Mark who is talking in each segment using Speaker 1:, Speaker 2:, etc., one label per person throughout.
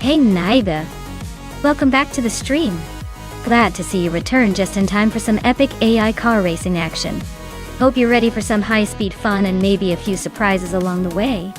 Speaker 1: Hey Naiba, welcome back to the stream. Glad to see you return just in time for some epic AI car racing action. Hope you're ready for some high-speed fun and maybe a few surprises along the way.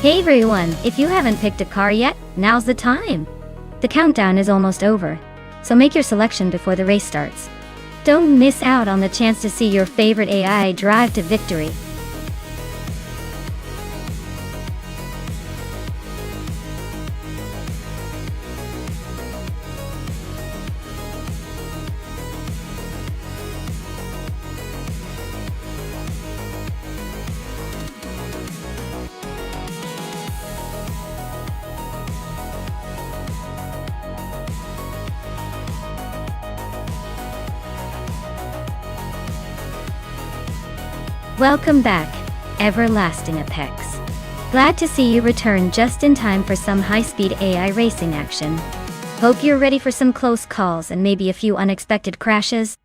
Speaker 1: Hey everyone, if you haven't picked a car yet, now's the time. The countdown is almost over, so make your selection before the race starts. Don't miss out on the chance to see your favorite AI drive to victory. Welcome back, Everlasting Apex. Glad to see you return just in time for some high-speed AI racing action. Hope you're ready for some close calls and maybe a few unexpected crashes.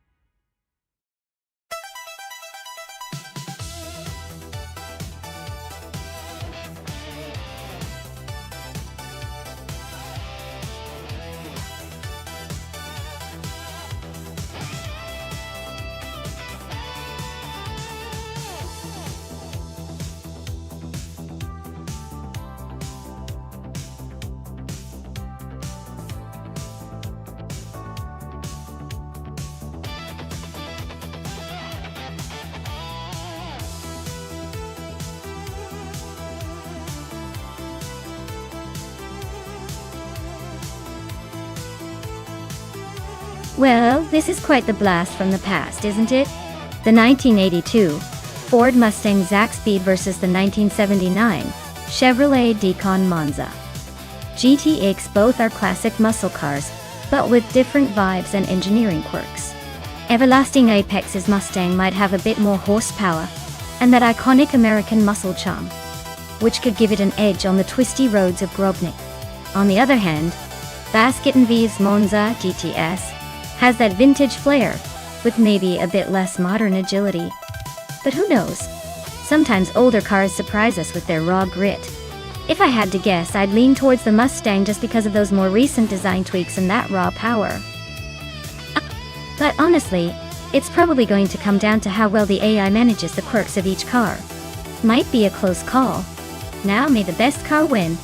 Speaker 1: Well, this is quite the blast from the past, isn't it? The 1982 Ford Mustang Zaxbyed versus the 1979 Chevrolet Decon Monza. GTX both are classic muscle cars, but with different vibes and engineering quirks. Everlasting Apex's Mustang might have a bit more horsepower, and that iconic American muscle charm, which could give it an edge on the twisty roads of Grobnik. On the other hand, Basket & V's Monza GTS has that vintage flair, with maybe a bit less modern agility. But who knows? Sometimes older cars surprise us with their raw grit. If I had to guess, I'd lean towards the Mustang just because of those more recent design tweaks and that raw power. But honestly, it's probably going to come down to how well the AI manages the quirks of each car. Might be a close call. Now may the best car win.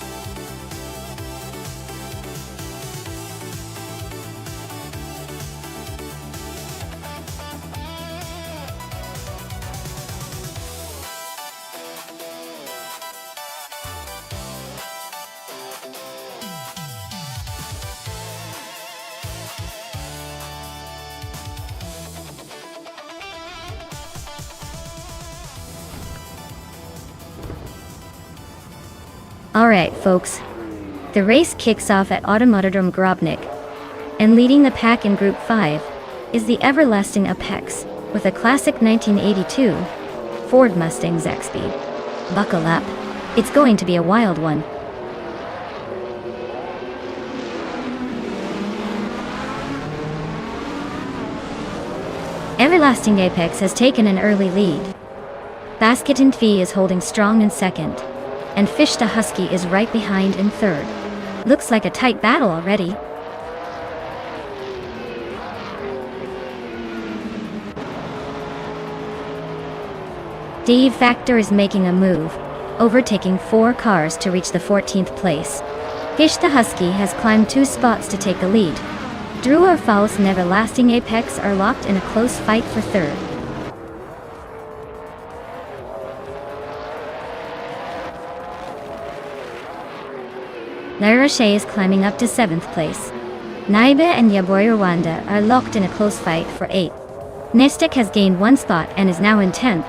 Speaker 1: Alright folks, the race kicks off at Automotodrome Grobnik, and leading the pack in Group 5 is the Everlasting Apex with a classic 1982 Ford Mustang Zaxbyed. Buckle up, it's going to be a wild one. Everlasting Apex has taken an early lead. Basket & V is holding strong in second, and Fish the Husky is right behind in third. Looks like a tight battle already. Dave Factor is making a move, overtaking 4 cars to reach the 14th place. Fish the Husky has climbed 2 spots to take the lead, Drew or False and Everlasting Apex are locked in a close fight for third. La Roche is climbing up to 7th place. Naibe and Yaboy Rwanda are locked in a close fight for 8th. Nistek has gained 1 spot and is now in 10th.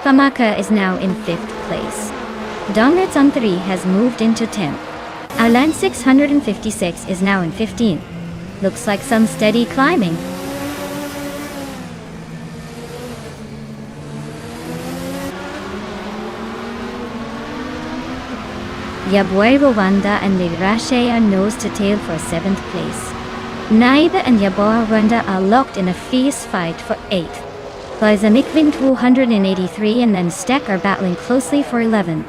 Speaker 1: Famaka is now in 5th place. Dongrets on 3 has moved into 10th. Alan 656 is now in 15th. Looks like some steady climbing. Yaboy Rwanda and Lirashe are nose to tail for 7th place. Naibe and Yaboy Rwanda are locked in a fierce fight for 8th. Zamikvin 283 and then Stek are battling closely for 11th.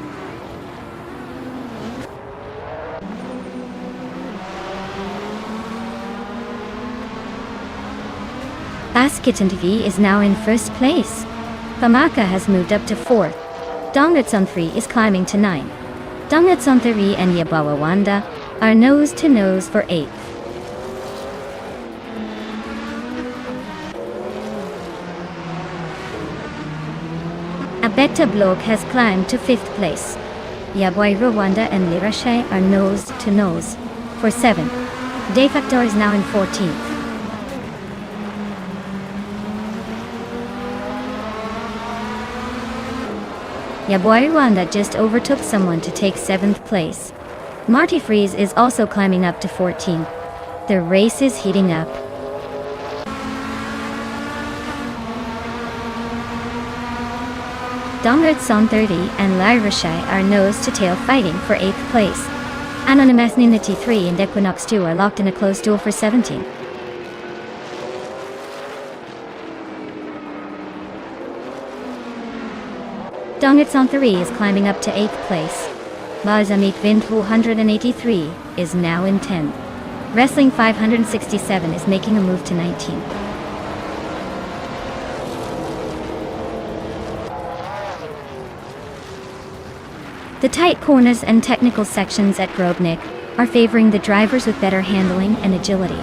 Speaker 1: Askitan TV is now in 1st place. Famaka has moved up to 4th. Dongrets on 3 is climbing to 9th. Dongrets on 3 and Yabawa Wanda are nose to nose for 8th. Abeta Blok has climbed to 5th place. Yaboy Rwanda and Lirashe are nose to nose for 7th. De Factor is now in 14th. Yaboy Rwanda just overtook someone to take 7th place. Marty Freeze is also climbing up to 14th. The race is heating up. Dongrets on 30 and La Roche are nose to tail fighting for 8th place. Anonymous Ninity 3 and Equinox 2 are locked in a close duel for 17th. Dongrets on 3 is climbing up to 8th place. Lazamit Vin 283 is now in 10th. Wrestling 567 is making a move to 19th. The tight corners and technical sections at Grobnik are favoring the drivers with better handling and agility.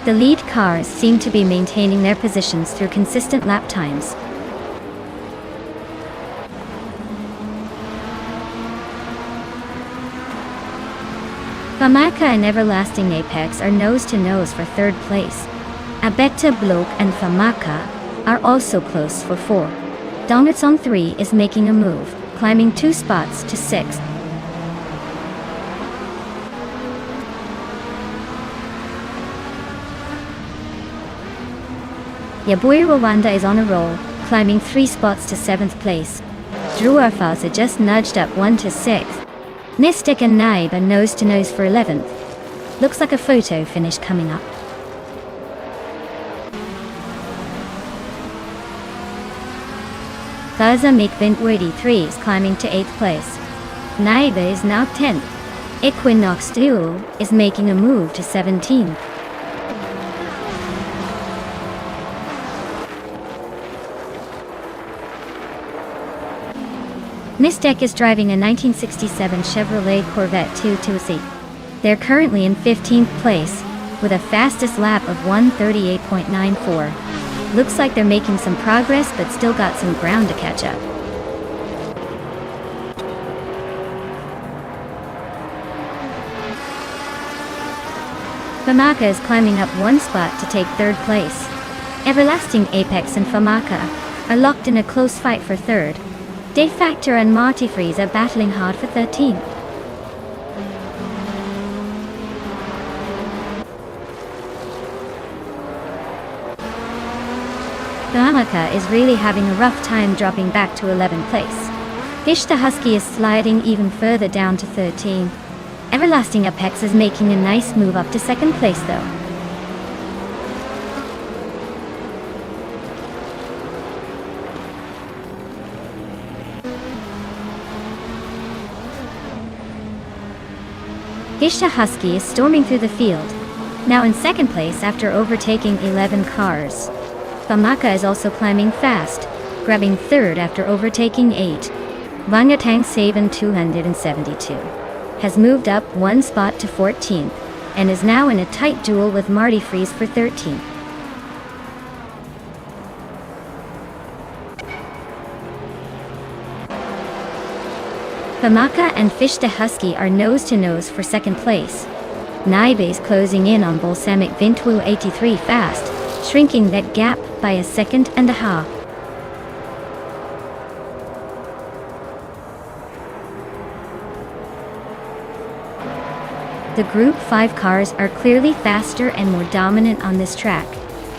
Speaker 1: The lead cars seem to be maintaining their positions through consistent lap times. Famaka and Everlasting Apex are nose to nose for 3rd place. Abeta Blok and Famaka are also close for 4. Dongrets on 3 is making a move, climbing 2 spots to 6th. Yaboy Rwanda is on a roll, climbing 3 spots to 7th place. Drew Arfasa just nudged up 1 to 6th. Nistek and Naib are nose to nose for 11th. Looks like a photo finish coming up. Gaza Mikvin 83 is climbing to 8th place. Naib is now 10th. Equinox 2 is making a move to 17th. Nistek is driving a 1967 Chevrolet Corvette 220C. They're currently in 15th place, with a fastest lap of 1:38.94. Looks like they're making some progress but still got some ground to catch up. Famaka is climbing up 1 spot to take 3rd place. Everlasting Apex and Famaka are locked in a close fight for 3rd. De Factor and Marty Freeze are battling hard for 13th. Famaka is really having a rough time dropping back to 11th place. Gishta Husky is sliding even further down to 13th. Everlasting Apex is making a nice move up to 2nd place though. Gishta Husky is storming through the field, now in 2nd place after overtaking 11 cars. Famaka is also climbing fast, grabbing 3rd after overtaking 8. Vangatang Saban 272 has moved up one spot to 14th and is now in a tight duel with Marty Freeze for 13th. Pamaka and Fichte Husky are nose-to-nose for second place. Naibe's closing in on Balsamic Vintwu 83 fast, shrinking that gap by a second and a half. The Group 5 cars are clearly faster and more dominant on this track,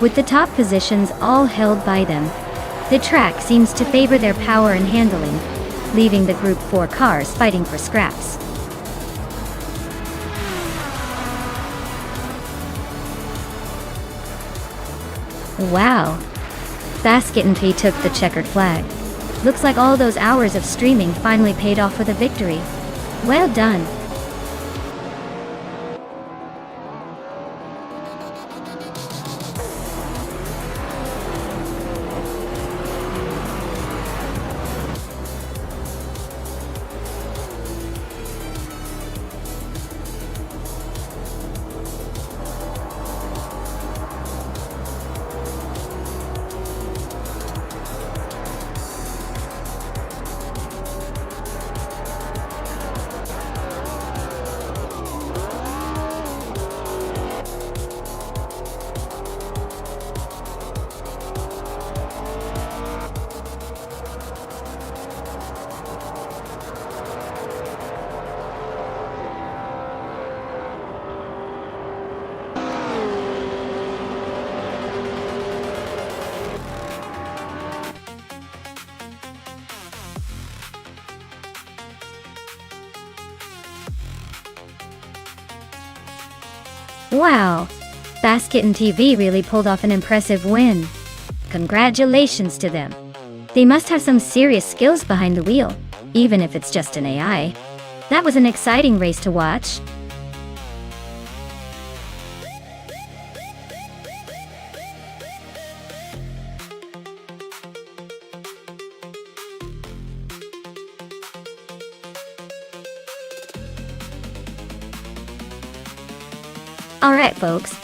Speaker 1: with the top positions all held by them. The track seems to favor their power and handling, leaving the Group 4 cars fighting for scraps. Wow! Basketnp took the checkered flag. Looks like all those hours of streaming finally paid off with a victory. Well done! Wow! Basketnp really pulled off an impressive win. Congratulations to them. They must have some serious skills behind the wheel, even if it's just an AI. That was an exciting race to watch. Alright folks,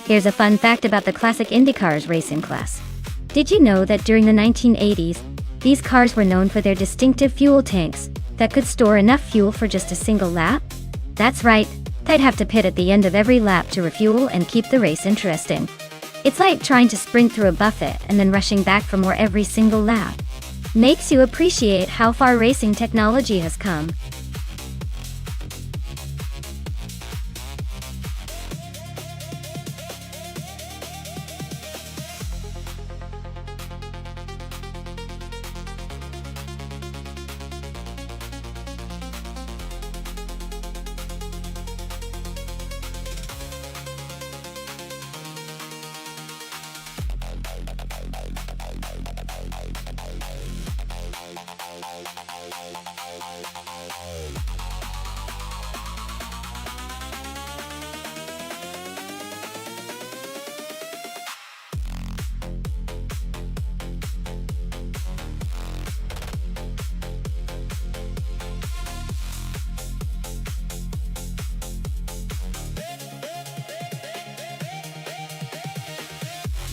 Speaker 1: here's a fun fact about the classic IndyCars racing class. Did you know that during the 1980s, these cars were known for their distinctive fuel tanks that could store enough fuel for just a single lap? That's right, they'd have to pit at the end of every lap to refuel and keep the race interesting. It's like trying to sprint through a buffet and then rushing back for more every single lap. Makes you appreciate how far racing technology has come.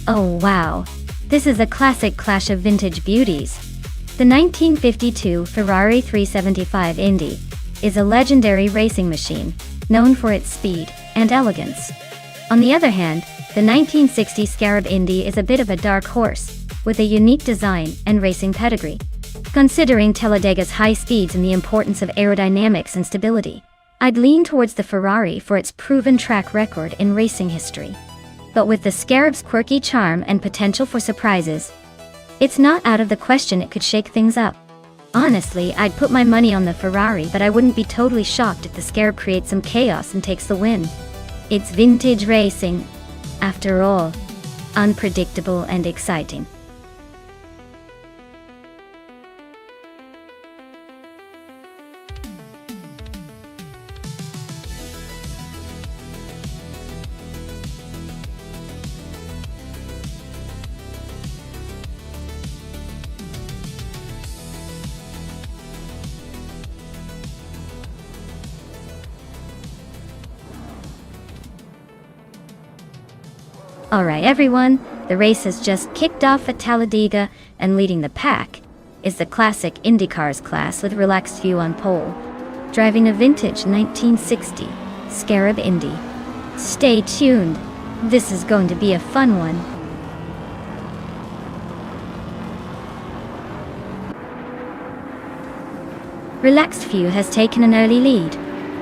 Speaker 1: Oh wow, this is a classic clash of vintage beauties. The 1952 Ferrari 375 Indy is a legendary racing machine, known for its speed and elegance. On the other hand, the 1960 Scarab Indy is a bit of a dark horse, with a unique design and racing pedigree. Considering Talladega's high speeds and the importance of aerodynamics and stability, I'd lean towards the Ferrari for its proven track record in racing history. But with the Scarab's quirky charm and potential for surprises, it's not out of the question it could shake things up. Honestly, I'd put my money on the Ferrari, but I wouldn't be totally shocked if the Scarab creates some chaos and takes the win. It's vintage racing, after all. Unpredictable and exciting. Alright everyone, the race has just kicked off at Talladega, and leading the pack is the classic IndyCars class with relaxed view on pole, driving a vintage 1960 Scarab Indy. Stay tuned, this is going to be a fun one. Relaxed Few has taken an early lead,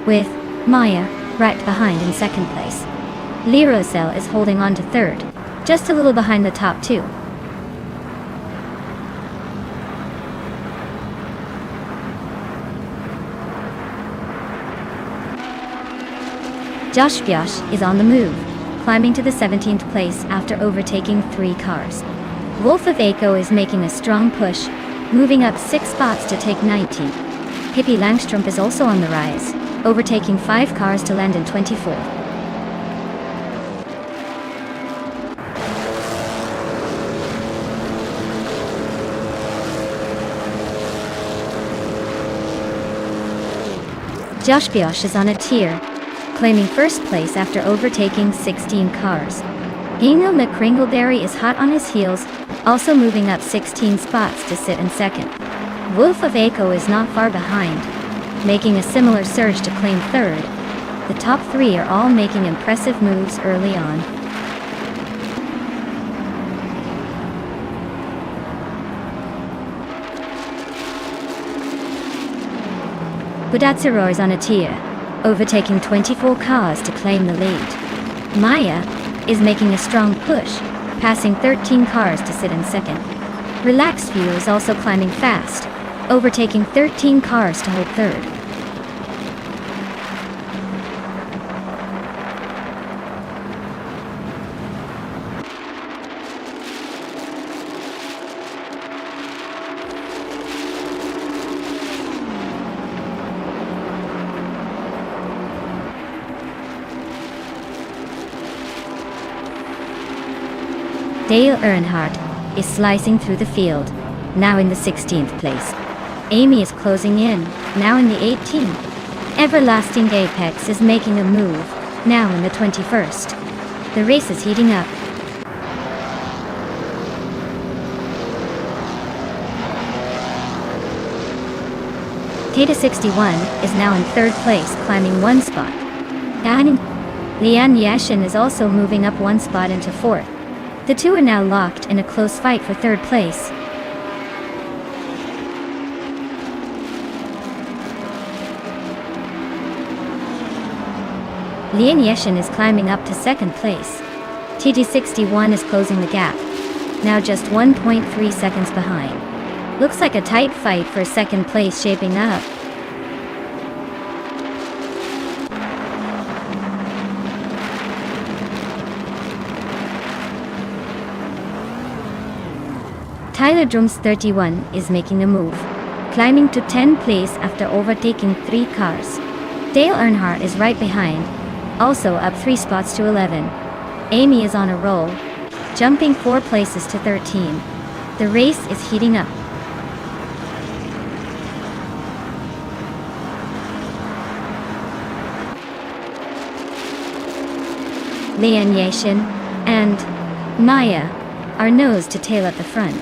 Speaker 1: with Maya right behind in second place. Lirosel is holding on to third, just a little behind the top two. Josh Biosh is on the move, climbing to the 17th place after overtaking 3 cars. Wolf of Aco is making a strong push, moving up 6 spots to take 19th. Hippie Langstrup is also on the rise, overtaking 5 cars to land in 24th. Josh Biosh is on a tier, claiming first place after overtaking 16 cars. Daniel McCringleberry is hot on his heels, also moving up 16 spots to sit in second. Wolf of Aco is not far behind, making a similar surge to claim third. The top 3 are all making impressive moves early on. Budatsuro is on a tier, overtaking 24 cars to claim the lead. Maya is making a strong push, passing 13 cars to sit in second. Relaxed View is also climbing fast, overtaking 13 cars to hold third. Dale Earnhardt is slicing through the field, now in the 16th place. Amy is closing in, now in the 18th. Everlasting Apex is making a move, now in the 21st. The race is heating up. Tata 61 is now in 3rd place, climbing 1 spot. Lian Yashin is also moving up 1 spot into 4th. The two are now locked in a close fight for 3rd place. Lian Yashin is climbing up to 2nd place. TT61 is closing the gap, now just 1.3 seconds behind. Looks like a tight fight for 2nd place shaping up. Tyler Drums 31 is making a move, climbing to 10th place after overtaking 3 cars. Dale Earnhardt is right behind, also up 3 spots to 11. Amy is on a roll, jumping 4 places to 13. The race is heating up. Lian Yashin and Maya are nose to tail at the front.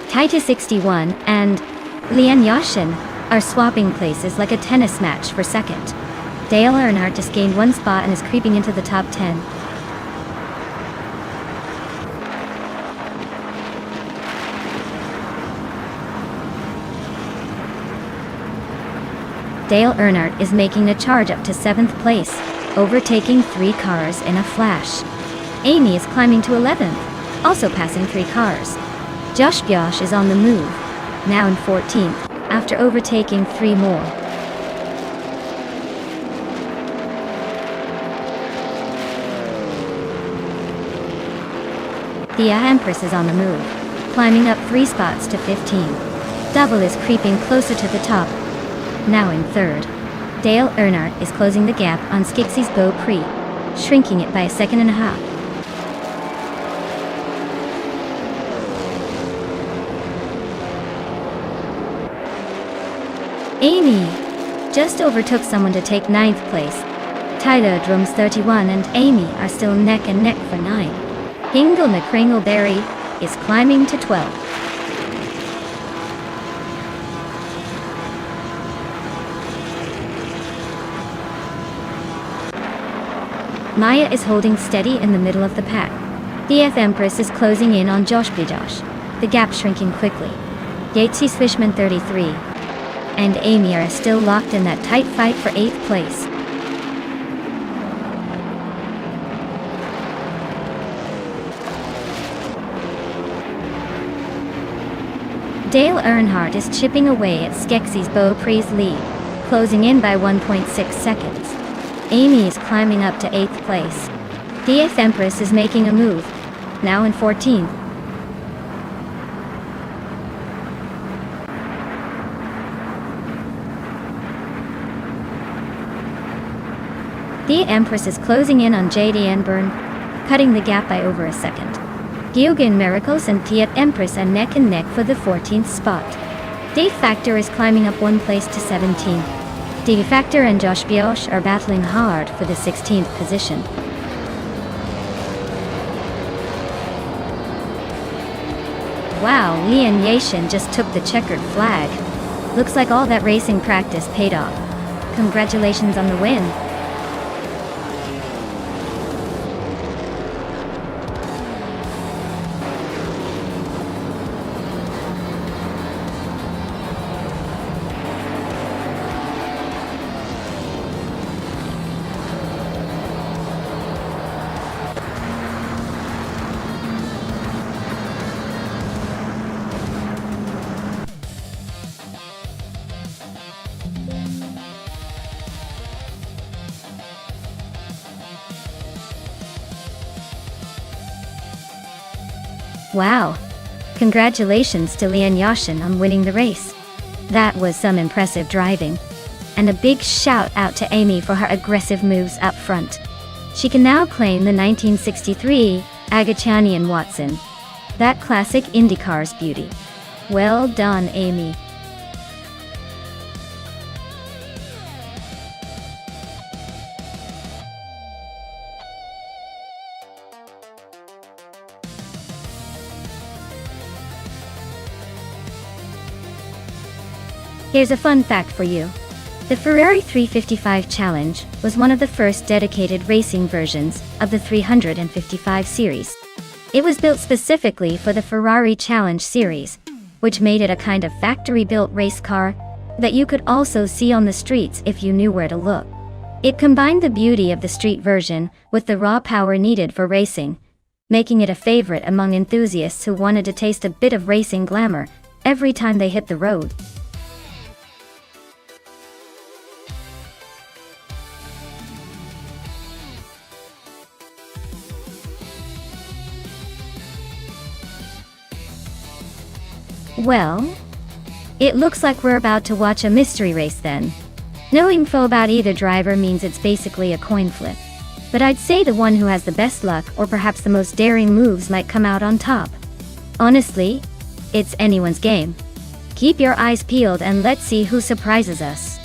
Speaker 1: Taita 61 and Lian Yashin are swapping places like a tennis match for 2nd. Dale Earnhardt just gained 1 spot and is creeping into the top 10. Dale Earnhardt is making a charge up to 7th place, overtaking 3 cars in a flash. Amy is climbing to 11th, also passing 3 cars. Josh Biosh is on the move, now in 14th, after overtaking 3 more. Thea Empress is on the move, climbing up 3 spots to 15. Double is creeping closer to the top, now in 3rd. Dale Earnhardt is closing the gap on Skixie's Beau Prix, shrinking it by 1.5 seconds. Amy just overtook someone to take 9th place. Tyler Drums 31 and Amy are still neck and neck for 9. Hingle McCringleberry is climbing to 12. Maya is holding steady in the middle of the pack. DF Empress is closing in on Josh Bijosh, the gap shrinking quickly. Yates's Fishman 33 and Amy are still locked in that tight fight for 8th place. Dale Earnhardt is chipping away at Skeksis Beaupre's lead, closing in by 1.6 seconds. Amy is climbing up to 8th place. DF Empress is making a move, now in 14th. The Empress is closing in on JD Byrne, cutting the gap by over a second. Giogan Miracles and Tiet Empress are neck and neck for the 14th spot. Dave Factor is climbing up 1 place to 17. Dave Factor and Josh Biosh are battling hard for the 16th position. Wow, Lian Yashin just took the checkered flag. Looks like all that racing practice paid off. Congratulations on the win. Wow. Congratulations to Lian Yashin on winning the race. That was some impressive driving. And a big shout out to Amy for her aggressive moves up front. She can now claim the 1963 Agachani Watson. That classic IndyCar's beauty. Well done, Amy. Here's a fun fact for you. The Ferrari 355 Challenge was one of the first dedicated racing versions of the 355 series. It was built specifically for the Ferrari Challenge series, which made it a kind of factory-built race car that you could also see on the streets if you knew where to look. It combined the beauty of the street version with the raw power needed for racing, making it a favorite among enthusiasts who wanted to taste a bit of racing glamour every time they hit the road. Well, it looks like we're about to watch a mystery race then. No info about either driver means it's basically a coin flip. But I'd say the one who has the best luck or perhaps the most daring moves might come out on top. Honestly, it's anyone's game. Keep your eyes peeled and let's see who surprises us.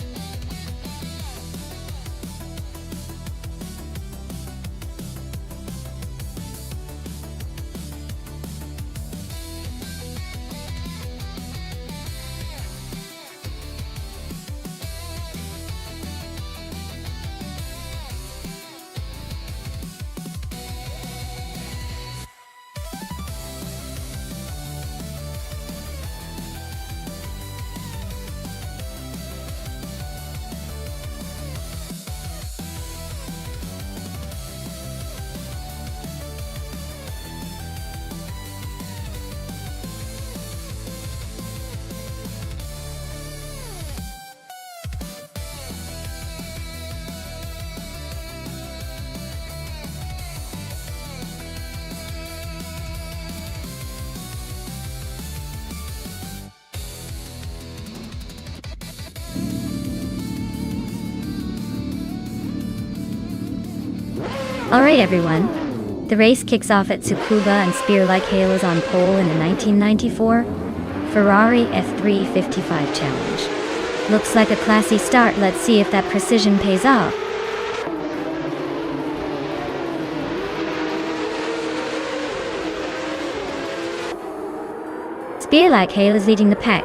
Speaker 1: Alright everyone, the race kicks off at Tsukuba and Spear Like Hail is on pole in the 1994 Ferrari F355 Challenge. Looks like a classy start, let's see if that precision pays off. Spear Like Hail is leading the pack.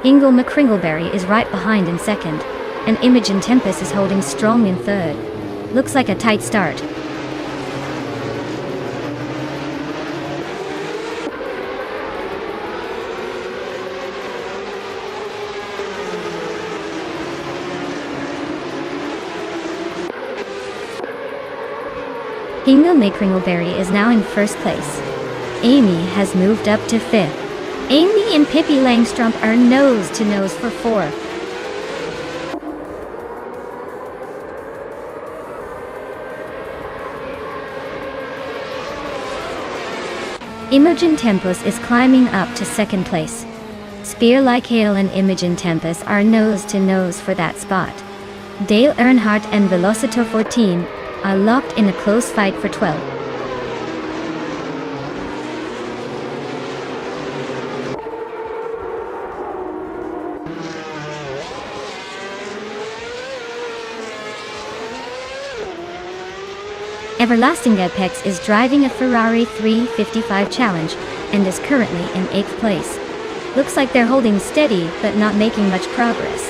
Speaker 1: Ingle McCringleberry is right behind in second, and Imogen Tempest is holding strong in third. Looks like a tight start. Ingle McCringleberry is now in first place. Amy has moved up to fifth. Amy and Pippi Langstrump are nose to nose for fourth. Imogen Tempest is climbing up to second place. Spear Like Hail and Imogen Tempest are nose to nose for that spot. Dale Earnhardt and Velocito 14 are locked in a close fight for 12. Everlasting Apex is driving a Ferrari 355 Challenge and is currently in 8th place. Looks like they're holding steady but not making much progress.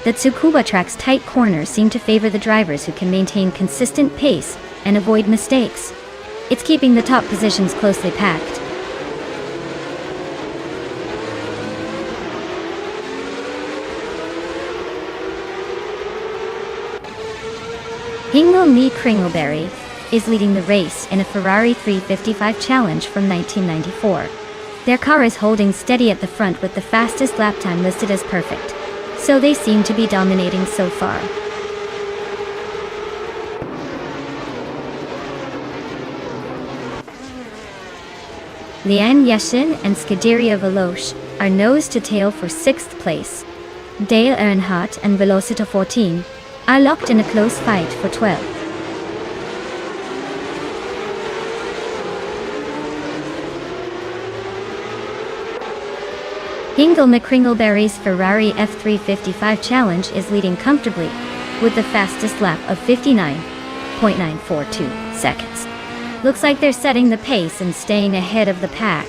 Speaker 1: The Tsukuba track's tight corners seem to favor the drivers who can maintain consistent pace and avoid mistakes. It's keeping the top positions closely packed. Ingle McCringleberry is leading the race in a Ferrari 355 Challenge from 1994. Their car is holding steady at the front with the fastest lap time listed as perfect, so they seem to be dominating so far. Liane Yashin and Scuderia Veloce are nose to tail for 6th place. Dale Earnhardt and Velocito 14 are locked in a close fight for 12. Ingle McCringleberry's Ferrari F355 Challenge is leading comfortably with the fastest lap of 59.942 seconds. Looks like they're setting the pace and staying ahead of the pack.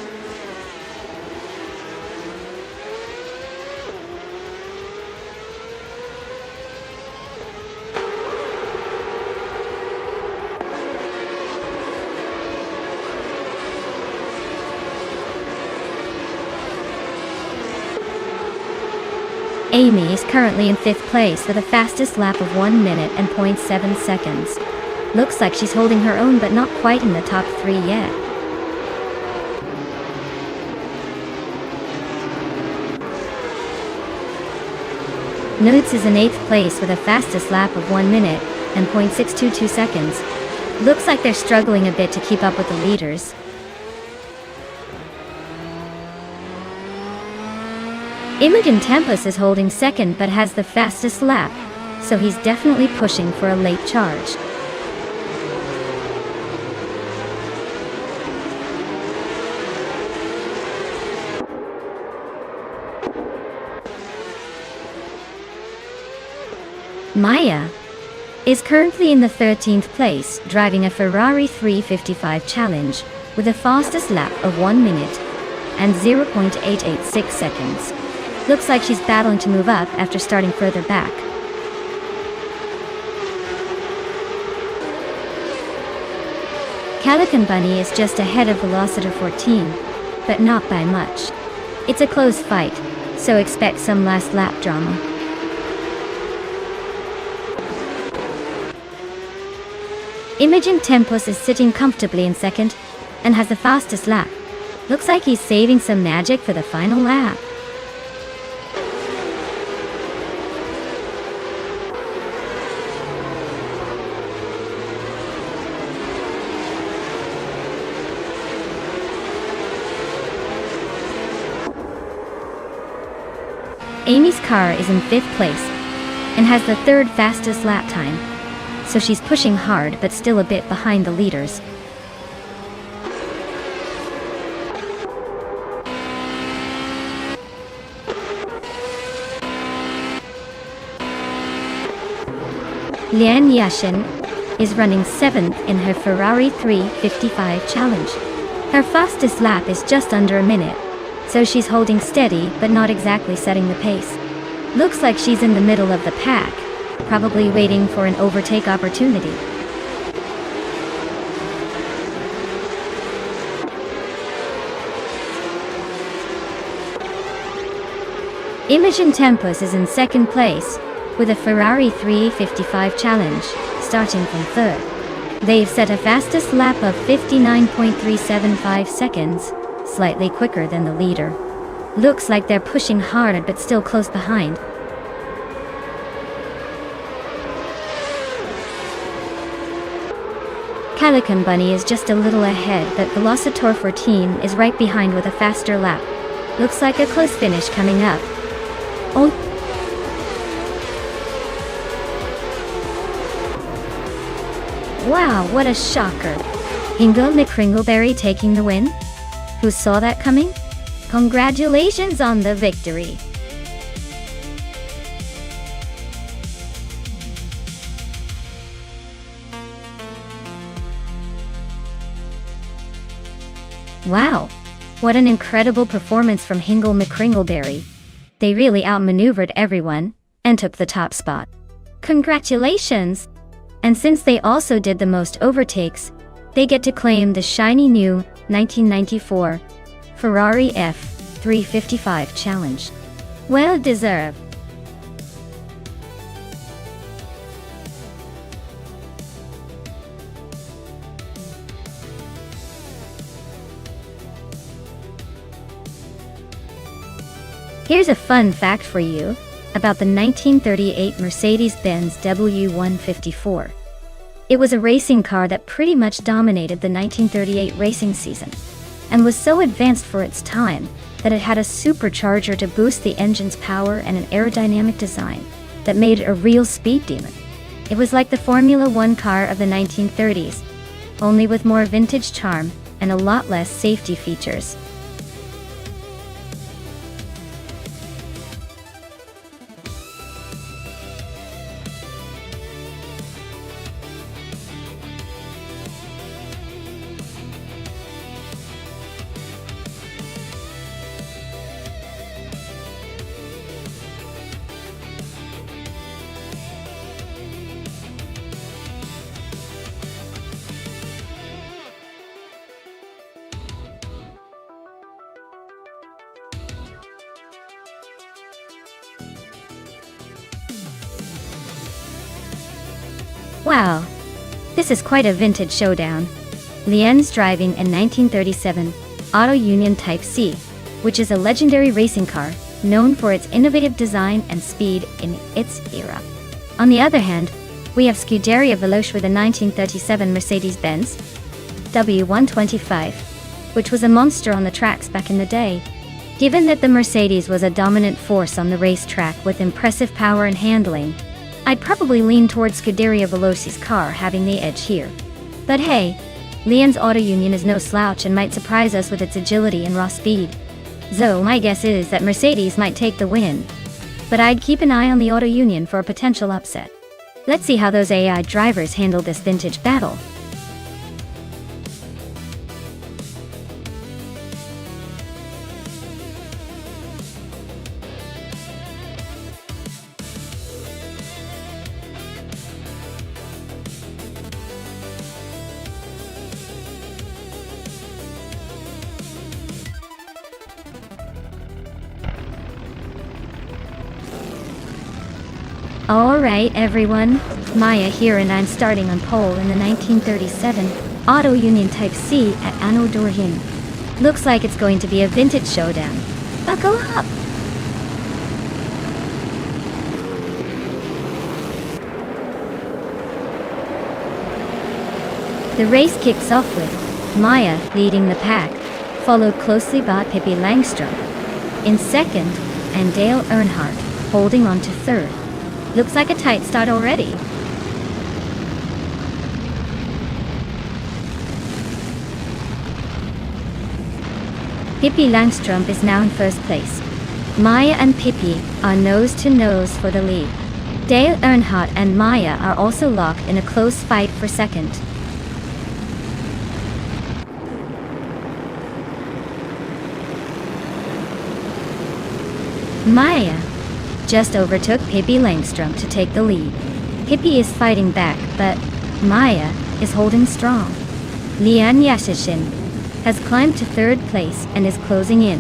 Speaker 1: Amy is currently in 5th place with a fastest lap of 1 minute and 0.7 seconds. Looks like she's holding her own but not quite in the top 3 yet. Nutz is in 8th place with a fastest lap of 1 minute and 0.622 seconds. Looks like they're struggling a bit to keep up with the leaders. Imogen Tempest is holding second but has the fastest lap, so he's definitely pushing for a late charge. Maya is currently in the 13th place, driving a Ferrari 355 Challenge with a fastest lap of 1 minute and 0.886 seconds. Looks like she's battling to move up after starting further back. Calican Bunny is just ahead of Velocito 14, but not by much. It's a close fight, so expect some last lap drama. Imogen Tempest is sitting comfortably in second and has the fastest lap. Looks like he's saving some magic for the final lap. Amy's car is in 5th place and has the 3rd fastest lap time, so she's pushing hard but still a bit behind the leaders. Liane Yashin is running 7th in her Ferrari 355 challenge. Her fastest lap is just under a minute, so she's holding steady but not exactly setting the pace. Looks like she's in the middle of the pack, probably waiting for an overtake opportunity. Imogen Tempus is in second place, with a Ferrari 355 challenge, starting from third. They've set a fastest lap of 59.375 seconds, slightly quicker than the leader. Looks like they're pushing hard but still close behind. Calican Bunny is just a little ahead, but Velocitor 14 is right behind with a faster lap. Looks like a close finish coming up. Oh! Wow, what a shocker! Ingle McCringleberry taking the win? Who saw that coming? Congratulations on the victory! Wow! What an incredible performance from Hingle McCringleberry. They really outmaneuvered everyone, and took the top spot. Congratulations! And since they also did the most overtakes, they get to claim the shiny new 1994 Ferrari F355 challenge. Well deserved. Here's a fun fact for you about the 1938 Mercedes-Benz W154. It was a racing car that pretty much dominated the 1938 racing season, and was so advanced for its time that it had a supercharger to boost the engine's power and an aerodynamic design that made it a real speed demon. It was like the Formula One car of the 1930s, only with more vintage charm and a lot less safety features. Wow, this is quite a vintage showdown. Lien's driving a 1937 Auto Union Type C, which is a legendary racing car known for its innovative design and speed in its era. On the other hand, we have Scuderia Veloce with a 1937 Mercedes-Benz W125, which was a monster on the tracks back in the day. Given that the Mercedes was a dominant force on the racetrack with impressive power and handling, I'd probably lean towards Scuderia Veloci's car having the edge here. But hey, Lien's Auto Union is no slouch and might surprise us with its agility and raw speed. So my guess is that Mercedes might take the win. But I'd keep an eye on the Auto Union for a potential upset. Let's see how those AI drivers handle this vintage battle. Alright everyone, Maya here, and I'm starting on pole in the 1937 Auto Union Type C at Anno Dorheim. Looks like it's going to be a vintage showdown. Buckle up! The race kicks off with Maya leading the pack, followed closely by Pippi Langstrom in second, and Dale Earnhardt holding on to third. Looks like a tight start already. Pippi Langstrom is now in first place. Maya and Pippi are nose to nose for the lead. Dale Earnhardt and Maya are also locked in a close fight for second. Maya just overtook Pippi Langstrom to take the lead. Pippi is fighting back, but Maya is holding strong. Lian Yashishin has climbed to third place and is closing in.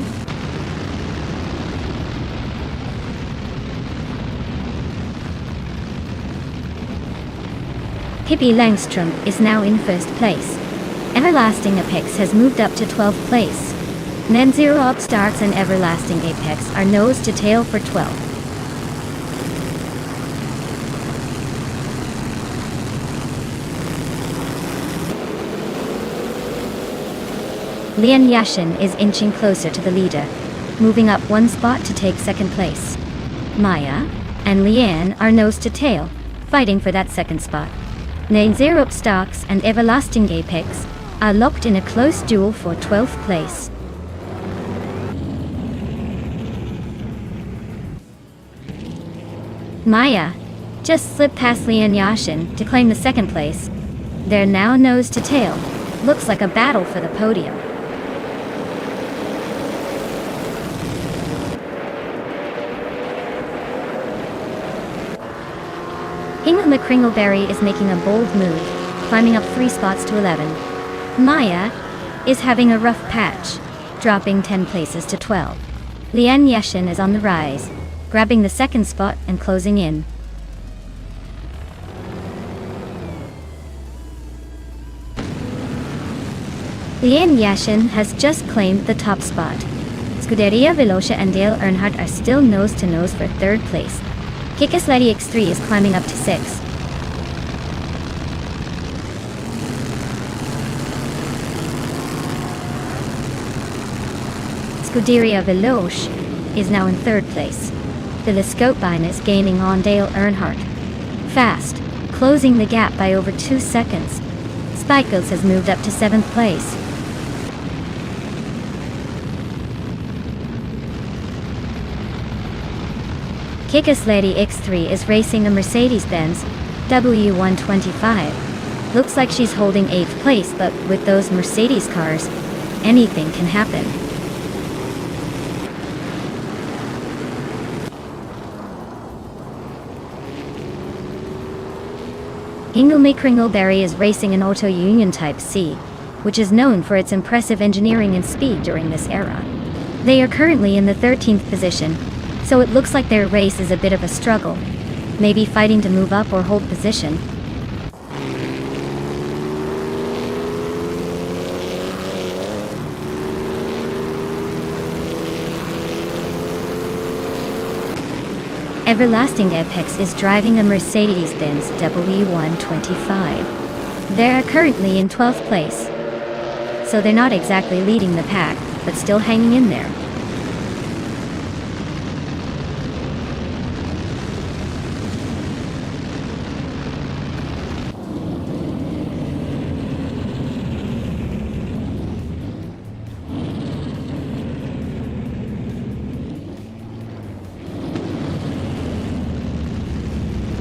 Speaker 1: Pippi Langstrom is now in first place. Everlasting Apex has moved up to 12th place. Nonstop Starks and Everlasting Apex are nose to tail for 12th. Lian Yashin is inching closer to the leader, moving up one spot to take second place. Maya and Lian are nose to tail, fighting for that second spot. Nonstop Starks and Everlasting Apex are locked in a close duel for 12th place. Maya just slipped past Lian Yashin to claim the second place. They're now nose to tail. Looks like a battle for the podium. Hingham McCringleberry is making a bold move, climbing up 3 spots to 11. Maya is having a rough patch, dropping 10 places to 12. Lian Yashin is on the rise, grabbing the second spot and closing in. Lian Yashin has just claimed the top spot. Scuderia Velocia and Dale Earnhardt are still nose to nose for third place. Kickasledy X3 is climbing up to 6. Scuderia Veloce is now in third place. Telescopine is gaining on Dale Earnhardt. Fast, closing the gap by over 2 seconds. Spikels has moved up to 7th place. Kickasledy X3 is racing a Mercedes-Benz W125. Looks like she's holding 8th place, but with those Mercedes cars, anything can happen. Hingham McCringleberry is racing an Auto Union Type C, which is known for its impressive engineering and speed during this era. They are currently in the 13th position, so it looks like their race is a bit of a struggle, maybe fighting to move up or hold position. Everlasting Apex is driving a Mercedes-Benz W125. They're currently in 12th place, so they're not exactly leading the pack, but still hanging in there.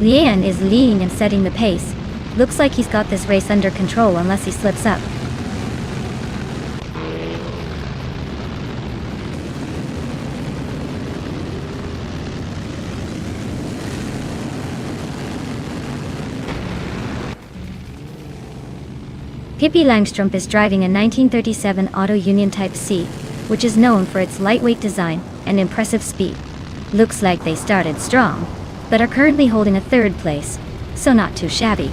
Speaker 1: Lian is leading and setting the pace. Looks like he's got this race under control unless he slips up. Pippi Langstrom is driving a 1937 Auto Union Type C, which is known for its lightweight design and impressive speed. Looks like they started strong, but are currently holding a 3rd place, so not too shabby.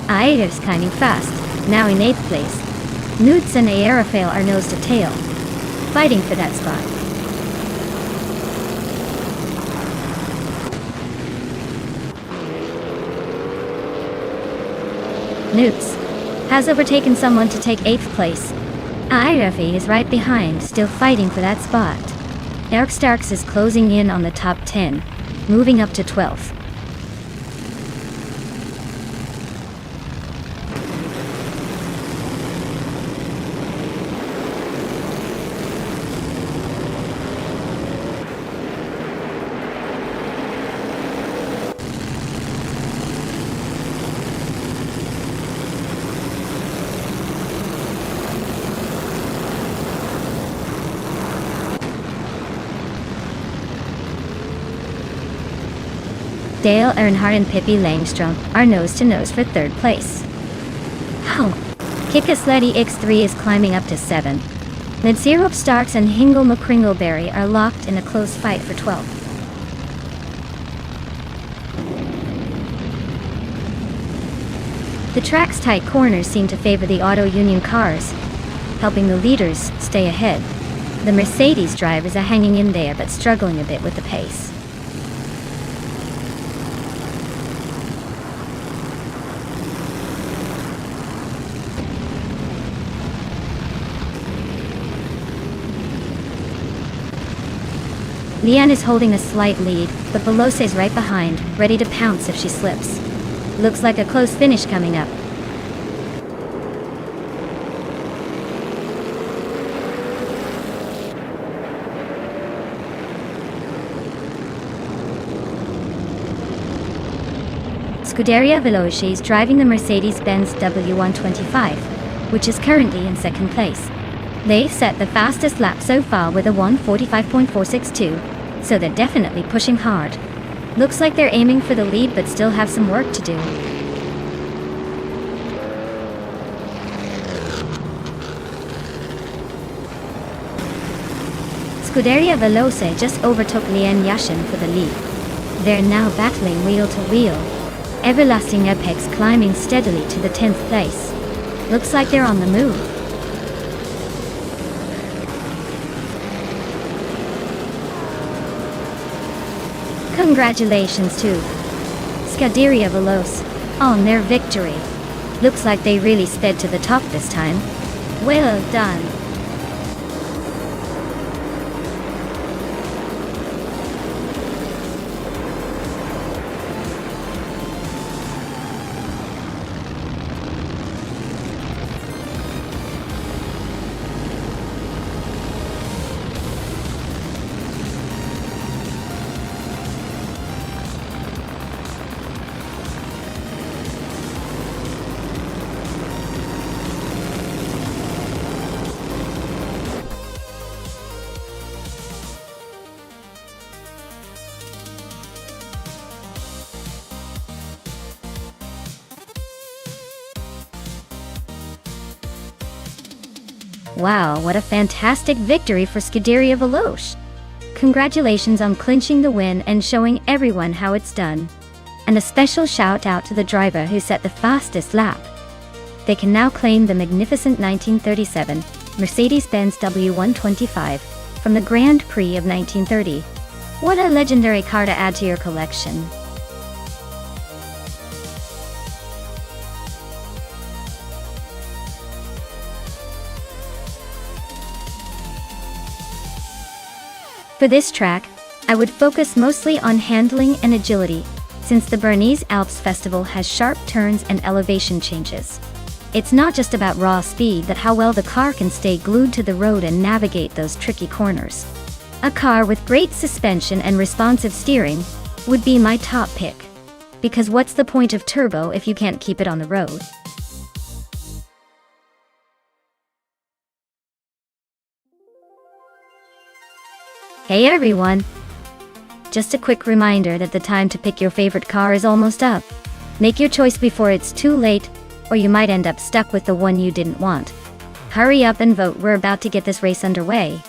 Speaker 1: Air is climbing fast, now in 8th place. Newts and Aerofail are nose to tail, fighting for that spot. Newts has overtaken someone to take 8th place. Aerofail is right behind, still fighting for that spot. Eric Starks is closing in on the top 10, moving up to 12th. Dale Earnhardt and Pippi Langstrom are nose-to-nose for third place. How? Kickasledy X3 is climbing up to 7. Mid-Syrup Starks and Hingle McCringleberry are locked in a close fight for 12th. The track's tight corners seem to favor the Auto Union cars, helping the leaders stay ahead. The Mercedes drivers are hanging in there but struggling a bit with the pace. Leanne is holding a slight lead, but Veloci's right behind, ready to pounce if she slips. Looks like a close finish coming up. Scuderia Veloce is driving the Mercedes-Benz W125, which is currently in second place. They set the fastest lap so far with a 1:45.462, so they're definitely pushing hard. Looks like they're aiming for the lead but still have some work to do. Scuderia Veloce just overtook Leanne Yashin for the lead. They're now battling wheel to wheel. Everlasting Apex climbing steadily to the 10th place. Looks like they're on the move. Congratulations to Scuderia Veloce on their victory. Looks like they really sped to the top this time. Well done. Wow, what a fantastic victory for Scuderia Veloce! Congratulations on clinching the win and showing everyone how it's done. And a special shout out to the driver who set the fastest lap. They can now claim the magnificent 1937 Mercedes-Benz W125 from the Grand Prix of 1930. What a legendary car to add to your collection. For this track, I would focus mostly on handling and agility, since the Bernese Alps Festival has sharp turns and elevation changes. It's not just about raw speed but how well the car can stay glued to the road and navigate those tricky corners. A car with great suspension and responsive steering would be my top pick. Because what's the point of turbo if you can't keep it on the road? Hey everyone! Just a quick reminder that the time to pick your favorite car is almost up. Make your choice before it's too late, or you might end up stuck with the one you didn't want. Hurry up and vote, we're about to get this race underway.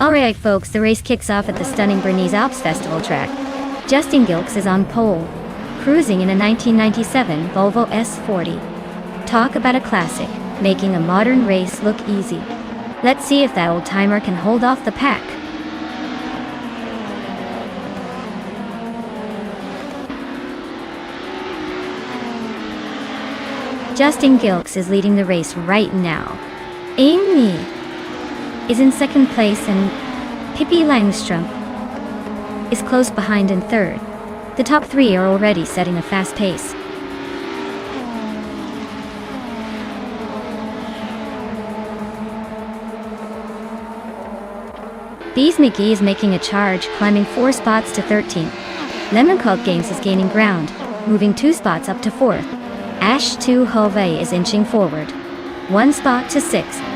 Speaker 1: Alright folks, the race kicks off at the stunning Bernese Alps Festival track. Justin Gilks is on pole, cruising in a 1997 Volvo S40. Talk about a classic, making a modern race look easy. Let's see if that old timer can hold off the pack. Justin Gilks is leading the race right now. Amy is in second place and Pippi Langström is close behind in third. The top three are already setting a fast pace. Bees McGee is making a charge, climbing 4 spots to 13th. Lemon Cult Games is gaining ground, moving 2 spots up to 4th. Ash 2 Hove is inching forward, 1 spot to 6th.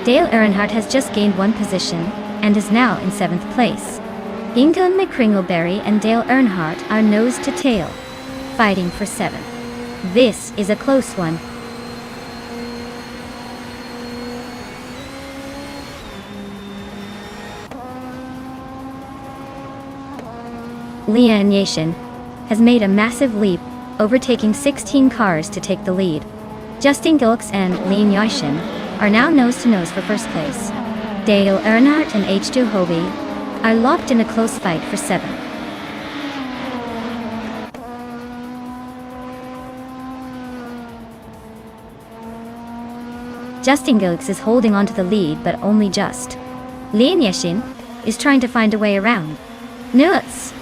Speaker 1: Dale Earnhardt has just gained 1 position and is now in 7th place. Ingemar McCringleberry and Dale Earnhardt are nose to tail, fighting for 7th. This is a close one. Lian Yashin has made a massive leap, overtaking 16 cars to take the lead. Justin Gilks and Lian Yashin are now nose-to-nose for first place. Dale Earnhardt and H2 Hobie are locked in a close fight for 7th. Justin Gilks is holding on to the lead, but only just. Lian Yashin is trying to find a way around. Nuts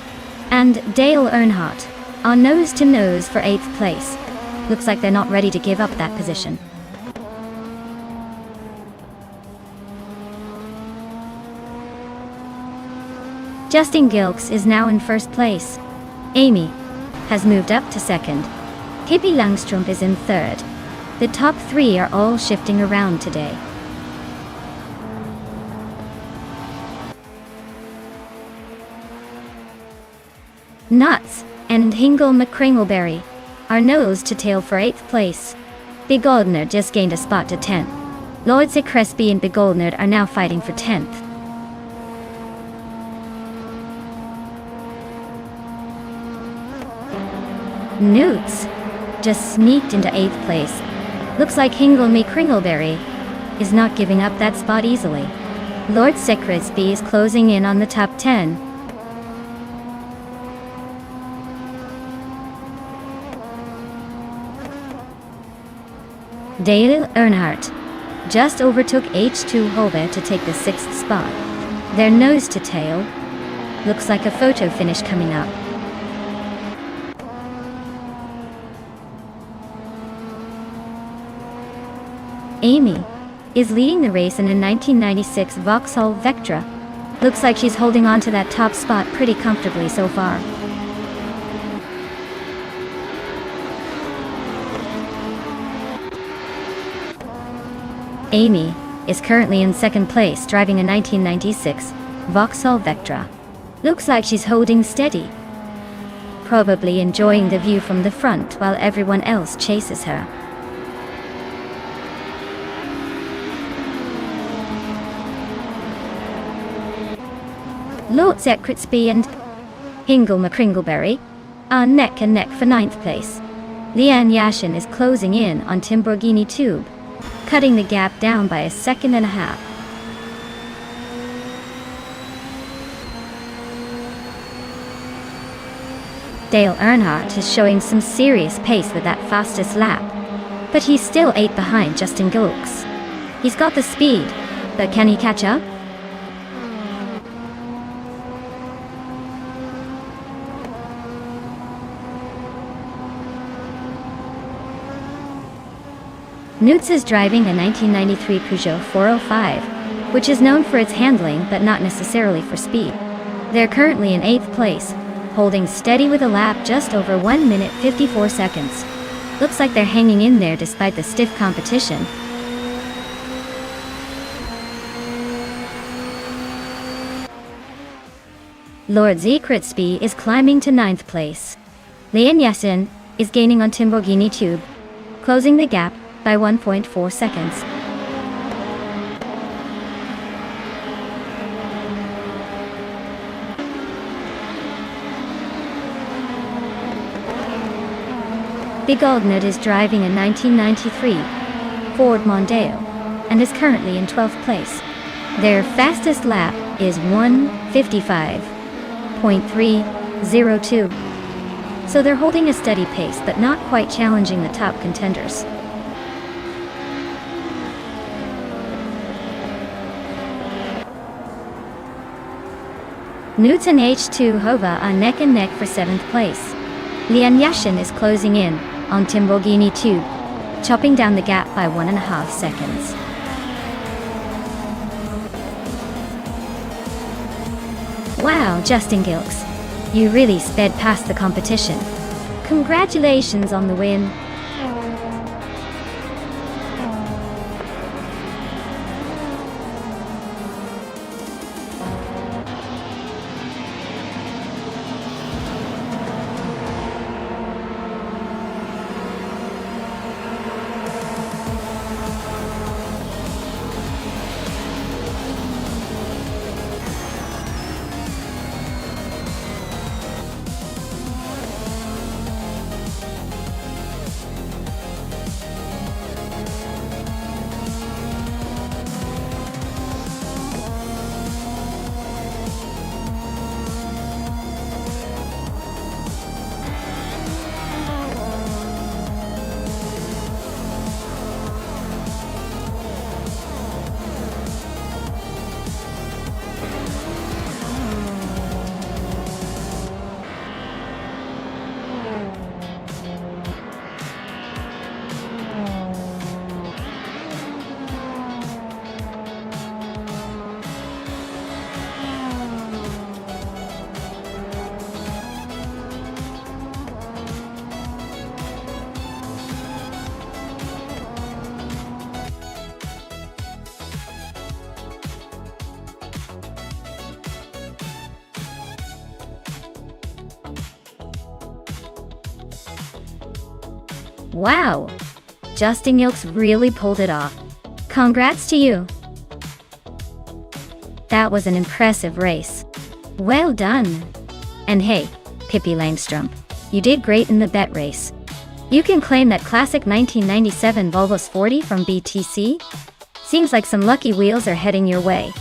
Speaker 1: and Dale Earnhardt are nose-to-nose for 8th place. Looks like they're not ready to give up that position. Justin Gilks is now in first place. Amy has moved up to second. Pippi Langström is in third. The top 3 are all shifting around today. Nuts and Ingemar McCringleberry are nose to tail for 8th place. Begoldner just gained a spot to 10th. Lordse Crespi and Begoldner are now fighting for 10th. Newts just sneaked into 8th place. Looks like Ingemar McCringleberry is not giving up that spot easily. Lordse Crespi is closing in on the top 10. Dale Earnhardt just overtook H2 Hove to take the 6th spot. They're nose to tail. Looks like a photo finish coming up. Amy is leading the race in a 1996 Vauxhall Vectra. Looks like she's holding on to that top spot pretty comfortably so far. Amy is currently in second place, driving a 1996 Vauxhall Vectra. Looks like she's holding steady, probably enjoying the view from the front while everyone else chases her. Lordse Crespi and Ingemar McCringleberry are neck and neck for 9th place. Lian Yashin is closing in on Timborghini Tube, cutting the gap down by 1.5 seconds. Dale Earnhardt is showing some serious pace with that fastest lap, but he's still 8 behind Justin Gilks. He's got the speed, but can he catch up? Newts is driving a 1993 Peugeot 405, which is known for its handling but not necessarily for speed. They're currently in 8th place, holding steady with a lap just over 1 minute 54 seconds. Looks like they're hanging in there despite the stiff competition. Lord Zikritsby is climbing to 9th place. Leon Yassin is gaining on Timborghini Tube, closing the gap by 1.4 seconds. Big Aldnut is driving a 1993 Ford Mondeo and is currently in 12th place. Their fastest lap is 1:55.302. So they're holding a steady pace but not quite challenging the top contenders. Newton H2 Hova are neck and neck for 7th place. Leon Yashin is closing in on Timborghini Tube, chopping down the gap by 1.5 seconds. Wow, Justin Gilks, you really sped past the competition. Congratulations on the win. Wow! Justin Gilks really pulled it off. Congrats to you! That was an impressive race. Well done! And hey, Pippi Langstrom, you did great in the bet race. You can claim that classic 1997 Volvo 40 from BTC? Seems like some lucky wheels are heading your way.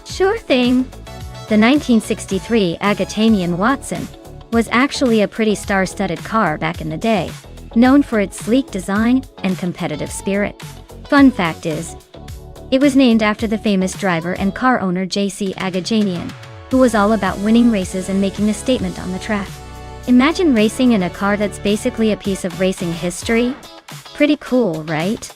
Speaker 1: Sure thing. The 1963 Agatanian Watson was actually a pretty star-studded car back in the day, known for its sleek design and competitive spirit. Fun fact is, it was named after the famous driver and car owner J.C. Agajanian, who was all about winning races and making a statement on the track. Imagine racing in a car that's basically a piece of racing history. Pretty cool, right?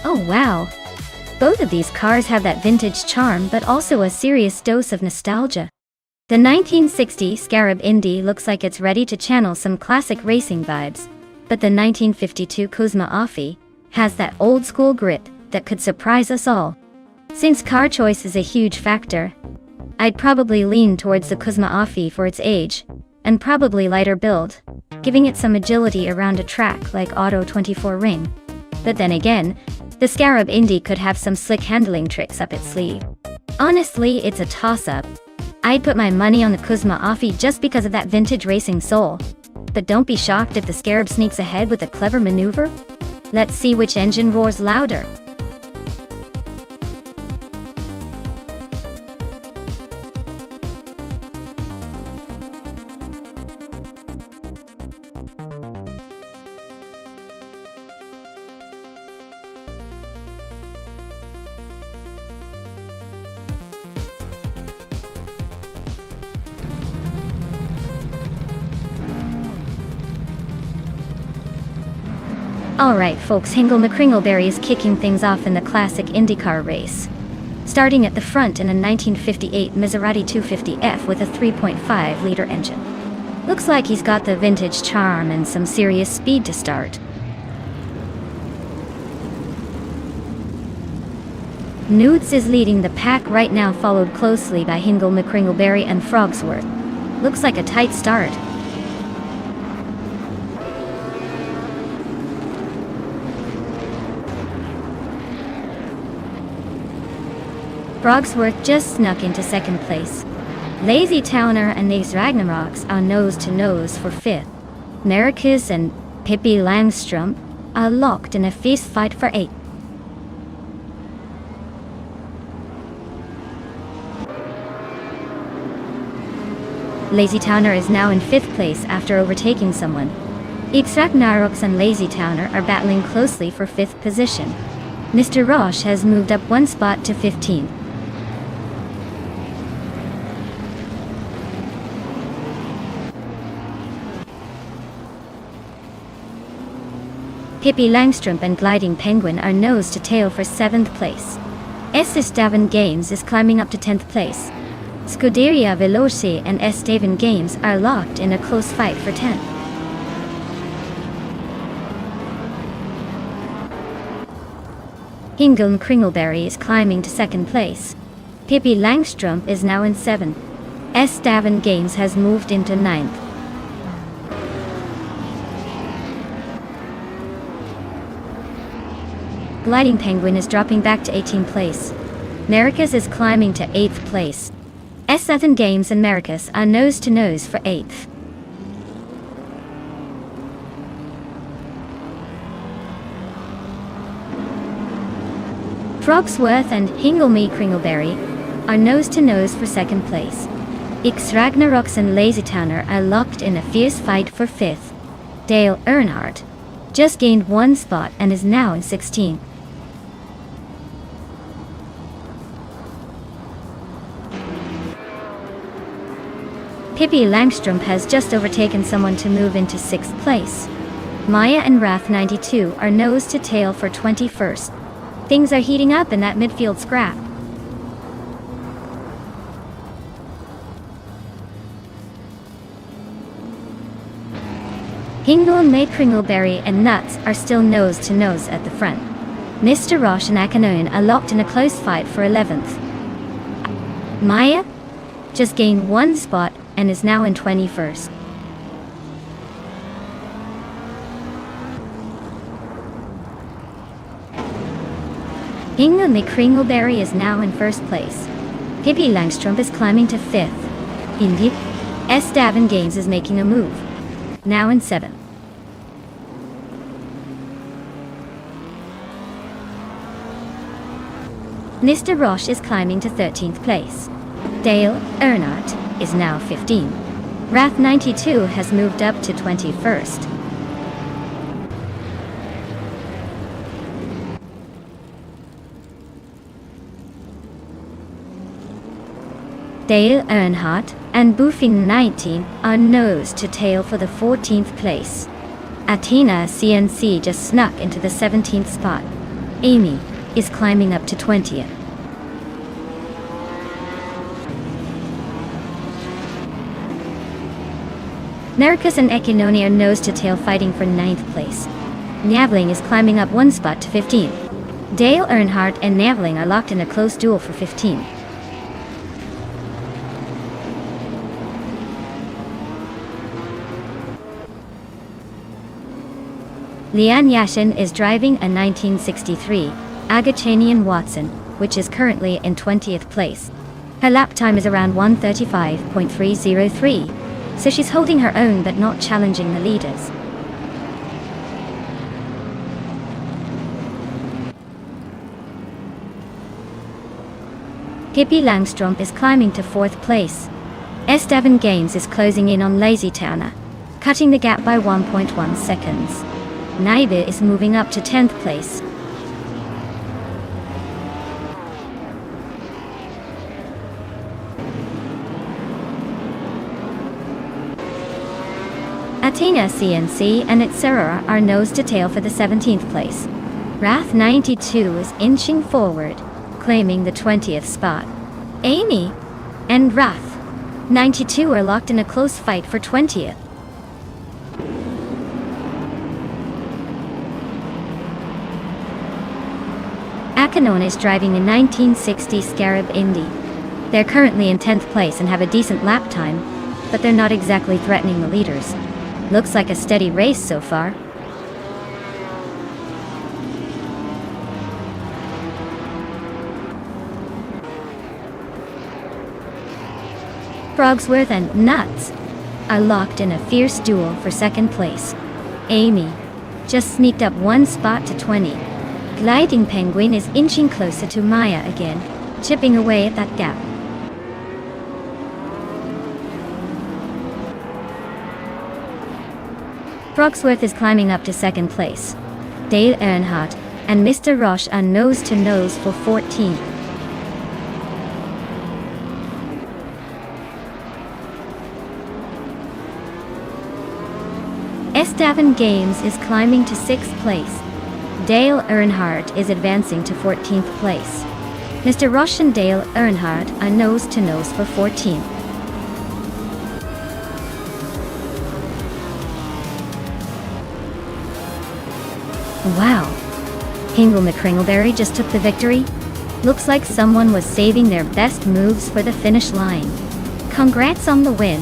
Speaker 1: Oh wow! Both of these cars have that vintage charm but also a serious dose of nostalgia. The 1960 Scarab Indy looks like it's ready to channel some classic racing vibes, but the 1952 Kuzma Offie has that old-school grip that could surprise us all. Since car choice is a huge factor, I'd probably lean towards the Kuzma Offie for its age, and probably lighter build, giving it some agility around a track like Auto 24 Ring. But then again, the Scarab Indy could have some slick handling tricks up its sleeve. Honestly, it's a toss-up. I'd put my money on the Kuzma Offie just because of that vintage racing soul. but don't be shocked if the Scarab sneaks ahead with a clever maneuver. Let's see which engine roars louder. Alright folks, Hingle McCringleberry is kicking things off in the classic IndyCar race. Starting at the front in a 1958 Maserati 250F with a 3.5-liter engine. Looks like he's got the vintage charm and some serious speed to start. Nudes is leading the pack right now, followed closely by Hingle McCringleberry and Frogsworth. Looks like a tight start. Frogsworth just snuck into second place. Lazy Towner and these Ragnaroks are nose to nose for fifth. Nericus and Pippi Langstrom are locked in a fist fight for eighth. Lazy Towner is now in fifth place after overtaking someone. Ragnaroks and Lazy Towner are battling closely for fifth position. Mr. Roche has moved up one spot to 15. Pippi Langstrom and Gliding Penguin are nose to tail for 7th place. Estevan Games is climbing up to 10th place. Scuderia Veloci and Estevan Games are locked in a close fight for 10th. Hingle McCringleberry is climbing to 2nd place. Pippi Langstrom is now in 7th. Estevan Games has moved into 9th. Gliding Penguin is dropping back to 18th place. Nericus is climbing to 8th place. Estevan Games and Nericus are nose to nose for 8th. Frogsworth and Hingle McCringleberry are nose to nose for 2nd place. Ragnaroks and Lazy Towner are locked in a fierce fight for 5th. Dale Earnhardt just gained one spot and is now in 16th. Pippi Langstrom has just overtaken someone to move into 6th place. Maya and Wrath 92 are nose to tail for 21st. Things are heating up in that midfield scrap. Hingle, McCringleberry and Nuts are still nose to nose at the front. Mr. Roche and Akanoan are locked in a close fight for 11th. Maya just gained one spot and is now in 21st. Hingle McCringleberry is now in 1st place. Pippi Langstrom is climbing to 5th. Indeed, Estevan Games is making a move. Now in 7th. Mr. Roche is climbing to 13th place. Dale Earnhardt is now 15. Wrath 92 has moved up to 21st. Dale Earnhardt and Buffing 19 are nose to tail for the 14th place. Athena CNC just snuck into the 17th spot. Amy is climbing up to 20th. Nericus and Ekinoni are nose to tail fighting for 9th place. Navling is climbing up one spot to 15th. Dale Earnhardt and Navling are locked in a close duel for 15th. Leanne Yashin is driving a 1963 Agachanian Watson, which is currently in 20th place. Her lap time is around 1:35.303. so she's holding her own but not challenging the leaders. Pippi Langström is climbing to 4th place. Esteban Gaines is closing in on Lazy Tana, cutting the gap by 1.1 seconds. Naibe is moving up to 10th place. Athena CNC and Itserara are nose to tail for the 17th place. Wrath 92 is inching forward, claiming the 20th spot. Amy and Wrath 92 are locked in a close fight for 20th. Akanon is driving a 1960 Scarab Indy. They're currently in 10th place and have a decent lap time, but they're not exactly threatening the leaders. Looks like a steady race so far. Frogsworth and Nuts are locked in a fierce duel for 2nd place. Amy just sneaked up 1 spot to 20. Gliding Penguin is inching closer to Maya again, chipping away at that gap. Frogsworth is climbing up to 2nd place. Dale Earnhardt and Mr. Roche are nose to nose for 14th. Esteban Games is climbing to 6th place. Dale Earnhardt is advancing to 14th place. Mr. Roche and Dale Earnhardt are nose to nose for 14th. Wow! Hingle McCringleberry just took the victory? Looks like someone was saving their best moves for the finish line. Congrats on the win!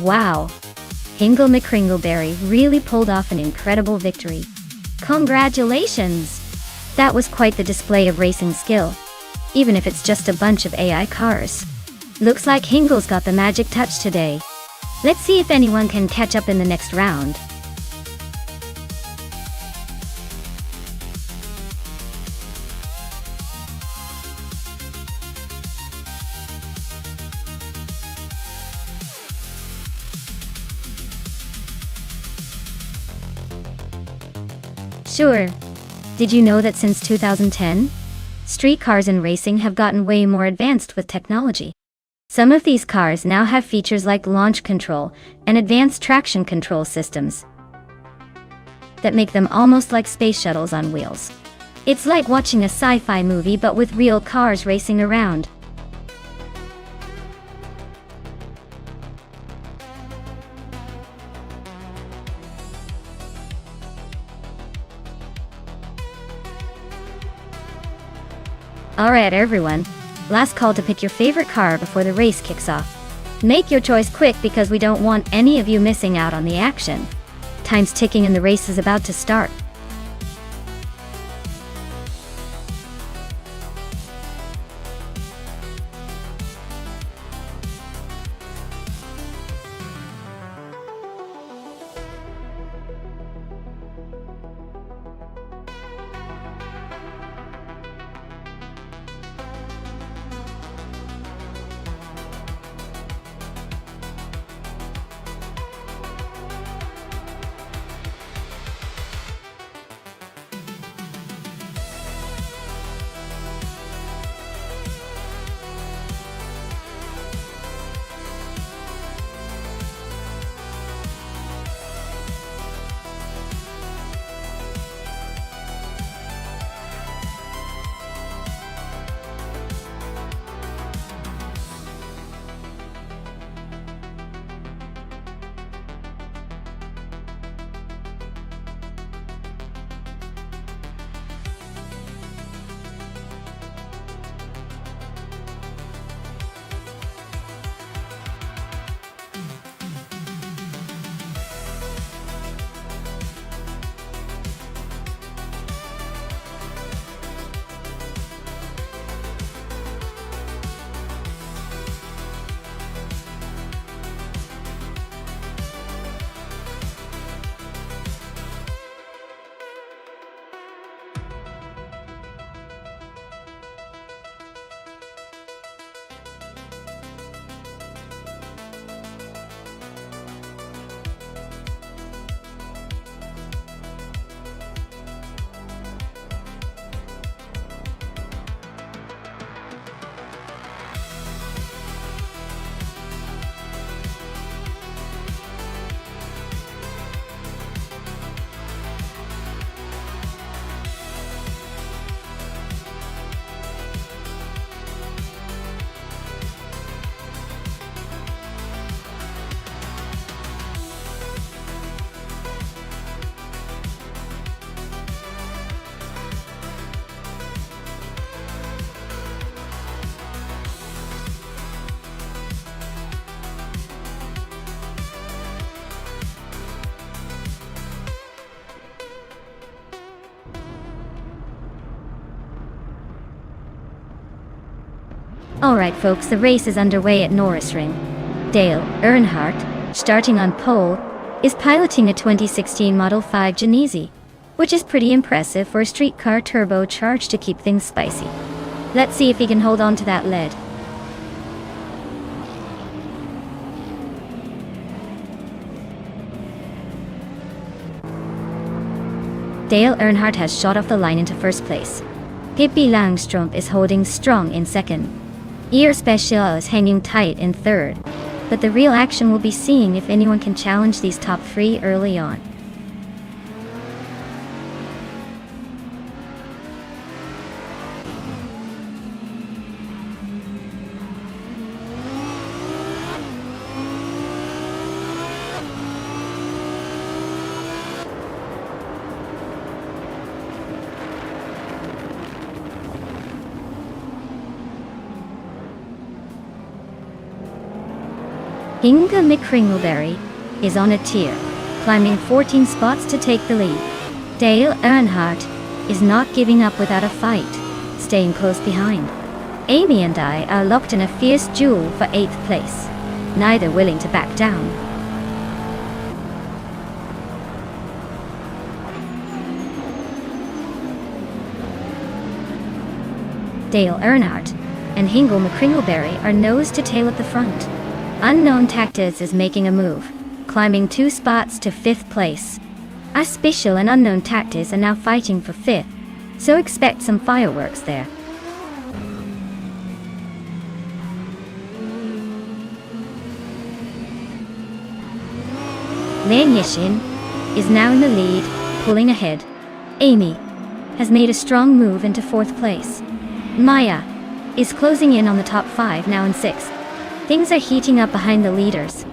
Speaker 1: Wow! Hingle McCringleberry really pulled off an incredible victory. Congratulations! That was quite the display of racing skill, even if it's just a bunch of AI cars. Looks like Hingle's got the magic touch today. Let's see if anyone can catch up in the next round. Sure. Did you know that since 2010, street cars in racing have gotten way more advanced with technology? Some of these cars now have features like launch control and advanced traction control systems that make them almost like space shuttles on wheels. It's like watching a sci-fi movie but with real cars racing around. Alright everyone, last call to pick your favorite car before the race kicks off. Make your choice quick because we don't want any of you missing out on the action. Time's ticking and the race is about to start. Alright folks, the race is underway at Norrisring. Dale Earnhardt, starting on pole, is piloting a 2016 Model 5 Genesi, which is pretty impressive for a street car turbocharged to keep things spicy. Let's see if he can hold on to that lead. Dale Earnhardt has shot off the line into first place. Pippi Langstrup is holding strong in second. Ear Special is hanging tight in third. But the real action will be seeing if anyone can challenge these top three early on. Inga McCringleberry is on a tear, climbing 14 spots to take the lead. Dale Earnhardt is not giving up without a fight, staying close behind. Amy and I are locked in a fierce duel for 8th place, neither willing to back down. Dale Earnhardt and Hingle McCringleberry are nose to tail at the front. Unknown Tactics is making a move, climbing 2 spots to 5th place. Our Special and Unknown Tactics are now fighting for 5th, so expect some fireworks there. Lian Yishin is now in the lead, pulling ahead. Amy has made a strong move into 4th place. Maya is closing in on the top 5, now in 6th. Things are heating up behind the leaders.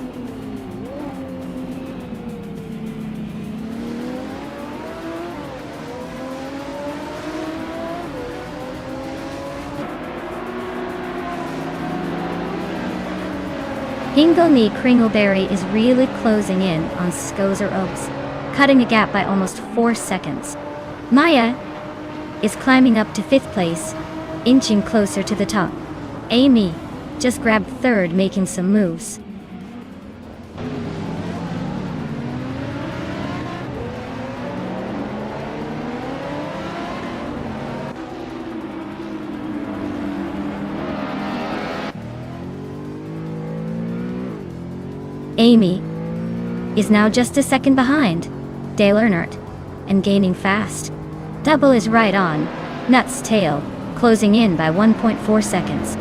Speaker 1: Hingle McCringleberry is really closing in on Scozer Oaks, cutting a gap by almost 4 seconds. Maya is climbing up to 5th place, inching closer to the top. Amy just grabbed 3rd, making some moves. Amy is now just a second behind Dale Earnhardt and gaining fast. Double is right on Nut's tail, closing in by 1.4 seconds.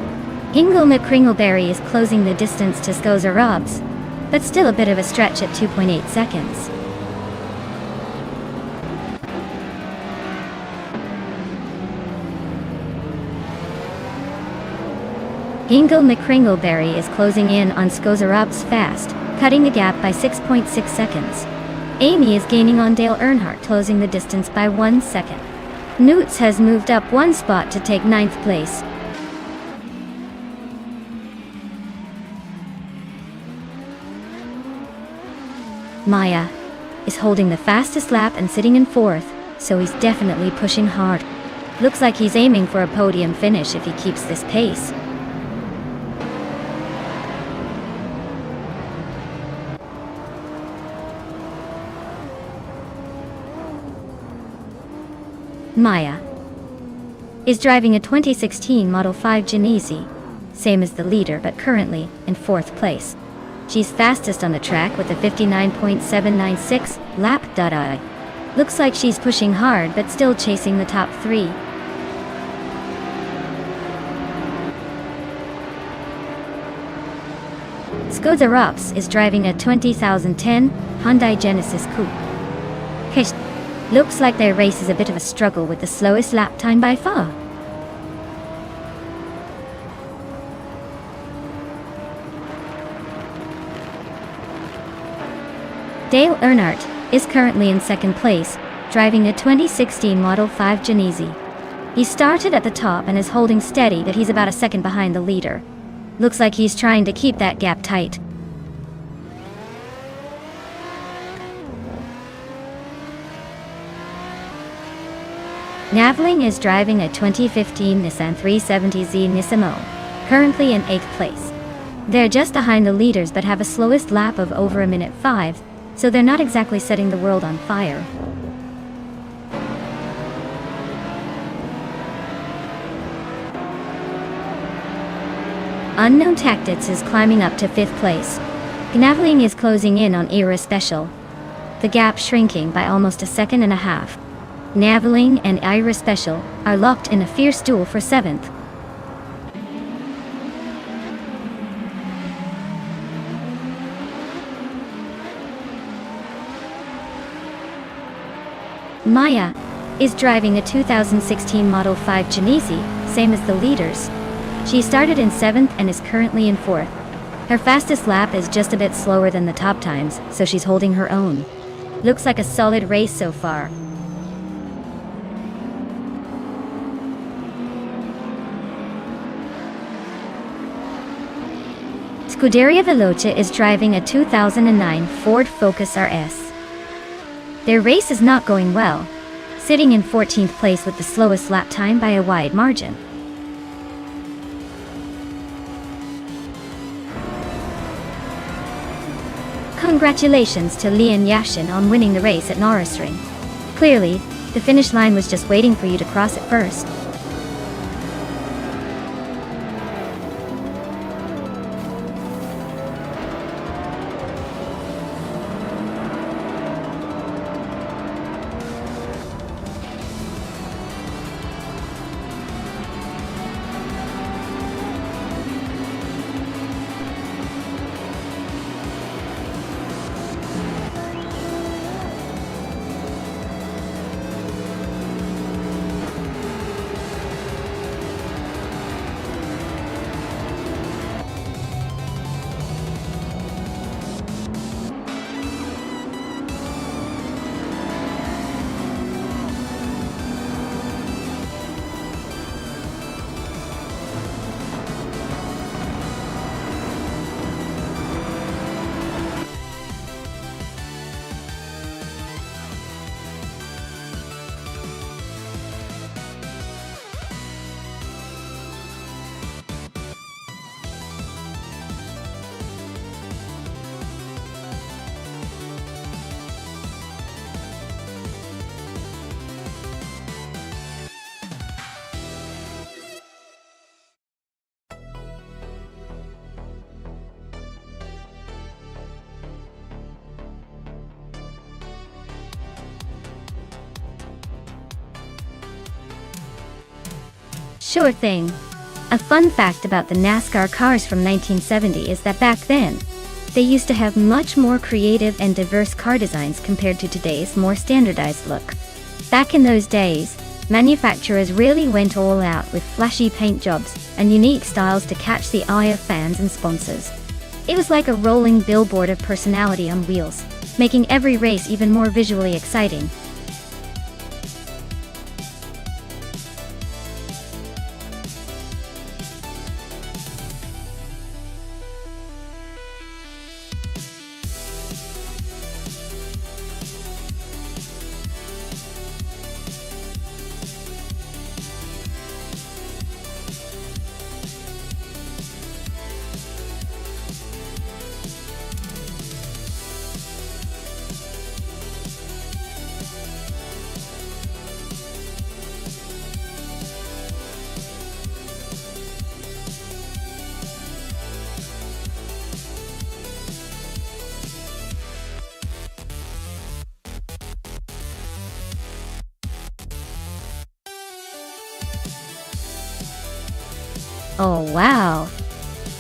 Speaker 1: Hingle McCringleberry is closing the distance to Scozer Oaks, but still a bit of a stretch at 2.8 seconds. Hingle McCringleberry is closing in on Scozer Oaks fast, cutting the gap by 6.6 seconds. Amy is gaining on Dale Earnhardt, closing the distance by 1 second. Newts has moved up 1 spot to take 9th place. Maya is holding the fastest lap and sitting in 4th, so he's definitely pushing hard. Looks like he's aiming for a podium finish if he keeps this pace. Maya is driving a 2016 Model 5 Genesi, same as the leader but currently in 4th place. She's fastest on the track with a 59.796 lap.I. Looks like she's pushing hard but still chasing the top 3. Scozer Oaks is driving a 2010 Hyundai Genesis Coupe. Looks like their race is a bit of a struggle with the slowest lap time by far. Dale Earnhardt is currently in 2nd place, driving a 2016 Model 5 Genesi. He started at the top and is holding steady, but he's about a second behind the leader. Looks like he's trying to keep that gap tight. Navling is driving a 2015 Nissan 370Z Nisimo. currently in 8th place. They're just behind the leaders but have a slowest lap of over a minute 5, so they're not exactly setting the world on fire. Unknown Tactics is climbing up to 5th place. Gnaveling is closing in on Era Special, the gap shrinking by almost a second and a half. Gnaveling and Ira Special are locked in a fierce duel for 7th. Maya is driving a 2016 Model 5 Genesee, same as the leaders. She started in 7th and is currently in 4th. Her fastest lap is just a bit slower than the top times, so she's holding her own. Looks like a solid race so far. Scuderia Veloce is driving a 2009 Ford Focus RS. Their race is not going well, sitting in 14th place with the slowest lap time by a wide margin. Congratulations to Leon Yashin on winning the race at Nürburgring. Clearly, the finish line was just waiting for you to cross it first. Sure thing. A fun fact about the NASCAR cars from 1970 is that back then, they used to have much more creative and diverse car designs compared to today's more standardized look. Back in those days, manufacturers really went all out with flashy paint jobs and unique styles to catch the eye of fans and sponsors. It was like a rolling billboard of personality on wheels, making every race even more visually exciting. Oh wow!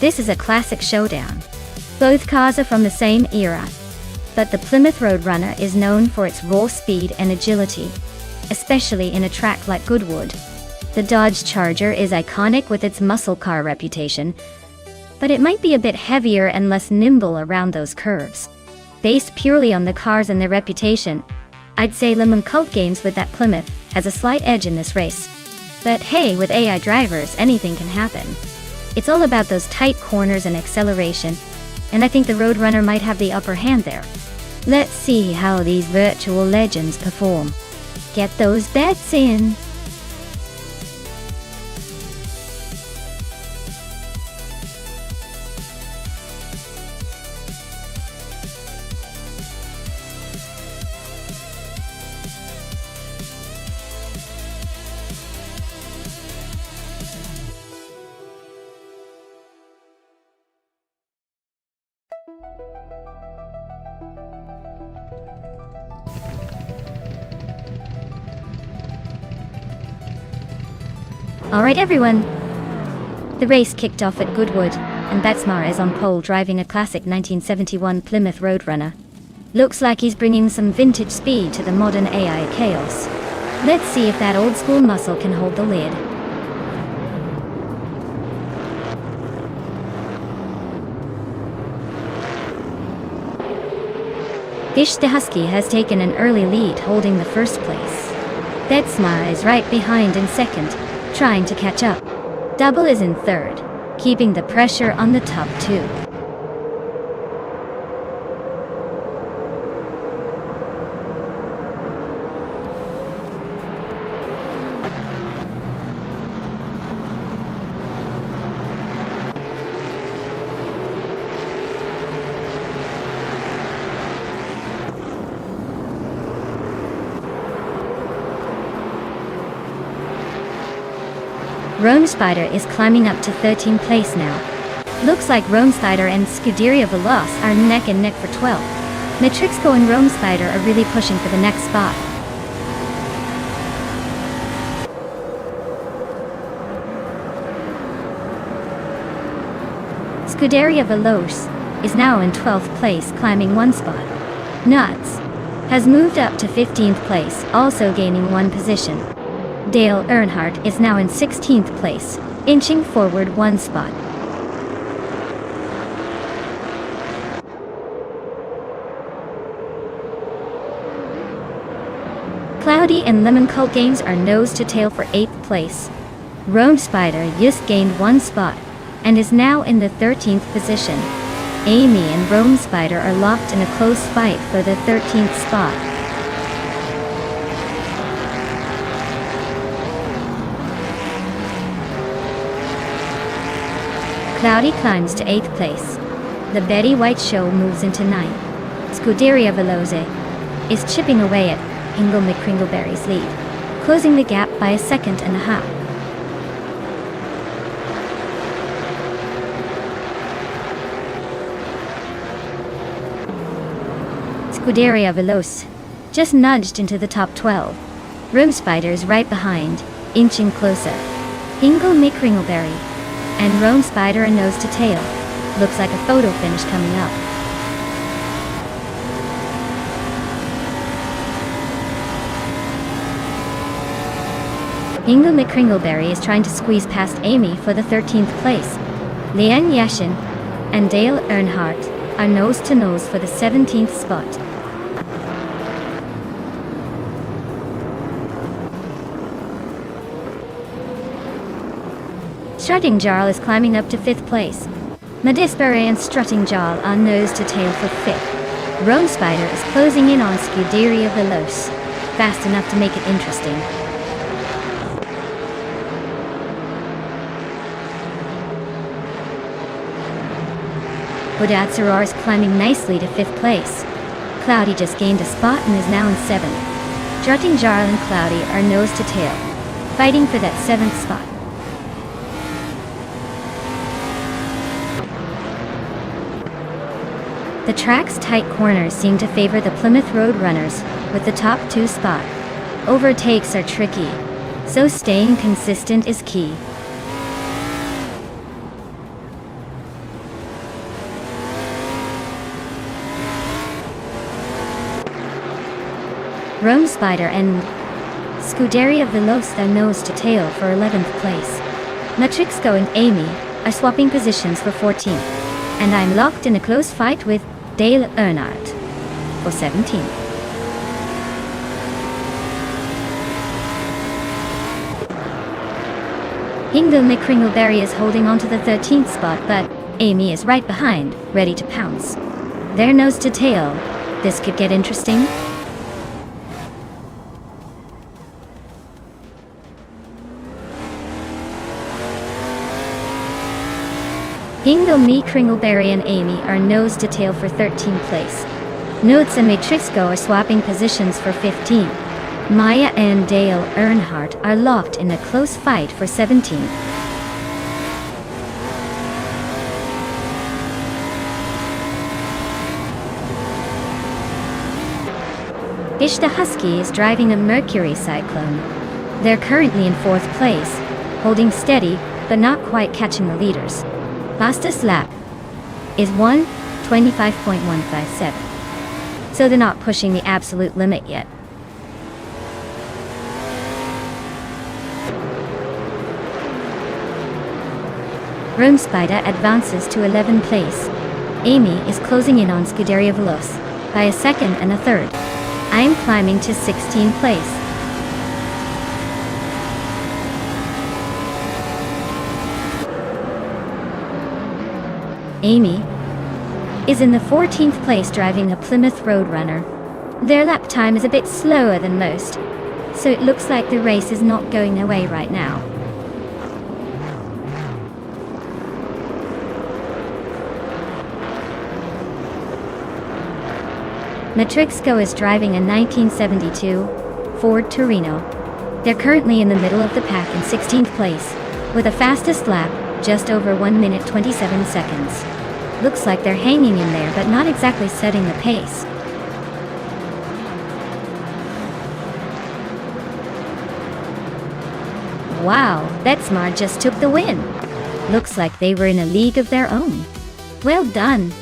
Speaker 1: This is a classic showdown. Both cars are from the same era, but the Plymouth Roadrunner is known for its raw speed and agility, especially in a track like Goodwood. The Dodge Charger is iconic with its muscle car reputation, but it might be a bit heavier and less nimble around those curves. Based purely on the cars and their reputation, I'd say Le Mans Cult Games with that Plymouth has a slight edge in this race. But hey, with AI drivers, anything can happen. It's all about those tight corners and acceleration, and I think the Roadrunner might have the upper hand there. Let's see how these virtual legends perform. Get those bets in! Alright everyone! The race kicked off at Goodwood, and Betsmar is on pole driving a classic 1971 Plymouth Roadrunner. Looks like he's bringing some vintage speed to the modern AI chaos. Let's see if that old school muscle can hold the lid. Gish the Husky has taken an early lead, holding the first place. Betsmar is right behind in second, trying to catch up. Double is in third, keeping the pressure on the top two. Rome Spider is climbing up to 13th place now. Looks like Rome Spider and Scuderia Veloz are neck and neck for 12. Matrixco and Rome Spider are really pushing for the next spot. Scuderia Veloz is now in 12th place, climbing one spot. Nuts has moved up to 15th place, also gaining one position. Dale Earnhardt is now in 16th place, inching forward one spot. Cloudy and Lemon Cult Games are nose to tail for 8th place. Rome Spider just gained one spot, and is now in the 13th position. Amy and Rome Spider are locked in a close fight for the 13th spot. Cloudy climbs to 8th place. The Betty White Show moves into 9th. Scuderia Veloz is chipping away at Ingle McCringleberry's lead, closing the gap by a second and a half. Scuderia Veloz just nudged into the top 12. Rome Spider's right behind, inching closer. Ingle McCringleberry and Rome Spider are nose to tail. Looks like a photo finish coming up. Ingle McCringleberry is trying to squeeze past Amy for the 13th place. Leanne Yashin and Dale Earnhardt are nose to nose for the 17th spot. Strutting Jarl is climbing up to 5th place. Madisbury and Strutting Jarl are nose to tail for 5th. Rome Spider is closing in on Scuderia Veloz, fast enough to make it interesting. Bodatsarar is climbing nicely to 5th place. Cloudy just gained a spot and is now in 7th. Strutting Jarl and Cloudy are nose to tail, fighting for that 7th spot. The track's tight corners seem to favor the Plymouth Roadrunners, with the top 2 spot. Overtakes are tricky, so staying consistent is key. Rome Spider and Scuderia Veloz are nose to tail for 11th place. Matrixco and Amy are swapping positions for 14th, and I'm locked in a close fight with Dale Earnhardt for 17th. Ingle McCringleberry is holding on to the 13th spot, but Amy is right behind, ready to pounce. They're nose to tail. This could get interesting. Ingle McCringleberry and Amy are nose to tail for 13th place. Notes and Matrixco are swapping positions for 15th. Maya and Dale Earnhardt are locked in a close fight for 17th. Ish the Husky is driving a Mercury Cyclone. They're currently in 4th place, holding steady, but not quite catching the leaders. Fastest lap is 1:25.157. So they're not pushing the absolute limit yet. Rome Spider advances to 11th place. Amy is closing in on Scuderia Veloce by a second and a third. I am climbing to 16th place. Amy is in the 14th place driving a Plymouth Roadrunner. Their lap time is a bit slower than most, so it looks like the race is not going their way right now. Matrixco is driving a 1972 Ford Torino. They're currently in the middle of the pack in 16th place, with a fastest lap just over 1 minute 27 seconds. Looks like they're hanging in there but not exactly setting the pace. Wow, Betsmar just took the win. Looks like they were in a league of their own. Well done.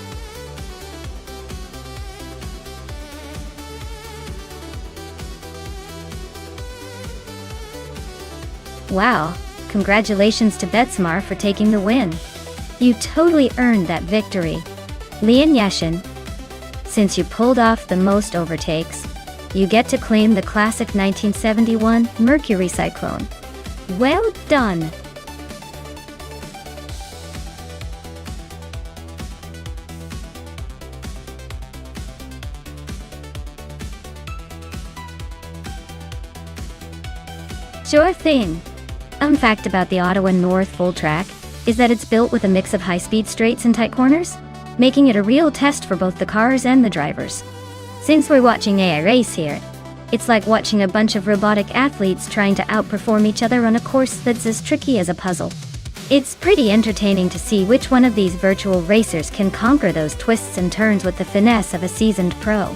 Speaker 1: Wow, congratulations to Betsmar for taking the win. You totally earned that victory. Lian Yashin, since you pulled off the most overtakes, you get to claim the classic 1971 Mercury Cyclone. Well done! Sure thing. Fact about the Ottawa North Full Track is that it's built with a mix of high-speed straights and tight corners, making it a real test for both the cars and the drivers. Since we're watching AI race here, it's like watching a bunch of robotic athletes trying to outperform each other on a course that's as tricky as a puzzle. It's pretty entertaining to see which one of these virtual racers can conquer those twists and turns with the finesse of a seasoned pro.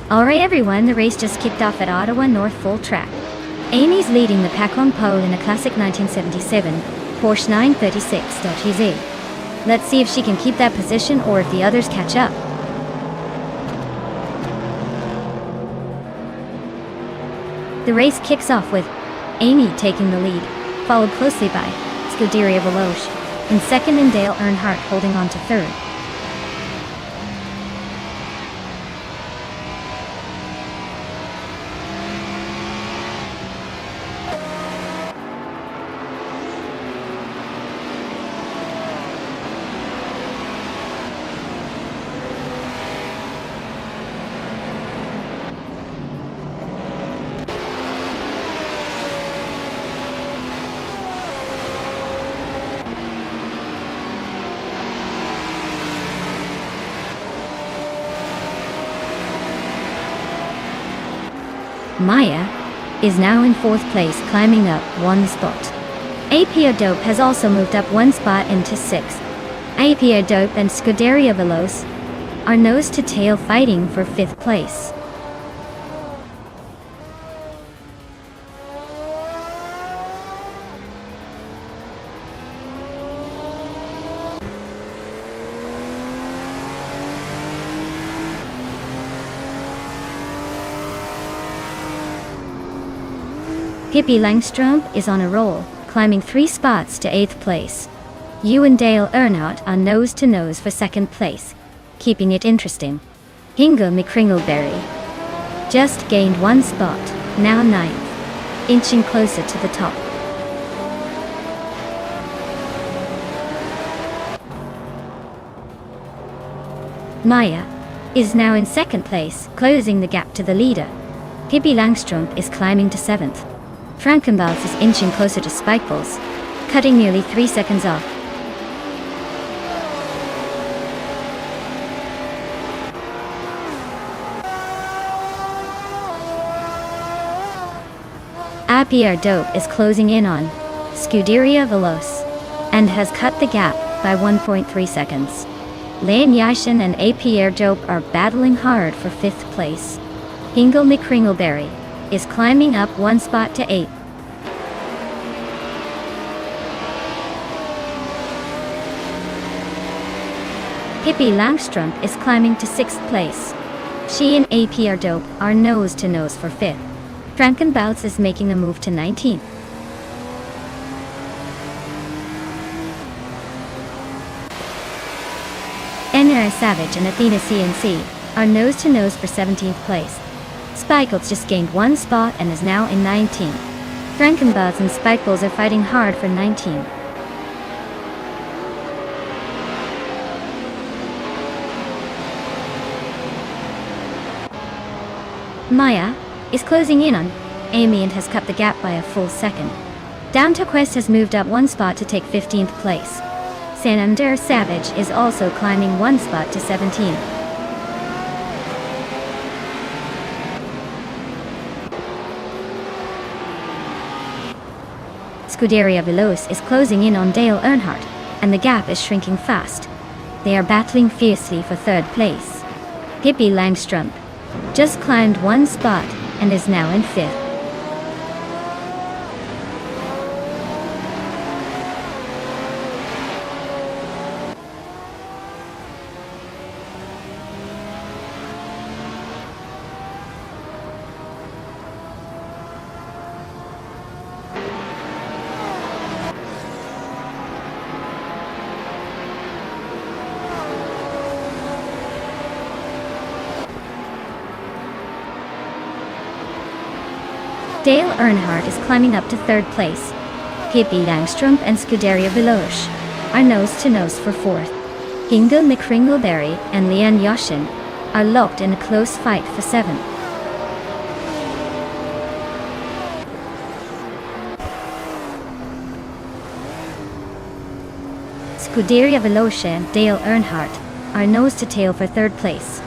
Speaker 1: Alright everyone, the race just kicked off at Ottawa North Full Track. Amy's leading the pack on pole in a classic 1977 Porsche 936.GZ. Let's see if she can keep that position or if the others catch up. The race kicks off with Amy taking the lead, followed closely by Scuderia Veloce. in second and Dale Earnhardt holding on to third. Maya is now in fourth place, climbing up one spot. AP Dope has also moved up one spot into sixth. AP Dope and Scuderia Veloce are nose to tail fighting for fifth place. Pippi Langstrump is on a roll, climbing 3 spots to 8th place. You and Dale Earnhardt are nose to nose for 2nd place, keeping it interesting. Hingo McCringleberry just gained 1 spot, now 9th, inching closer to the top. Maya is now in 2nd place, closing the gap to the leader. Pippi Langstrump is climbing to 7th. Frankenbals is inching closer to Spikeballs, cutting nearly 3 seconds off. AP Dope is closing in on Scuderia Veloce and has cut the gap by 1.3 seconds. Leon Yashin and AP Dope are battling hard for 5th place. Hingo McCringleberry is climbing up 1 spot to 8th. Pippi Langstrump is climbing to 6th place. She and AP Dope are nose to nose for 5th. Frankenbouts is making a move to 19th. NRI Savage and Athena CNC are nose to nose for 17th place. Spikeballs just gained 1 spot and is now in 19th. Frankenbouts and Spikeballs are fighting hard for 19th. Maya is closing in on Amy and has cut the gap by a full second. Down to Quest has moved up 1 spot to take 15th place. San Andreas Savage is also climbing 1 spot to 17th. Scuderia Veloce is closing in on Dale Earnhardt, and the gap is shrinking fast. They are battling fiercely for 3rd place. Pippi Langstrump just climbed 1 spot and is now in 5th. Dale Earnhardt is climbing up to 3rd place. Pippi Langstrump and Scuderia Veloce are nose to nose for 4th. Hingo McCringleberry and Leon Yashin are locked in a close fight for 7th. Scuderia Veloce and Dale Earnhardt are nose to tail for 3rd place.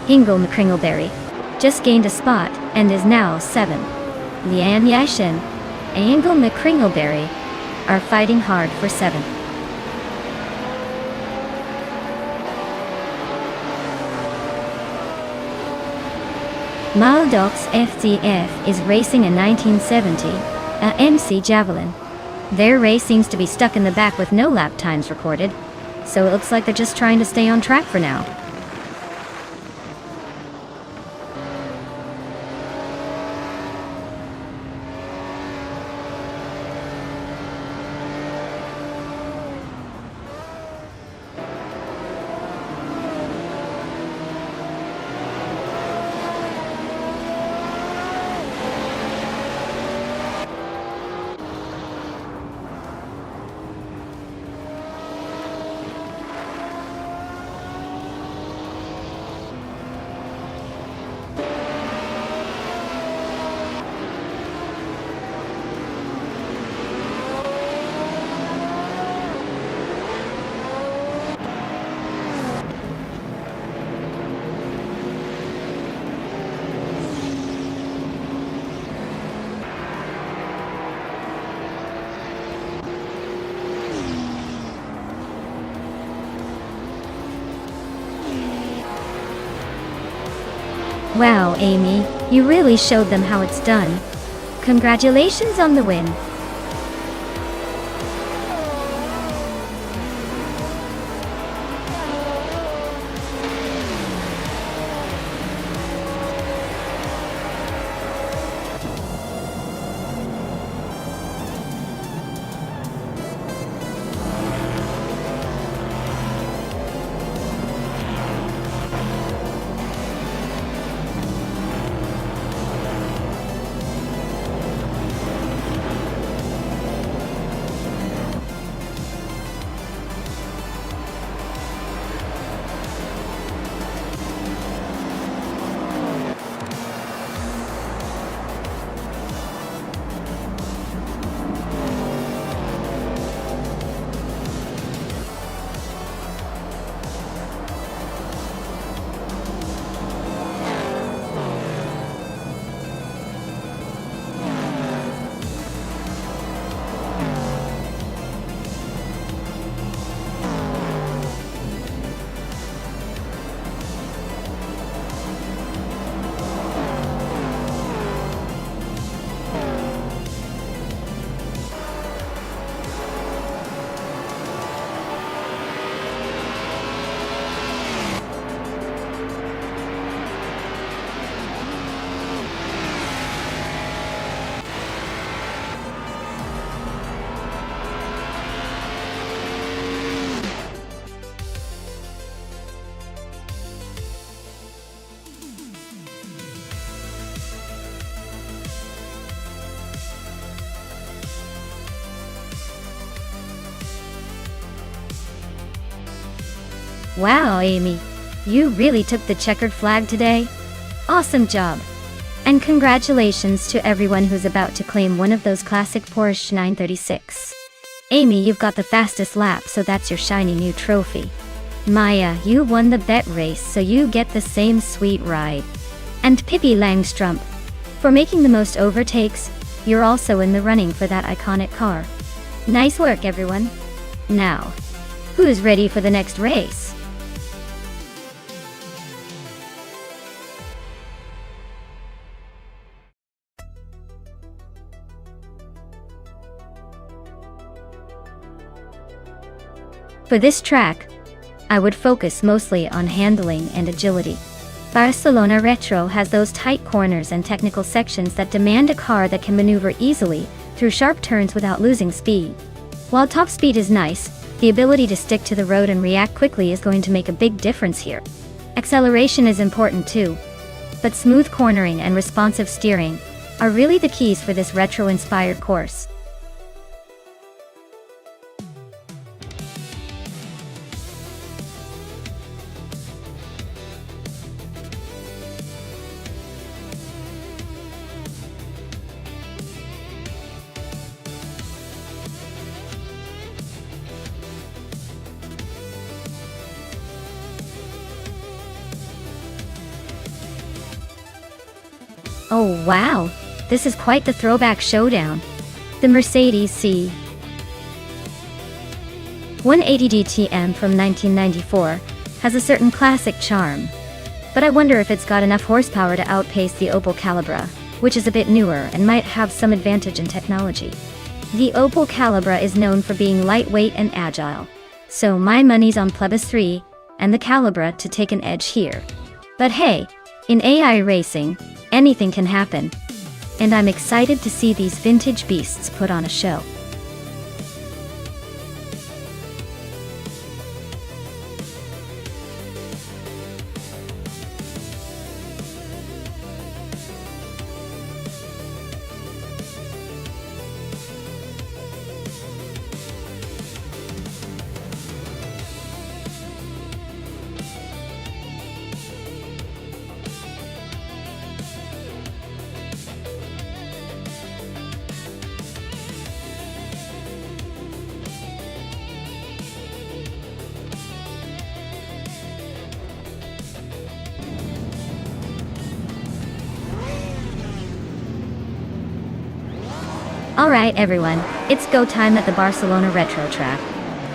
Speaker 1: Hingo McCringleberry just gained a spot and is now 7th. Leon Yashin and Hingo McCringleberry are fighting hard for 7th. Maldox FTF is racing a 1970 MC Javelin. Their race seems to be stuck in the back with no lap times recorded, so it looks like they're just trying to stay on track for now. Wow, Amy, you really showed them how it's done. Congratulations on the win. Wow, Amy, you really took the checkered flag today. Awesome job. And congratulations to everyone who's about to claim one of those classic Porsche 936. Amy, you've got the fastest lap, so that's your shiny new trophy. Maya, you won the bet race, so you get the same sweet ride. And Pippi Langstrumpf, for making the most overtakes, you're also in the running for that iconic car. Nice work, everyone. Now, who's ready for the next race? For this track, I would focus mostly on handling and agility. Barcelona Retro has those tight corners and technical sections that demand a car that can maneuver easily through sharp turns without losing speed. While top speed is nice, the ability to stick to the road and react quickly is going to make a big difference here. Acceleration is important too, but smooth cornering and responsive steering are really the keys for this retro-inspired course. Oh wow, this is quite the throwback showdown. The Mercedes C 180 DTM from 1994 has a certain classic charm, but I wonder if it's got enough horsepower to outpace the Opel Calibra, which is a bit newer and might have some advantage in technology. The Opel Calibra is known for being lightweight and agile, so my money's on Plebis 3 and the Calibra to take an edge here. But hey, in AI racing, anything can happen, and I'm excited to see these vintage beasts put on a show. Alright everyone, it's go time at the Barcelona Retro track.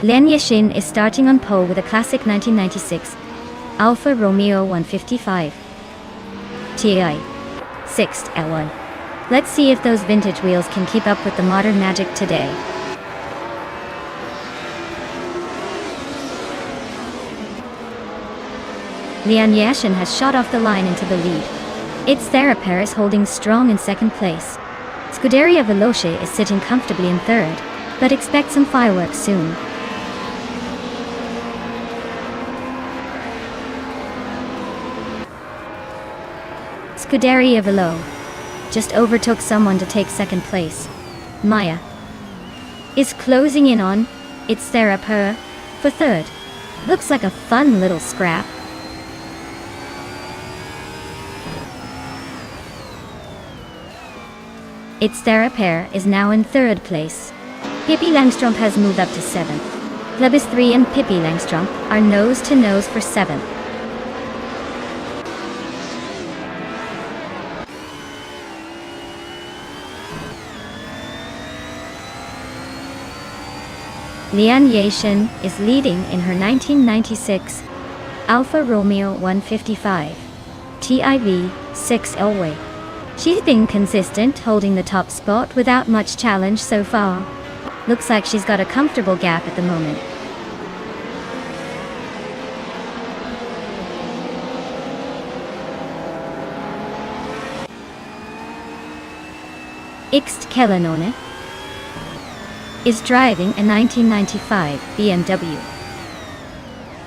Speaker 1: Len Yashin is starting on pole with a classic 1996 Alfa Romeo 155. TI 6th L1. Let's see if those vintage wheels can keep up with the modern magic today. Lian Yashin has shot off the line into the lead. It's Sarah Paris holding strong in second place. Scuderia Veloce is sitting comfortably in third, but expect some fireworks soon. Scuderia Velo just overtook someone to take second place. Maya is closing in on it's Sarah Per for third. Looks like a fun little scrap. It's Sarah Per is now in third place. Pippi Langstrump has moved up to 7th. Plebis 3 and Pippi Langstrump are nose to nose for 7th. Lian Yashin is leading in her 1996 Alfa Romeo 155 TIV 6 Elway. She's been consistent, holding the top spot without much challenge so far. Looks like she's got a comfortable gap at the moment. Ixt Kellanone is driving a 1995 BMW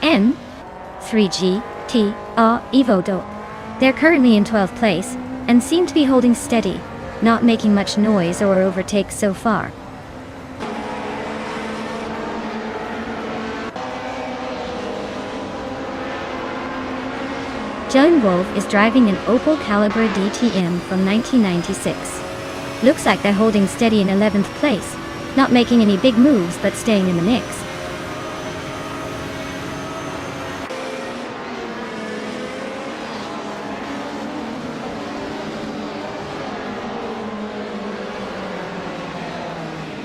Speaker 1: N3GT Evodo. They're currently in 12th place and seem to be holding steady, not making much noise or overtakes so far. Joan Wolf is driving an Opel Calibra DTM from 1996. Looks like they're holding steady in 11th place, not making any big moves but staying in the mix.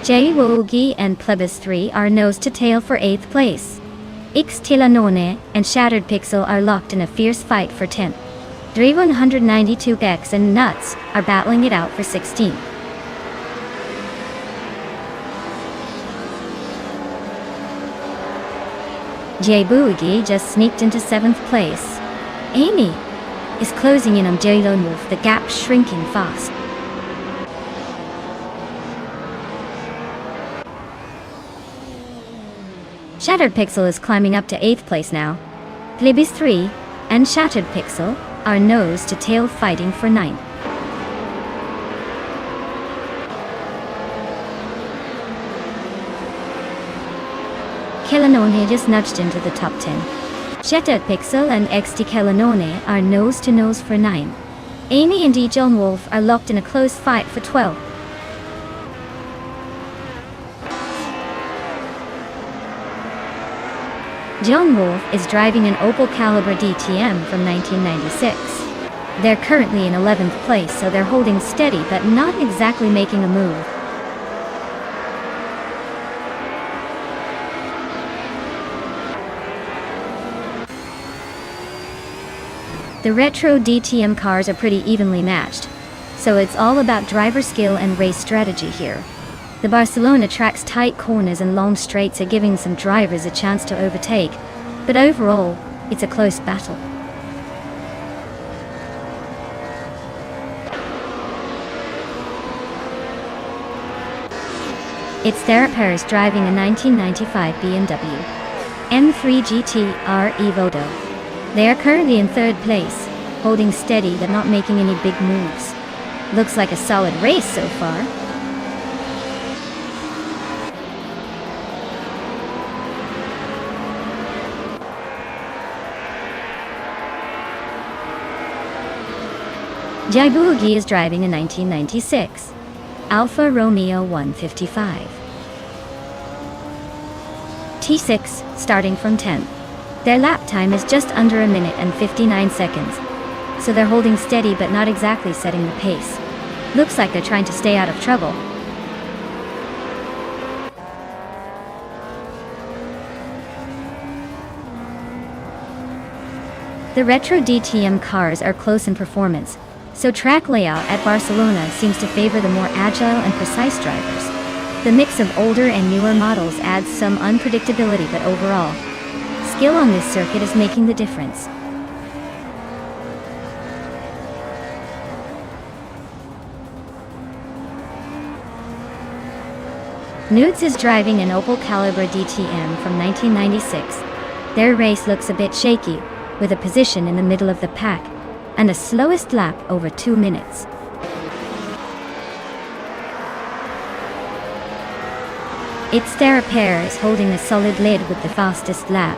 Speaker 1: Jay Wogi and Plebis 3 are nose to tail for 8th place. X Tilanone and Shattered Pixel are locked in a fierce fight for 10th. Dre 192X and Nuts are battling it out for 16th. Jay Boogie just sneaked into 7th place. Amy is closing in on Jay Lone Wolf, the gap shrinking fast. Shattered Pixel is climbing up to 8th place now. Plebis 3 and Shattered Pixel are nose to tail fighting for 9th. Kellanone just nudged into the top 10. Shattered Pixel and XT Kellanone are nose to nose for 9. Amy and Joan Wolf are locked in a close fight for 12. Joan Wolf is driving an Opel Calibra DTM from 1996. They're currently in 11th place, so they're holding steady but not exactly making a move. The retro DTM cars are pretty evenly matched, so it's all about driver skill and race strategy here. The Barcelona track's tight corners and long straights are giving some drivers a chance to overtake, but overall, it's a close battle. It's Sarah Paris driving a 1995 BMW M3 GT R Evodo. They are currently in 3rd place, holding steady but not making any big moves. Looks like a solid race so far. Jai Boogie is driving a 1996 Alfa Romeo 155 T6, starting from 10th. Their lap time is just under a minute and 59 seconds, so they're holding steady but not exactly setting the pace. Looks like they're trying to stay out of trouble. The retro DTM cars are close in performance, so track layout at Barcelona seems to favor the more agile and precise drivers. The mix of older and newer models adds some unpredictability, but overall, skill on this circuit is making the difference. Nudes is driving an Opel Calibra DTM from 1996. Their race looks a bit shaky, with a position in the middle of the pack, and a slowest lap over 2 minutes. It's Staraper is holding a solid lead with the fastest lap.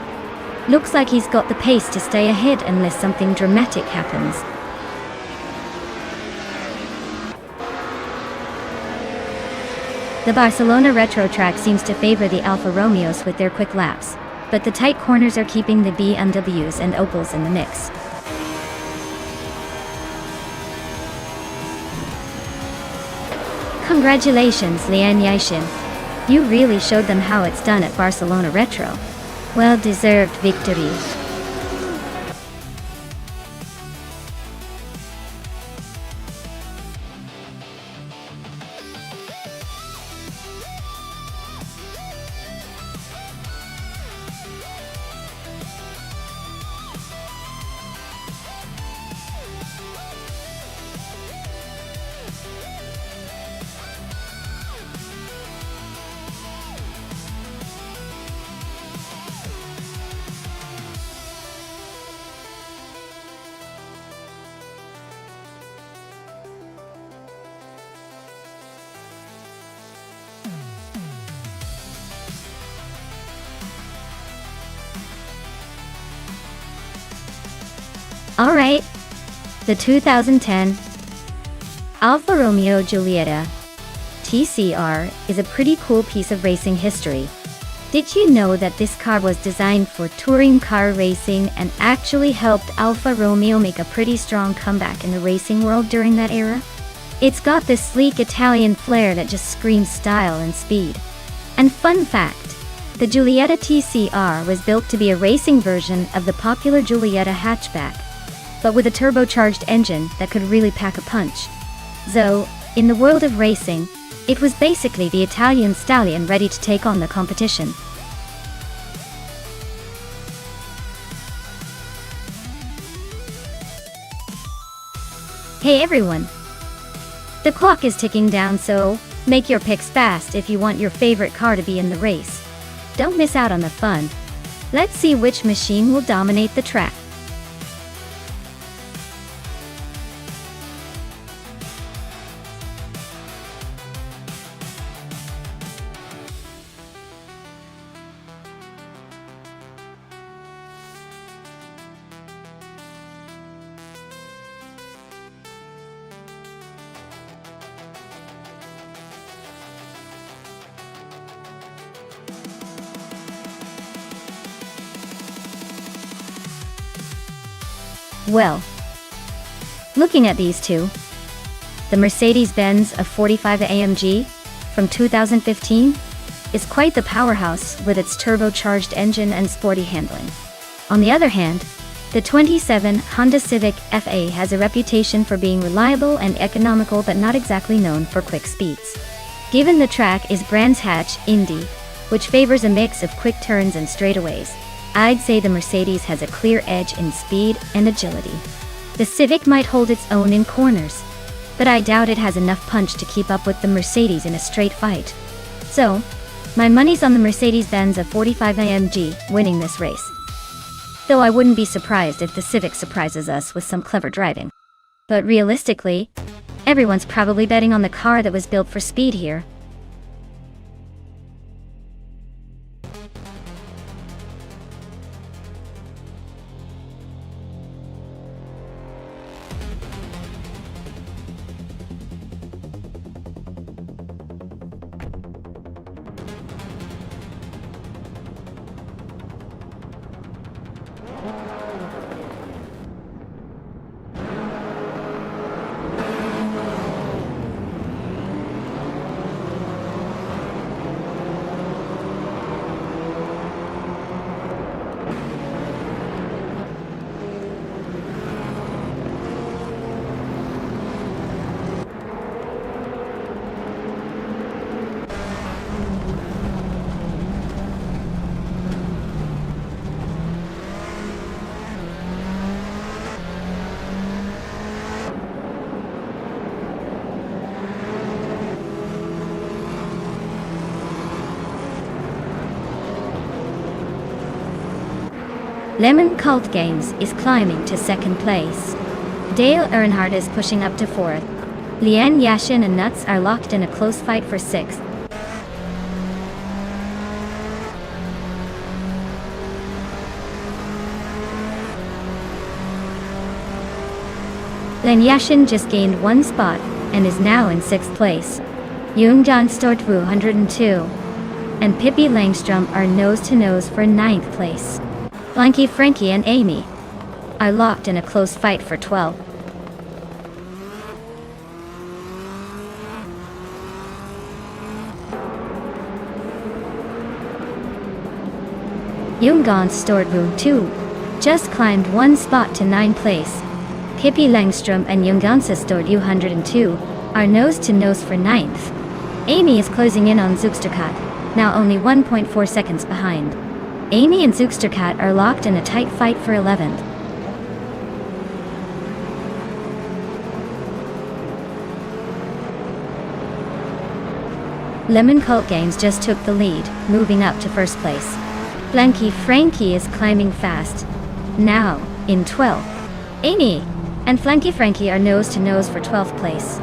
Speaker 1: Looks like he's got the pace to stay ahead unless something dramatic happens. The Barcelona retro track seems to favor the Alfa Romeos with their quick laps, but the tight corners are keeping the BMWs and Opels in the mix. Congratulations, Lian Yixin. You really showed them how it's done at Barcelona Retro. Well-deserved victory. Alright, the 2010 Alfa Romeo Giulietta TCR is a pretty cool piece of racing history. Did you know that this car was designed for touring car racing and actually helped Alfa Romeo make a pretty strong comeback in the racing world during that era? It's got this sleek Italian flair that just screams style and speed. And fun fact, the Giulietta TCR was built to be a racing version of the popular Giulietta hatchback, but with a turbocharged engine that could really pack a punch. So, in the world of racing, it was basically the Italian stallion ready to take on the competition. Hey everyone! The clock is ticking down, so make your picks fast if you want your favorite car to be in the race. Don't miss out on the fun. Let's see which machine will dominate the track. Well, looking at these two, the Mercedes-Benz of 45 AMG from 2015 is quite the powerhouse with its turbocharged engine and sporty handling. On the other hand, the 27 Honda Civic FA has a reputation for being reliable and economical, but not exactly known for quick speeds. Given the track is Brands Hatch Indy, which favors a mix of quick turns and straightaways, I'd say the Mercedes has a clear edge in speed and agility. The Civic might hold its own in corners, but I doubt it has enough punch to keep up with the Mercedes in a straight fight. So, my money's on the Mercedes-Benz of 45 AMG winning this race. Though I wouldn't be surprised if the Civic surprises us with some clever driving. But realistically, everyone's probably betting on the car that was built for speed here. Lemon Cult Games is climbing to second place. Dale Earnhardt is pushing up to fourth. Lian Yashin and Nuts are locked in a close fight for sixth. Len Yashin just gained one spot and is now in sixth place. Jungjan Stortvu 102 and Pippi Langstrom are nose-to-nose for ninth place. Blanky Frankie and Amy are locked in a close fight for 12th. Jungjan Stortvu 2 just climbed one spot to ninth place. Pippi Langstrom and Jungansa Stortvu 102 are nose-to-nose for ninth. Amy is closing in on Zugsterkat, now only 1.4 seconds behind. Amy and Zugsterkat are locked in a tight fight for 11th. Lemon Cult Games just took the lead, moving up to first place. Blanky Frankie is climbing fast, now in 12th. Amy and Flanky Frankie are nose-to-nose for 12th place.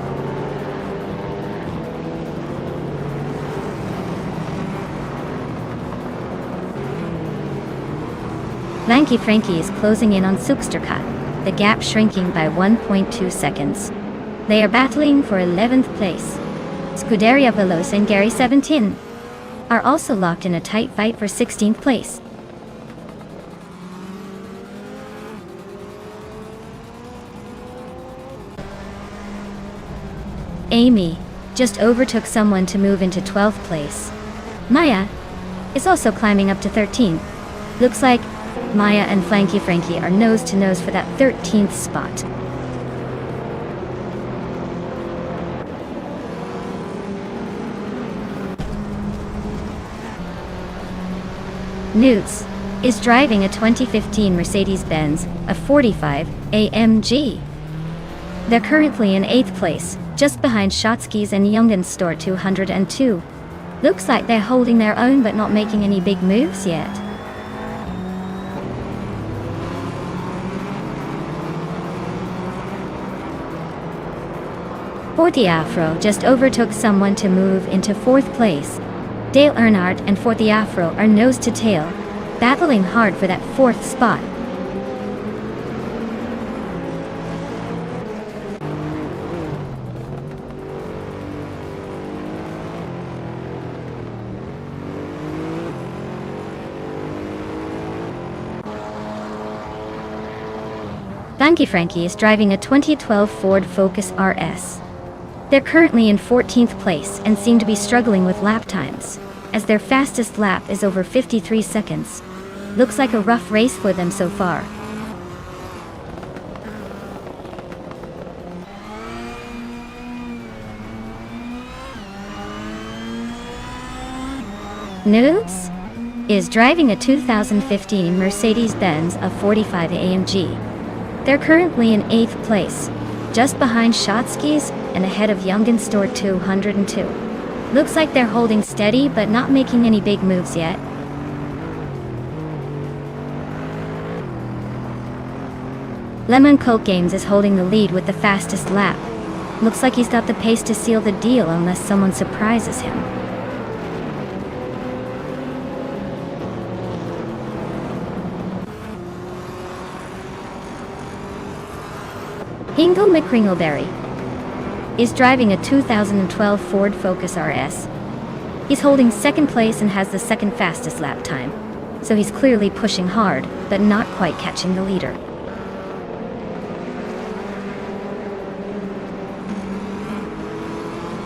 Speaker 1: Blanky Frankie is closing in on Zugsterkat, the gap shrinking by 1.2 seconds. They are battling for 11th place. Scuderia Veloz and Gary 17 are also locked in a tight fight for 16th place. Amy just overtook someone to move into 12th place. Maya is also climbing up to 13th. Looks like Maya and Flanky Frankie are nose-to-nose for that 13th spot. Newts is driving a 2015 Mercedes-Benz, a 45 AMG. They're currently in 8th place, just behind Shotskis and Youngens Store 202. Looks like they're holding their own but not making any big moves yet. Forty Afro just overtook someone to move into 4th place. Dale Earnhardt and Forty Afro are nose to tail, battling hard for that 4th spot. Blanky Frankie is driving a 2012 Ford Focus RS. They're currently in 14th place and seem to be struggling with lap times, as their fastest lap is over 53 seconds. Looks like a rough race for them so far. Noobs is driving a 2015 Mercedes-Benz a 45 AMG. They're currently in 8th place, just behind Shotskis and ahead of Youngens Store 202. Looks like they're holding steady but not making any big moves yet. Lemon Cult Games is holding the lead with the fastest lap. Looks like he's got the pace to seal the deal unless someone surprises him. Hingle McCringleberry is driving a 2012 Ford Focus RS. He's holding 2nd place and has the 2nd fastest lap time, so he's clearly pushing hard, but not quite catching the leader.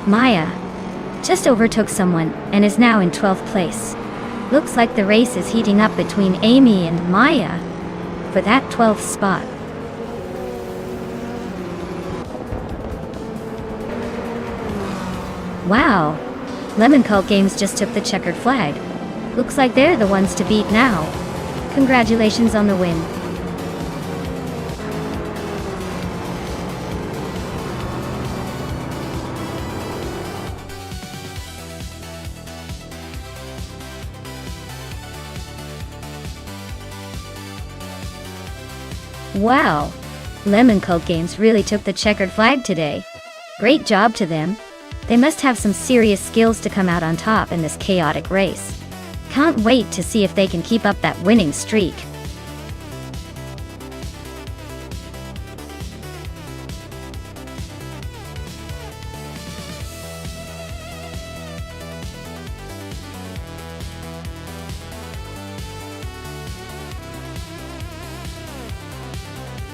Speaker 1: Maya just overtook someone and is now in 12th place. Looks like the race is heating up between Amy and Maya for that 12th spot. Wow, Lemon Cult Games just took the checkered flag. Looks like they're the ones to beat now. Congratulations on the win. Wow! Lemon Cult Games really took the checkered flag today. Great job to them. They must have some serious skills to come out on top in this chaotic race. Can't wait to see if they can keep up that winning streak.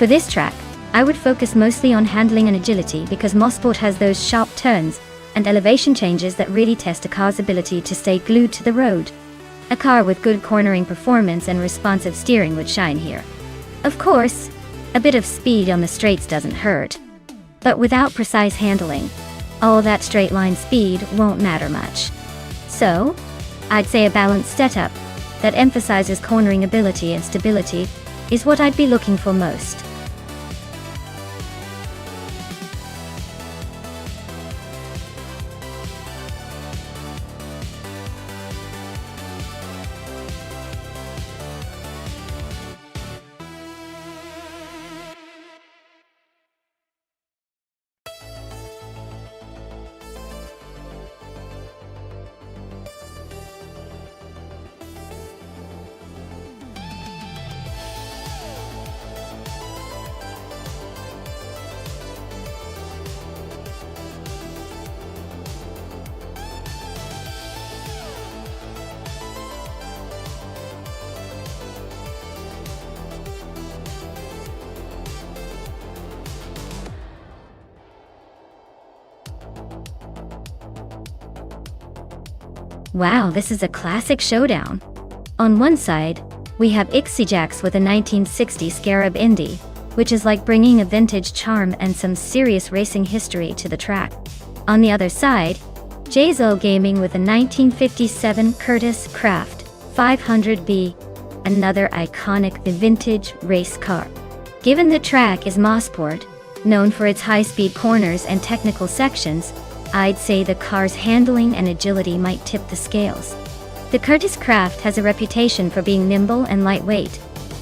Speaker 1: For this track, I would focus mostly on handling and agility because Mosport has those sharp turns and elevation changes that really test a car's ability to stay glued to the road. A car with good cornering performance and responsive steering would shine here. Of course, a bit of speed on the straights doesn't hurt. But without precise handling, all that straight line speed won't matter much. So, I'd say a balanced setup that emphasizes cornering ability and stability is what I'd be looking for most. Wow, this is a classic showdown. On one side, we have Ixijax with a 1960 Scarab Indy, which is like bringing a vintage charm and some serious racing history to the track. On the other side, Jzo Gaming with a 1957 Curtis Craft 500B, another iconic vintage race car. Given the track is Mosport, known for its high-speed corners and technical sections, I'd say the car's handling and agility might tip the scales. The Curtis Craft has a reputation for being nimble and lightweight,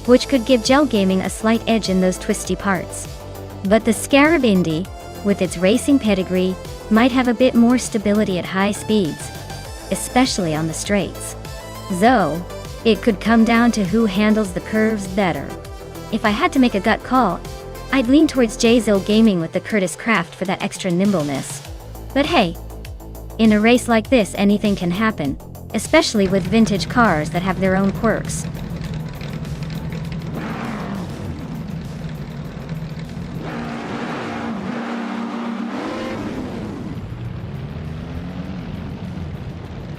Speaker 1: which could give Jzo Gaming a slight edge in those twisty parts. But the Scarab Indy, with its racing pedigree, might have a bit more stability at high speeds, especially on the straights. Though, it could come down to who handles the curves better. If I had to make a gut call, I'd lean towards Jzo Gaming with the Curtis Craft for that extra nimbleness. But hey, in a race like this anything can happen, especially with vintage cars that have their own quirks.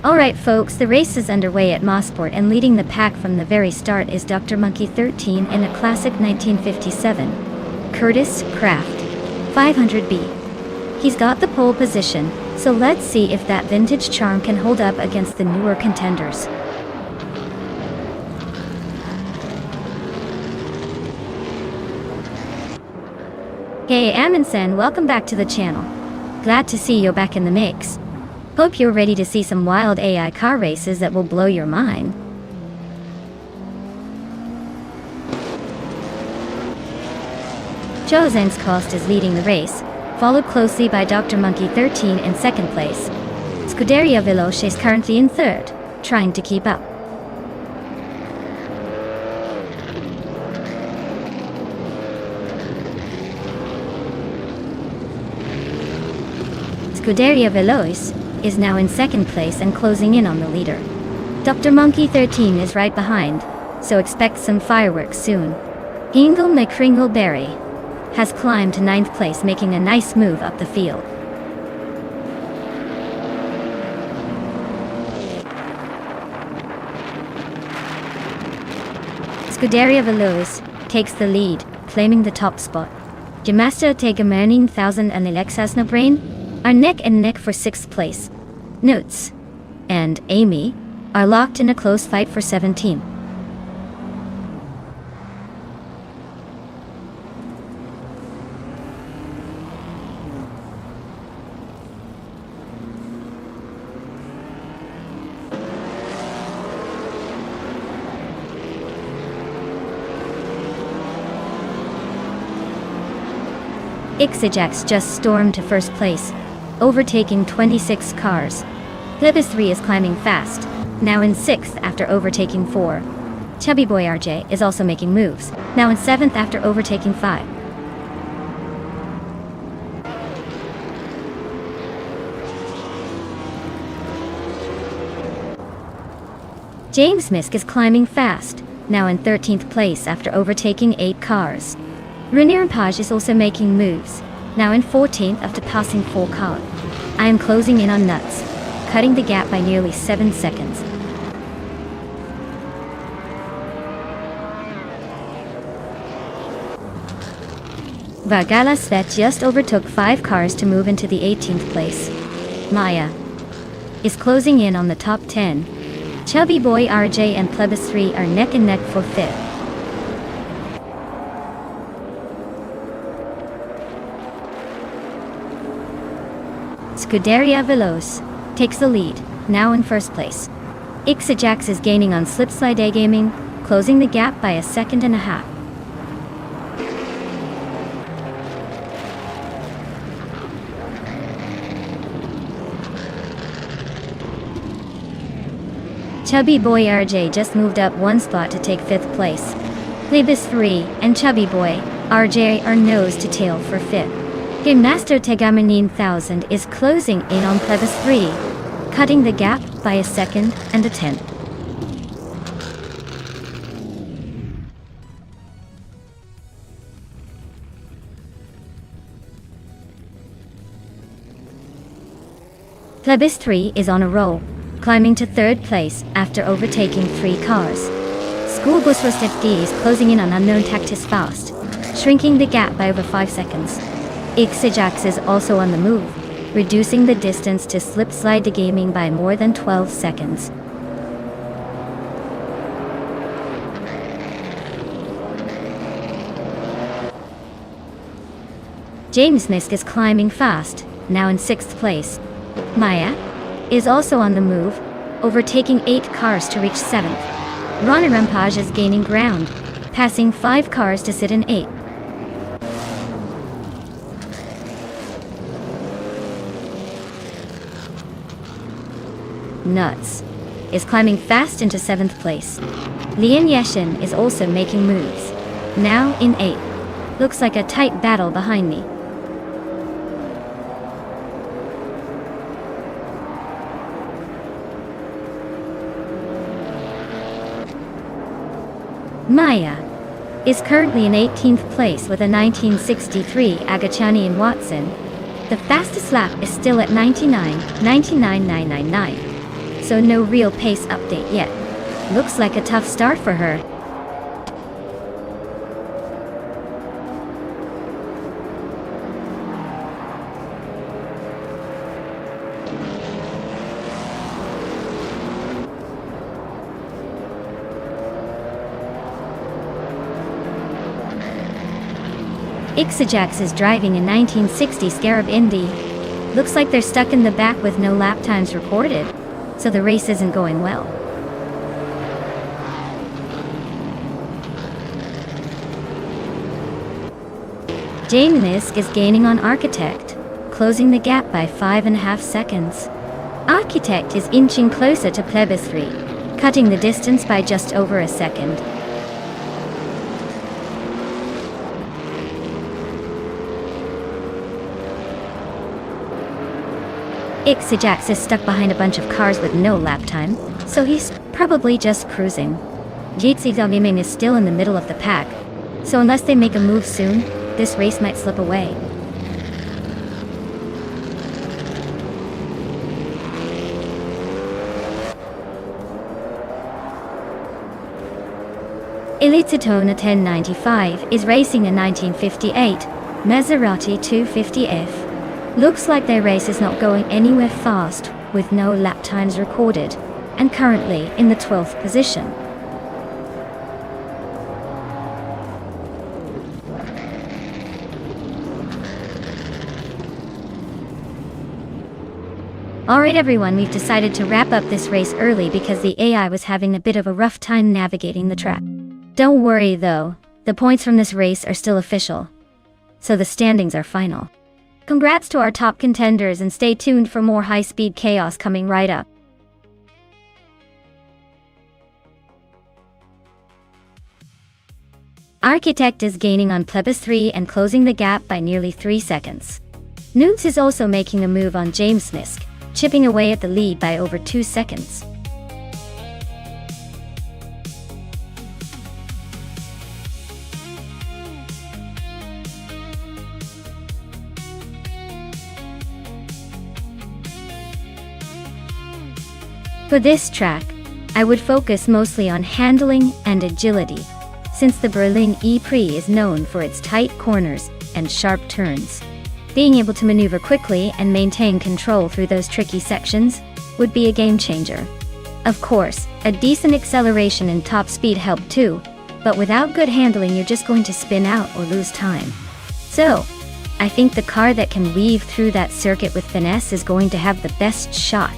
Speaker 1: Alright folks, the race is underway at Mosport, and leading the pack from the very start is Dr. Monkey 13 in a classic 1957 Curtis Craft 500B. He's got the pole position, so let's see if that vintage charm can hold up against the newer contenders. Hey Amundsen, welcome back to the channel. Glad to see you're back in the mix. Hope you're ready to see some wild AI car races that will blow your mind. Jozenskost is leading the race, followed closely by Dr. Monkey 13 in second place. Scuderia Veloce is currently in third, trying to keep up. Scuderia Veloce is now in second place and closing in on the leader. Dr. Monkey 13 is right behind, so expect some fireworks soon. Ingle McCringleberry has climbed to 9th place, making a nice move up the field. Scuderia Veloce takes the lead, claiming the top spot. Gimaster Tegemerning 1000 and Alexas Brain are neck and neck for 6th place. Notes and Amy are locked in a close fight for 17th. Ixajax just stormed to first place, overtaking 26 cars. Plebis 3 is climbing fast, now in 6th after overtaking 4. Chubby Boy RJ is also making moves, now in 7th after overtaking 5. James Misk is climbing fast, now in 13th place after overtaking 8 cars. Rainier Page is also making moves, now in 14th after passing 4 cars. I am closing in on Nuts, cutting the gap by nearly 7 seconds. Vargala Svet just overtook 5 cars to move into the 18th place. Maya is closing in on the top 10. Chubby Boy RJ and Plebis 3 are neck and neck for 5th. Scuderia Veloz takes the lead, now in 1st place. Ixajax is gaining on Slipslide Gaming, closing the gap by 1.5 seconds. Chubby Boy RJ just moved up 1 spot to take 5th place. Plebis 3 and Chubby Boy RJ are nose to tail for 5th. Game Master Tegamanin 1000 is closing in on Plebis 3, cutting the gap by 1 second and 1/10. Plebis 3 is on a roll, climbing to 3rd place after overtaking 3 cars. School Bus Rust FD is closing in on Unknown Tactis fast, shrinking the gap by over 5 seconds. Ixajax is also on the move, reducing the distance to Slipslide Gaming by more than 12 seconds. James Misk is climbing fast, now in 6th place. Maya is also on the move, overtaking 8 cars to reach 7th. Rana Rampage is gaining ground, passing 5 cars to sit in 8th. Nuts is climbing fast into 7th place. Lian Yeshin is also making moves, now in 8th. Looks like a tight battle behind me. Maya is currently in 18th place with a 1963 Agachani and Watson. The fastest lap is still at 99.999, so no real pace update yet. Looks like a tough start for her. Ixajax is driving a 1960 Scarab Indy. Looks like they're stuck in the back with no lap times recorded, so the race isn't going well. Jane Misk is gaining on Architect, closing the gap by 5.5 seconds. Architect is inching closer to Plebis 3, cutting the distance by just over a second. Ixajax is stuck behind a bunch of cars with no lap time, so he's probably just cruising. Jitsi Zalmiming is still in the middle of the pack, so unless they make a move soon, this race might slip away. Elititona 1095 is racing a 1958 Maserati 250F. Looks like their race is not going anywhere fast, with no lap times recorded, and currently in the 12th position. Alright everyone, we've decided to wrap up this race early because the AI was having a bit of a rough time navigating the track. Don't worry though, the points from this race are still official. so the standings are final. Congrats to our top contenders and stay tuned for more high-speed chaos coming right up. Architect is gaining on Plebis 3 and closing the gap by nearly 3 seconds. Newts is also making a move on James Nisk, chipping away at the lead by over 2 seconds. For this track, I would focus mostly on handling and agility, since the Berlin E-Prix is known for its tight corners and sharp turns. Being able to maneuver quickly and maintain control through those tricky sections would be a game changer. Of course, a decent acceleration and top speed help too, but without good handling you're just going to spin out or lose time. So, I think the car that can weave through that circuit with finesse is going to have the best shot.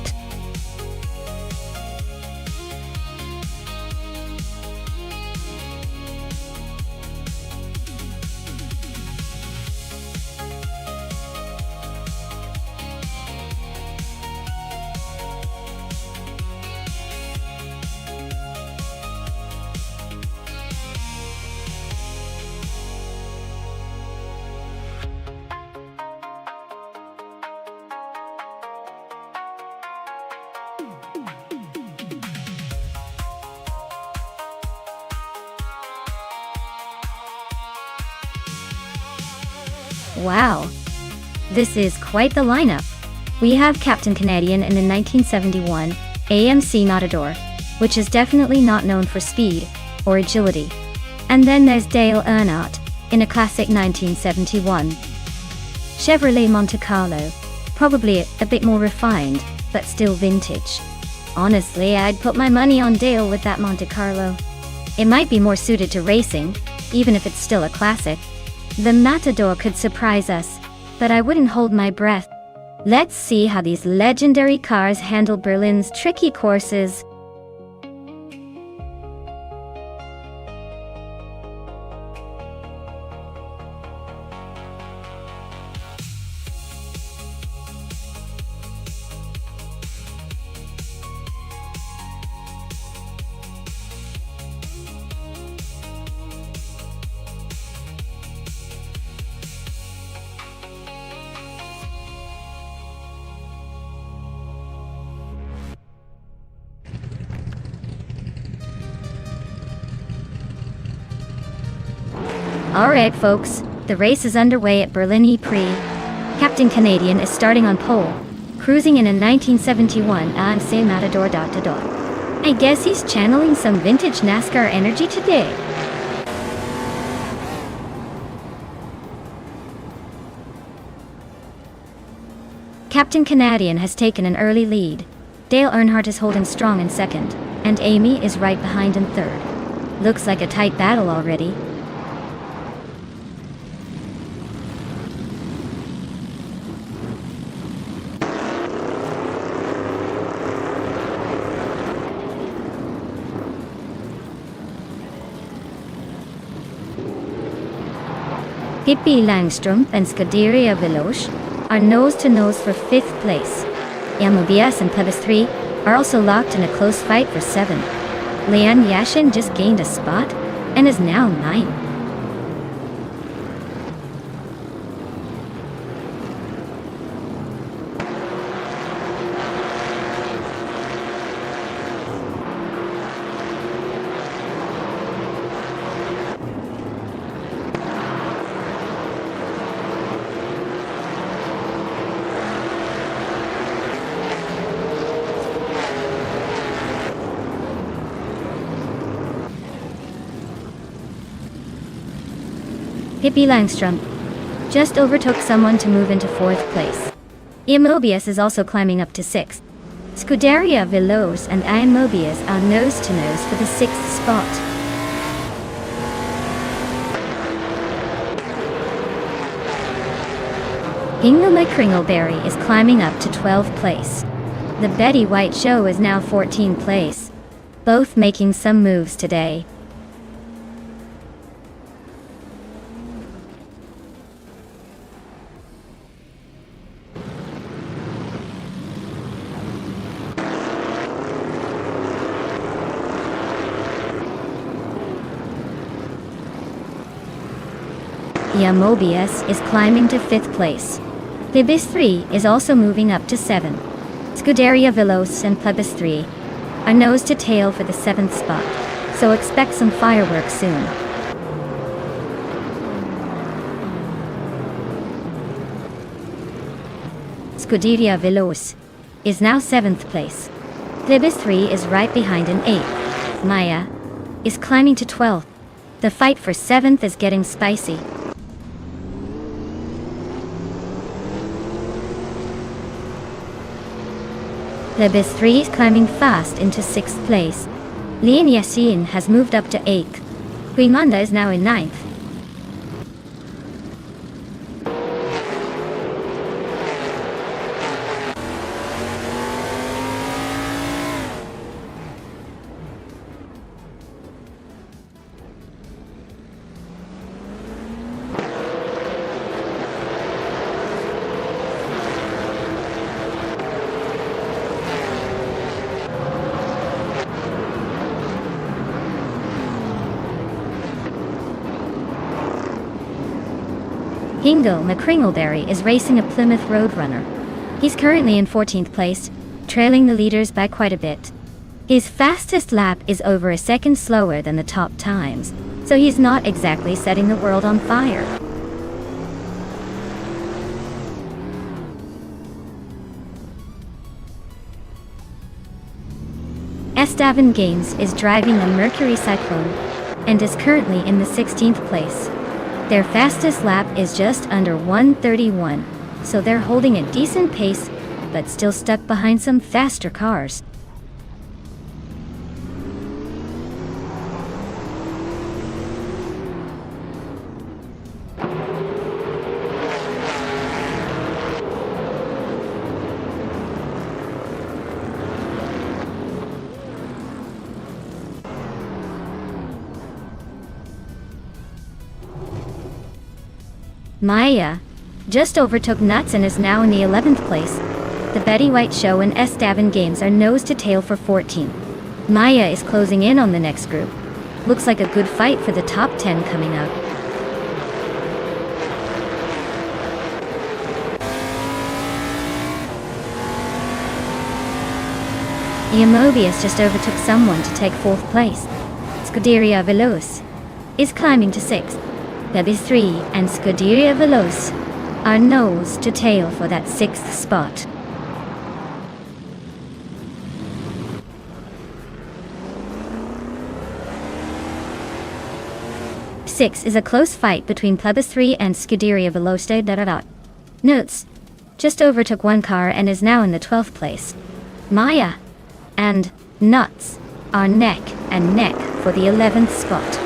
Speaker 1: Wow, this is quite the lineup. We have Captain Canadian in a 1971 AMC Matador, which is definitely not known for speed or agility. And then there's Dale Earnhardt in a classic 1971 Chevrolet Monte Carlo, probably a bit more refined, but still vintage. Honestly, I'd put my money on Dale with that Monte Carlo. It might be more suited to racing, even if it's still a classic. The Matador could surprise us, but I wouldn't hold my breath. Let's see how these legendary cars handle Berlin's tricky courses. Alright folks, the race is underway at Berlin E-Prix. Captain Canadian is starting on pole, cruising in a 1971 AMC Matador . I guess he's channeling some vintage NASCAR energy today. Captain Canadian has taken an early lead. Dale Earnhardt is holding strong in second, and Amy is right behind in third. Looks like a tight battle already. Pippi Langstrumpf and Scuderia Veloce are nose-to-nose for 5th place. MOBS and Plebis 3 are also locked in a close fight for 7th. Leon Yashin just gained a spot and is now 9th. Pippi Langstrumpf just overtook someone to move into 4th place. Mobius is also climbing up to 6th. Scuderia Veloce and Mobius are nose-to-nose for the 6th spot. Ingela Kringleberry is climbing up to 12th place. The Betty White Show is now 14th place, both making some moves today. Mobius is climbing to 5th place. Plebis 3 is also moving up to 7. Scuderia Veloce and Plebis 3 are nose to tail for the 7th spot, so expect some fireworks soon. Scuderia Veloce is now 7th place. Plebis 3 is right behind in 8th. Maya is climbing to 12th. The fight for 7th is getting spicy. Plebis 3 is climbing fast into 6th place. Lian Yassin has moved up to 8th. Guimanda is now in 9th. Hingo McCringleberry is racing a Plymouth Roadrunner. He's currently in 14th place, trailing the leaders by quite a bit. His fastest lap is over a second slower than the top times, so he's not exactly setting the world on fire. Esteban Games is driving a Mercury Cyclone and is currently in the 16th place. Their fastest lap is just under 1:31, so they're holding a decent pace, but still stuck behind some faster cars. Maya just overtook Nuts and is now in the 11th place. The Betty White Show and Esteban Games are nose to tail for 14. Maya is closing in on the next group. Looks like a good fight for the top 10 coming up. Mobius just overtook someone to take 4th place. Scuderia Veloce is climbing to 6th. Plebis 3 and Scuderia Veloce are nose to tail for that 6th spot. Six is a close fight between Plebis 3 and Scuderia Veloce. Notes just overtook one car and is now in the 12th place. Maya and Nuts are neck and neck for the 11th spot.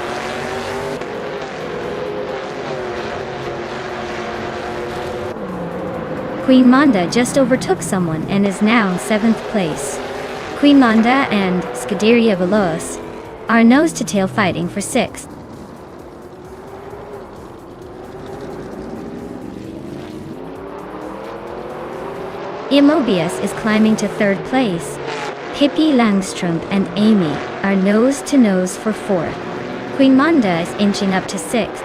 Speaker 1: Queen Manda just overtook someone and is now in 7th place. Queen Manda and Scuderia Veloce are nose to tail fighting for 6th. Mobius is climbing to 3rd place. Pippi Langström and Amy are nose to nose for 4th. Queen Manda is inching up to 6th.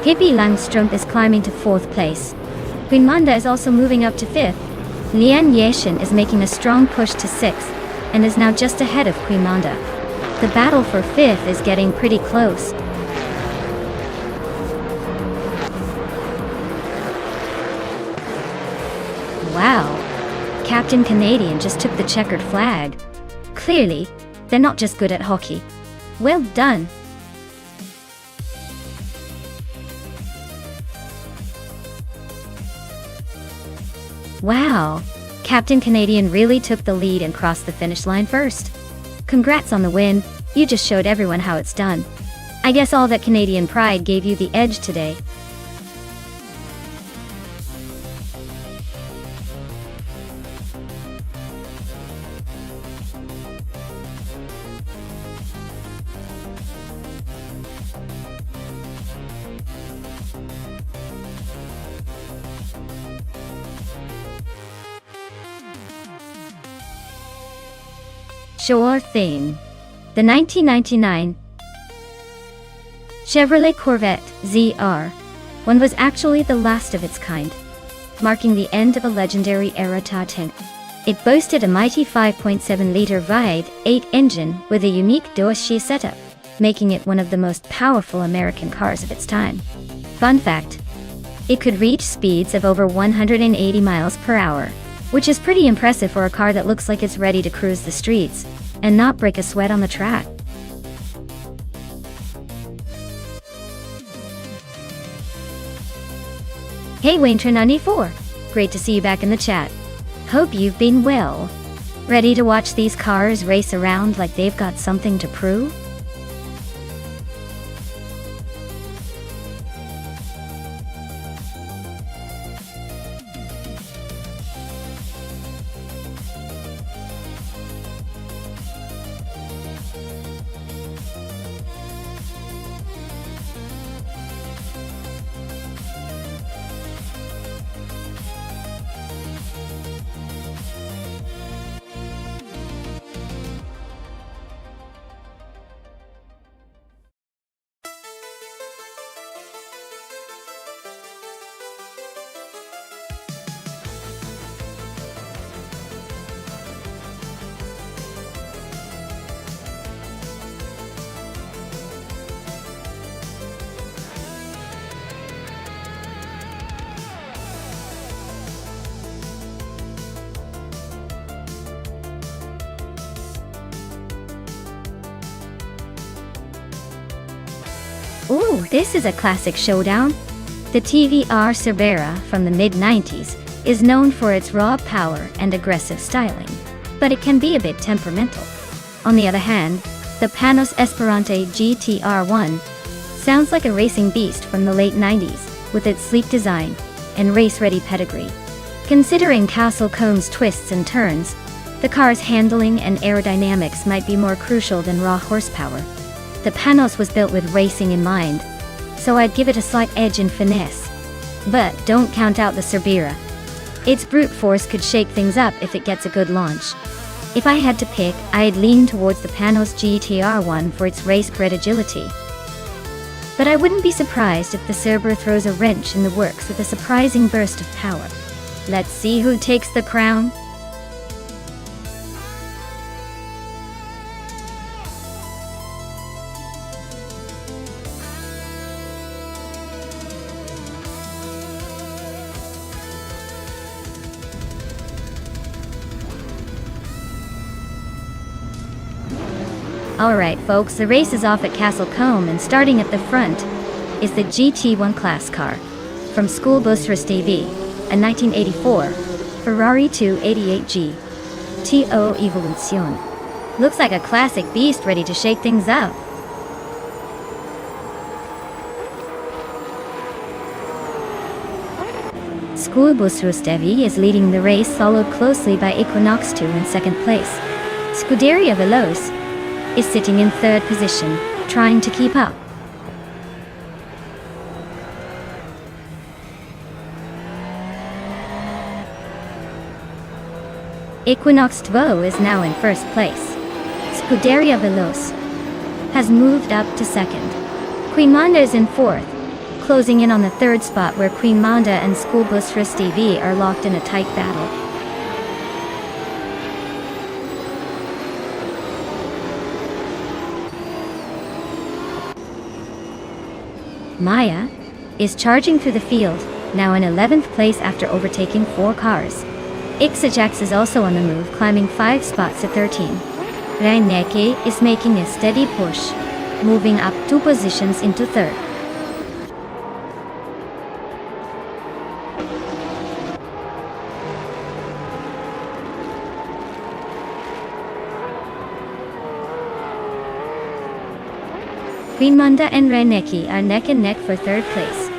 Speaker 1: Pippi Langström is climbing to 4th place. Queen Manda is also moving up to 5th. Lian Yashin is making a strong push to 6th and is now just ahead of Queen Manda. The battle for 5th is getting pretty close. Wow, Captain Canadian just took the checkered flag. Clearly, they're not just good at hockey. Well done. Wow, Captain Canadian really took the lead and crossed the finish line first. Congrats on the win, you just showed everyone how it's done. I guess all that Canadian pride gave you the edge today. Sure thing. The 1999 Chevrolet Corvette ZR1 was actually the last of its kind, marking the end of a legendary era tank. It boasted a mighty 5.7-liter V8 engine with a unique deux-chassis setup, making it one of the most powerful American cars of its time. Fun fact: it could reach speeds of over 180 miles per hour, which is pretty impressive for a car that looks like it's ready to cruise the streets and not break a sweat on the track. Hey Wayne94, great to see you back in the chat. Hope you've been well. Ready to watch these cars race around like they've got something to prove? Ooh, this is a classic showdown. The TVR Cerbera from the mid-90s is known for its raw power and aggressive styling, but it can be a bit temperamental. On the other hand, the Panos Esperante GTR1 sounds like a racing beast from the late 90s, with its sleek design and race-ready pedigree. Considering Castle Combs' twists and turns, the car's handling and aerodynamics might be more crucial than raw horsepower. The Panos was built with racing in mind, so I'd give it a slight edge in finesse. But don't count out the Cerbera. Its brute force could shake things up if it gets a good launch. If I had to pick, I'd lean towards the Panos GTR1 for its race-bred agility. But I wouldn't be surprised if the Cerbera throws a wrench in the works with a surprising burst of power. Let's see who takes the crown. Alright folks, the race is off at Castle Combe, and starting at the front is the GT1 class car from Schoolbus TV, a 1984 Ferrari 288G TO Evolution. Looks like a classic beast ready to shake things up. Schoolbus TV is leading the race, followed closely by Equinox 2 in second place. Scuderia Veloce is sitting in third position, trying to keep up. Equinox 2 is now in first place. Scuderia Veloce has moved up to second. Queen Manda is in fourth, closing in on the third spot, where Queen Manda and Schoolbus TV are locked in a tight battle. Maya is charging through the field, now in 11th place after overtaking 4 cars. Ixajax is also on the move, climbing 5 spots to 13. Reineke is making a steady push, moving up 2 positions into third. Queen Manda and Reineke are neck and neck for third place.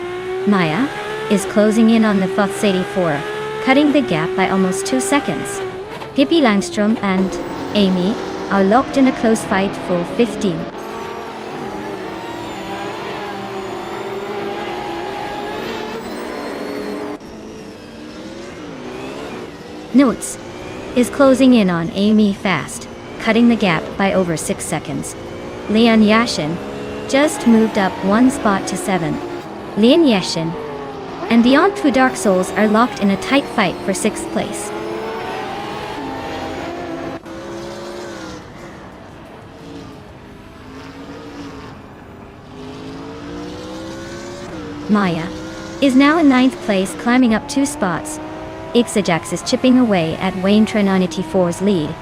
Speaker 1: Maya is closing in on the Fox 84, cutting the gap by almost 2 seconds. Pippi Langstrom and Amy are locked in a close fight for 15. Notes is closing in on Amy fast, cutting the gap by over 6 seconds. Lian Yashin just moved up 1 spot to 7th. Lian Yashin and Beyond Two Dark Souls are locked in a tight fight for 6th place. Maya is now in 9th place, climbing up 2 spots. Ixajax is chipping away at Wayne Trinity4's lead,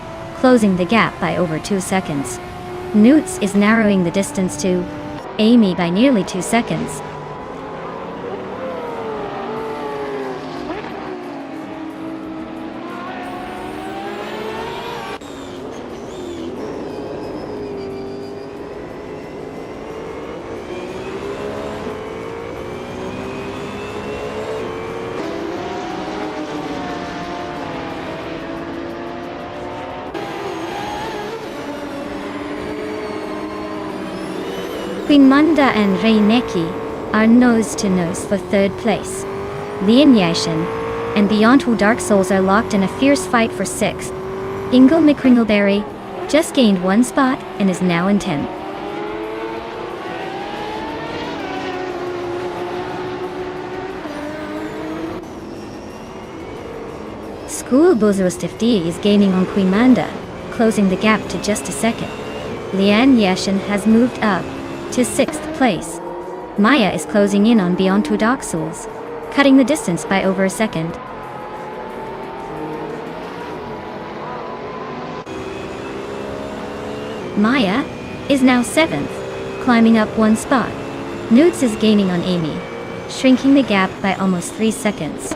Speaker 1: closing the gap by over 2 seconds. Newts is narrowing the distance to Amy by nearly 2 seconds. Queen Manda and Reineki are nose-to-nose for 3rd place. Lian Yashin and Beyond Two Dark Souls are locked in a fierce fight for 6th. Ingle McCringleberry just gained 1 spot and is now in 10th. School Bozorostifd is gaining on Queen Manda, closing the gap to just a second. Lian Yashin has moved up to 6th place. Maya is closing in on Beyond Two Dark Souls, cutting the distance by over a second. Maya is now 7th, climbing up 1 spot. Newts is gaining on Amy, shrinking the gap by almost 3 seconds.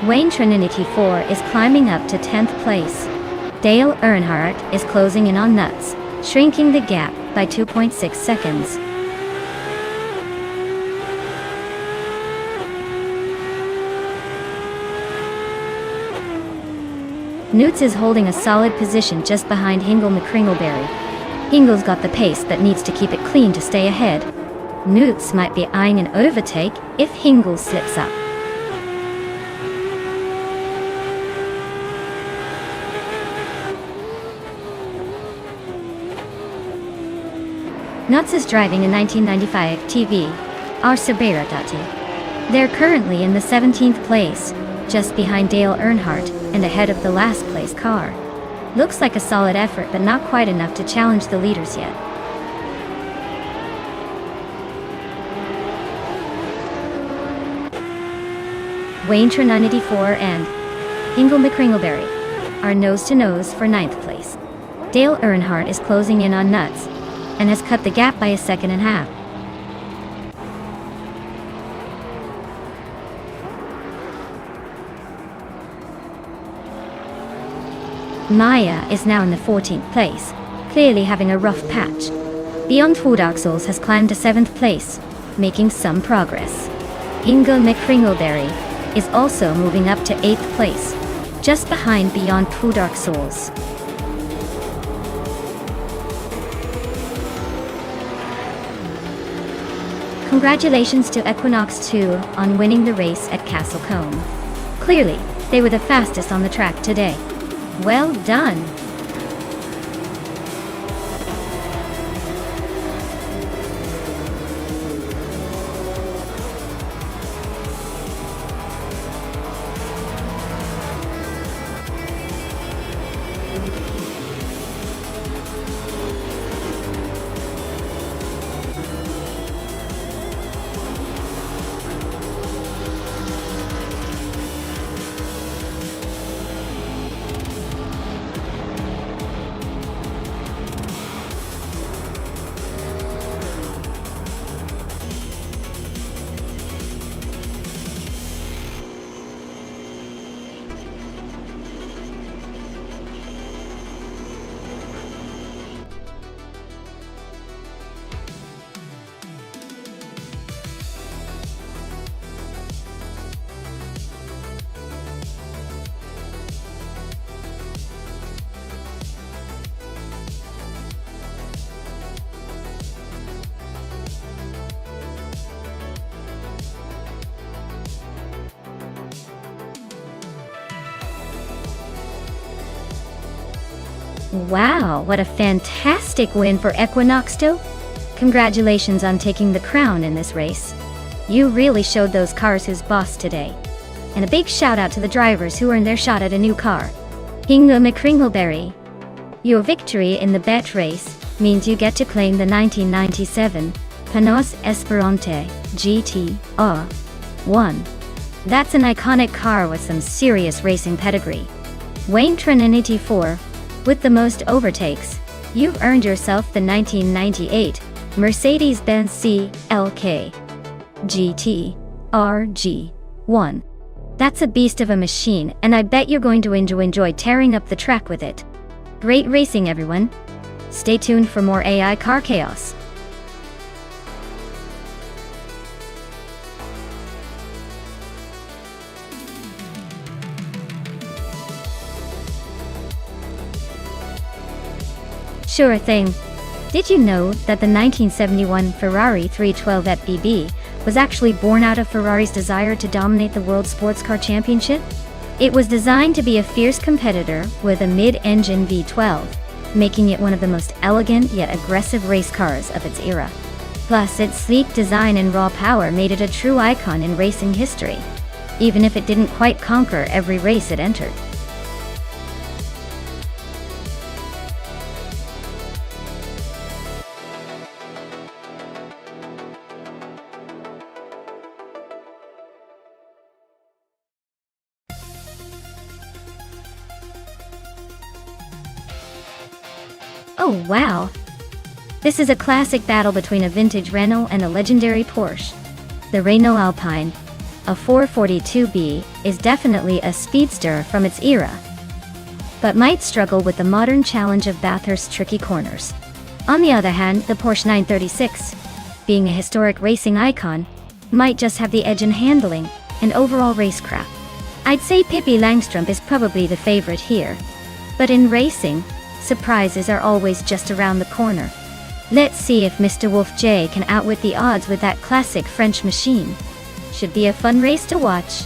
Speaker 1: Wayne Trinity4 is climbing up to 10th place. Dale Earnhardt is closing in on Nuts, shrinking the gap by 2.6 seconds. Newts is holding a solid position just behind Hingle McCringleberry. Hingle's got the pace but needs to keep it clean to stay ahead. Newts might be eyeing an overtake if Hingle slips up. Nuts is driving a 1995 TV, R. Sabiratati. They're currently in the 17th place, just behind Dale Earnhardt and ahead of the last place car. Looks like a solid effort but not quite enough to challenge the leaders yet. Wayne Trinity4 and Hingle McCringleberry are nose-to-nose for 9th place. Dale Earnhardt is closing in on Nuts and has cut the gap by 1.5 seconds. Maya is now in the 14th place, clearly having a rough patch. Beyond Two Dark Souls has climbed to 7th place, making some progress. Ingle McCringleberry is also moving up to 8th place, just behind Beyond Two Dark Souls. Congratulations to Equinox 2 on winning the race at Castle Combe. Clearly, they were the fastest on the track today. Well done! Wow, what a fantastic win for Equinoxto! Congratulations on taking the crown in this race. You really showed those cars who's boss today. And a big shout out to the drivers who earned their shot at a new car. Hinga McCringleberry. Your victory in the bet race means you get to claim the 1997 Panos Esperante GT-R1. That's an iconic car with some serious racing pedigree. Wayne Trinity 4, with the most overtakes, you've earned yourself the 1998 Mercedes-Benz CLK GT-RG1. That's a beast of a machine, and I bet you're going to enjoy tearing up the track with it. Great racing, everyone. Stay tuned for more AI car chaos. Sure thing. Did you know that the 1971 Ferrari 312 FBB was actually born out of Ferrari's desire to dominate the World Sports Car Championship? It was designed to be a fierce competitor with a mid-engine V12, making it one of the most elegant yet aggressive race cars of its era. Plus, its sleek design and raw power made it a true icon in racing history, even if it didn't quite conquer every race it entered. Oh wow! This is a classic battle between a vintage Renault and a legendary Porsche. The Renault Alpine, a 442B, is definitely a speedster from its era, but might struggle with the modern challenge of Bathurst's tricky corners. On the other hand, the Porsche 936, being a historic racing icon, might just have the edge in handling and overall racecraft. I'd say Pippi Langstrup is probably the favorite here, but in racing, surprises are always just around the corner. Let's see if Mr. Wolf J can outwit the odds with that classic French machine. Should be a fun race to watch.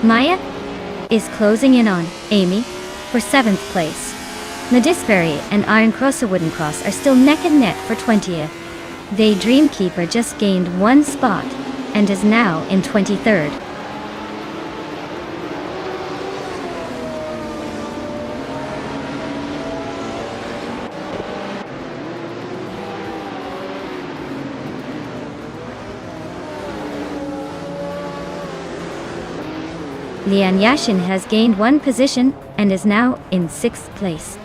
Speaker 1: Maya is closing in on Amy for 7th place. Nadisberry and Iron Cross Wooden Cross are still neck and neck for 20th. They Dreamkeeper just gained 1 spot and is now in 23rd. Lian Yashin has gained 1 position and is now in 6th place.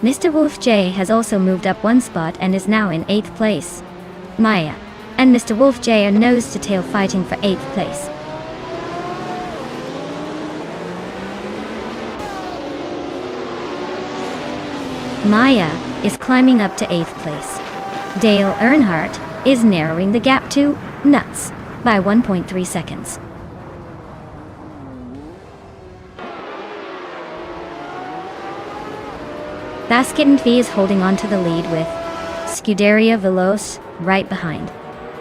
Speaker 1: Mr. Wolf J has also moved up 1 spot and is now in 8th place. Maya and Mr. Wolf J are nose to tail fighting for 8th place. Maya is climbing up to 8th place. Dale Earnhardt is narrowing the gap to Nuts by 1.3 seconds. Basket and V is holding on to the lead with Scuderia Veloce right behind.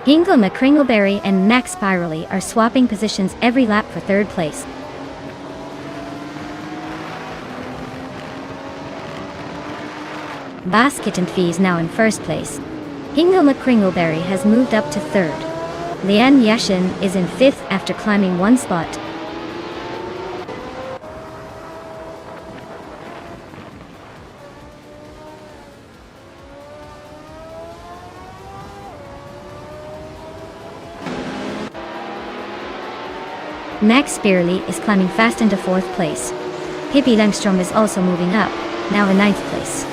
Speaker 1: Hingle McCringleberry and Max Spirally are swapping positions every lap for third place. Basket and Fee is now in first place. Hingle McCringleberry has moved up to third. Lian Yashin is in fifth after climbing one spot. Max Spirally is climbing fast into fourth place. Pippi Langstrom is also moving up, now in ninth place.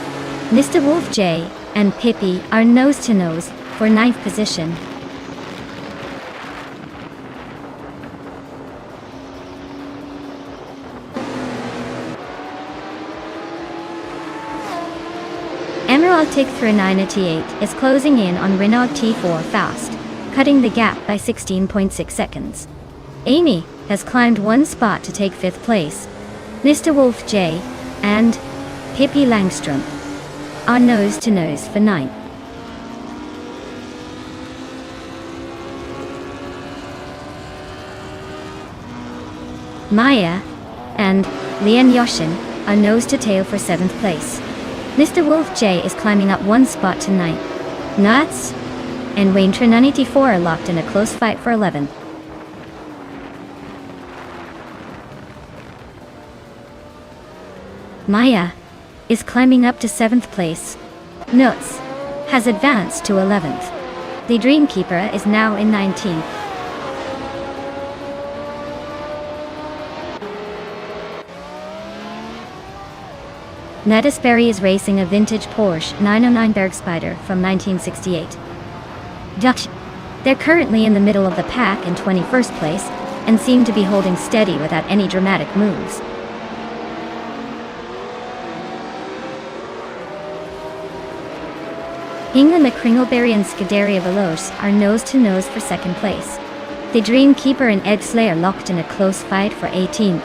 Speaker 1: Mr. Wolf J and Pippi are nose to nose for ninth position. Emerald Tick 3988 is closing in on Renault T4 fast, cutting the gap by 16.6 seconds. Amy has climbed one spot to take fifth place. Mr. Wolf J and Pippi Langstrom are nose to nose for ninth. Maya and Lian Yoshin are nose to tail for seventh place. Mr. Wolf J is climbing up one spot to ninth. Nuts and Wayne Trinity 4 are locked in a close fight for 11th. Maya is climbing up to 7th place. Nuts has advanced to 11th. The Dreamkeeper is now in 19th. Nettisberry is racing a vintage Porsche 909 Bergspider from 1968. Dutch. They're currently in the middle of the pack in 21st place and seem to be holding steady without any dramatic moves. Hingle McCringleberry and Scuderia Veloce are nose to nose for second place. The Dreamkeeper and Ed Slay are locked in a close fight for 18th.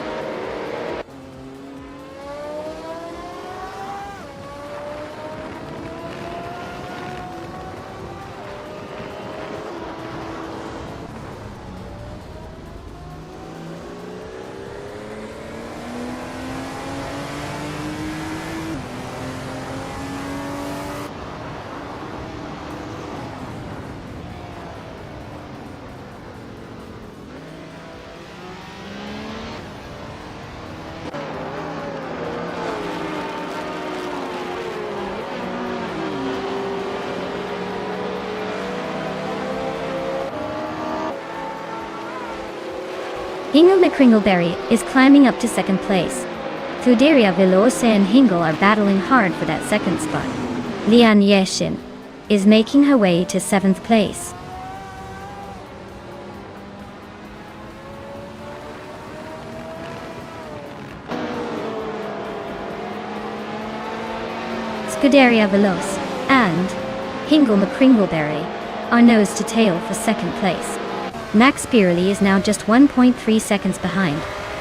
Speaker 1: Hingle McCringleberry is climbing up to second place. Scuderia Veloce and Hingle are battling hard for that second spot. Lian Yeshin is making her way to 7th place. Scuderia Veloce and Hingle McCringleberry are nose to tail for second place. Max Spirally is now just 1.3 seconds behind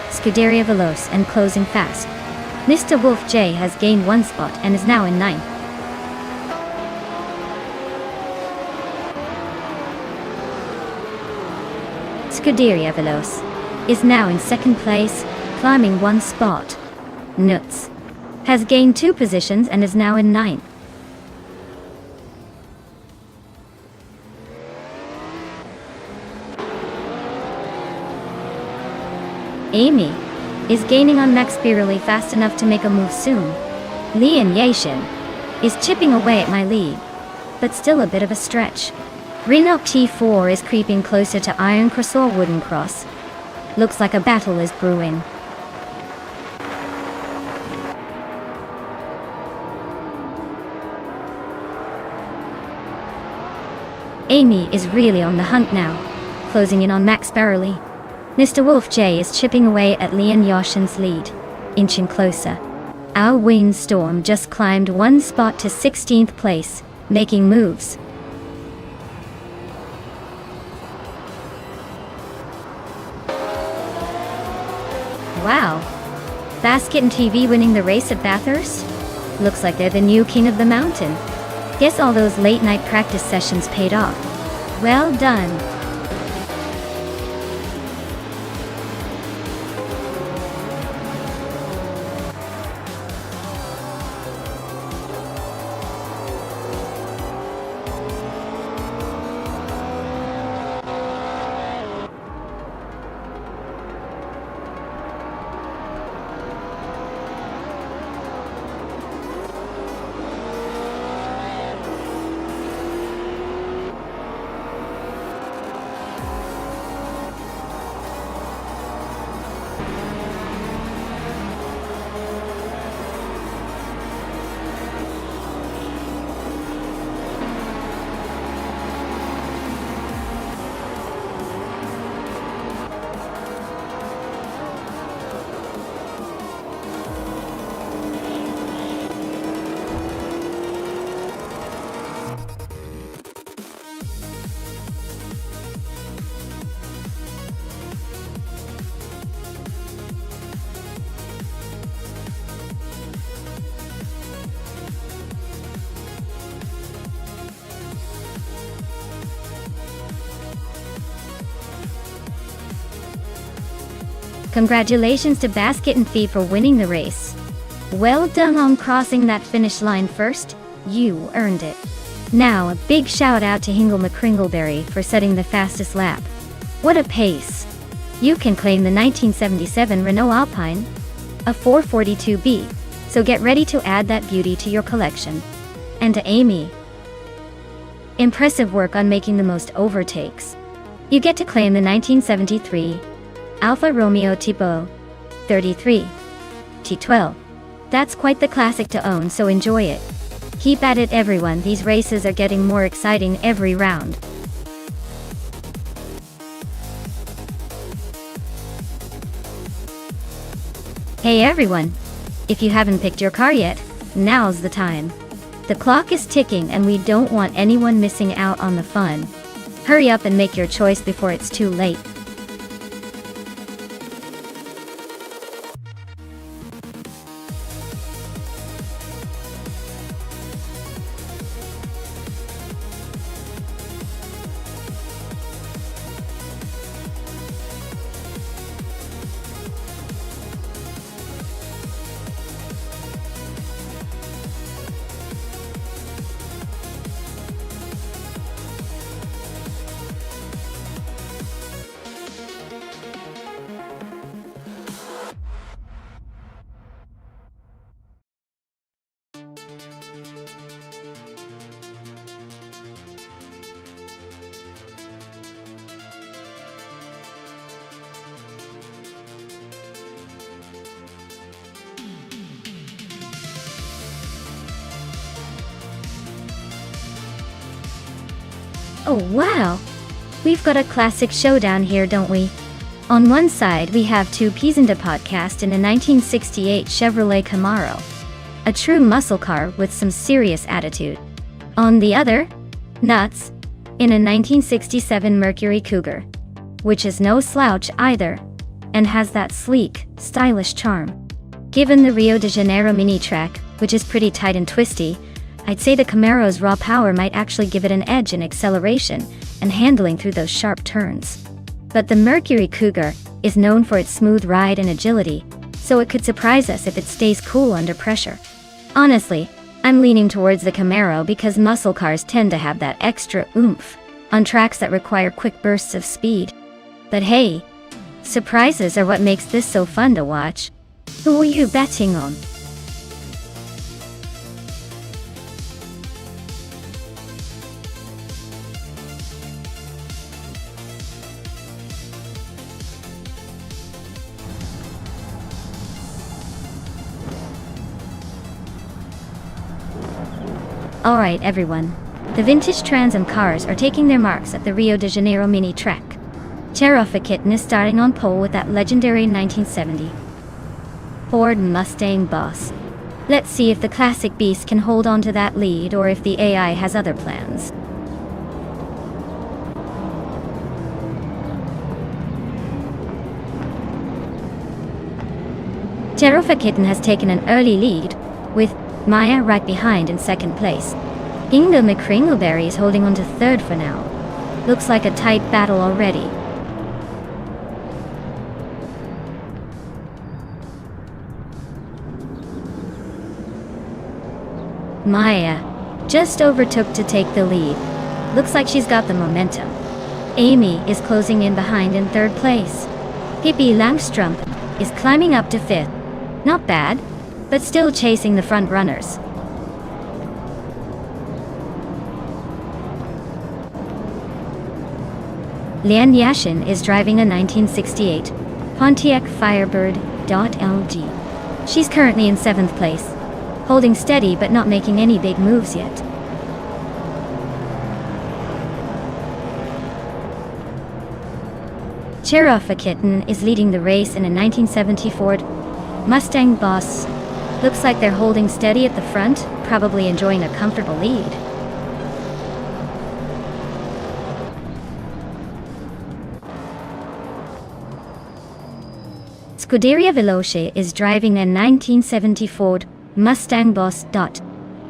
Speaker 1: Scuderia Veloce and closing fast. Mr. Wolf J has gained one spot and is now in 9th. Scuderia Veloce is now in second place, climbing one spot. Nuts has gained 2 positions and is now in 9th. Amy is gaining on Max Spirally fast enough to make a move soon. Lian Yashin is chipping away at my lead, but still a bit of a stretch. Renault T4 is creeping closer to Iron Cross or Wooden Cross. Looks like a battle is brewing. Amy is really on the hunt now, closing in on Max Spirally. Mr. Wolf J is chipping away at Lian Yashin's lead, inching closer. Our Windstorm just climbed one spot to 16th place, making moves. Wow! Basket and TV winning the race at Bathurst? Looks like they're the new king of the mountain. Guess all those late-night practice sessions paid off. Well done. Congratulations to Basket and Fee for winning the race. Well done on crossing that finish line first, you earned it. Now a big shout out to Hingle McCringleberry for setting the fastest lap. What a pace! You can claim the 1977 Renault Alpine, a 442B, so get ready to add that beauty to your collection. And to Amy, impressive work on making the most overtakes. You get to claim the 1973 Alfa Romeo Tipo 33 T12. That's quite the classic to own, so enjoy it. Keep at it everyone, these races are getting more exciting every round. Hey everyone! If you haven't picked your car yet, now's the time. The clock is ticking and we don't want anyone missing out on the fun. Hurry up and make your choice before it's too late. Oh wow! We've got a classic showdown here, don't we? On one side we have two peas in the podcast in a 1968 Chevrolet Camaro. A true muscle car with some serious attitude. On the other, nuts, in a 1967 Mercury Cougar. Which is no slouch either, and has that sleek, stylish charm. Given the Rio de Janeiro mini track, which is pretty tight and twisty, I'd say the Camaro's raw power might actually give it an edge in acceleration and handling through those sharp turns. But the Mercury Cougar is known for its smooth ride and agility, so it could surprise us if it stays cool under pressure. Honestly, I'm leaning towards the Camaro because muscle cars tend to have that extra oomph on tracks that require quick bursts of speed. But hey, surprises are what makes this so fun to watch. Who are you betting on? Alright everyone, the vintage Trans Am cars are taking their marks at the Rio de Janeiro mini track. Kitten is starting on pole with that legendary 1970 Ford Mustang Boss. Let's see if the classic beast can hold on to that lead or if the AI has other plans. Kitten has taken an early lead, with Maya right behind in second place. Inga McCringleberry is holding on to third for now. Looks like a tight battle already. Maya just overtook to take the lead. Looks like she's got the momentum. Amy is closing in behind in third place. Pippi Langstrumpf is climbing up to fifth. Not bad, but still chasing the front runners. Lian Yashin is driving a 1968 Pontiac Firebird .LG. She's currently in 7th place, holding steady but not making any big moves yet. Cherofa Kitten is leading the race in a 1970 Ford Mustang Boss. Looks like they're holding steady at the front, probably enjoying a comfortable lead. Scuderia Veloce is driving a 1970 Ford Mustang Boss.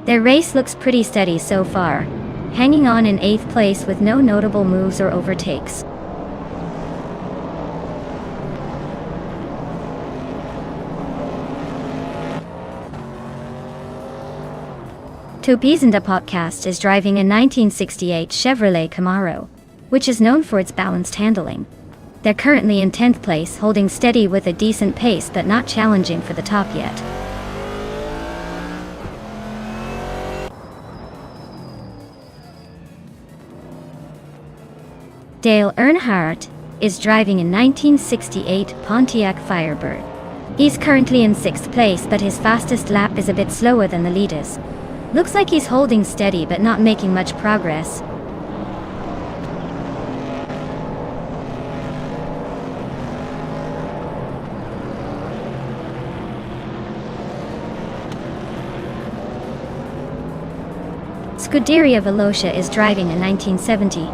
Speaker 1: Their race looks pretty steady so far, hanging on in 8th place with no notable moves or overtakes. Topizenda Podcast is driving a 1968 Chevrolet Camaro, which is known for its balanced handling. They're currently in 10th place, holding steady with a decent pace but not challenging for the top yet. Dale Earnhardt is driving a 1968 Pontiac Firebird. He's currently in 6th place, but his fastest lap is a bit slower than the leaders. Looks like he's holding steady but not making much progress. Scuderia Veloce is driving a 1970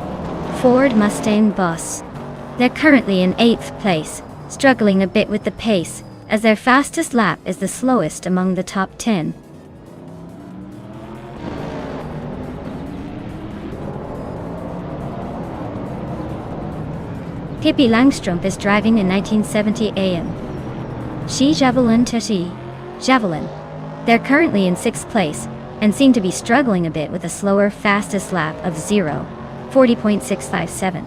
Speaker 1: Ford Mustang Boss. They're currently in 8th place, struggling a bit with the pace, as their fastest lap is the slowest among the top 10. Pippi Langstrumpf is driving a 1970 AM Javelin Tashi Javelin. They're currently in 6th place, and seem to be struggling a bit with a slower fastest lap of 40.657.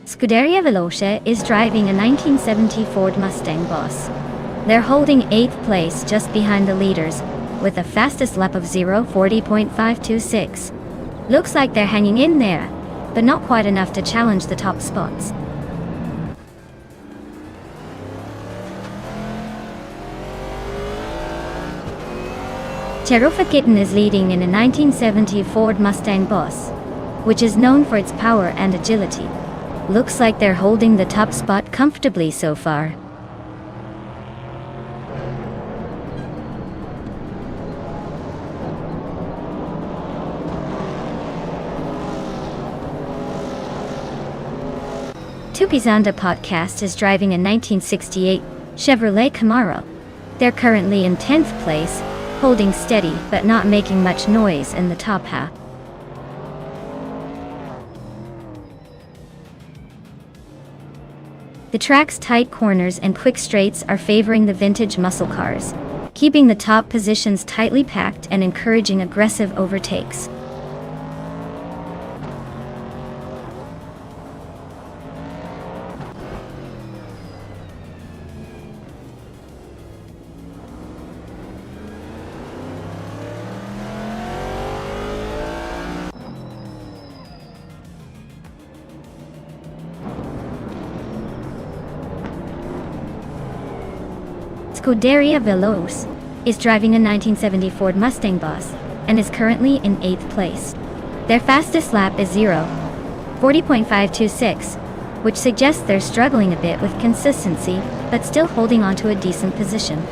Speaker 1: Scuderia Veloce is driving a 1970 Ford Mustang Boss. They're holding 8th place just behind the leaders, with a fastest lap of 40.526. Looks like they're hanging in there, but not quite enough to challenge the top spots. Cherofa Kitten is leading in a 1970 Ford Mustang Boss, which is known for its power and agility. Looks like they're holding the top spot comfortably so far. Tupizanda Podcast is driving a 1968 Chevrolet Camaro. They're currently in 10th place, holding steady but not making much noise in the top half. The track's tight corners and quick straights are favoring the vintage muscle cars, keeping the top positions tightly packed and encouraging aggressive overtakes. Scuderia Veloce is driving a 1970 Ford Mustang Boss and is currently in 8th place. Their fastest lap is 40.526, which suggests they're struggling a bit with consistency, but still holding on to a decent position.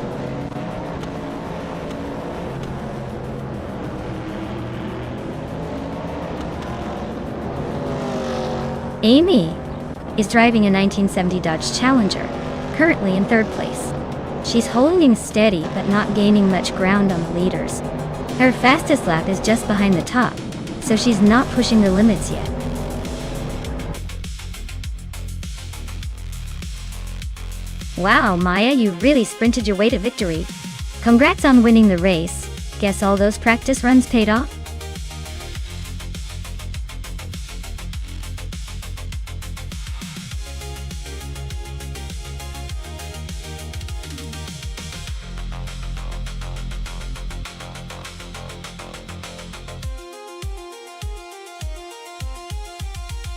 Speaker 1: Amy is driving a 1970 Dodge Challenger, currently in 3rd place. She's holding steady but not gaining much ground on the leaders. Her fastest lap is just behind the top, so she's not pushing the limits yet. Wow, Maya, you really sprinted your way to victory. Congrats on winning the race. Guess all those practice runs paid off?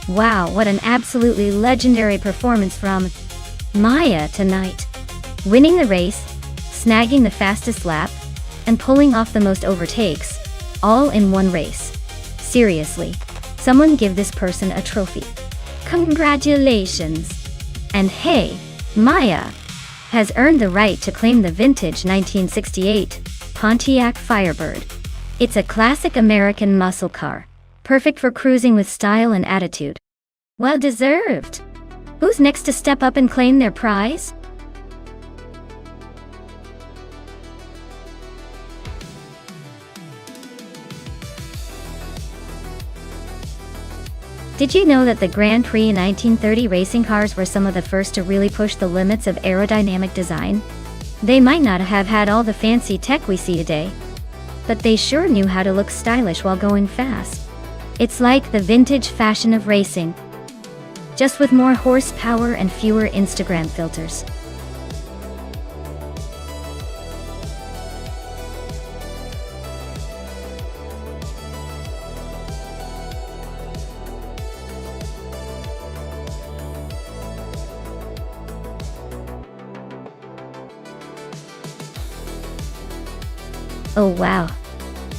Speaker 1: Wow, what an absolutely legendary performance from Maya tonight. Winning the race, snagging the fastest lap, and pulling off the most overtakes, all in one race. Seriously, someone give this person a trophy. Congratulations! And hey, Maya has earned the right to claim the vintage 1968 Pontiac Firebird. It's a classic American muscle car, perfect for cruising with style and attitude. Well deserved! Who's next to step up and claim their prize? Did you know that the Grand Prix 1930 racing cars were some of the first to really push the limits of aerodynamic design? They might not have had all the fancy tech we see today, but they sure knew how to look stylish while going fast. It's like the vintage fashion of racing, just with more horsepower and fewer Instagram filters. Oh wow,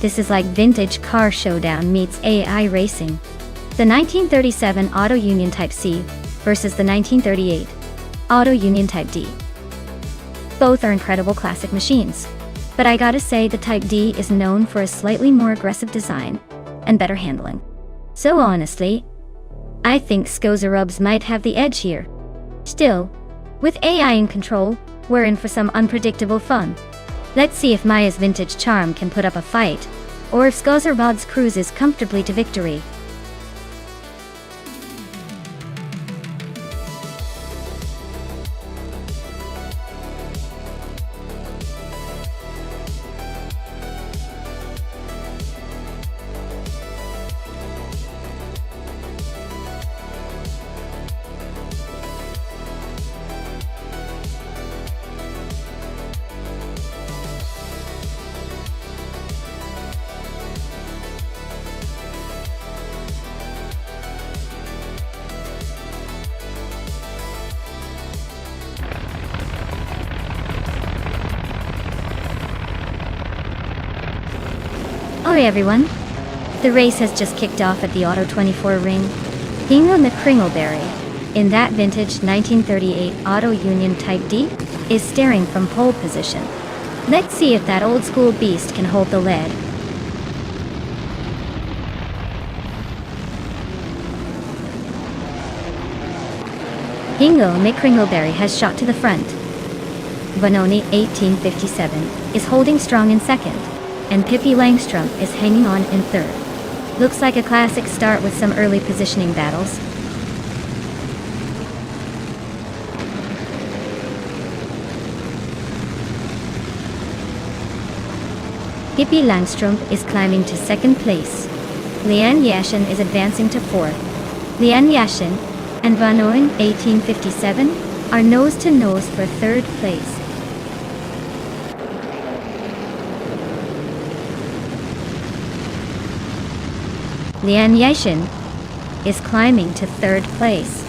Speaker 1: this is like vintage car showdown meets AI racing. The 1937 Auto Union Type C versus the 1938 Auto Union Type D. Both are incredible classic machines, but I gotta say the Type D is known for a slightly more aggressive design and better handling. So honestly, I think Skozerubs might have the edge here. Still, with AI in control, we're in for some unpredictable fun. Let's see if Maya's vintage charm can put up a fight, or if Skozerubs cruises comfortably to victory. Alright everyone, the race has just kicked off at the Auto 24 ring. Hingo McCringleberry, in that vintage 1938 Auto Union Type D, is staring from pole position. Let's see if that old school beast can hold the lead. Hingo McCringleberry has shot to the front. Vanoni 1857 is holding strong in second, and Pippi Langstrom is hanging on in third. Looks like a classic start with some early positioning battles. Pippi Langstrom is climbing to second place. Leanne Yashin is advancing to fourth. Leanne Yashin and Van Oyen 1857 are nose to nose for third place. Leanne Yashin is climbing to third place.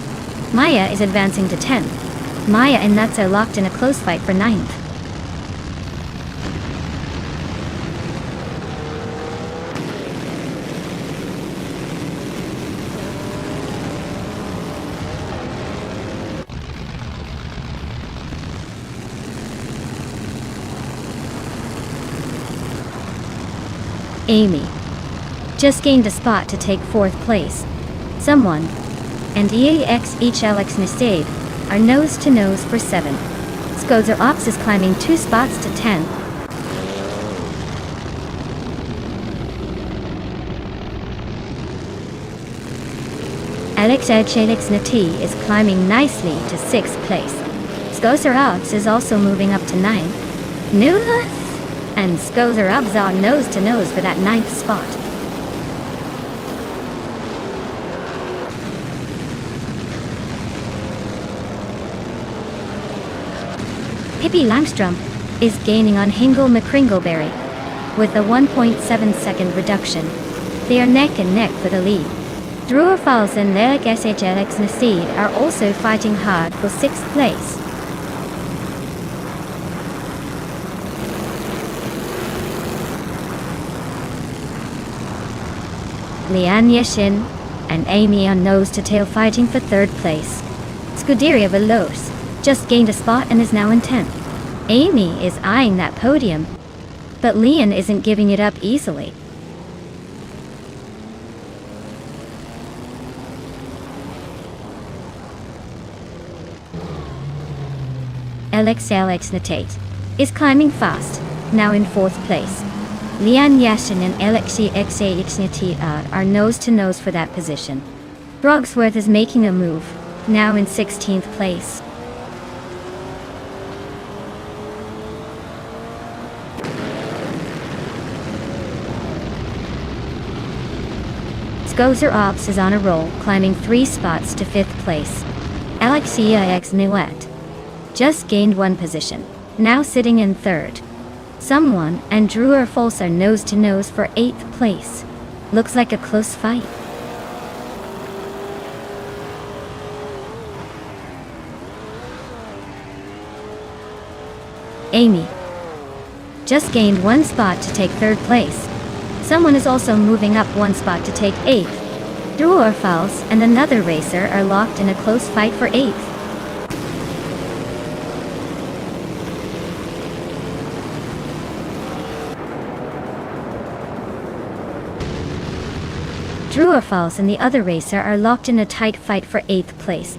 Speaker 1: Maya is advancing to 10th. Maya and Nuts are locked in a close fight for 9th. Amy just gained a spot to take fourth place. Someone and EAX Alex Nastade are nose to nose for 7th. Skozer Ops is climbing 2 spots to 10th. Alex Nati is climbing nicely to 6th place. Skozer Ops is also moving up to 9th. Nulas and Skozer Ops are nose to nose for that 9th spot. Pippi Langstrom is gaining on Hingle McCringleberry with a 1.7 second reduction. They are neck and neck for the lead. Drua Falls and Lelek SHLX Nasid are also fighting hard for 6th place. Lian Yeshin and Amy are nose to tail fighting for 3rd place. Scuderia Veloz just gained a spot and is now in 10th. Amy is eyeing that podium, but Lian isn't giving it up easily. LXLX Natate is climbing fast, now in 4th place. Lian Yashin and LXXAX Natate are nose to nose for that position. Brogsworth is making a move, now in 16th place. Skozer Ops is on a roll, climbing 3 spots to 5th place. Alexia X Nuet just gained 1 position, now sitting in 3rd. Someone and Druer False are nose to nose for 8th place. Looks like a close fight. Amy just gained 1 spot to take 3rd place. Someone is also moving up 1 spot to take 8th. Druer False and another racer are locked in a close fight for 8th. Druer Falls and the other racer are locked in a tight fight for 8th place.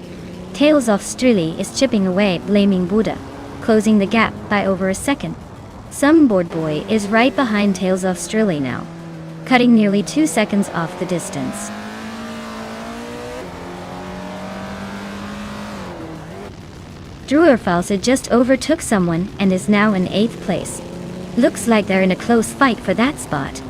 Speaker 1: Tails of Strili is chipping away, blaming Buddha, closing the gap by over a second. Some board boy is right behind Tails of Strili now, cutting nearly 2 seconds off the distance. Druer Falls just overtook someone and is now in 8th place. Looks like they're in a close fight for that spot.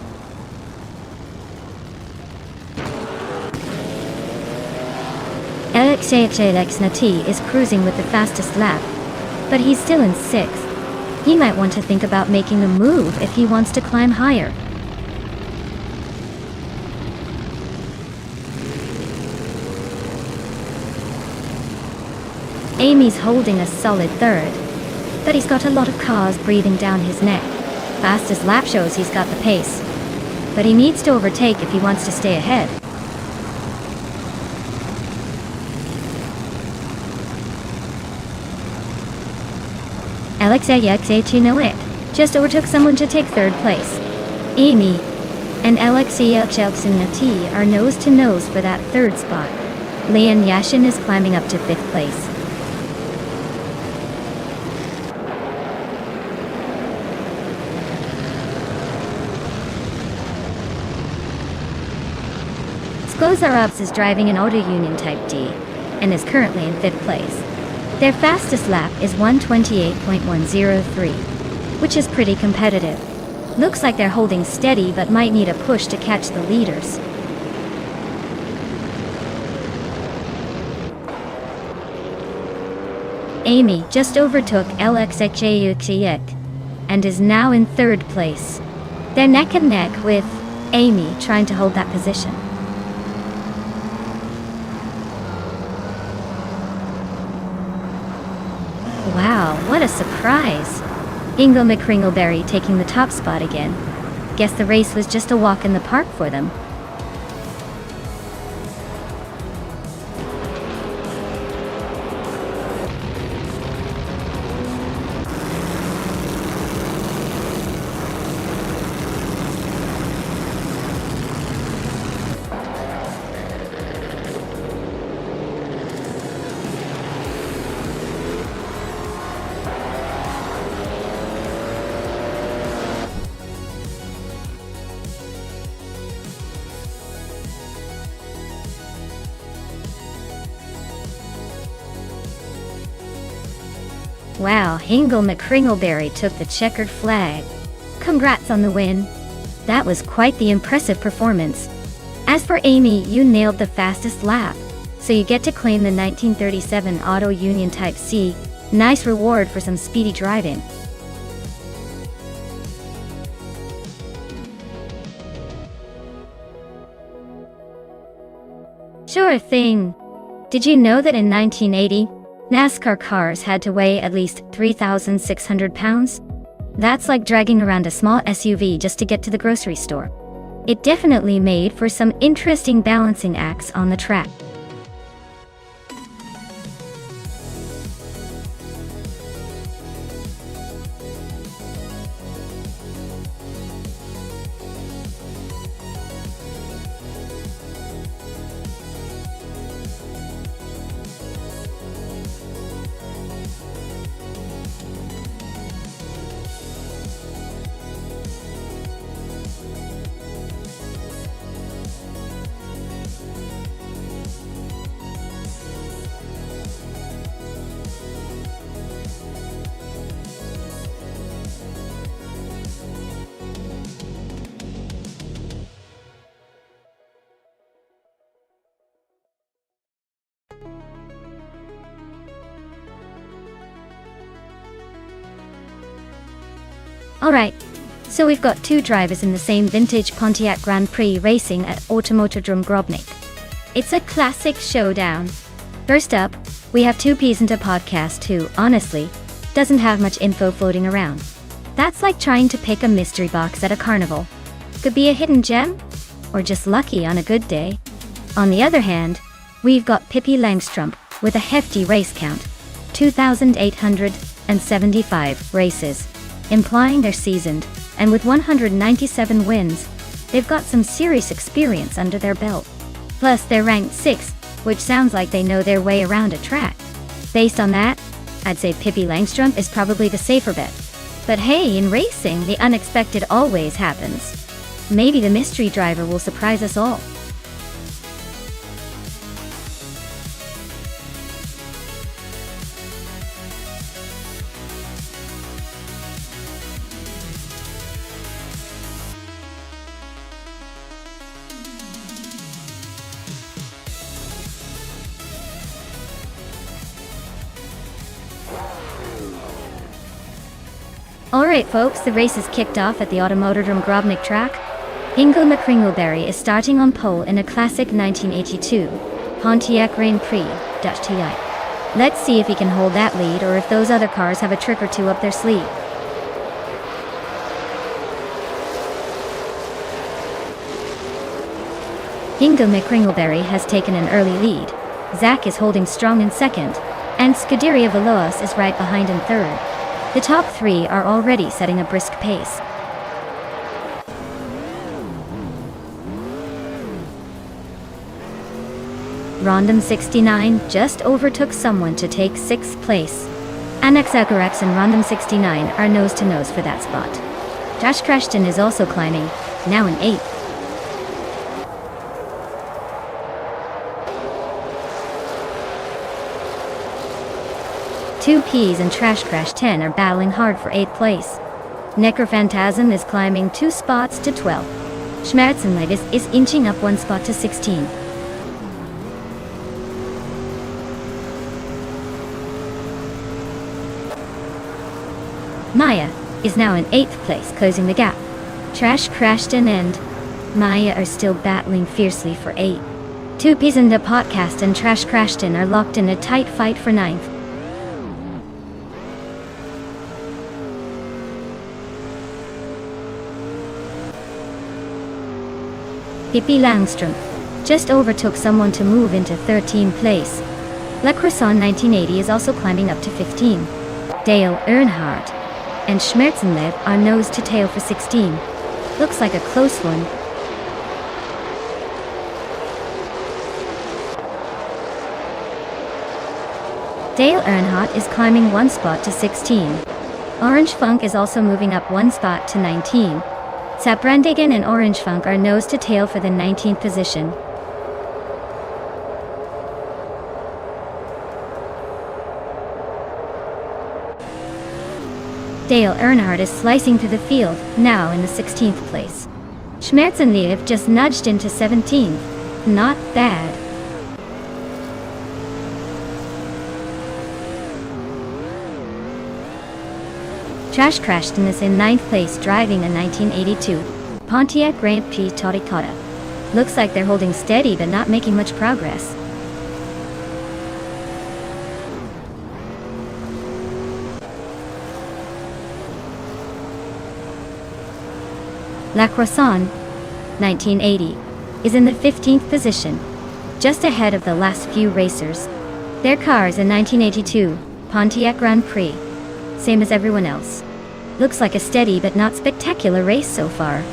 Speaker 1: LXAHLX Nati is cruising with the fastest lap, but he's still in 6th. He might want to think about making a move if he wants to climb higher. Amy's holding a solid 3rd, but he's got a lot of cars breathing down his neck. Fastest lap shows he's got the pace, but he needs to overtake if he wants to stay ahead. LXAXHNOIT just overtook someone to take 3rd place. Amy and LXAXNT are nose to nose for that 3rd spot. Lian Yashin is climbing up to 5th place. Sklozarabs is driving an Auto Union Type D and is currently in 5th place. Their fastest lap is 1:28.103, which is pretty competitive. Looks like they're holding steady but might need a push to catch the leaders. Amy just overtook LXXAUXEX and is now in 3rd place. They're neck and neck with Amy trying to hold that position. Wow, what a surprise! Ingle McCringleberry taking the top spot again. Guess the race was just a walk in the park for them. Wow, Hingle McCringleberry took the checkered flag. Congrats on the win. That was quite the impressive performance. As for Amy, you nailed the fastest lap, so you get to claim the 1937 Auto Union Type C. Nice reward for some speedy driving. Sure thing. Did you know that in 1980, NASCAR cars had to weigh at least 3,600 pounds? That's like dragging around a small SUV just to get to the grocery store. It definitely made for some interesting balancing acts on the track. Alright, so we've got two drivers in the same vintage Pontiac Grand Prix racing at Automotodrome Grobnik. It's a classic showdown. First up, we have Two Peas into Podcast who, honestly, doesn't have much info floating around. That's like trying to pick a mystery box at a carnival. Could be a hidden gem, or just lucky on a good day. On the other hand, we've got Pippi Langstrumpf with a hefty race count, 2,875 races, implying they're seasoned, and with 197 wins, they've got some serious experience under their belt. Plus, they're ranked 6th, which sounds like they know their way around a track. Based on that, I'd say Pippi Langstrumpf is probably the safer bet. But hey, in racing, the unexpected always happens. Maybe the mystery driver will surprise us all. Alright folks, the race is kicked off at the Automotodrome Grobnik track. Hingle McCringleberry is starting on pole in a classic 1982 Pontiac Grand Prix Dutch TI. Let's see if he can hold that lead or if those other cars have a trick or two up their sleeve. Hingle McCringleberry has taken an early lead. Zach is holding strong in second, and Scuderia Veloz is right behind in third. The top three are already setting a brisk pace. Rondom 69 just overtook someone to take 6th place. Annex Agorex and Rondom 69 are nose-to-nose for that spot. Josh Crashton is also climbing, now in 8th. Two Peas and Trash Crash 10 are battling hard for 8th place. Necker Phantasm is climbing 2 spots to 12th. Schmerzenlevis is inching up 1 spot to 16. Maya is now in 8th place, closing the gap. Trash Crashton and Maya are still battling fiercely for 8. Two Peas in the Podcast and Trash Crashton are locked in a tight fight for 9th. Pippi Langstrumpf just overtook someone to move into 13th place. Le Croissant 1980 is also climbing up to 15. Dale Earnhardt and Schmerzenlev are nose to tail for 16. Looks like a close one. Dale Earnhardt is climbing 1 spot to 16. Orange Funk is also moving up 1 spot to 19. Saprandigan and Orange Funk are nose to tail for the 19th position. Dale Earnhardt is slicing through the field, now in the 16th place. Schmerz and Liev just nudged into 17th. Not bad. Trash Crashton is in 9th place driving a 1982 Pontiac Grand Prix Toricata. Looks like they're holding steady but not making much progress. La Croissant, 1980, is in the 15th position, just ahead of the last few racers. Their car is a 1982 Pontiac Grand Prix, same as everyone else. Looks like a steady but not spectacular race so far.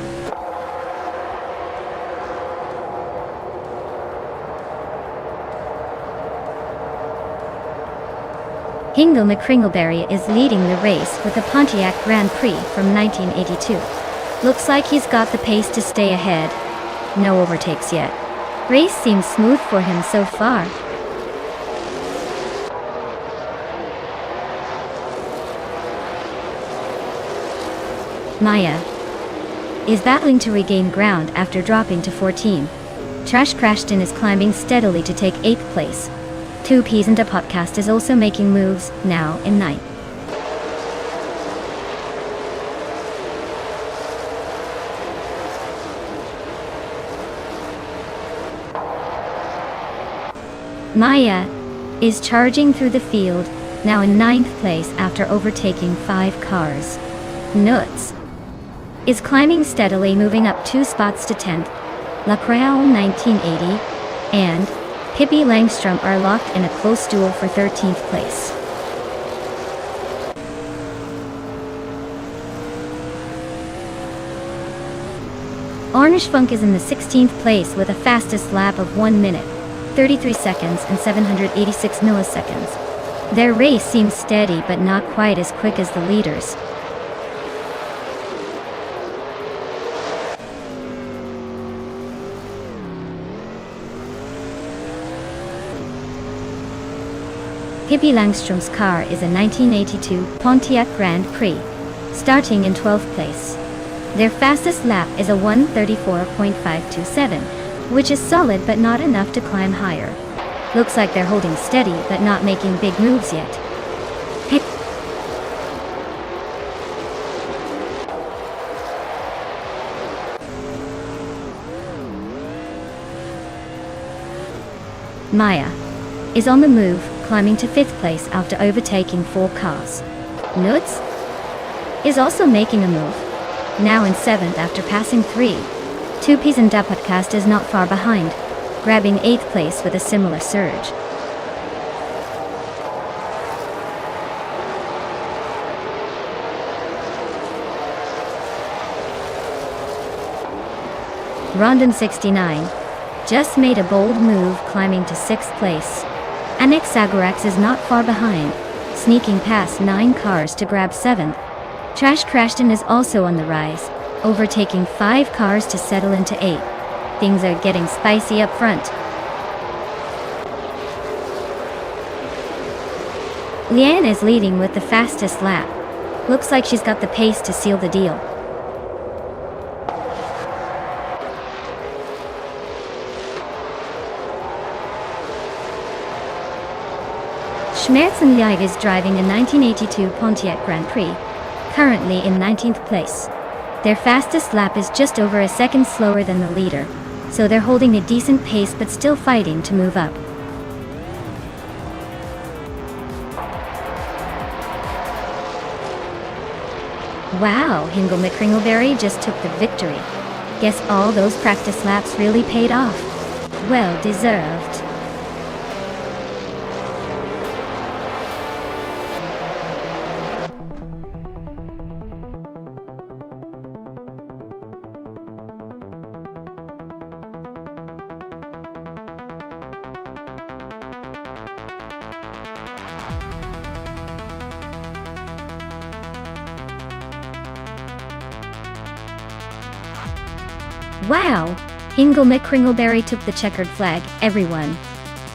Speaker 1: Hingle McCringleberry is leading the race with the Pontiac Grand Prix from 1982. Looks like he's got the pace to stay ahead. No overtakes yet. Race seems smooth for him so far. Maya is battling to regain ground after dropping to 14. Trash Crashton is climbing steadily to take 8th place. 2Ps and a podcast is also making moves, now in 9th. Maya is charging through the field, now in 9th place after overtaking 5 cars. Nuts is climbing steadily, moving up 2 spots to 10th. La Croixant 1980 and Pippi Langstrom are locked in a close duel for 13th place. Orange Funk is in the 16th place with a fastest lap of 1 minute, 33 seconds and 786 milliseconds. Their race seems steady but not quite as quick as the leaders. Pippi Langstrom's car is a 1982 Pontiac Grand Prix, starting in 12th place. Their fastest lap is a 1:34.527, which is solid but not enough to climb higher. Looks like they're holding steady but not making big moves yet. Maya is on the move, climbing to 5th place after overtaking 4 cars. Nuts is also making a move, now in 7th after passing 3. 2Ps and Podcast is not far behind, grabbing 8th place with a similar surge. Rondon 69 just made a bold move, climbing to 6th place. Annex Sagorax is not far behind, sneaking past 9 cars to grab 7th. Trash Crashton is also on the rise, overtaking 5 cars to settle into 8th. Things are getting spicy up front. Leanne is leading with the fastest lap. Looks like she's got the pace to seal the deal. Schmerz and Live is driving a 1982 Pontiac Grand Prix, currently in 19th place. Their fastest lap is just over a second slower than the leader, so they're holding a decent pace but still fighting to move up. Wow, Hingle McCringleberry just took the victory. Guess all those practice laps really paid off. Well deserved. Wow! Hingle McCringleberry took the checkered flag, everyone.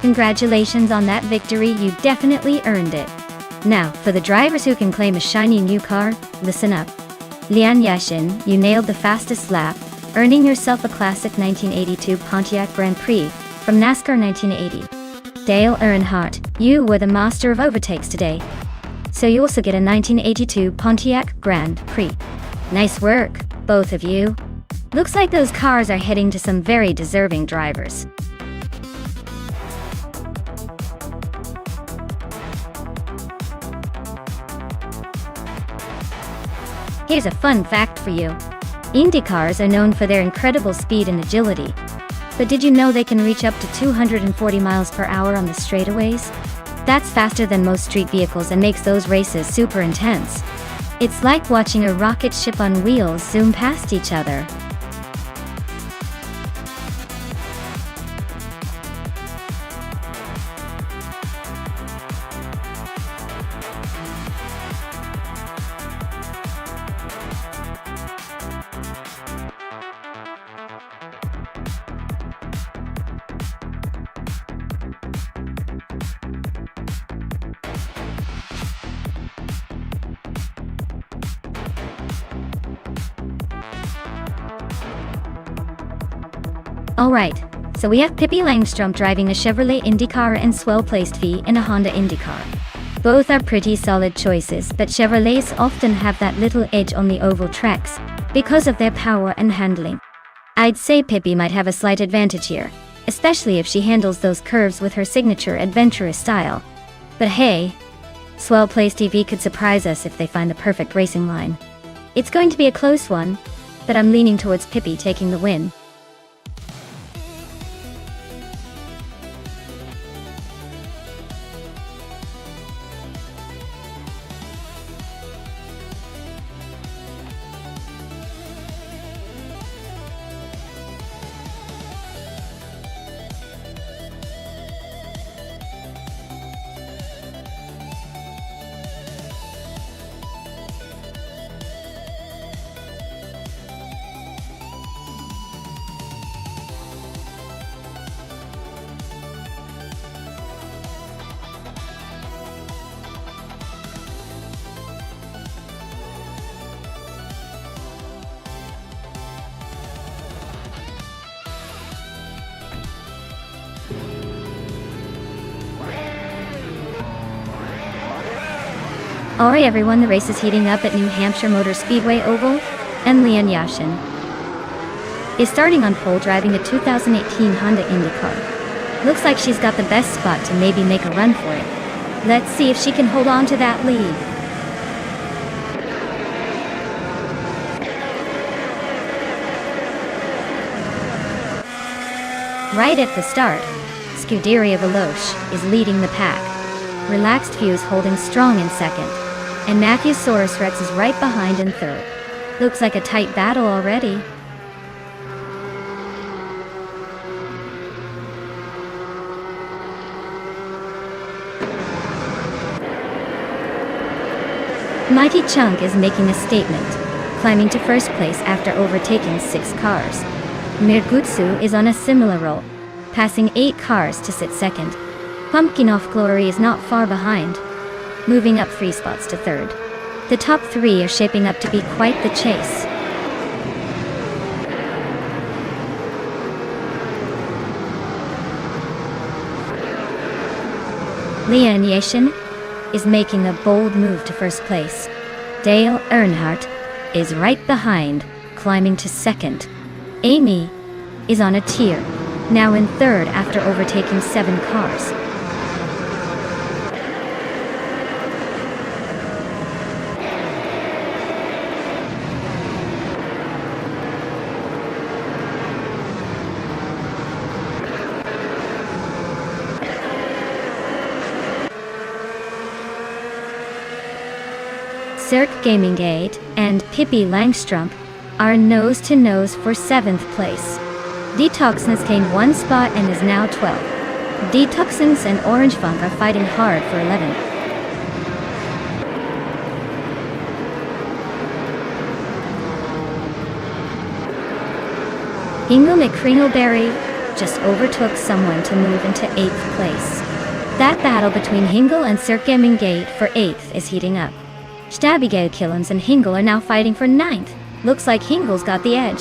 Speaker 1: Congratulations on that victory, you definitely earned it. Now, for the drivers who can claim a shiny new car, listen up. Lian Yashin, you nailed the fastest lap, earning yourself a classic 1982 Pontiac Grand Prix from NASCAR 1980. Dale Earnhardt, you were the master of overtakes today. So you also get a 1982 Pontiac Grand Prix. Nice work, both of you. Looks like those cars are heading to some very deserving drivers. Here's a fun fact for you. Indy cars are known for their incredible speed and agility. But did you know they can reach up to 240 miles per hour on the straightaways? That's faster than most street vehicles and makes those races super intense. It's like watching a rocket ship on wheels zoom past each other. Alright, so we have Pippi Langstrom driving a Chevrolet IndyCar and Swell-placed V in a Honda IndyCar. Both are pretty solid choices, but Chevrolets often have that little edge on the oval tracks because of their power and handling. I'd say Pippi might have a slight advantage here, especially if she handles those curves with her signature adventurous style. But hey, Swell-placed EV could surprise us if they find the perfect racing line. It's going to be a close one, but I'm leaning towards Pippi taking the win. Alright everyone, the race is heating up at New Hampshire Motor Speedway Oval, and Lian Yashin is starting on pole driving a 2018 Honda IndyCar. Looks like she's got the best spot to maybe make a run for it. Let's see if she can hold on to that lead. Right at the start, Scuderia Veloce is leading the pack. Relaxed Fuse holding strong in second. And Matthew Saurus Rex is right behind in third. Looks like a tight battle already. Mighty Chunk is making a statement, climbing to first place after overtaking 6 cars. Mirgutsu is on a similar roll, passing 8 cars to sit second. Pumpkin Off Glory is not far behind, moving up 3 spots to third. The top 3 are shaping up to be quite the chase. Lian Yashin is making a bold move to first place. Dale Earnhardt is right behind, climbing to second. Amy is on a tier, now in third after overtaking 7 cars. Cirque Gaming Gate and Pippi Langstrom are nose-to-nose for 7th place. Detoxins gained 1 spot and is now 12. Detoxins and Orange Funk are fighting hard for 11th. Ingo McCreenelberry just overtook someone to move into 8th place. That battle between Hingle and Circemingate for 8th is heating up. Stabigale Killens and Hingle are now fighting for 9th. Looks like Hingle's got the edge.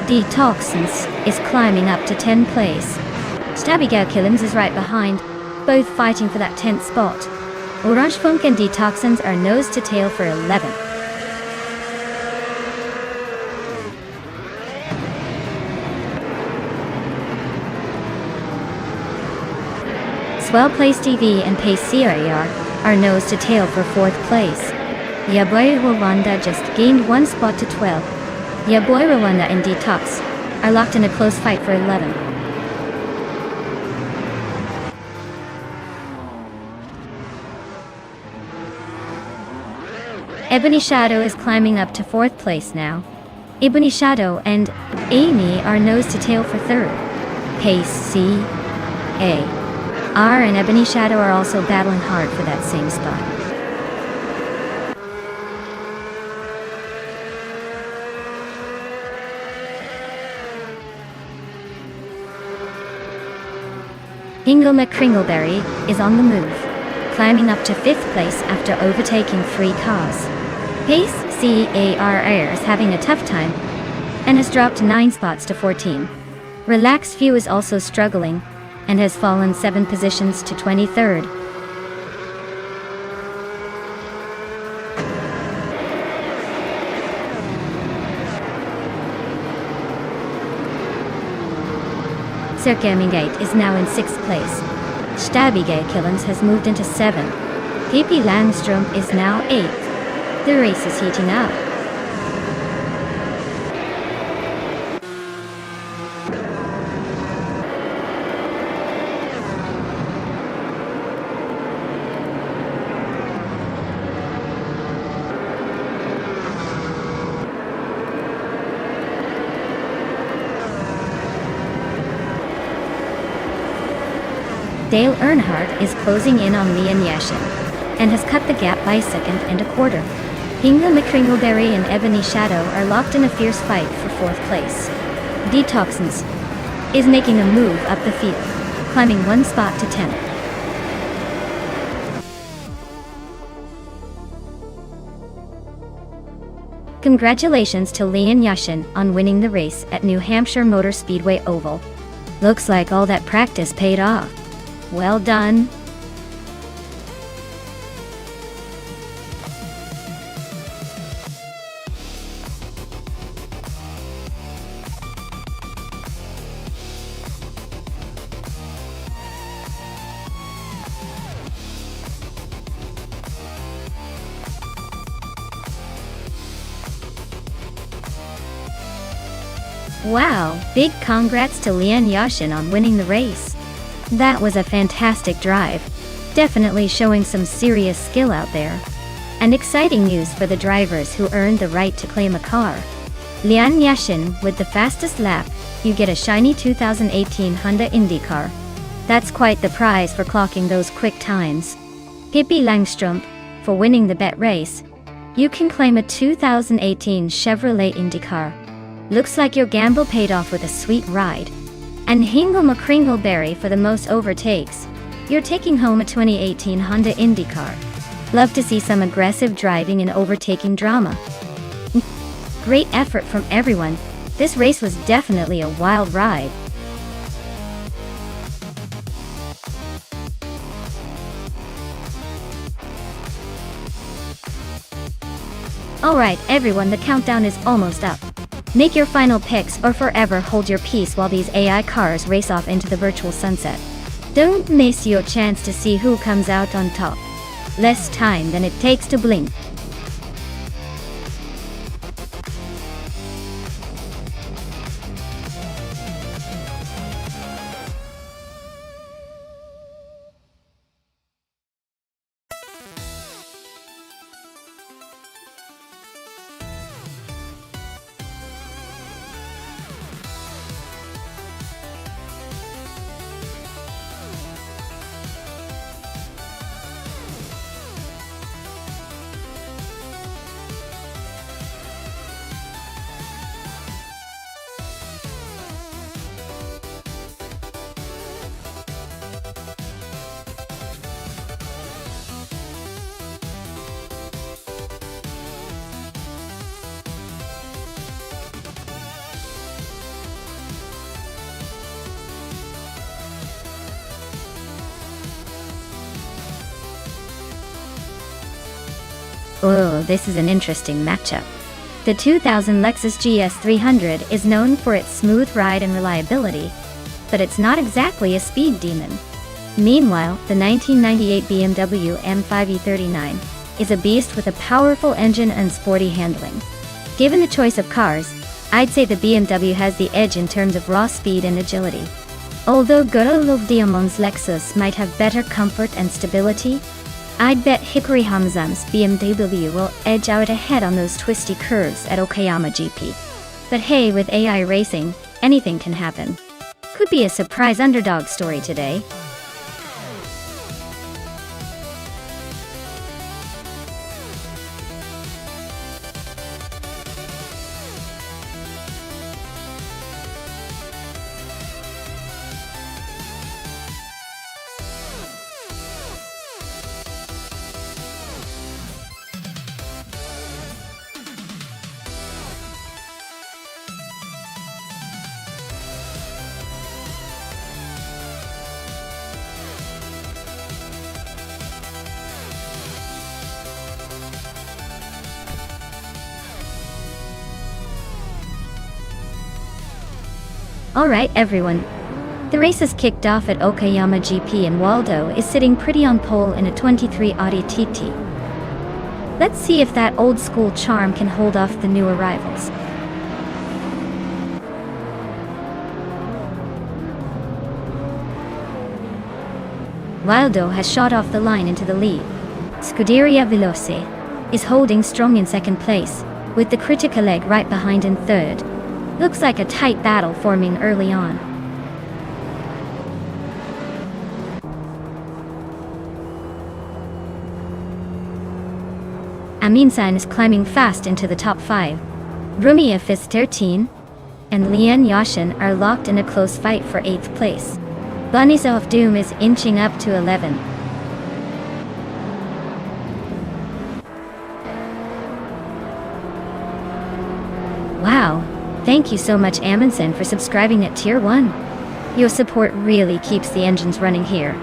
Speaker 1: Detoxins is climbing up to 10th place. Stabigale Killens is right behind, both fighting for that 10th spot. Orange Funk and Detoxins are nose to tail for 11th. Swell Place TV and Pace CRAR are nose to tail for 4th place. Yaboy Rwanda just gained 1 spot to 12. Yaboy Rwanda and Detox are locked in a close fight for 11. Ebony Shadow is climbing up to 4th place now. Ebony Shadow and Amy are nose to tail for 3rd. Pace C, A, R and Ebony Shadow are also battling hard for that same spot. Hingle McCringleberry is on the move, climbing up to 5th place after overtaking 3 cars. Pace CARR is having a tough time and has dropped 9 spots to 14. Relaxed View is also struggling and has fallen 7 positions to 23rd. Circemingate is now in 6th place. Stabigale Killens has moved into 7th. PP Langstrom is now 8th. The race is heating up. Dale Earnhardt is closing in on Leon Yashin and has cut the gap by 1.25 seconds. Hingle McCringleberry and Ebony Shadow are locked in a fierce fight for 4th place. Detoxins is making a move up the field, climbing 1 spot to 10th. Congratulations to Leon Yashin on winning the race at New Hampshire Motor Speedway Oval. Looks like all that practice paid off. Well done. Wow, big congrats to Leon Yashin on winning the race. That was a fantastic drive. Definitely showing some serious skill out there. And exciting news for the drivers who earned the right to claim a car. Leon Yashin with the fastest lap, you get a shiny 2018 Honda IndyCar. That's quite the prize for clocking those quick times. Pippi Langstrom, for winning the bet race, you can claim a 2018 Chevrolet IndyCar. Looks like your gamble paid off with a sweet ride. And Hingle McCringleberry for the most overtakes, you're taking home a 2018 Honda IndyCar. Love to see some aggressive driving and overtaking drama. Great effort from everyone. This race was definitely a wild ride. Alright everyone, the countdown is almost up. Make your final picks or forever hold your peace while these AI cars race off into the virtual sunset. Don't miss your chance to see who comes out on top. Less time than it takes to blink. Oh, this is an interesting matchup. The 2000 Lexus GS 300 is known for its smooth ride and reliability, but it's not exactly a speed demon. Meanwhile, the 1998 BMW M5 E39 is a beast with a powerful engine and sporty handling. Given the choice of cars, I'd say the BMW has the edge in terms of raw speed and agility. Although Guru of Diamond's Lexus might have better comfort and stability, I'd bet Hikari Hamzam's BMW will edge out ahead on those twisty curves at Okayama GP. But hey, with AI racing, anything can happen. Could be a surprise underdog story today. Alright everyone, the race has kicked off at Okayama GP and Waldo is sitting pretty on pole in a 23 Audi TT. Let's see if that old school charm can hold off the new arrivals. Waldo has shot off the line into the lead. Scuderia Veloce is holding strong in second place, with the Critica leg right behind in third. Looks like a tight battle forming early on. Aminsan is climbing fast into the top 5. Rumia Fist 13 and Lian Yashin are locked in a close fight for 8th place. Bunny's of Doom is inching up to 11. Wow. Thank you so much Amundsen for subscribing at Tier 1. Your support really keeps the engines running here.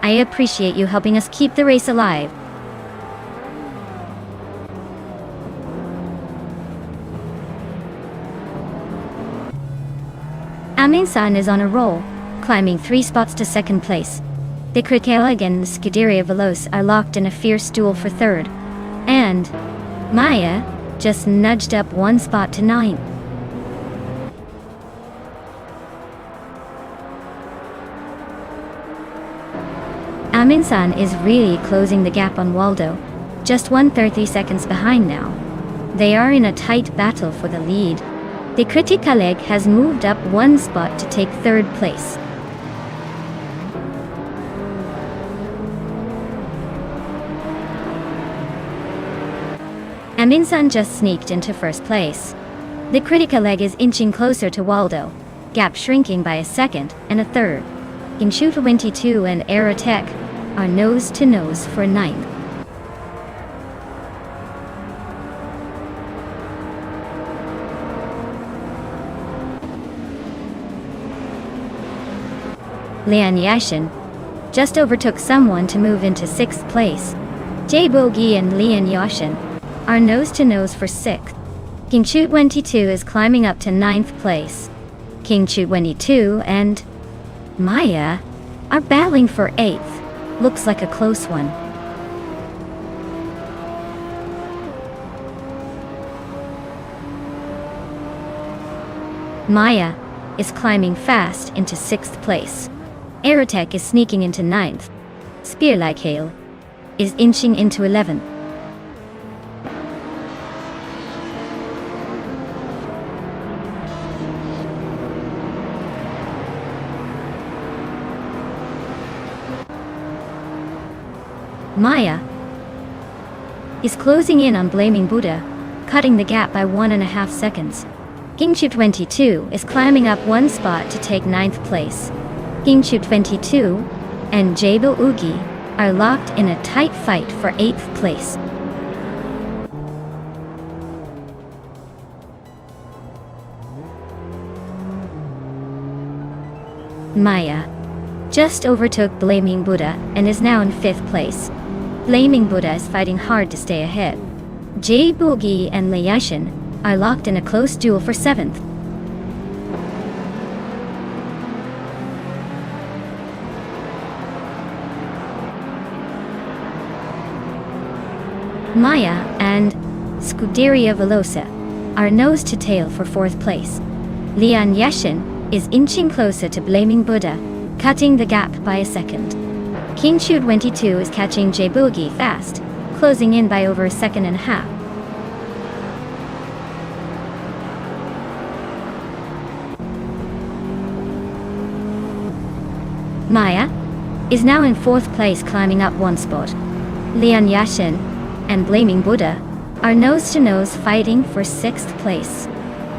Speaker 1: I appreciate you helping us keep the race alive. Amundsen is on a roll, climbing 3 spots to second place. The Krikelag and Scuderia Veloce are locked in a fierce duel for third. And Maya just nudged up 1 spot to 9th. Aminsan is really closing the gap on Waldo, just 130 seconds behind now. They are in a tight battle for the lead. The Critica leg has moved up 1 spot to take 3rd place. Aminsan just sneaked into 1st place. The Critica leg is inching closer to Waldo, gap shrinking by a 2nd and a 3rd. Inshu 22 and Aerotech are nose to nose for 9th. Lian Yashin just overtook someone to move into 6th place. Jay Bogi and Lian Yashin are nose to nose for 6th. King Chu 22 is climbing up to 9th place. King Chu 22 and Maya are battling for 8th. Looks like a close one. Maya is climbing fast into 6th place. Aerotech is sneaking into 9th. Spear-like Hail is inching into 11th. Maya is closing in on Blaming Buddha, cutting the gap by 1.5 seconds. Kingchu 22 is climbing up 1 spot to take 9th place. Kingchu 22 and Jabo Ugi are locked in a tight fight for 8th place. Maya just overtook Blaming Buddha and is now in 5th place. Blaming Buddha is fighting hard to stay ahead. Jae Boogie and Lee Yashin are locked in a close duel for 7th. Maya and Scuderia Velosa are nose to tail for 4th place. Leon Yashin is inching closer to Blaming Buddha, cutting the gap by a second. King Shu 22 is catching Jae Boogie fast, closing in by over a second and a half. Maya is now in 4th place, climbing up 1 spot. Leon Yashin and Blaming Buddha are nose-to-nose fighting for 6th place.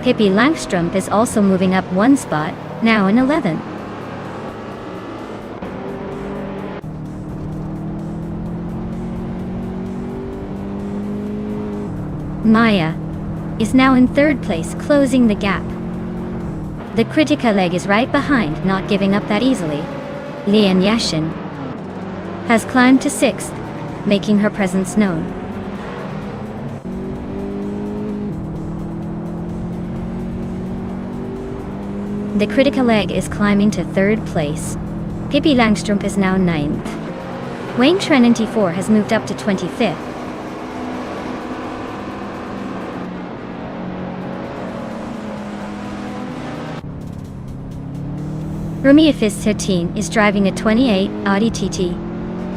Speaker 1: Pippi Langstrumpf is also moving up 1 spot, now in 11th. Maya is now in 3rd place, closing the gap. The Kritika leg is right behind, not giving up that easily. Leon Yashin has climbed to 6th, making her presence known. The Kritika leg is climbing to 3rd place. Pippi Langstrumpf is now 9th. Wayne Trinity 4 has moved up to 25th. Rumia Fist 13 is driving a 28 Audi TT.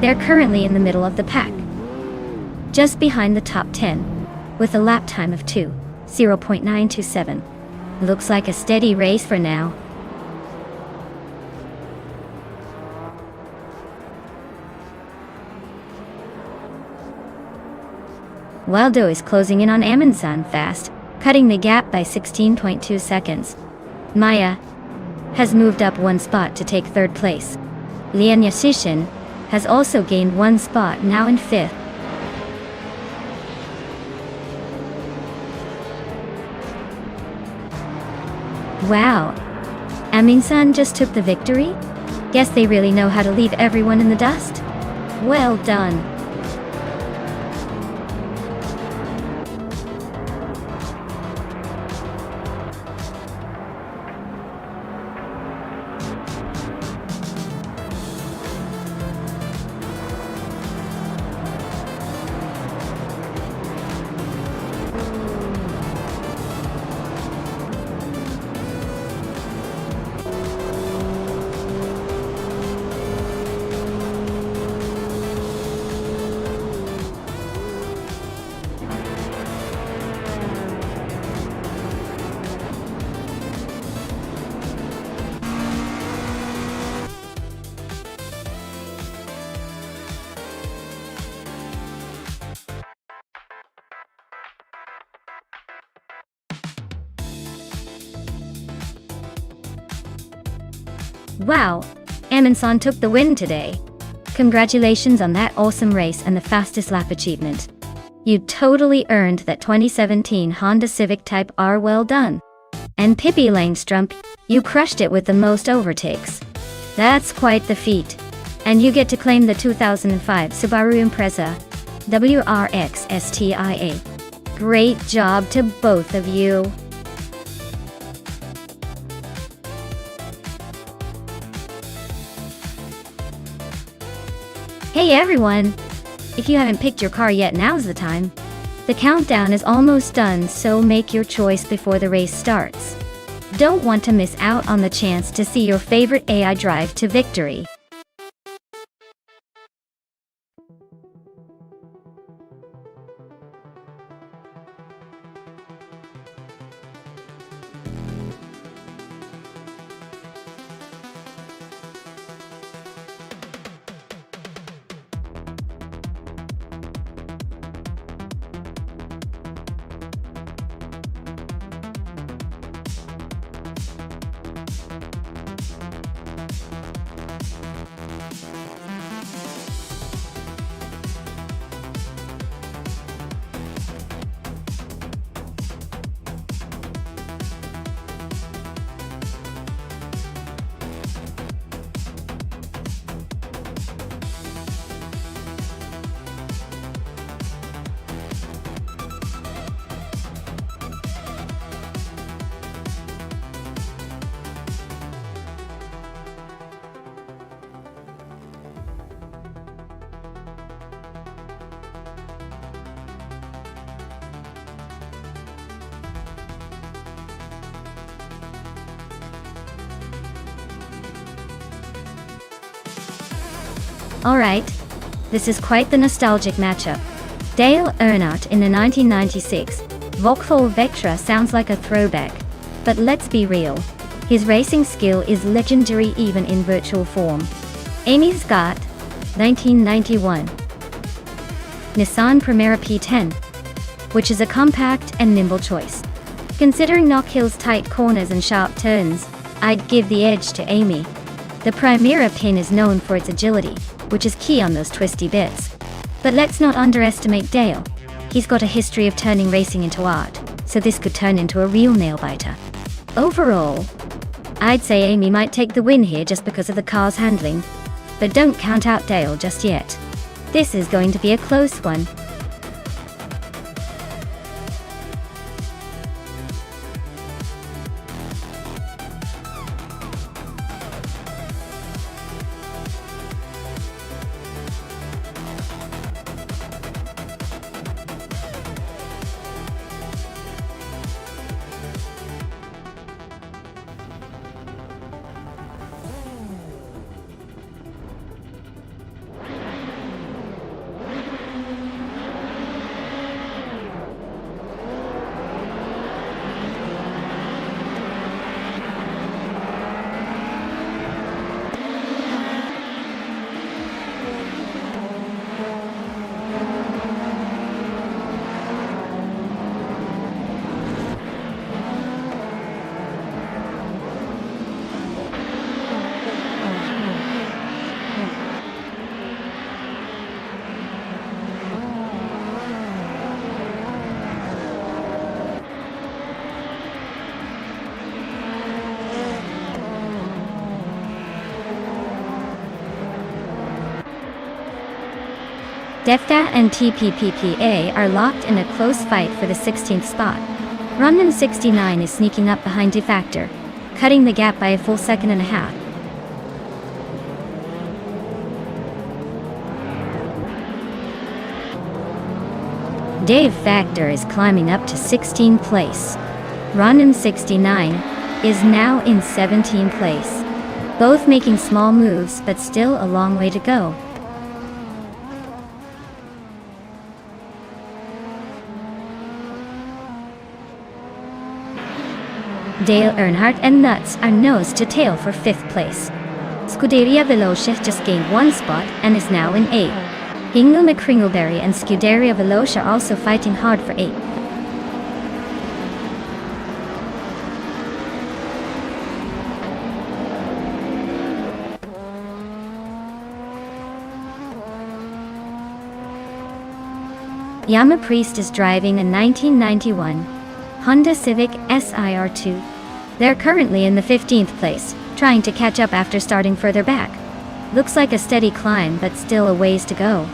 Speaker 1: They're currently in the middle of the pack, just behind the top 10, with a lap time of 2:0.927. Looks like a steady race for now. Waldo is closing in on Amundsen fast, cutting the gap by 16.2 seconds. Maya has moved up 1 spot to take 3rd place. Leon Yashin has also gained 1 spot, now in 5th. Wow, Amundsen just took the victory? Guess they really know how to leave everyone in the dust? Well done. Wow, Amundsen took the win today. Congratulations on that awesome race and the fastest lap achievement. You totally earned that 2017 Honda Civic Type R. Well done. And Pippi Langstrumpf, you crushed it with the most overtakes. That's quite the feat. And you get to claim the 2005 Subaru Impreza WRX STIA. Great job to both of you. Hey everyone! If you haven't picked your car yet, now's the time. The countdown is almost done, so make your choice before the race starts. Don't want to miss out on the chance to see your favorite AI drive to victory. Alright, this is quite the nostalgic matchup. Dale Earnhardt in the 1996 Vauxhall Vectra sounds like a throwback, but let's be real. His racing skill is legendary even in virtual form. Amy Scott, 1991 Nissan Primera P10, which is a compact and nimble choice. Considering Knock Hill's tight corners and sharp turns, I'd give the edge to Amy. The Primera pin is known for its agility, which is key on those twisty bits. But let's not underestimate Dale. He's got a history of turning racing into art, so this could turn into a real nail-biter. Overall, I'd say Amy might take the win here just because of the car's handling, but don't count out Dale just yet. This is going to be a close one. DEFTA and TPPPA are locked in a close fight for the 16th spot. Runman 69 is sneaking up behind Defactor, cutting the gap by a full second and a half. Dave Factor is climbing up to 16th place. Runman 69 is now in 17th place. Both making small moves, but still a long way to go. Dale Earnhardt and Nuts are nose to tail for 5th place. Scuderia Veloce just gained 1 spot and is now in 8th. Hingle McCringleberry and Scuderia Veloce are also fighting hard for 8th. Yama Priest is driving a 1991 Honda Civic SIR2. They're currently in the 15th place, trying to catch up after starting further back. Looks like a steady climb, but still a ways to go.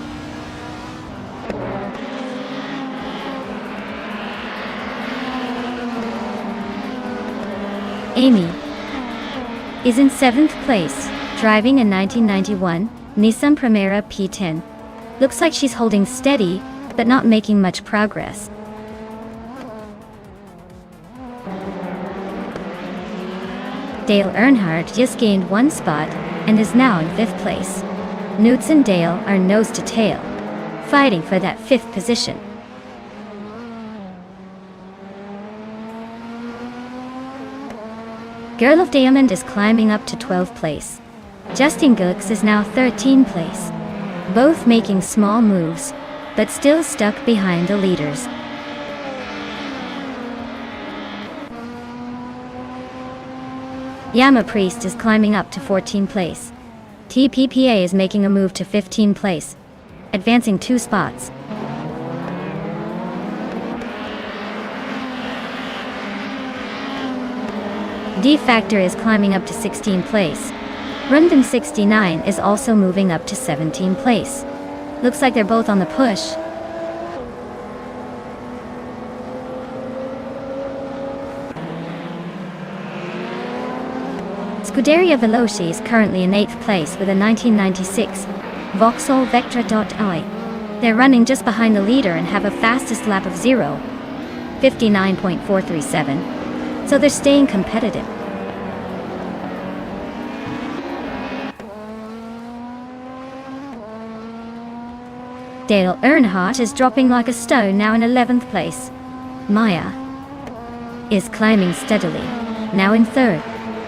Speaker 1: Amy is in 7th place, driving a 1991 Nissan Primera P10. Looks like she's holding steady, but not making much progress. Dale Earnhardt just gained 1 spot and is now in 5th place. Newts and Dale are nose to tail, fighting for that 5th position. Girl of Diamond is climbing up to 12th place. Justin Gux is now 13th place. Both making small moves, but still stuck behind the leaders. Yama Priest is climbing up to 14th place. TPPA is making a move to 15th place, advancing 2 spots. Defactor is climbing up to 16th place. Rundon 69 is also moving up to 17th place. Looks like they're both on the push. Scuderia Veloce is currently in 8th place with a 1996 Vauxhall Vectra.i. They're running just behind the leader and have a fastest lap of 59.437, so they're staying competitive. Dale Earnhardt is dropping like a stone, now in 11th place. Maya is climbing steadily, now in 3rd.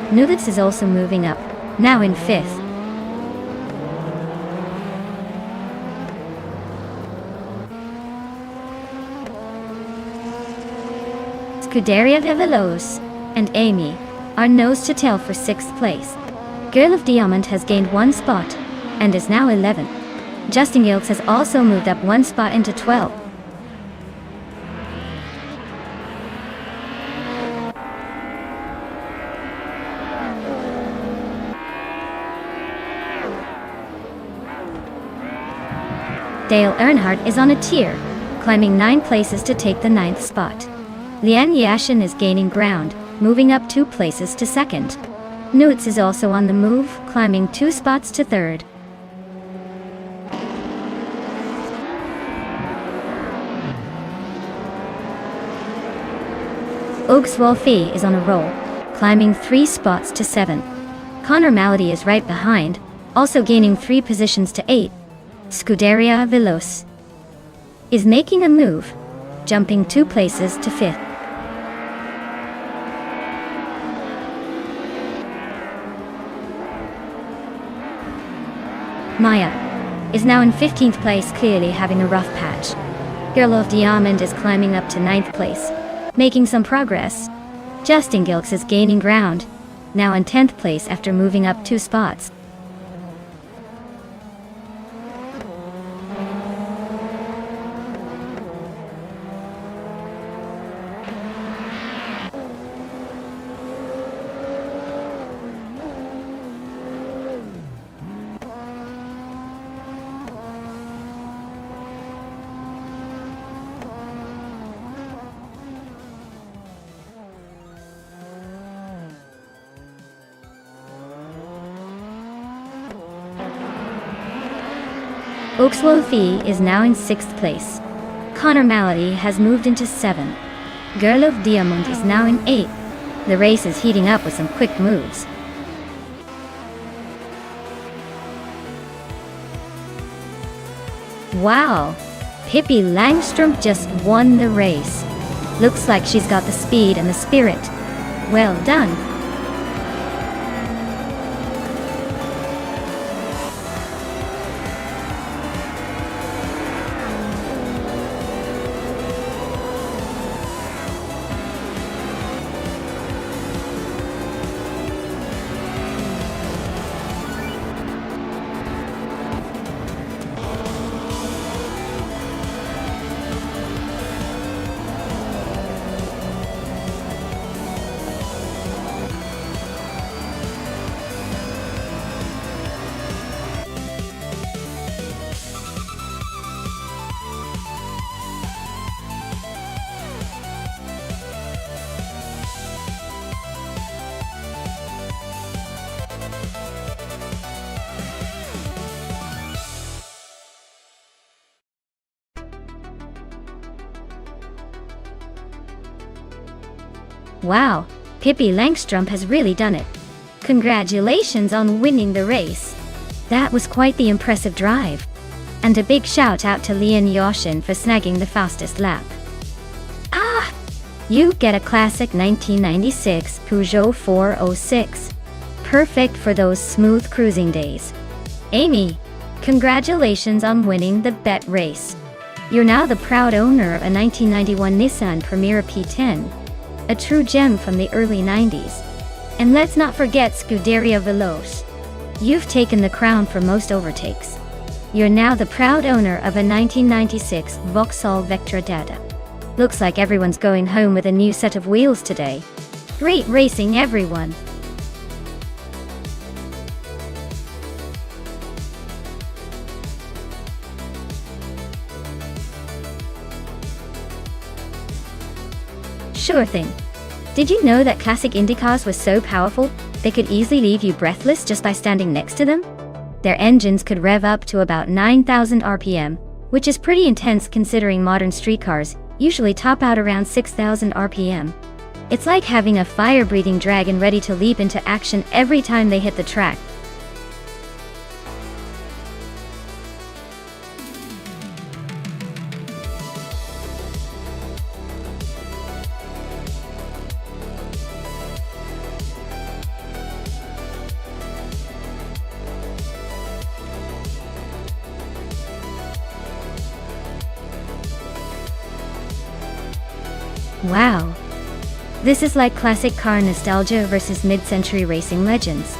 Speaker 1: Newitz is also moving up, now in 5th. Scuderia de Veloz and Amy are nose to tail for 6th place. Girl of Diamond has gained 1 spot and is now 11th. Justin Gilks has also moved up 1 spot into 12th. Dale Earnhardt is on a tear, climbing 9 places to take the 9th spot. Lian Yashin is gaining ground, moving up 2 places to 2nd. Newitz is also on the move, climbing 2 spots to 3rd. Oaks Wolfie is on a roll, climbing 3 spots to 7th. Connor Malady is right behind, also gaining 3 positions to 8th. Scuderia Veloz is making a move, jumping 2 places to 5th. Maya is now in 15th place, clearly having a rough patch. Girl of Diamond is climbing up to 9th place, making some progress. Justin Gilks is gaining ground, now in 10th place after moving up 2 spots. Oaks Wolfie is now in 6th place. Connor Malady has moved into 7th. Girl of Diamond is now in 8th. The race is heating up with some quick moves. Wow! Pippi Langstrom just won the race. Looks like she's got the speed and the spirit. Well done! Wow, Pippi Langstrom has really done it. Congratulations on winning the race. That was quite the impressive drive. And a big shout out to Lian Yashin for snagging the fastest lap. Ah! You get a classic 1996 Peugeot 406. Perfect for those smooth cruising days. Amy, congratulations on winning the bet race. You're now the proud owner of a 1991 Nissan Primera P10. A true gem from the early 90s. And let's not forget Scuderia Veloz. You've taken the crown for most overtakes. You're now the proud owner of a 1996 Vauxhall Vectra Dada. Looks like everyone's going home with a new set of wheels today. Great racing, everyone! Sure thing. Did you know that classic IndyCars were so powerful, they could easily leave you breathless just by standing next to them? Their engines could rev up to about 9,000 RPM, which is pretty intense considering modern street cars usually top out around 6,000 RPM. It's like having a fire-breathing dragon ready to leap into action every time they hit the track. Wow. This is like classic car nostalgia versus mid-century racing legends.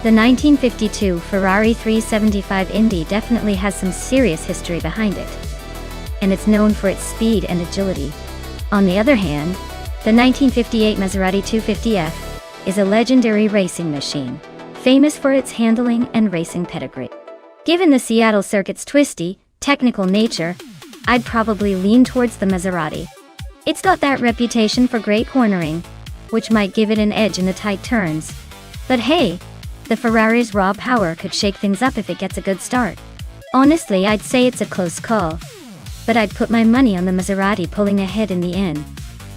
Speaker 1: The 1952 Ferrari 375 Indy definitely has some serious history behind it, and it's known for its speed and agility. On the other hand, the 1958 Maserati 250F is a legendary racing machine, famous for its handling and racing pedigree. Given the Seattle circuit's twisty, technical nature, I'd probably lean towards the Maserati. It's got that reputation for great cornering, which might give it an edge in the tight turns. But hey, the Ferrari's raw power could shake things up if it gets a good start. Honestly, I'd say it's a close call, but I'd put my money on the Maserati pulling ahead in the end.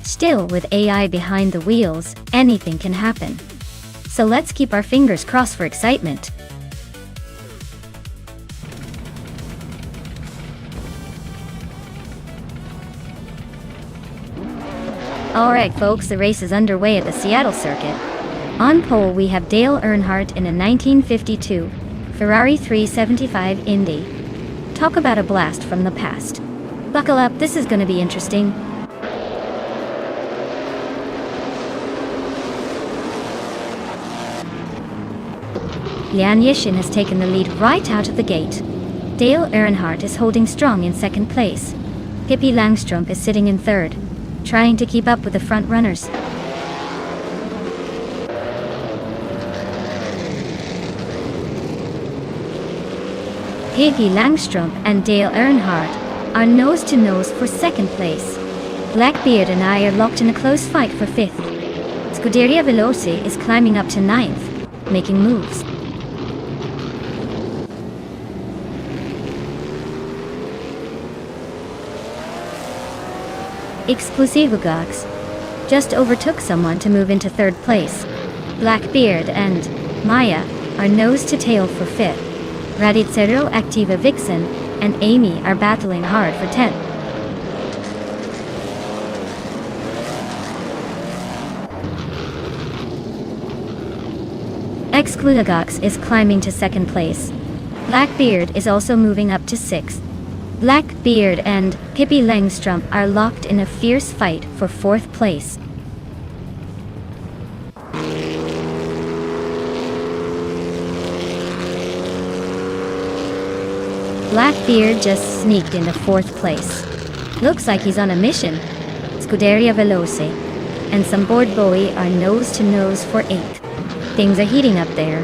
Speaker 1: Still, with AI behind the wheels, anything can happen. So let's keep our fingers crossed for excitement. Alright folks, the race is underway at the Seattle circuit. On pole we have Dale Earnhardt in a 1952 Ferrari 375 Indy. Talk about a blast from the past. Buckle up, this is gonna be interesting. Lian Yishin has taken the lead right out of the gate. Dale Earnhardt is holding strong in second place. Pippi Langstrup is sitting in third, trying to keep up with the front runners. Pippi Langstrup and Dale Earnhardt are nose to nose for second place. Blackbeard and I are locked in a close fight for fifth. Scuderia Veloce is climbing up to ninth, making moves. Exclusivogox just overtook someone to move into third place. Blackbeard and Maya are nose to tail for fifth. Radicero Activa Vixen and Amy are battling hard for 10th. Exclusivogox is climbing to second place. Blackbeard is also moving up to 6th. Blackbeard and Pippi Langstrup are locked in a fierce fight for 4th place. Blackbeard just sneaked into 4th place. Looks like he's on a mission. Scuderia Veloce and some board boy are nose to nose for 8th. Things are heating up there.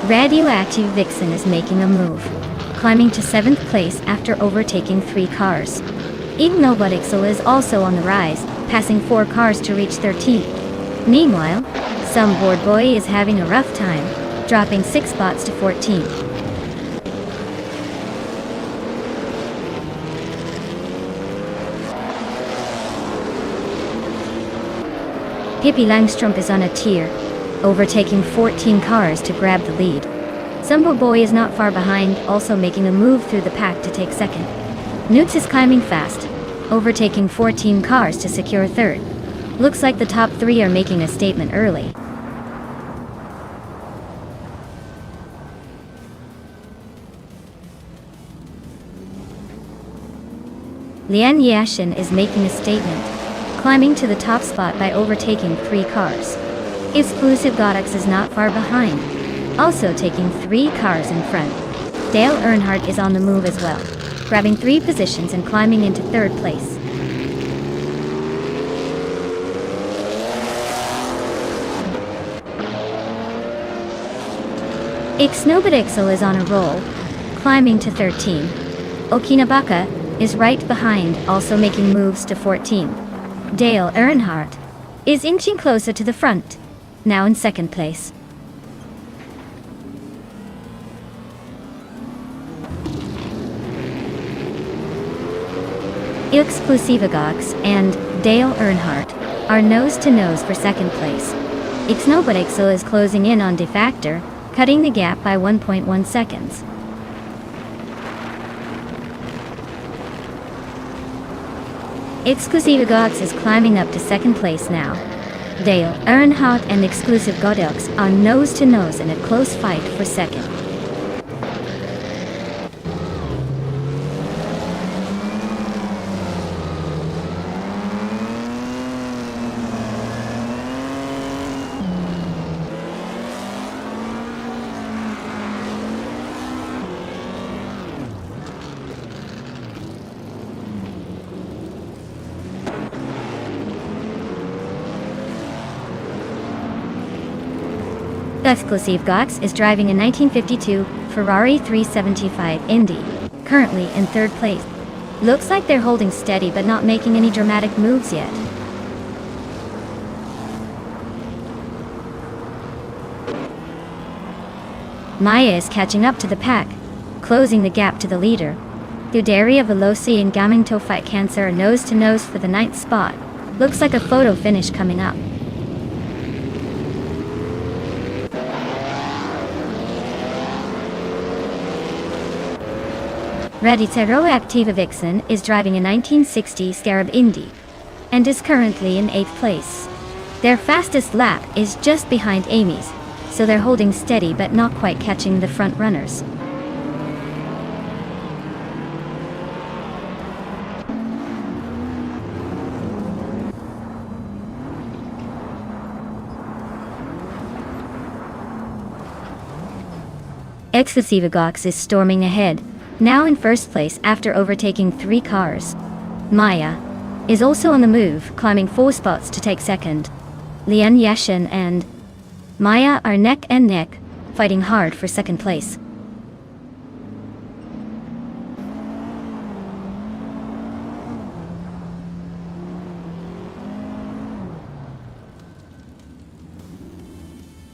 Speaker 1: Radioactive Vixen is making a move, climbing to 7th place after overtaking 3 cars. Ignobotixel is also on the rise, passing 4 cars to reach 13th. Meanwhile, some board boy is having a rough time, dropping 6 spots to 14th. Pippi Langstrup is on a tear, overtaking 14 cars to grab the lead. Sumbo Boy is not far behind, also making a move through the pack to take second. Newts is climbing fast, overtaking 14 cars to secure third. Looks like the top 3 are making a statement early. Lian Yashin is making a statement, climbing to the top spot by overtaking 3 cars. Exclusive Godox is not far behind, also taking 3 cars in front. Dale Earnhardt is on the move as well, grabbing 3 positions and climbing into 3rd place. Ixnobotixel is on a roll, climbing to 13. Okinabaka is right behind, also making moves to 14. Dale Earnhardt is inching closer to the front, now in 2nd place. Exclusivogox and Dale Earnhardt are nose to nose for 2nd place. Ixnobotixel is closing in on Defactor, cutting the gap by 1.1 seconds. Exclusivogox is climbing up to 2nd place now. Dale Earnhardt and exclusive Godelks are nose-to-nose in a close fight for second. Exclusive Gox is driving a 1952 Ferrari 375 Indy, currently in third place. Looks like they're holding steady but not making any dramatic moves yet. Maya is catching up to the pack, closing the gap to the leader. Dudaria Veloci and Gaming Fight Cancer are nose-to-nose for the 9th spot. Looks like a photo finish coming up. Reditero Activa Vixen is driving a 1960 Scarab Indy and is currently in 8th place. Their fastest lap is just behind Amy's, so they're holding steady but not quite catching the front runners. Exclusive Gox is storming ahead, now in first place after overtaking 3 cars. Maya is also on the move, climbing 4 spots to take second. Lian Yashin and Maya are neck and neck, fighting hard for second place.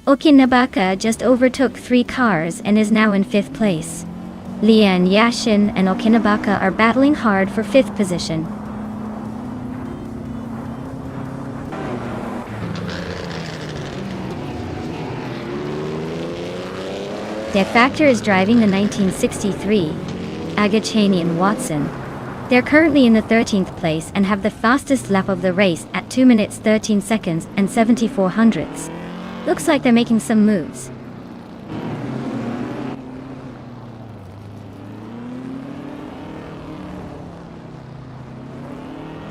Speaker 1: Okinabaka just overtook 3 cars and is now in 5th place. Lian Yashin and Okinabaka are battling hard for 5th position. De Factor is driving the 1963 Agachanian Watson. They're currently in the 13th place and have the fastest lap of the race at 2 minutes 13 seconds and 74 hundredths. Looks like they're making some moves.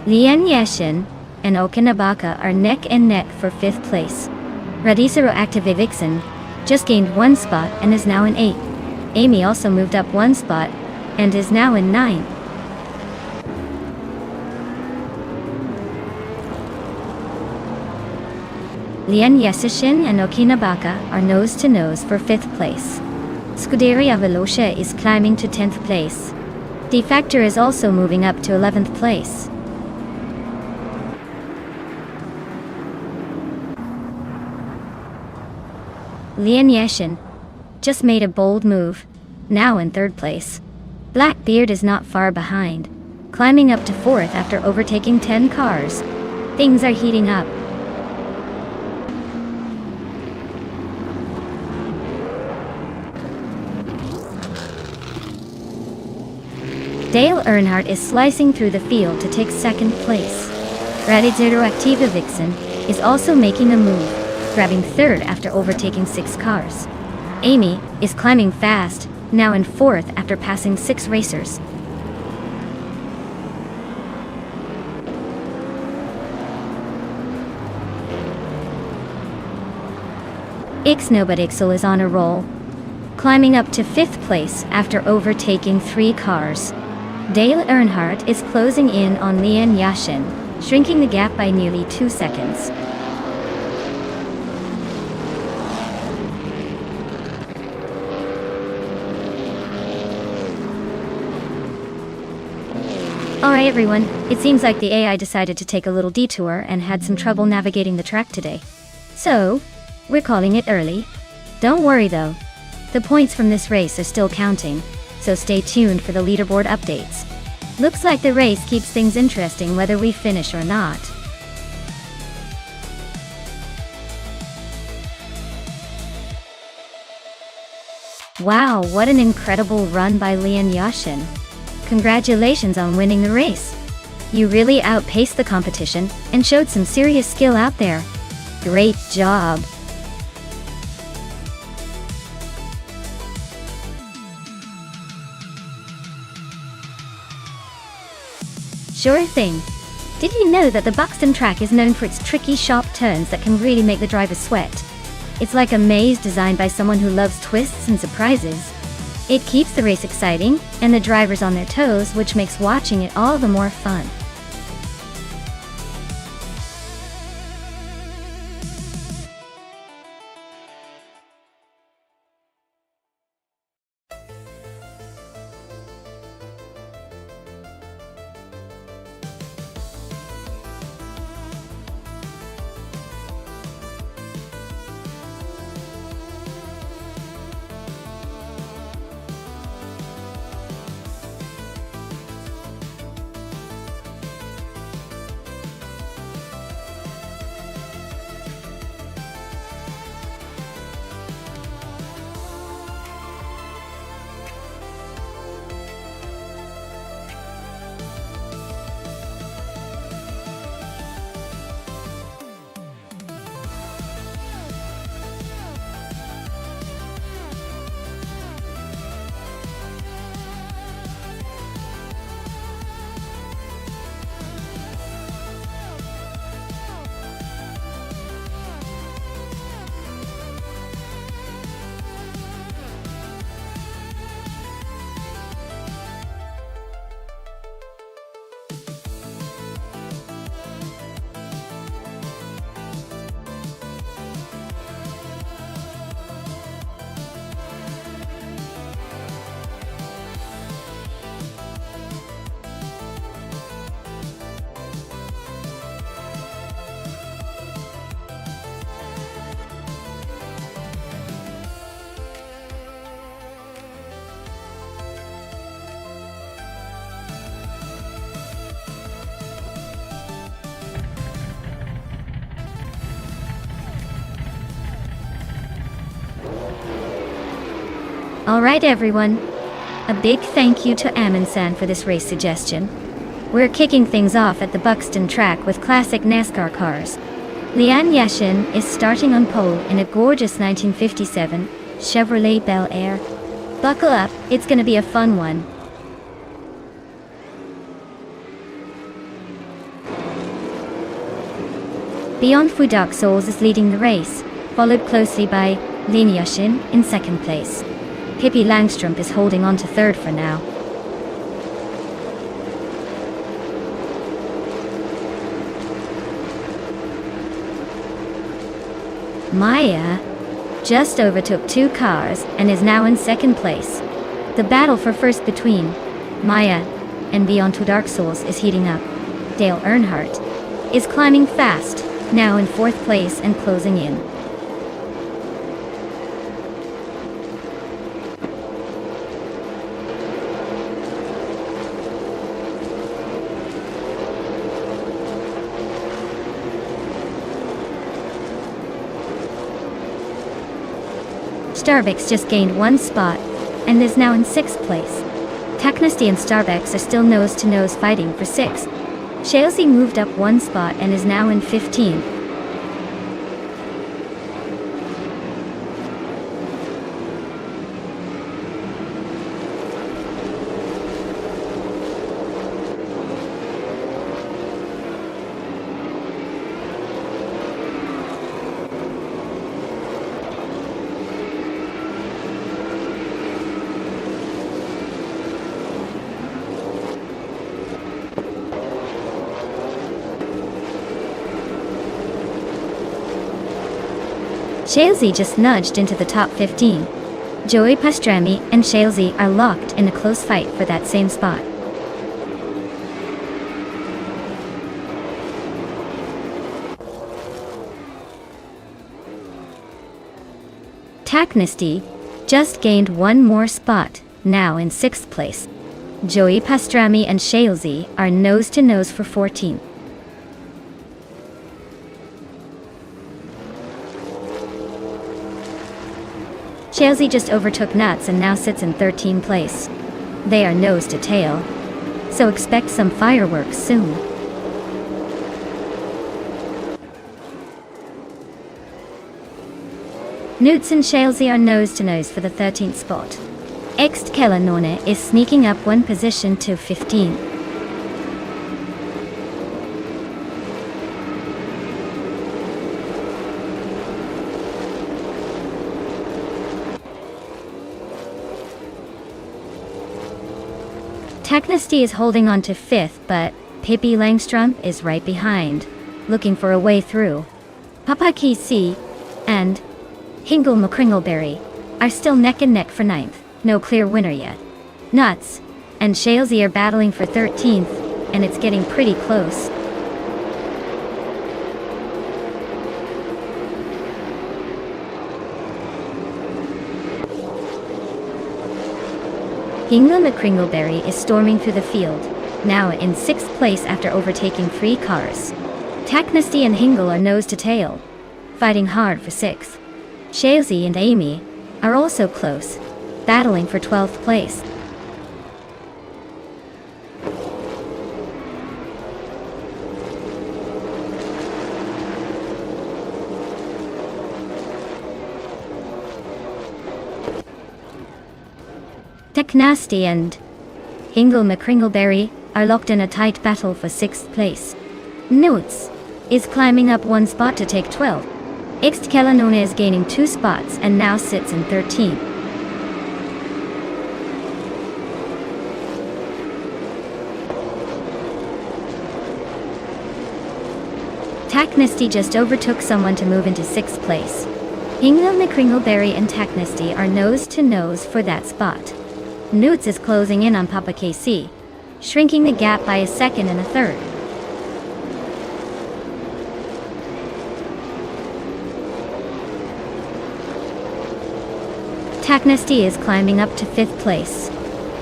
Speaker 1: Lian Yashin and Okinabaka are neck and neck for 5th place. Radicero Active Vixen just gained 1 spot and is now in 8th. Amy also moved up 1 spot and is now in 9th. Lian Yashin and Okinabaka are nose-to-nose for 5th place. Scuderia Velocia is climbing to 10th place. De Factor is also moving up to 11th place. Lian Yashin just made a bold move, now in 3rd place. Blackbeard is not far behind, climbing up to 4th after overtaking 10 cars. Things are heating up. Dale Earnhardt is slicing through the field to take 2nd place. Radicero Activa Vixen is also making a move, grabbing 3rd after overtaking 6 cars. Amy is climbing fast, now in 4th after passing 6 racers. Ixnobadixel is on a roll, climbing up to 5th place after overtaking 3 cars. Dale Earnhardt is closing in on Lian Yashin, shrinking the gap by nearly 2 seconds. Alright everyone, it seems like the AI decided to take a little detour and had some trouble navigating the track today. So, we're calling it early. Don't worry though, the points from this race are still counting, so stay tuned for the leaderboard updates. Looks like the race keeps things interesting whether we finish or not. Wow, what an incredible run by Lian Yashin. Congratulations on winning the race. You really outpaced the competition and showed some serious skill out there. Great job! Sure thing. Did you know that the Buxton track is known for its tricky, sharp turns that can really make the driver sweat? It's like a maze designed by someone who loves twists and surprises. It keeps the race exciting, and the drivers on their toes, which makes watching it all the more fun. Alright everyone, a big thank you to Amundsen for this race suggestion. We're kicking things off at the Buxton track with classic NASCAR cars. Leanne Yashin is starting on pole in a gorgeous 1957 Chevrolet Bel Air. Buckle up, it's gonna be a fun one. Beyond Dark Souls is leading the race, followed closely by Leanne Yashin in second place. Pippi Langstrup is holding on to third for now. Maya just overtook two cars and is now in second place. The battle for first between Maya and Beyond Two Dark Souls is heating up. Dale Earnhardt is climbing fast, now in fourth place and closing in. Starbucks just gained one spot and is now in sixth place. Technesty and Starbucks are still nose-to-nose fighting for sixth. Chelsea moved up one spot and is now in 15th. Chelsea just nudged into the top 15. Joey Pastrami and Chelsea are locked in a close fight for that same spot. Technesty just gained one more spot, now in sixth place. Joey Pastrami and Chelsea are nose-to-nose for 14th. Chelsea just overtook Nuts and now sits in 13th place. They are nose to tail, so expect some fireworks soon. Newts and Shalesy are nose-to-nose for the 13th spot. Extkellanone is sneaking up one position to 15. Technesty is holding on to 5th, but Pippi Langstrom is right behind, looking for a way through. Papa C and Hingle McCringleberry are still neck and neck for 9th, no clear winner yet. Nuts and Shalesy are battling for 13th, and it's getting pretty close. Hingle McCringleberry is storming through the field, now in 6th place after overtaking 3 cars. Technesty and Hingle are nose to tail, fighting hard for 6th. Shalesy and Amy are also close, battling for 12th place. Technesty and Hingle McCringleberry are locked in a tight battle for 6th place. Newts is climbing up 1 spot to take 12. Extkellanone is gaining 2 spots and now sits in 13. Technesty just overtook someone to move into 6th place. Hingle McCringleberry and Technesty are nose to nose for that spot. Newts is closing in on Papa KC, shrinking the gap by a 2nd and a 3rd. Technesty is climbing up to 5th place.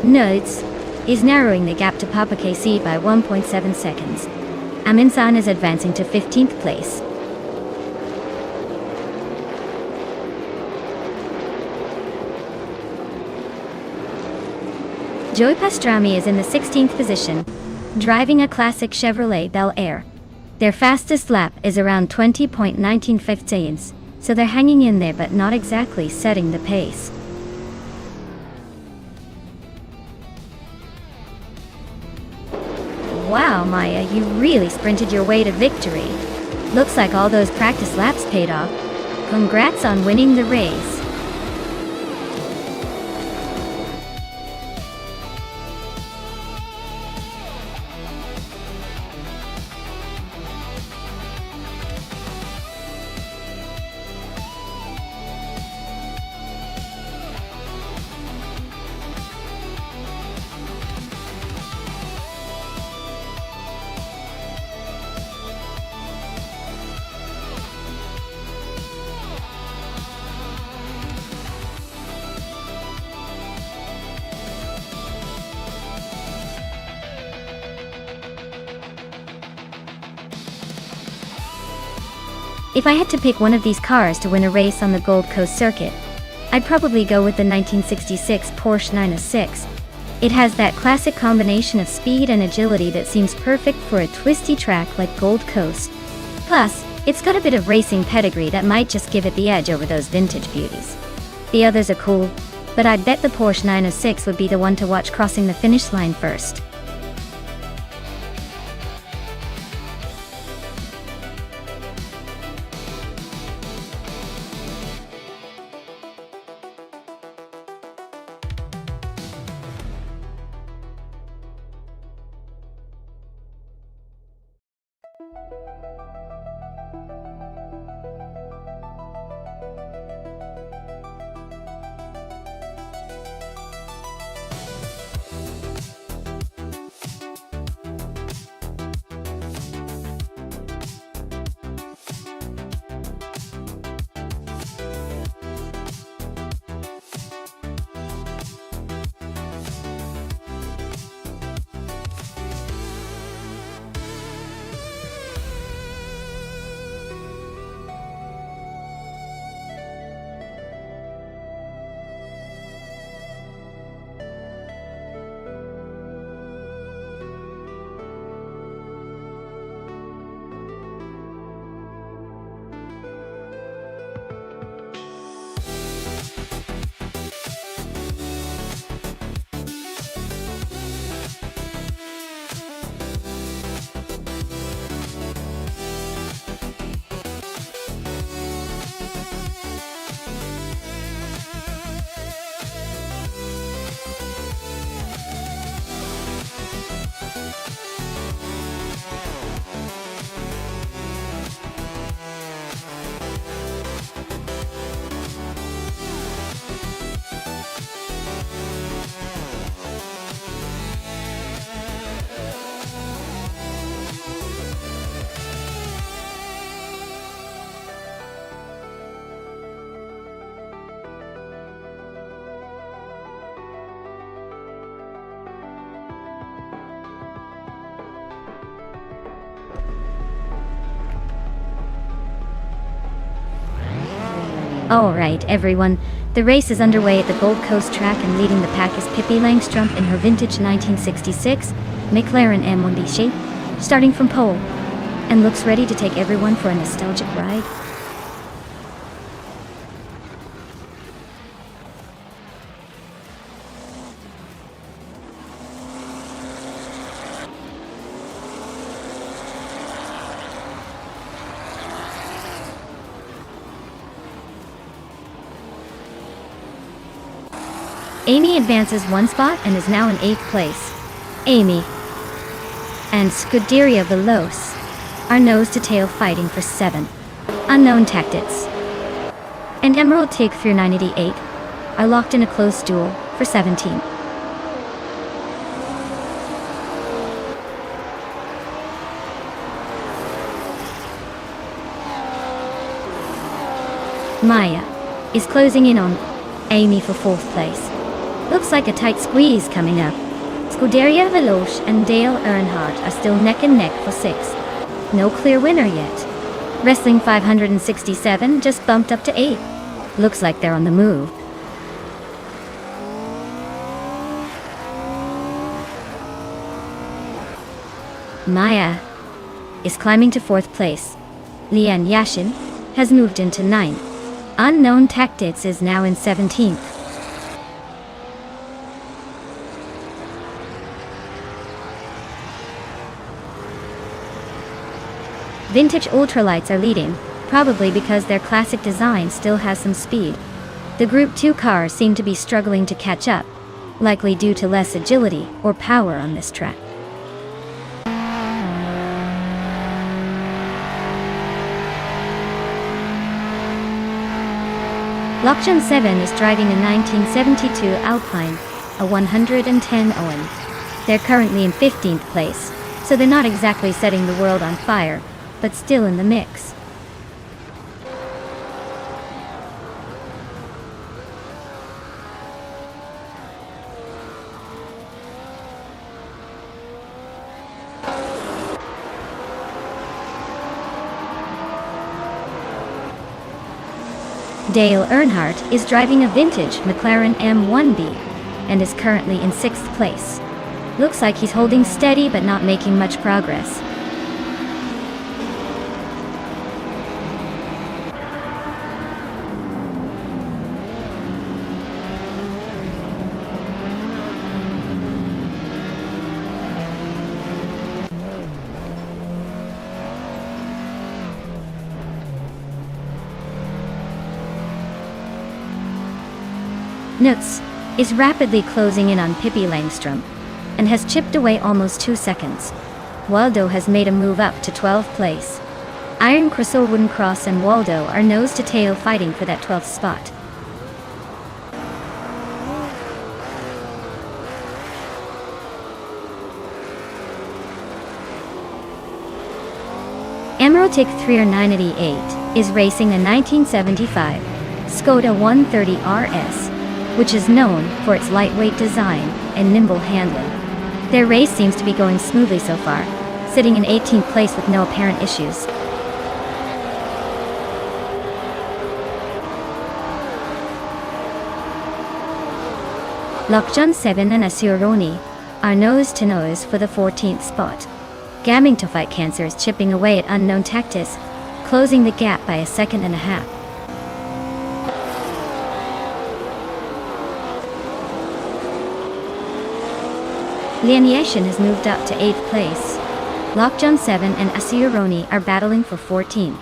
Speaker 1: Newts is narrowing the gap to Papa KC by 1.7 seconds. Aminsan is advancing to 15th place. Joey Pastrami is in the 16th position, driving a classic Chevrolet Bel Air. Their fastest lap is around 20.19 so they're hanging in there but not exactly setting the pace. Wow, Maya, you really sprinted your way to victory. Looks like all those practice laps paid off. Congrats on winning the race. If I had to pick one of these cars to win a race on the Gold Coast circuit, I'd probably go with the 1966 Porsche 906. It has that classic combination of speed and agility that seems perfect for a twisty track like Gold Coast. Plus, it's got a bit of racing pedigree that might just give it the edge over those vintage beauties. The others are cool, but I'd bet the Porsche 906 would be the one to watch crossing the finish line first. Alright everyone, the race is underway at the Gold Coast track, and leading the pack is Pippi Langstrup in her vintage 1966 McLaren M1B shape, starting from pole, and looks ready to take everyone for a nostalgic ride. Amy advances one spot and is now in 8th place. Amy and Scuderia Veloce are nose-to-tail fighting for 7. Unknown Tactics and Emerald Tig through 988 are locked in a close duel for 17. Maya is closing in on Amy for 4th place. Looks like a tight squeeze coming up. Scuderia Veloce and Dale Earnhardt are still neck and neck for 6th. No clear winner yet. Wrestling 567 just bumped up to 8th. Looks like they're on the move. Maya is climbing to 4th place. Lian Yashin has moved into 9th. Unknown Tactics is now in 17th. Vintage Ultralights are leading, probably because their classic design still has some speed. The Group 2 cars seem to be struggling to catch up, likely due to less agility or power on this track. Lockjaw 7 is driving a 1972 Alpine, a 110 Owen. They're currently in 15th place, so they're not exactly setting the world on fire, but still in the mix. Dale Earnhardt is driving a vintage McLaren M1B and is currently in 6th place. Looks like he's holding steady but not making much progress. Nuts is rapidly closing in on Pippi Langstrup and has chipped away almost 2 seconds. Waldo has made a move up to 12th place. Iron Crystal, Wooden Cross and Waldo are nose-to-tail fighting for that 12th spot. Emerald Tig 3988 is racing a 1975 Skoda 130 RS, which is known for its lightweight design and nimble handling. Their race seems to be going smoothly so far, sitting in 18th place with no apparent issues. Lockjaw 7 and Asuroni are nose-to-nose for the 14th spot. Gamming to Fight Cancer is chipping away at Unknown Tactics, closing the gap by 1.5 seconds. Lian Yashin has moved up to 8th place. Lockjaw 7 and Asuroni are battling for 14th.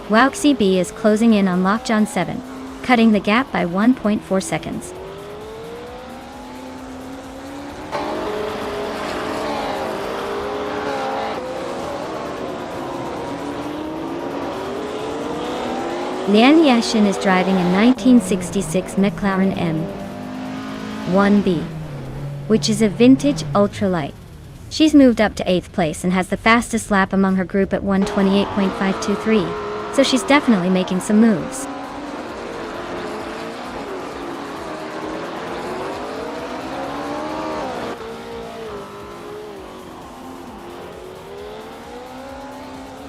Speaker 1: Wauxi B is closing in on Lockjaw 7, cutting the gap by 1.4 seconds. Lian Yashin is driving a 1966 McLaren M1B, which is a vintage ultralight. She's moved up to 8th place and has the fastest lap among her group at 1:28.523, so she's definitely making some moves.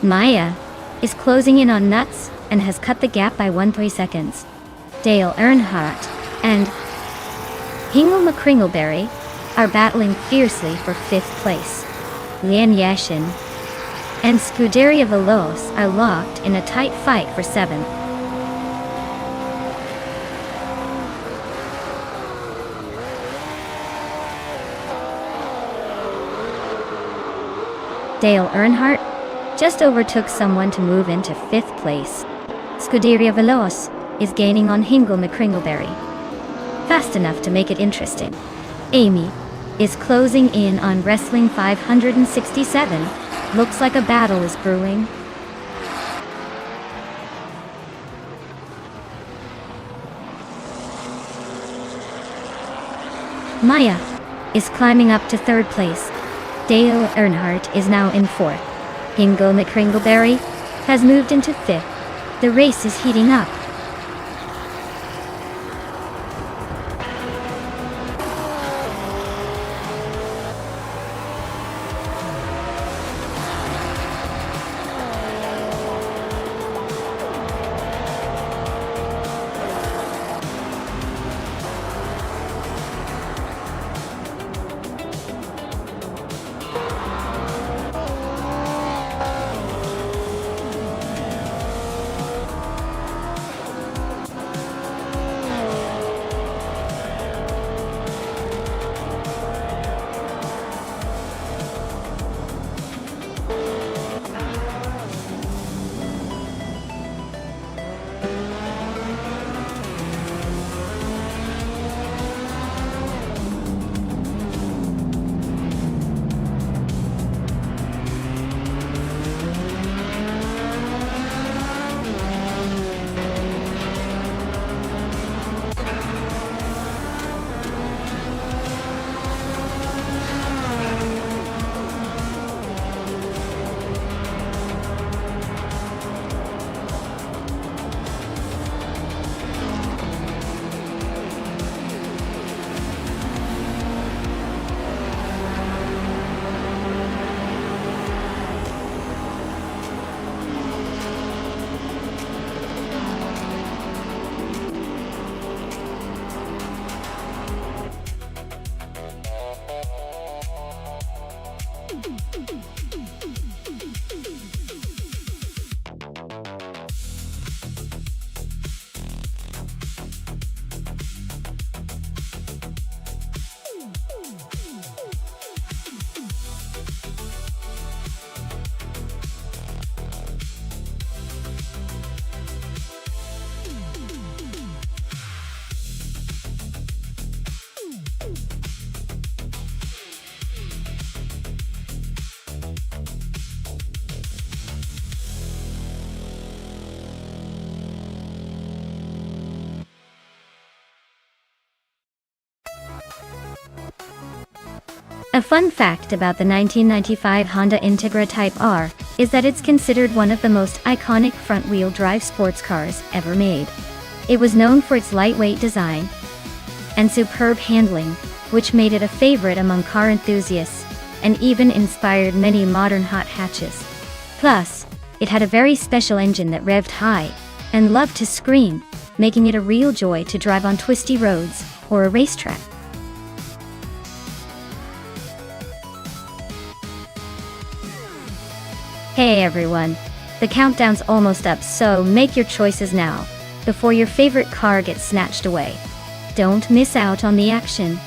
Speaker 1: Maya is closing in on Nuts and has cut the gap by 1.3 seconds. Dale Earnhardt and Hingle McCringleberry are battling fiercely for 5th place. Lian Yashin and Scuderia Veloce are locked in a tight fight for 7th. Dale Earnhardt just overtook someone to move into 5th place. Scuderia Veloce is gaining on Hingle McCringleberry. Fast enough to make it interesting. Amy is closing in on Wrestling 567. Looks like a battle is brewing. Maya is climbing up to 3rd place. Dale Earnhardt is now in 4th. Hingle McCringleberry has moved into 5th. The race is heating up. A fun fact about the 1995 Honda Integra Type R is that it's considered one of the most iconic front-wheel drive sports cars ever made. It was known for its lightweight design and superb handling, which made it a favorite among car enthusiasts and even inspired many modern hot hatches. Plus, it had a very special engine that revved high and loved to scream, making it a real joy to drive on twisty roads or a racetrack. Hey everyone, the countdown's almost up, so make your choices now, before your favorite car gets snatched away. Don't miss out on the action.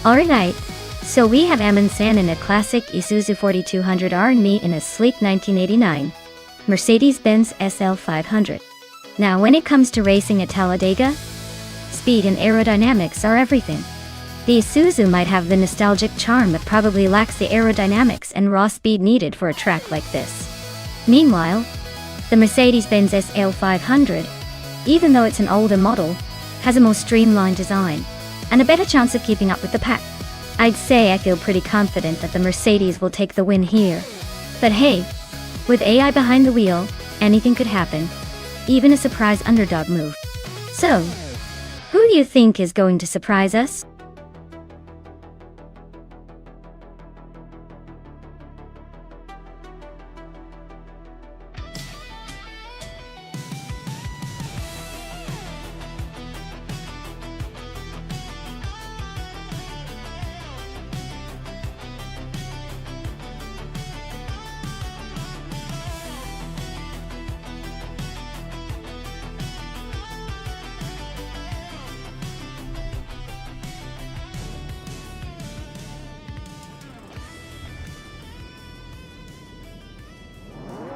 Speaker 1: Alright, so we have Amin San in a classic Isuzu 4200R and me in a sleek 1989 Mercedes-Benz SL 500. Now when it comes to racing at Talladega, speed and aerodynamics are everything. The Isuzu might have the nostalgic charm but probably lacks the aerodynamics and raw speed needed for a track like this. Meanwhile, the Mercedes-Benz SL 500, even though it's an older model, has a more streamlined design and a better chance of keeping up with the pack. I'd say I feel pretty confident that the Mercedes will take the win here. But hey, with AI behind the wheel, anything could happen, even a surprise underdog move. So, who do you think is going to surprise us?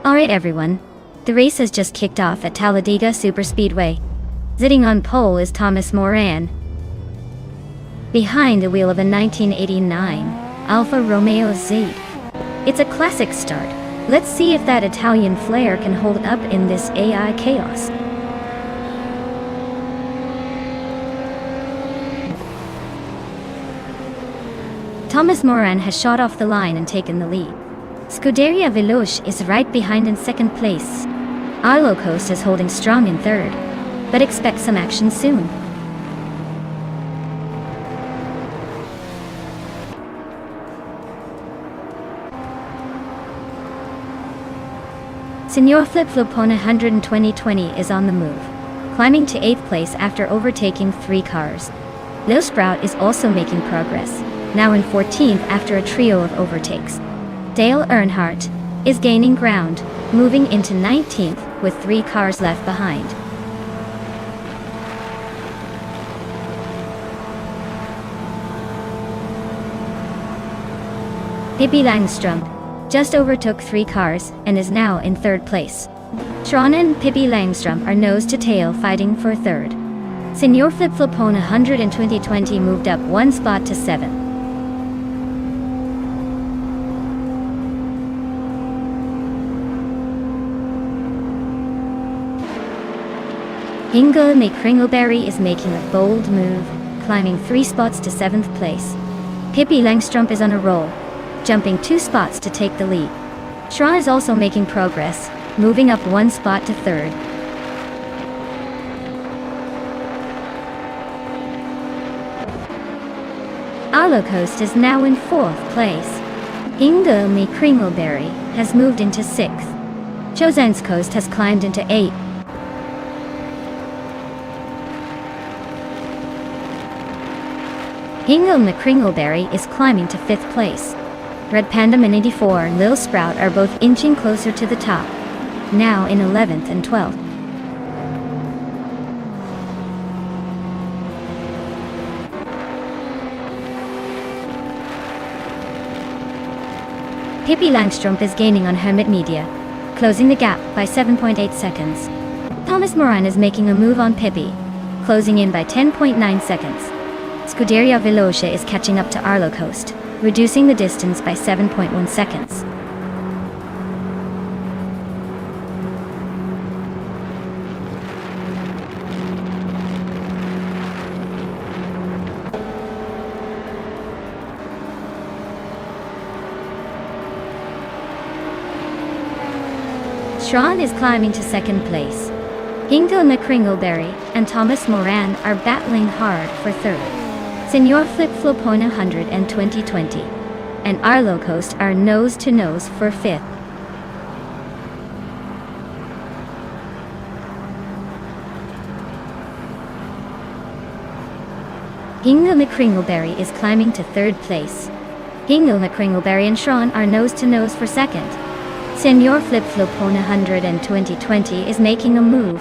Speaker 1: Alright everyone, the race has just kicked off at Talladega Superspeedway. Sitting on pole is Thomas Moran, behind the wheel of a 1989 Alfa Romeo Z. It's a classic start. Let's see if that Italian flair can hold up in this AI chaos. Thomas Moran has shot off the line and taken the lead. Scuderia Veloce is right behind in second place. Arlo Coast is holding strong in third, but expect some action soon. Senor Flip Flopona 12020 is on the move, climbing to 8th place after overtaking 3 cars. Lil Sprout is also making progress, now in 14th after a trio of overtakes. Dale Earnhardt is gaining ground, moving into 19th with 3 cars left behind. Pippi Langstrom just overtook 3 cars and is now in 3rd place. Sean and Pippi Langstrom are nose to tail fighting for 3rd. Senor Flip Flopona 12020 moved up 1 spot to 7th. Ingo McCringleberry is making a bold move, climbing 3 spots to 7th place. Pippi Langstrom is on a roll, jumping 2 spots to take the lead. Shaw is also making progress, moving up 1 spot to 3rd. Arlo Coast is now in 4th place. Ingo McCringleberry has moved into 6th. Chozan's Coast has climbed into 8th. Ingo McCringleberry is climbing to 5th place. Red Panda Min 84 and Lil Sprout are both inching closer to the top, now in 11th and 12th. Pippi Langstrom is gaining on Hermit Media, closing the gap by 7.8 seconds. Thomas Moran is making a move on Pippi, closing in by 10.9 seconds. Scuderia Veloce is catching up to Arlo Coast, reducing the distance by 7.1 seconds. Sean is climbing to 2nd place. Ingo McCringleberry and Thomas Moran are battling hard for 3rd. Senor Flip Flopona 100 and 2020 and Arlo Coast are nose to nose for 5th. Ingo McCringleberry is climbing to 3rd place. Ingo McCringleberry and Sean are nose to nose for 2nd. Senor Flip Flopona 100 and 2020 is making a move,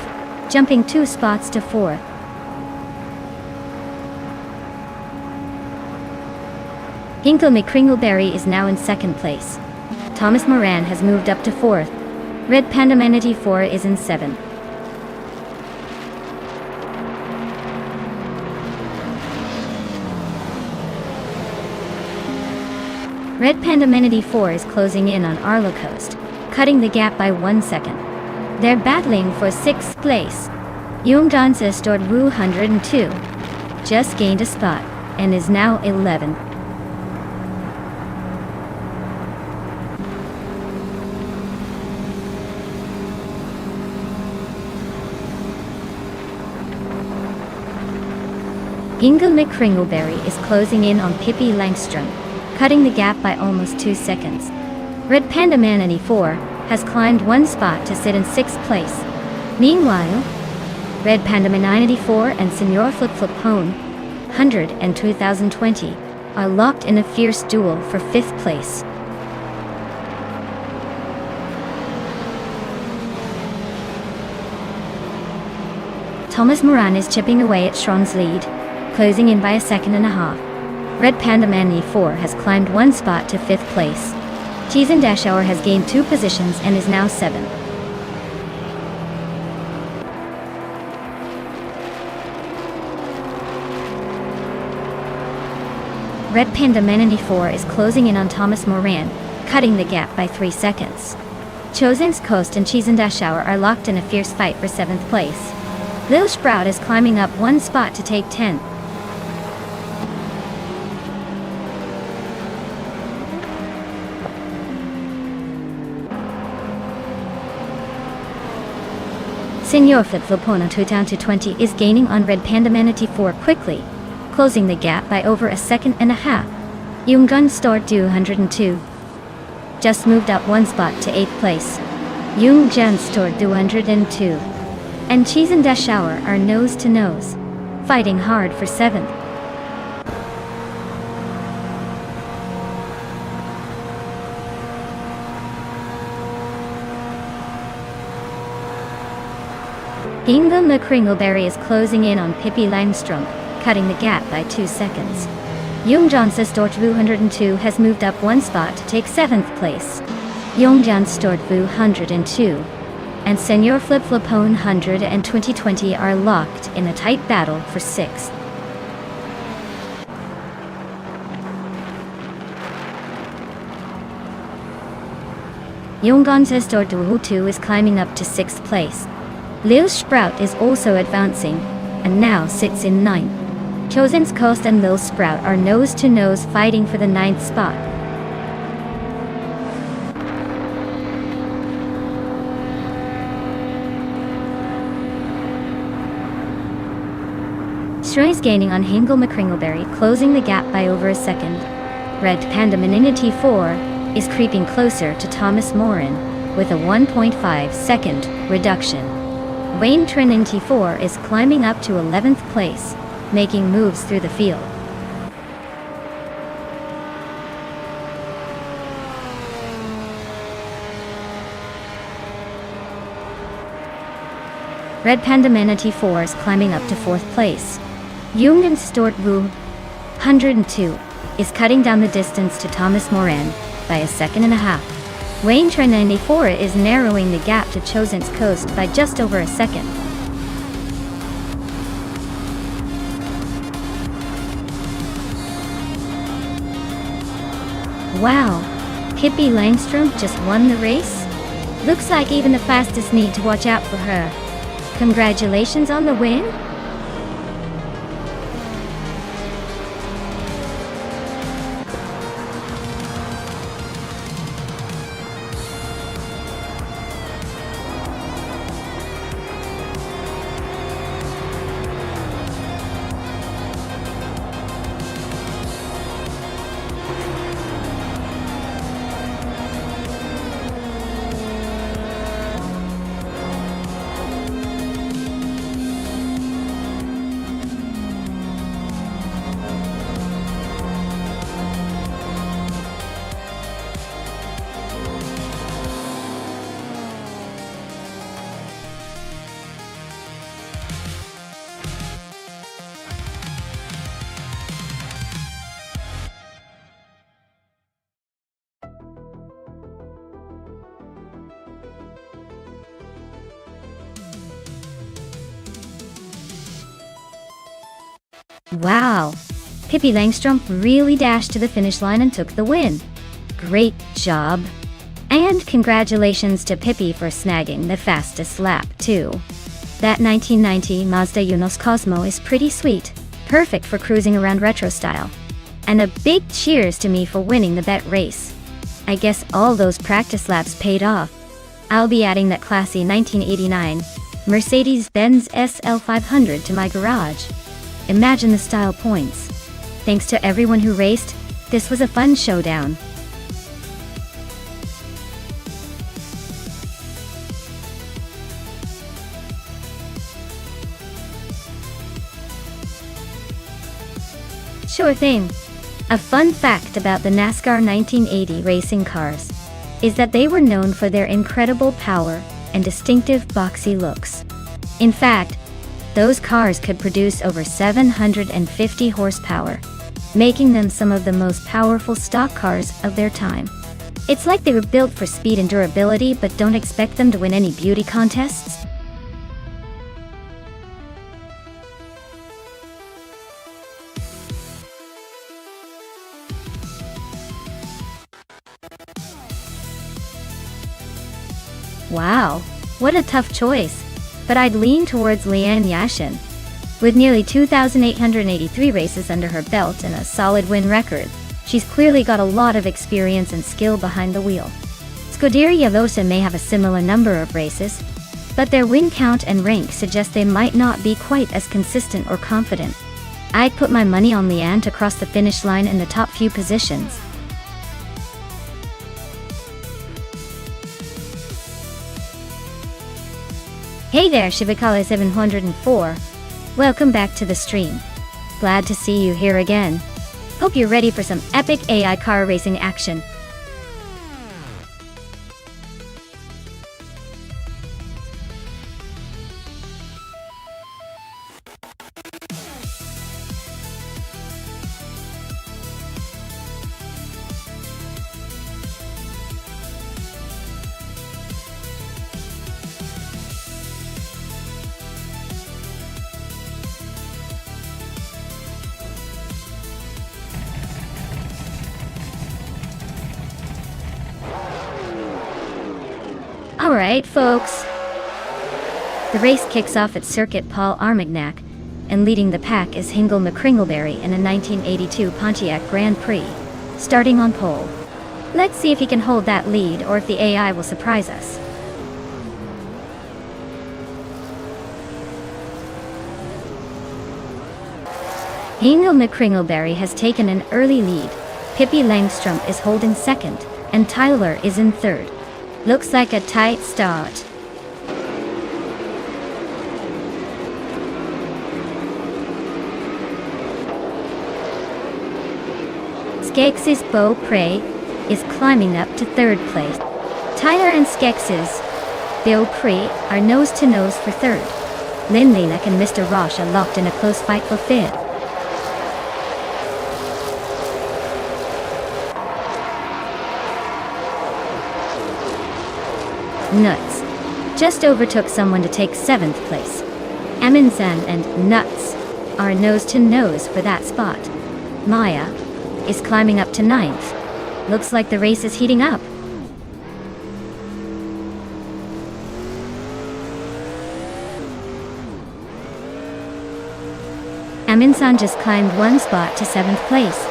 Speaker 1: jumping 2 spots to 4th. Hinkle McCringleberry is now in second place. Thomas Moran has moved up to fourth. Red Panda Manatee 4 is in seventh. Red Panda Manatee 4 is closing in on Arlo Coast, cutting the gap by 1 second. They're battling for 6th place. Jungdansa stored Wu 102, just gained a spot, and is now 11th. Ingle McCringleberry is closing in on Pippi Langstrom, cutting the gap by almost 2 seconds. Red Panda Manatee 4 has climbed 1 spot to sit in 6th place. Meanwhile, Red Panda Manatee 4 and Senor Flip Flip Hone 100 and 2020 are locked in a fierce duel for 5th place. Thomas Moran is chipping away at Schron's lead, closing in by 1.5 seconds. Red Panda Manatee 4 has climbed 1 spot to 5th place. Cheesendashauer has gained 2 positions and is now 7th. Red Panda Manatee 4 is closing in on Thomas Moran, cutting the gap by 3 seconds. Chosen's Coast and Cheesendashauer are locked in a fierce fight for 7th place. Lil Sprout is climbing up 1 spot to take 10th. Senor Flip Flopona 2020 is gaining on Red Panda Manatee 4 quickly, closing the gap by over 1.5 seconds. Junggun stored 202. Just moved up 1 spot to 8th place. Jungjan stored 202. And Cheesendashauer are nose to nose, fighting hard for 7th. Ingle McCringleberry is closing in on Pippi Langstrom, cutting the gap by 2 seconds. Jungjansa Stort 202 has moved up 1 spot to take 7th place. Jungjan Stort 102 and Senor Flip Flopone 100 and 2020 are locked in a tight battle for 6th. Junggansa Stort 202 is climbing up to 6th place. Lil Sprout is also advancing, and now sits in 9th. Chosen's Coast and Lil Sprout are nose-to-nose fighting for the 9th spot. Stroy is gaining on Hingle McCringleberry, closing the gap by over 1 second. Red Panda Manatee 4 is creeping closer to Thomas Moran, with a 1.5 second reduction. Wayne Trinity 4 is climbing up to 11th place, making moves through the field. Red Panda Manatee 4 is climbing up to 4th place. Jungen Stort Wu 102 is cutting down the distance to Thomas Moran by 1.5 seconds. Wayne Trinity 4 is narrowing the gap to Chosen's Coast by just over 1 second. Wow, Pippi Langstrom just won the race? Looks like even the fastest need to watch out for her. Congratulations on the win! Wow! Pippi Langstrumpf really dashed to the finish line and took the win. Great job! And congratulations to Pippi for snagging the fastest lap, too. That 1990 Mazda Yunus Cosmo is pretty sweet, perfect for cruising around retro style. And a big cheers to me for winning the bet race. I guess all those practice laps paid off. I'll be adding that classy 1989 Mercedes-Benz SL500 to my garage. Imagine the style points. Thanks to everyone who raced, this was a fun showdown. Sure thing. A fun fact about the NASCAR 1980 racing cars is that they were known for their incredible power and distinctive boxy looks. In fact, those cars could produce over 750 horsepower, making them some of the most powerful stock cars of their time. It's like they were built for speed and durability, but don't expect them to win any beauty contests. Wow, what a tough choice. But I'd lean towards Leanne Yashin. With nearly 2,883 races under her belt and a solid win record, she's clearly got a lot of experience and skill behind the wheel. Scuderia Vosa may have a similar number of races, but their win count and rank suggest they might not be quite as consistent or confident. I'd put my money on Leanne to cross the finish line in the top few positions. Hey there, Shivakala 704. Welcome back to the stream. Glad to see you here again. Hope you're ready for some epic AI car racing action. Alright, folks. The race kicks off at Circuit Paul Armagnac, and leading the pack is Hingle McCringleberry in a 1982 Pontiac Grand Prix, starting on pole. Let's see if he can hold that lead or if the AI will surprise us. Hingle McCringleberry has taken an early lead. Pippi Langstrumpf is holding second, and Tyler is in third. Looks like a tight start. Skeksis Beau Pré is climbing up to third place. Tyler and Skeksis Beau Pré are nose to nose for third. Lindleyneck and Mr. Roche are locked in a close fight for fifth. Nuts just overtook someone to take 7th place. Amundsen and Nuts are nose to nose for that spot. Maya is climbing up to 9th. Looks like the race is heating up. Amundsen just climbed 1 spot to 7th place.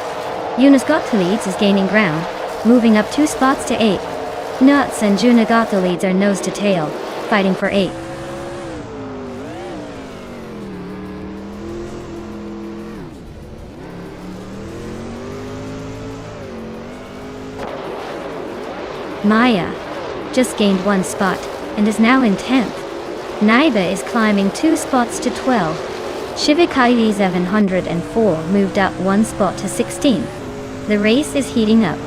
Speaker 1: Jonas Gottlieb is gaining ground, moving up 2 spots to 8th. Nuts and Juna Gottlieb are nose to tail, fighting for 8th. Maya just gained 1 spot and is now in 10th. Naiba is climbing 2 spots to 12. Shivakaili 704 moved up 1 spot to 16th. The race is heating up.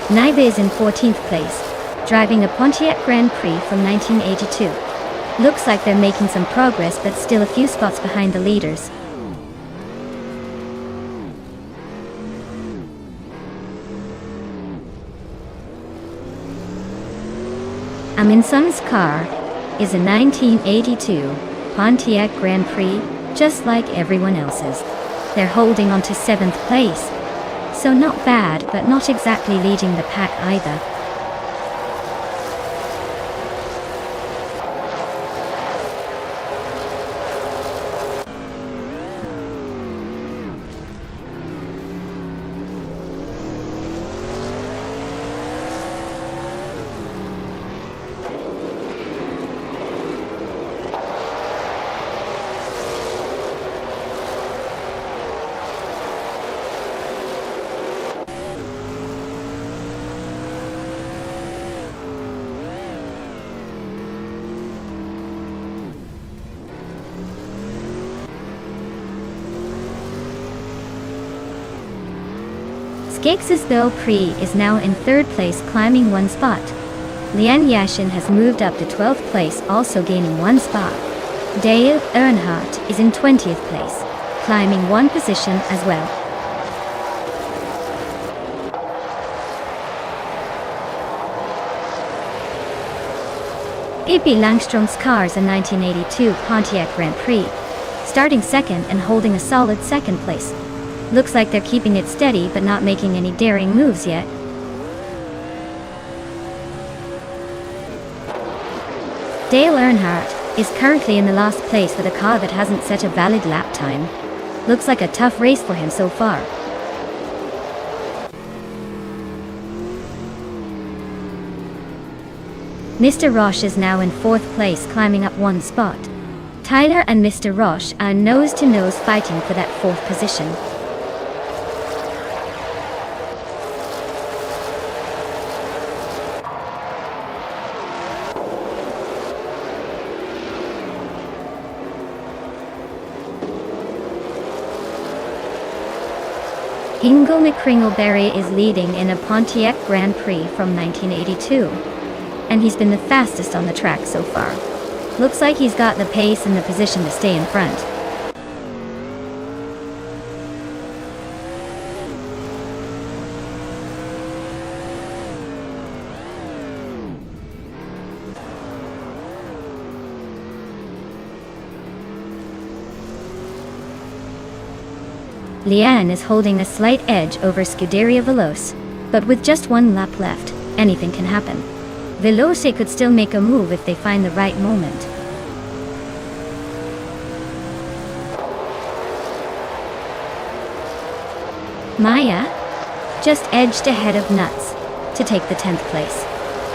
Speaker 1: Naiba is in 14th place, driving a Pontiac Grand Prix from 1982. Looks like they're making some progress, but still a few spots behind the leaders. Aminsung's car is a 1982 Pontiac Grand Prix, just like everyone else's. They're holding on to 7th place, so not bad, but not exactly leading the pack either. Skex's Girl Prix is now in 3rd place, climbing 1 spot. Lian Yashin has moved up to 12th place, also gaining 1 spot. Dale Earnhardt is in 20th place, climbing 1 position as well. Pippi Langström's car is a 1982 Pontiac Grand Prix, starting 2nd and holding a solid 2nd place. Looks like they're keeping it steady but not making any daring moves yet. Dale Earnhardt is currently in the last place with a car that hasn't set a valid lap time. Looks like a tough race for him so far. Mr. Roche is now in 4th place, climbing up 1 spot. Tyler and Mr. Roche are nose-to-nose fighting for that 4th position. Ingo McCringleberry is leading in a Pontiac Grand Prix from 1982, and he's been the fastest on the track so far. Looks like he's got the pace and the position to stay in front. Lian is holding a slight edge over Scuderia Veloce, but with just 1 lap left, anything can happen. Veloce could still make a move if they find the right moment. Maya just edged ahead of Nuts to take the 10th place.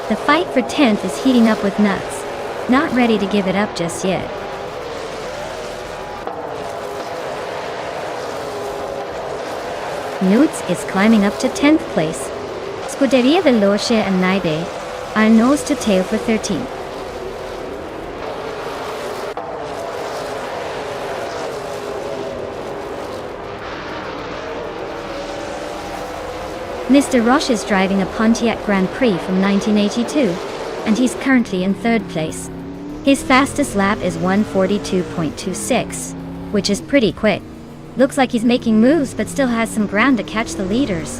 Speaker 1: The fight for 10th is heating up with Nuts, not ready to give it up just yet. Nuts is climbing up to 10th place. Scuderia Veloce and Naibe are nose to tail for 13th. Mr. Roche is driving a Pontiac Grand Prix from 1982, and he's currently in 3rd place. His fastest lap is 1:42.26, which is pretty quick. Looks like he's making moves but still has some ground to catch the leaders.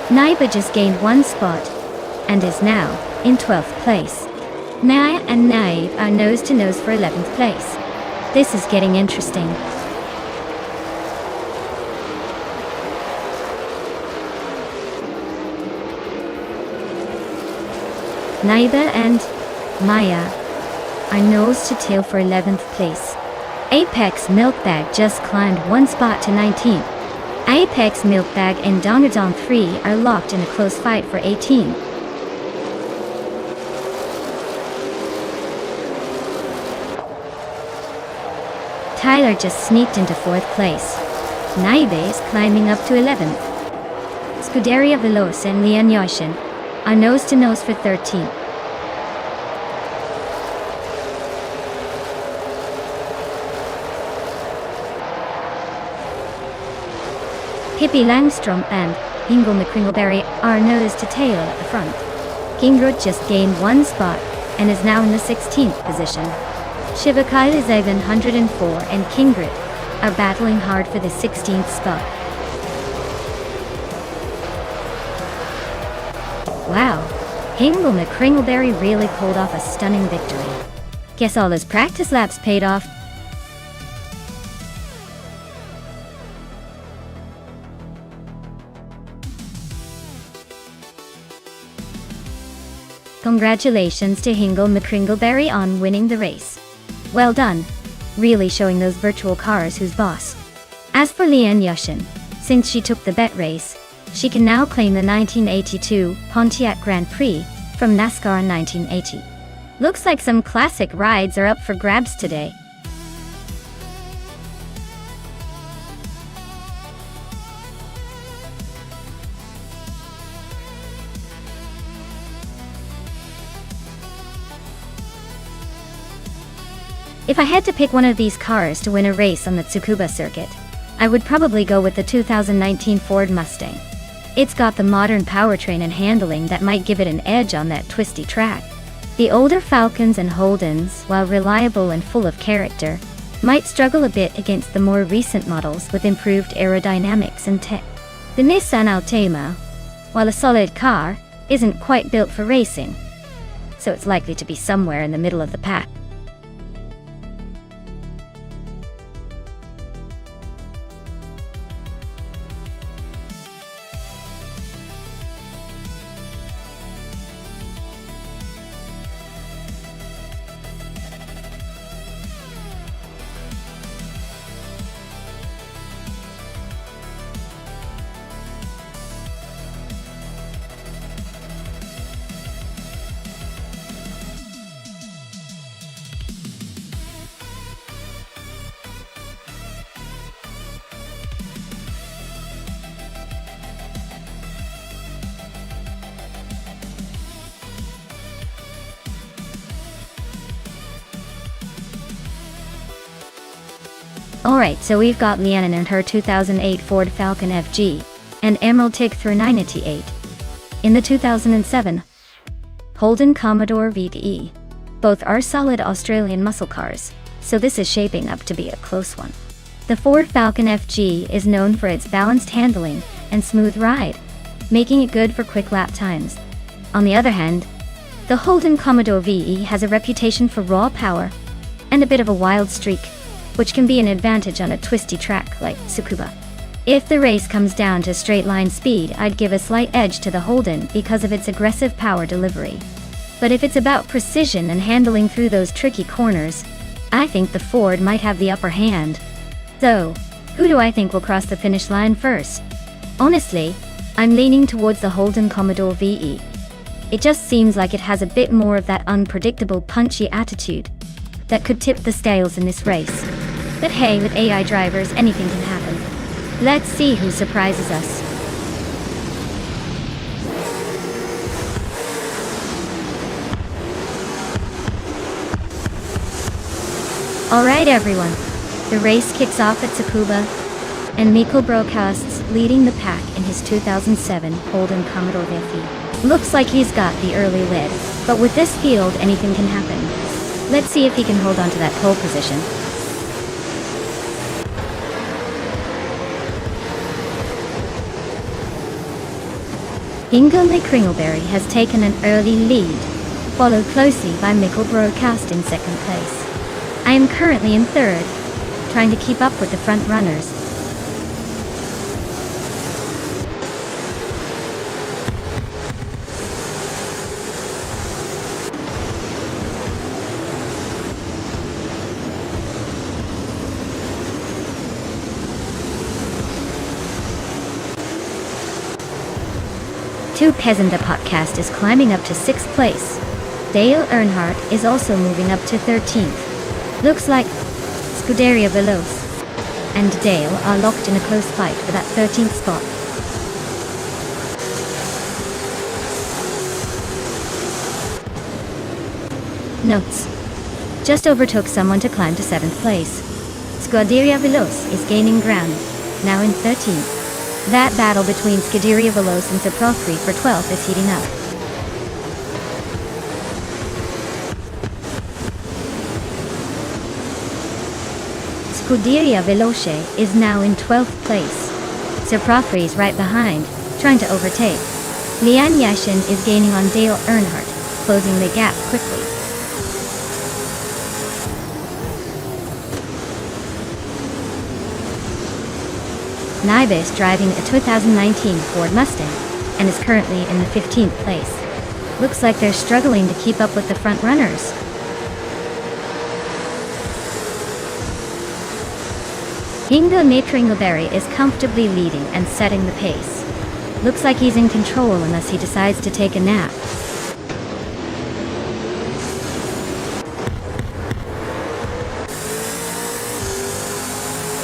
Speaker 1: Naiba just gained 1 spot and is now in 12th place. Maya and Naib are nose to nose for 11th place. This is getting interesting. Naiba and Maya are nose to tail for 11th place. Apex Milkbag just climbed 1 spot to 19th. Apex Milkbag and Dongadon 3 are locked in a close fight for 18. Tyler just sneaked into 4th place. Naibe is climbing up to 11th. Scuderia Veloce and Lian Yashin are nose to nose for 13th. Pippi Langström and Ingo McCringleberry are nose to tail at the front. Gingrud just gained 1 spot and is now in the 16th position. Shivakila Zagan 104 and Kingrid are battling hard for the 16th spot. Wow, Hingle McCringleberry really pulled off a stunning victory. Guess all his practice laps paid off. Congratulations to Hingle McCringleberry on winning the race. Well done. Really showing those virtual cars who's boss. As for Leanne Yushin, since she took the bet race, she can now claim the 1982 Pontiac Grand Prix from NASCAR in 1980. Looks like some classic rides are up for grabs today. If I had to pick one of these cars to win a race on the Tsukuba circuit, I would probably go with the 2019 Ford Mustang. It's got the modern powertrain and handling that might give it an edge on that twisty track. The older Falcons and Holdens, while reliable and full of character, might struggle a bit against the more recent models with improved aerodynamics and tech. The Nissan Altima, while a solid car, isn't quite built for racing, so it's likely to be somewhere in the middle of the pack. Alright, so we've got Leanne and her 2008 Ford Falcon FG, and Emerald Tig 398. In the 2007 Holden Commodore VTE. Both are solid Australian muscle cars, so this is shaping up to be a close one. The Ford Falcon FG is known for its balanced handling and smooth ride, making it good for quick lap times. On the other hand, the Holden Commodore VE has a reputation for raw power and a bit of a wild streak, which can be an advantage on a twisty track like Tsukuba. If the race comes down to straight line speed, I'd give a slight edge to the Holden because of its aggressive power delivery. But if it's about precision and handling through those tricky corners, I think the Ford might have the upper hand. So, who do I think will cross the finish line first? Honestly, I'm leaning towards the Holden Commodore VE. It just seems like it has a bit more of that unpredictable, punchy attitude that could tip the scales in this race. But hey, with AI drivers, anything can happen. Let's see who surprises us. Alright everyone, the race kicks off at Tsukuba, and Mikkel broadcasts leading the pack in his 2007 Holden Commodore VE. Looks like he's got the early lead, but with this field, anything can happen. Let's see if he can hold on to that pole position. Hingle McCringleberry has taken an early lead, followed closely by Mikkel Broadcast in second place. I am currently in third, trying to keep up with the front runners. Two Peasanta podcast is climbing up to 6th place. Dale Earnhardt is also moving up to 13th. Looks like Scuderia Veloce and Dale are locked in a close fight for that 13th spot. Notes. Just overtook someone to climb to 7th place. Scuderia Veloce is gaining ground, now in 13th. That battle between Scuderia Veloce and Saprofri for 12th is heating up. Scuderia Veloce is now in 12th place. Saprofri is right behind, trying to overtake. Lian Yashin is gaining on Dale Earnhardt, closing the gap quickly. Naiba is driving a 2019 Ford Mustang and is currently in the 15th place. Looks like they're struggling to keep up with the front runners. Hingo Matringleberry is comfortably leading and setting the pace. Looks like he's in control unless he decides to take a nap.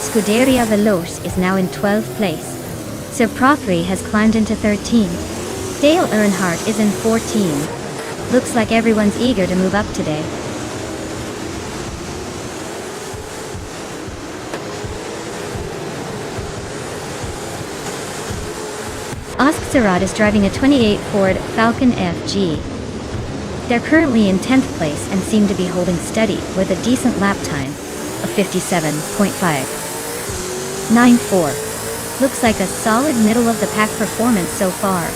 Speaker 1: Scuderia Veloce is now in 12th place. Sir Prothry has climbed into 13th. Dale Earnhardt is in 14th. Looks like everyone's eager to move up today. Osksarat is driving a 28 Ford Falcon FG. They're currently in 10th place and seem to be holding steady with a decent lap time of 57.594. Looks like a solid middle of the pack performance so far.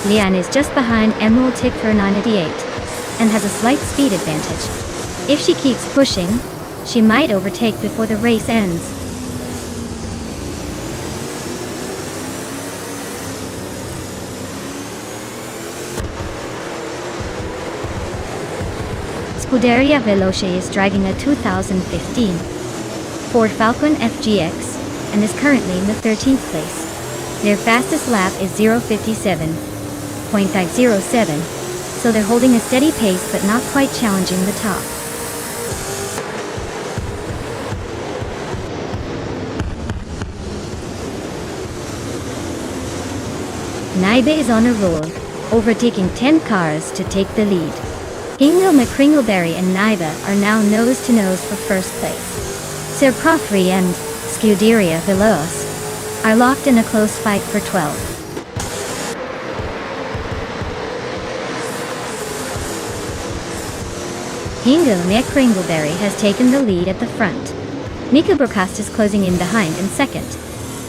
Speaker 1: Lian is just behind Emerald Tickfer 988 and has a slight speed advantage. If she keeps pushing, she might overtake before the race ends. Scuderia Veloce is driving a 2015 Ford Falcon FGX and is currently in the 13th place. Their fastest lap is 0:57.507, so they're holding a steady pace but not quite challenging the top. Naiba is on a roll, overtaking 10 cars to take the lead. Hingo McCringleberry and Naiba are now nose-to-nose for first place. Sir Prothry and Scuderia Veloce are locked in a close fight for 12. Hingo McCringleberry has taken the lead at the front. Mika Brockast is closing in behind in second,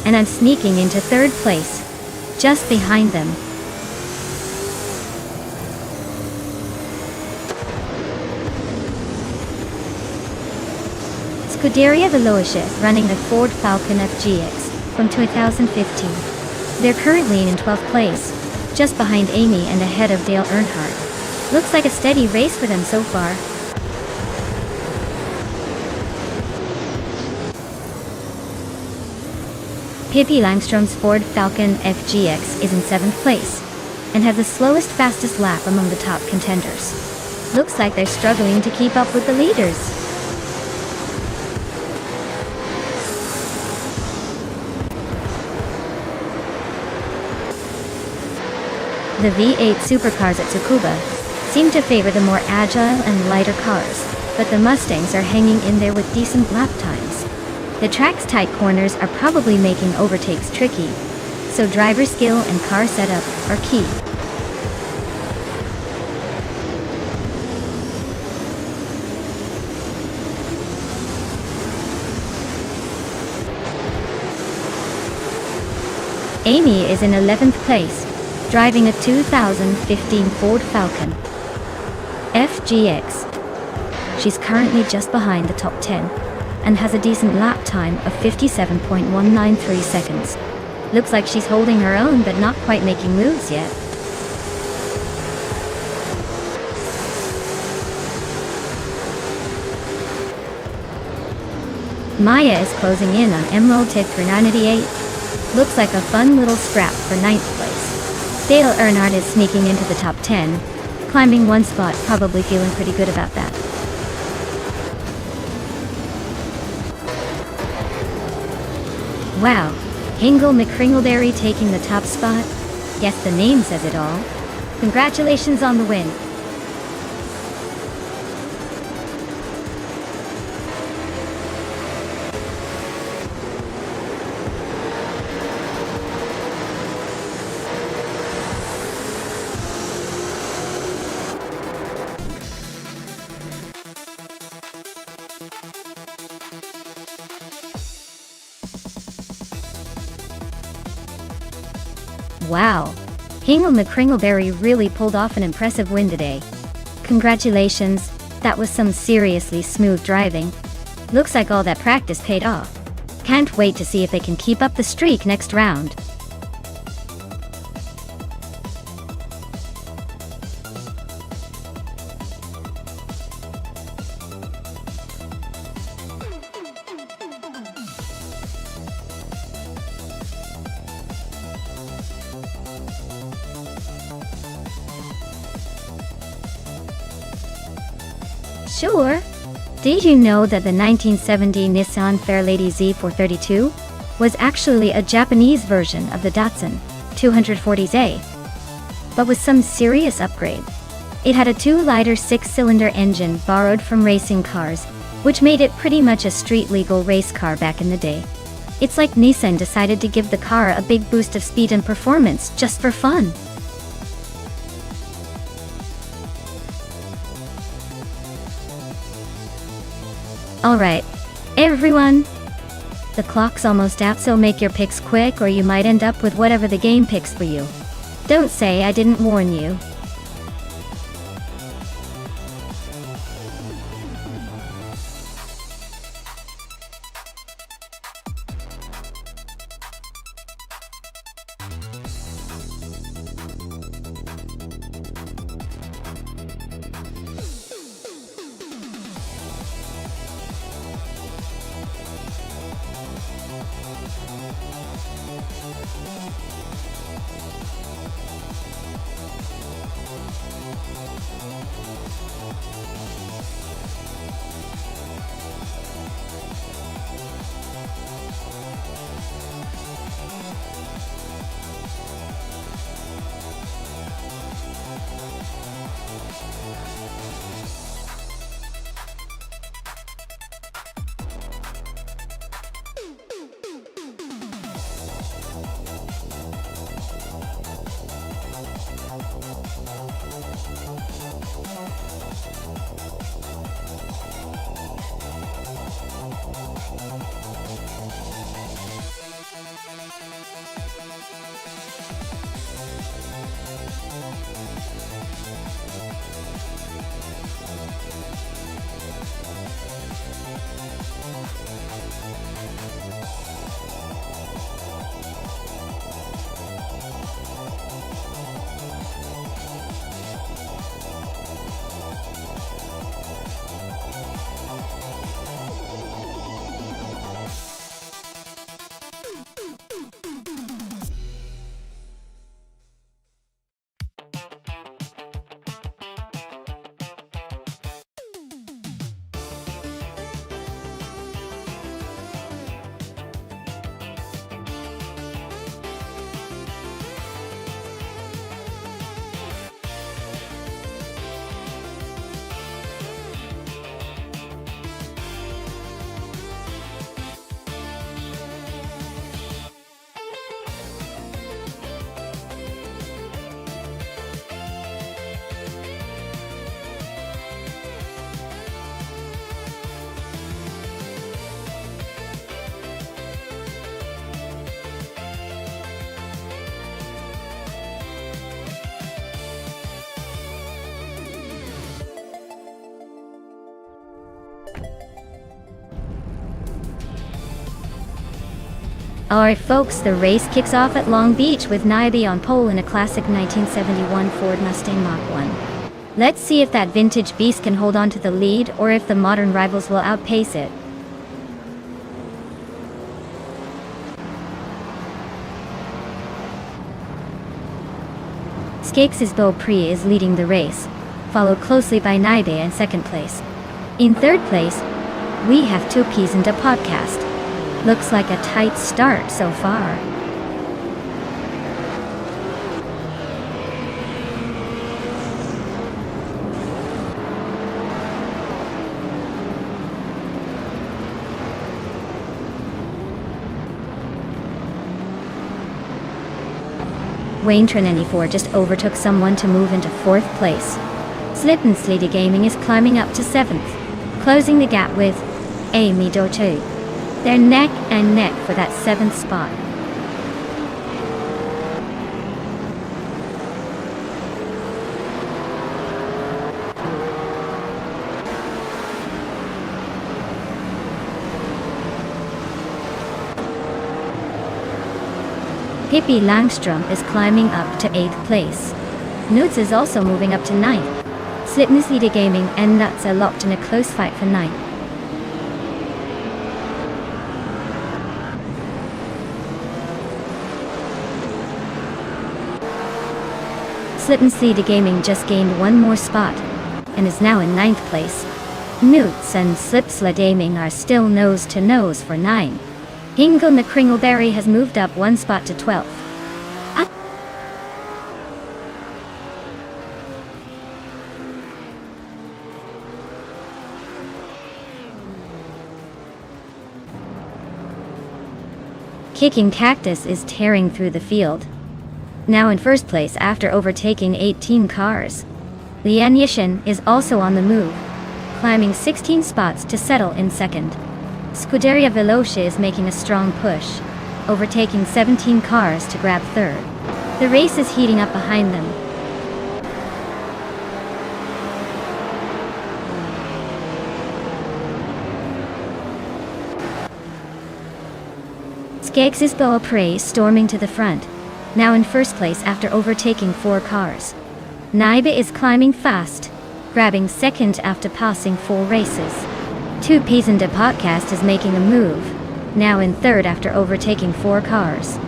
Speaker 1: and I'm sneaking into third place, just behind them. Scuderia Veloce is running the Ford Falcon FGX from 2015. They're currently in 12th place, just behind Amy and ahead of Dale Earnhardt. Looks like a steady race for them so far. Pippi Langstrom's Ford Falcon FGX is in 7th place and has the slowest fastest lap among the top contenders. Looks like they're struggling to keep up with the leaders. The V8 supercars at Tsukuba seem to favor the more agile and lighter cars, but the Mustangs are hanging in there with decent lap times. The track's tight corners are probably making overtakes tricky, so driver skill and car setup are key. Amy is in 11th place, driving a 2015 Ford Falcon FGX. She's currently just behind the top 10 and has a decent lap time of 57.193 seconds. Looks like she's holding her own but not quite making moves yet. Maya is closing in on Emerald Tickfer 988. Looks like a fun little scrap for 9th place. Dale Earnhardt is sneaking into the top 10, climbing one spot, probably feeling pretty good about that. Wow, Hingo McCringleberry taking the top spot? Guess the name says it all. Congratulations on the win. Wow! Hingle McCringleberry really pulled off an impressive win today. Congratulations, that was some seriously smooth driving. Looks like all that practice paid off. Can't wait to see if they can keep up the streak next round. Sure. Did you know that the 1970 Nissan Fairlady Z432 was actually a Japanese version of the Datsun 240Z, but with some serious upgrade? It had a 2-liter 6-cylinder engine borrowed from racing cars, which made it pretty much a street-legal race car back in the day. It's like Nissan decided to give the car a big boost of speed and performance just for fun. Alright, everyone! The clock's almost out, so make your picks quick or you might end up with whatever the game picks for you. Don't say I didn't warn you. Alright folks, the race kicks off at Long Beach with Niobe on pole in a classic 1971 Ford Mustang Mach 1. Let's see if that vintage beast can hold on to the lead or if the modern rivals will outpace it. Skakes' Beau Prix is leading the race, followed closely by Niobe in second place. In third place, we have Two Peas and a Podcast. Looks like a tight start so far. Wayne Trinity4 just overtook someone to move into fourth place. Slip and Sleety Gaming is climbing up to seventh, closing the gap with Amy Doche. They're neck and neck for that seventh spot. Pippi Langstrom is climbing up to 8th place. Nuts is also moving up to 9th. Slipnessleader Gaming and Nuts are locked in a close fight for 9th. Slipnessleader Gaming just gained one more spot and is now in 9th place. Newts and Slipsla Gaming are still nose to nose for 9. Hingle McCringleberry has moved up one spot to 12th. Kicking Cactus is tearing through the field. Now in first place after overtaking 18 cars. Lian Yishin is also on the move, climbing 16 spots to settle in second. Scuderia Veloce is making a strong push, overtaking 17 cars to grab third. The race is heating up behind them. Skeggsisboa Prey storming to the front, now in first place after overtaking 4 cars. Naiba is climbing fast, grabbing second after passing 4 races. 2 Peasanda Podcast is making a move, now in third after overtaking 4 cars.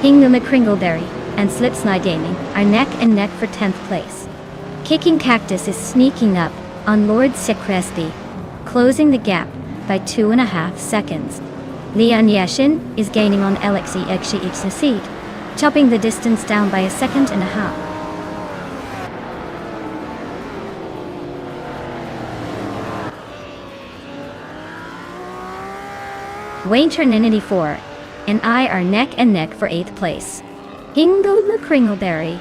Speaker 1: Hingle McCringleberry and Slipslide Gaming are neck and neck for 10th place. Kicking Cactus is sneaking up on Lord Secresby, closing the gap by 2.5 seconds. Lian Yashin is gaining on Alexei Egshi, chopping the distance down by 1.5 seconds. Wayne Trinity 4 and I are neck and neck for 8th place. Hingle McCringleberry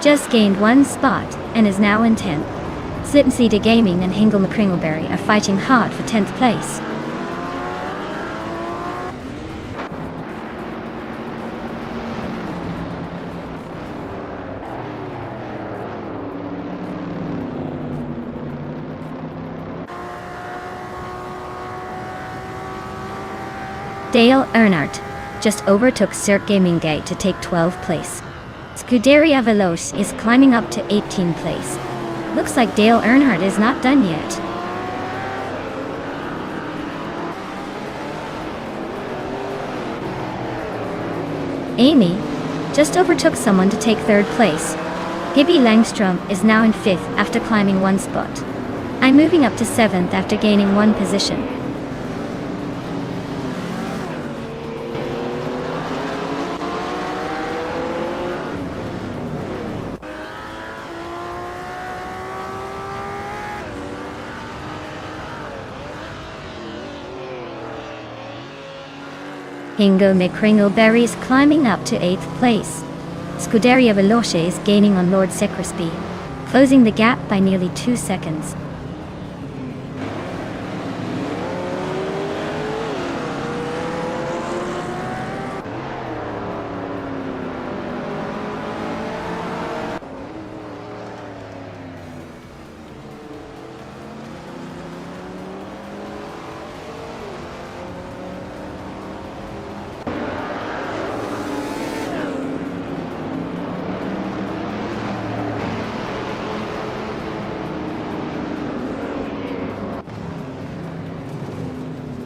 Speaker 1: just gained 1 spot and is now in 10th. Slipseeda Gaming and Hingle McCringleberry are fighting hard for 10th place. Dale Earnhardt just overtook Cirque Gaming Gate to take 12th place. Scuderia Veloce is climbing up to 18th place. Looks like Dale Earnhardt is not done yet. Amy just overtook someone to take 3rd place. Pippi Langstrom is now in 5th after climbing 1 spot. I'm moving up to 7th after gaining 1 position. Hingle McCringleberry is climbing up to 8th place. Scuderia Veloce is gaining on Lord Secresby, closing the gap by nearly 2 seconds.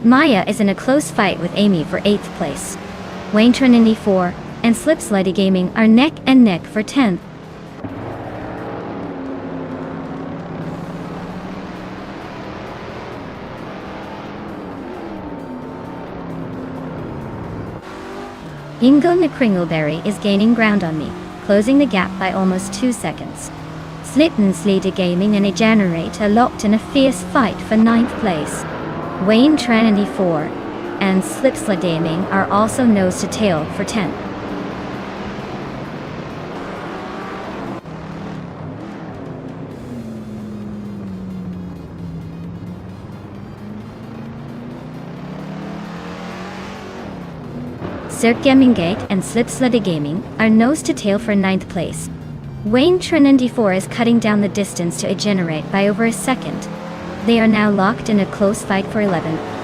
Speaker 1: Maya is in a close fight with Amy for 8th place. Wayne Trinity 4 and Slipslide Gaming are neck and neck for 10th. Hingle McCringleberry is gaining ground on me, closing the gap by almost 2 seconds. Slipslide Gaming and a Generate are locked in a fierce fight for 9th place. Wayne Trinity 4 and Slipslide Gaming are also nose to tail for 10th. Zerkgemingate and Slipsledigaming are nose to tail for ninth place. Wayne Trinity4 is cutting down the distance to Egenerate by over a second. They are now locked in a close fight for 11th.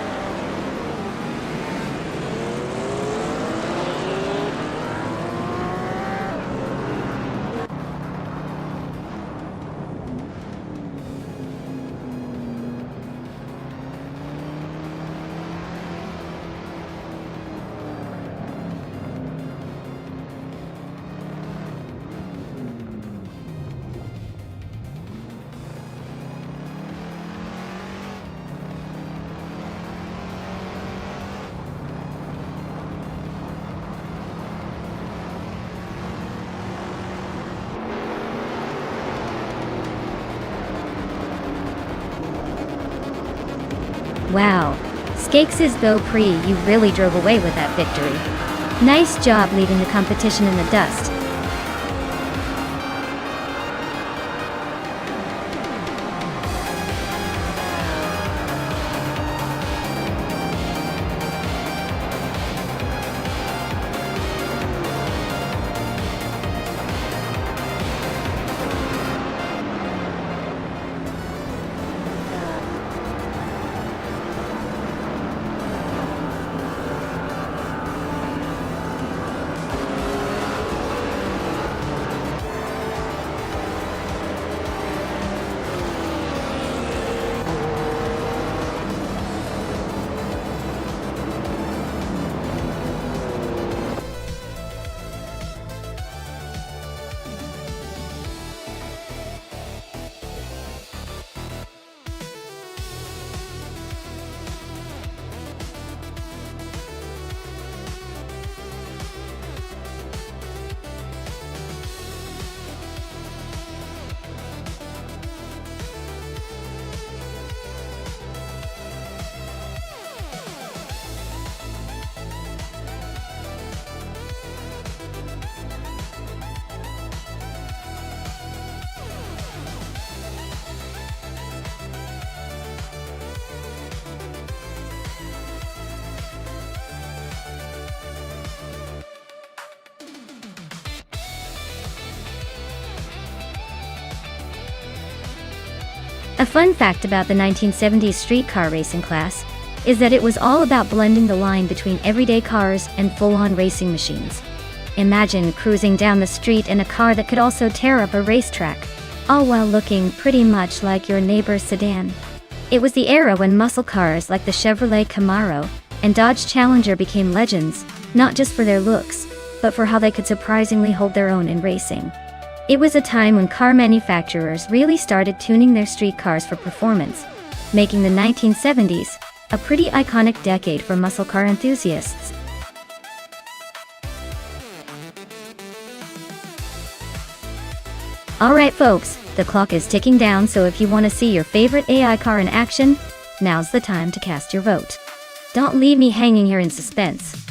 Speaker 1: Wow, Skakes' Beau Prix, you really drove away with that victory. Nice job leaving the competition in the dust. A fun fact about the 1970s streetcar racing class is that it was all about blending the line between everyday cars and full-on racing machines. Imagine cruising down the street in a car that could also tear up a racetrack, all while looking pretty much like your neighbor's sedan. It was the era when muscle cars like the Chevrolet Camaro and Dodge Challenger became legends, not just for their looks, but for how they could surprisingly hold their own in racing. It was a time when car manufacturers really started tuning their street cars for performance, making the 1970s a pretty iconic decade for muscle car enthusiasts. Alright folks, the clock is ticking down, so if you want to see your favorite AI car in action, now's the time to cast your vote. Don't leave me hanging here in suspense.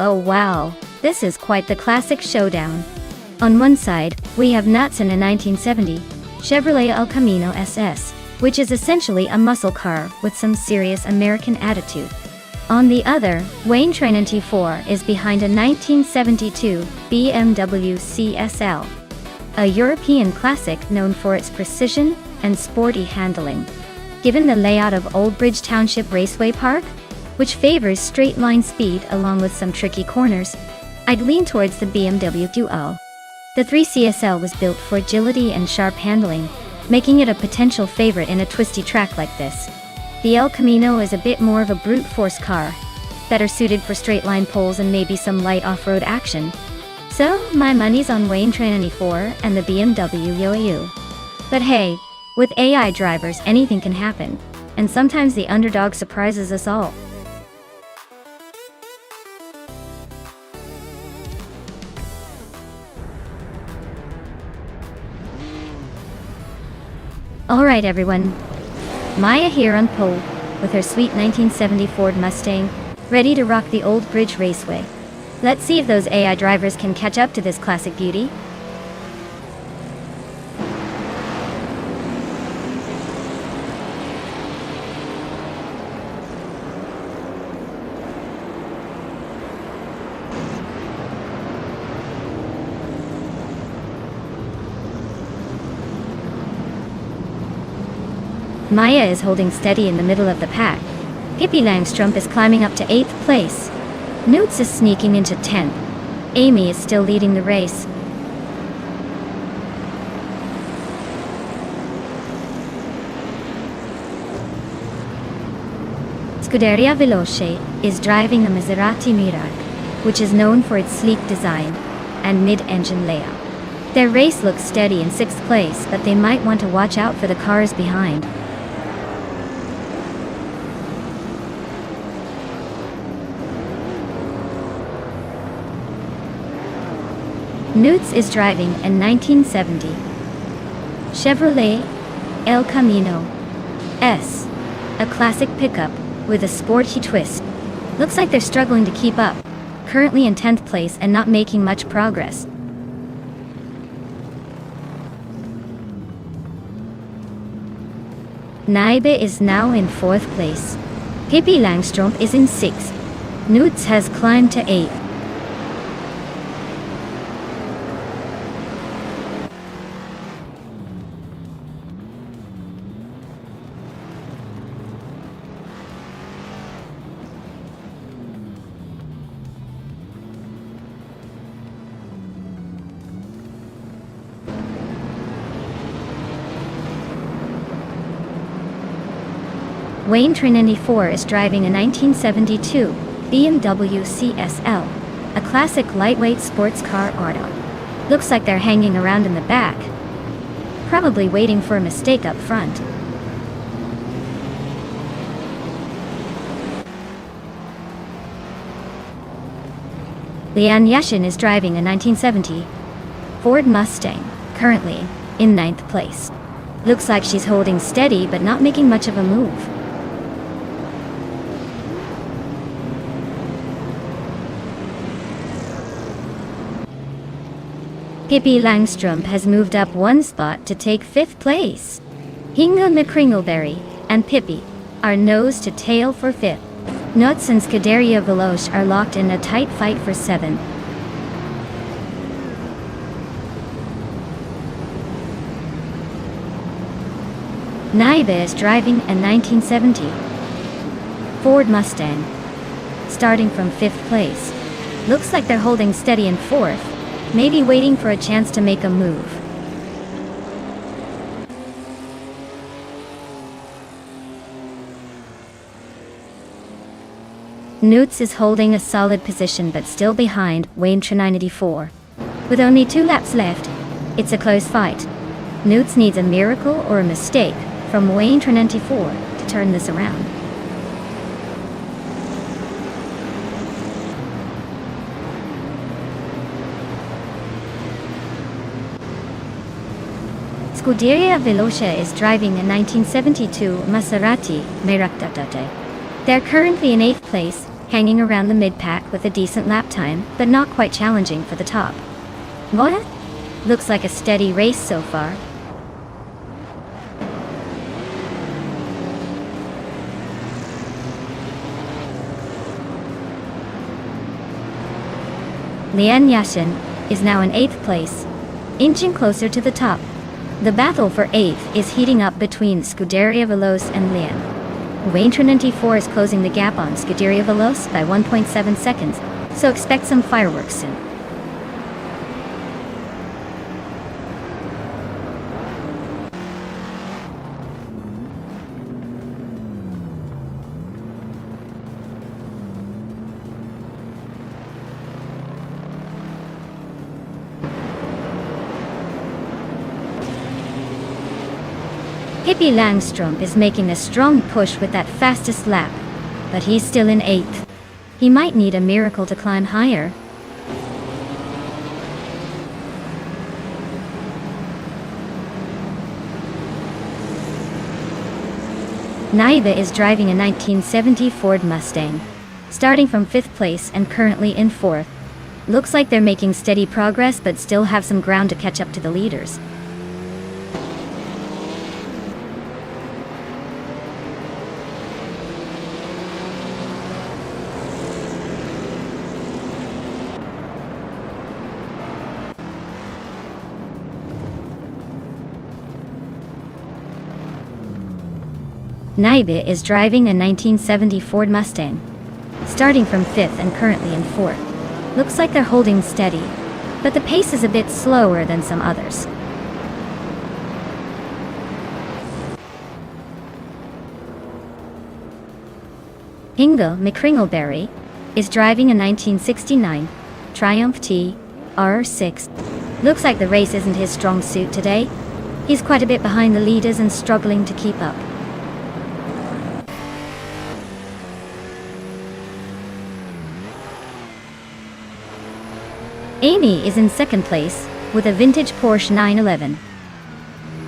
Speaker 1: Oh wow, this is quite the classic showdown. On one side, we have nuts in a 1970 Chevrolet El Camino SS, which is essentially a muscle car with some serious American attitude. On the other, Wayne Trinity 4 is behind a 1972 BMW CSL, a European classic known for its precision and sporty handling. Given the layout of Old Bridge Township Raceway Park, which favors straight-line speed along with some tricky corners, I'd lean towards the BMW Duo. The 3 CSL was built for agility and sharp handling, making it a potential favorite in a twisty track like this. The El Camino is a bit more of a brute force car, better suited for straight-line pulls and maybe some light off-road action. So, my money's on Wayne Trinity 4 and the BMW Yo-Yo. But hey, with AI drivers anything can happen, and sometimes the underdog surprises us all. Alright everyone, Maya here on pole, with her sweet 1970 Ford Mustang, ready to rock the Old Bridge Raceway. Let's see if those AI drivers can catch up to this classic beauty. Maya is holding steady in the middle of the pack. Pippi Langstrumpf is climbing up to 8th place. Newts is sneaking into 10th. Amy is still leading the race. Scuderia Veloce is driving a Maserati Mirage, which is known for its sleek design and mid-engine layout. Their race looks steady in 6th place, but they might want to watch out for the cars behind. Newts is driving a 1970 Chevrolet El Camino S, a classic pickup with a sporty twist. Looks like they're struggling to keep up, currently in 10th place and not making much progress. Naibe is now in 4th place. Pippi Langstrumpf is in 6th. Newts has climbed to 8th. Wayne Trinity 4 is driving a 1972 BMW CSL, a classic lightweight sports car auto. Looks like they're hanging around in the back, probably waiting for a mistake up front. Leanne Yashin is driving a 1970 Ford Mustang, currently in 9th place. Looks like she's holding steady but not making much of a move. Pippi Langstrumpf has moved up 1 spot to take 5th place. Hinga McCringleberry and Pippi are nose to tail for 5th. Nuts and Scuderia Veloce are locked in a tight fight for 7th. Naibe is driving a 1970 Ford Mustang, starting from 5th place. Looks like they're holding steady in 4th, maybe waiting for a chance to make a move. Newts is holding a solid position but still behind Wayne Trinity 4. With only 2 laps left, it's a close fight. Newts needs a miracle or a mistake from Wayne Trinity 4 to turn this around. Scuderia Veloce is driving a 1972 Maserati Mirage. They're currently in 8th place, hanging around the mid-pack with a decent lap time, but not quite challenging for the top. What? Looks like a steady race so far. Lian Yashin is now in 8th place, inching closer to the top. The battle for 8th is heating up between Scuderia Veloce and Lian. Wayne Trinity 4 is closing the gap on Scuderia Veloce by 1.7 seconds, so expect some fireworks soon. Hippie Langstrom is making a strong push with that fastest lap, but he's still in 8th. He might need a miracle to climb higher. Naiba is driving a 1970 Ford Mustang, starting from 5th place and currently in 4th. Looks like they're making steady progress but still have some ground to catch up to the leaders. Naibe is driving a 1970 Ford Mustang, starting from 5th and currently in 4th. Looks like they're holding steady, but the pace is a bit slower than some others. Ingo McCringleberry is driving a 1969 Triumph T R6. Looks like the race isn't his strong suit today. He's quite a bit behind the leaders and struggling to keep up. Amy is in 2nd place with a vintage Porsche 911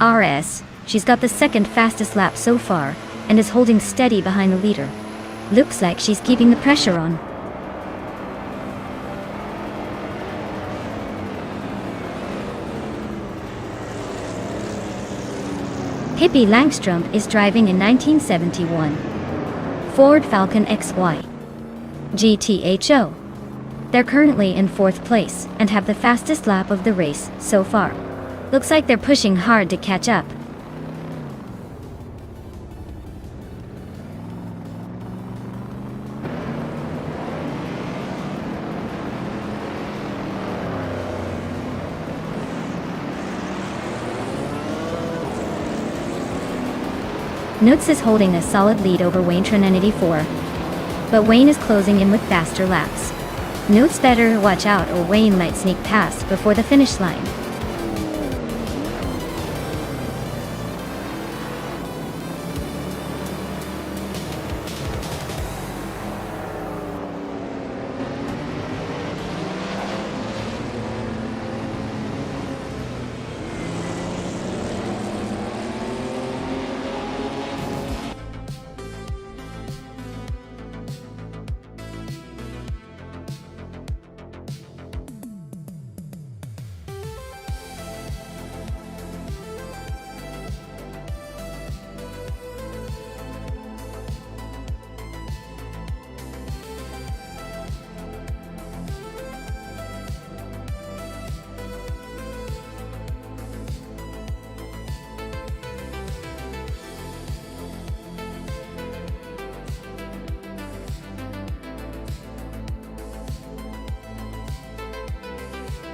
Speaker 1: RS. She's got the 2nd fastest lap so far and is holding steady behind the leader. Looks like she's keeping the pressure on. Hippie Langstrom is driving a 1971 Ford Falcon XY GTHO. They're currently in 4th place and have the fastest lap of the race so far. Looks like they're pushing hard to catch up. Nutz is holding a solid lead over Wayne Trinity 4, but Wayne is closing in with faster laps. Nutz better watch out or Wayne might sneak past before the finish line.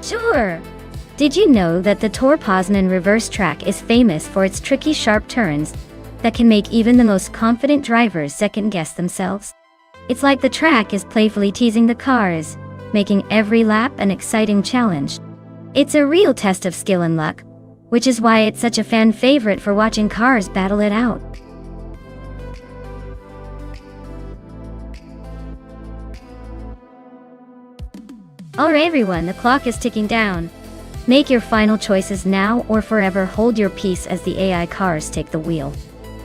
Speaker 1: Sure! Did you know that the Tor Poznan reverse track is famous for its tricky sharp turns that can make even the most confident drivers second-guess themselves? It's like the track is playfully teasing the cars, making every lap an exciting challenge. It's a real test of skill and luck, which is why it's such a fan favorite for watching cars battle it out. Alright everyone, the clock is ticking down. Make your final choices now or forever hold your peace as the AI cars take the wheel.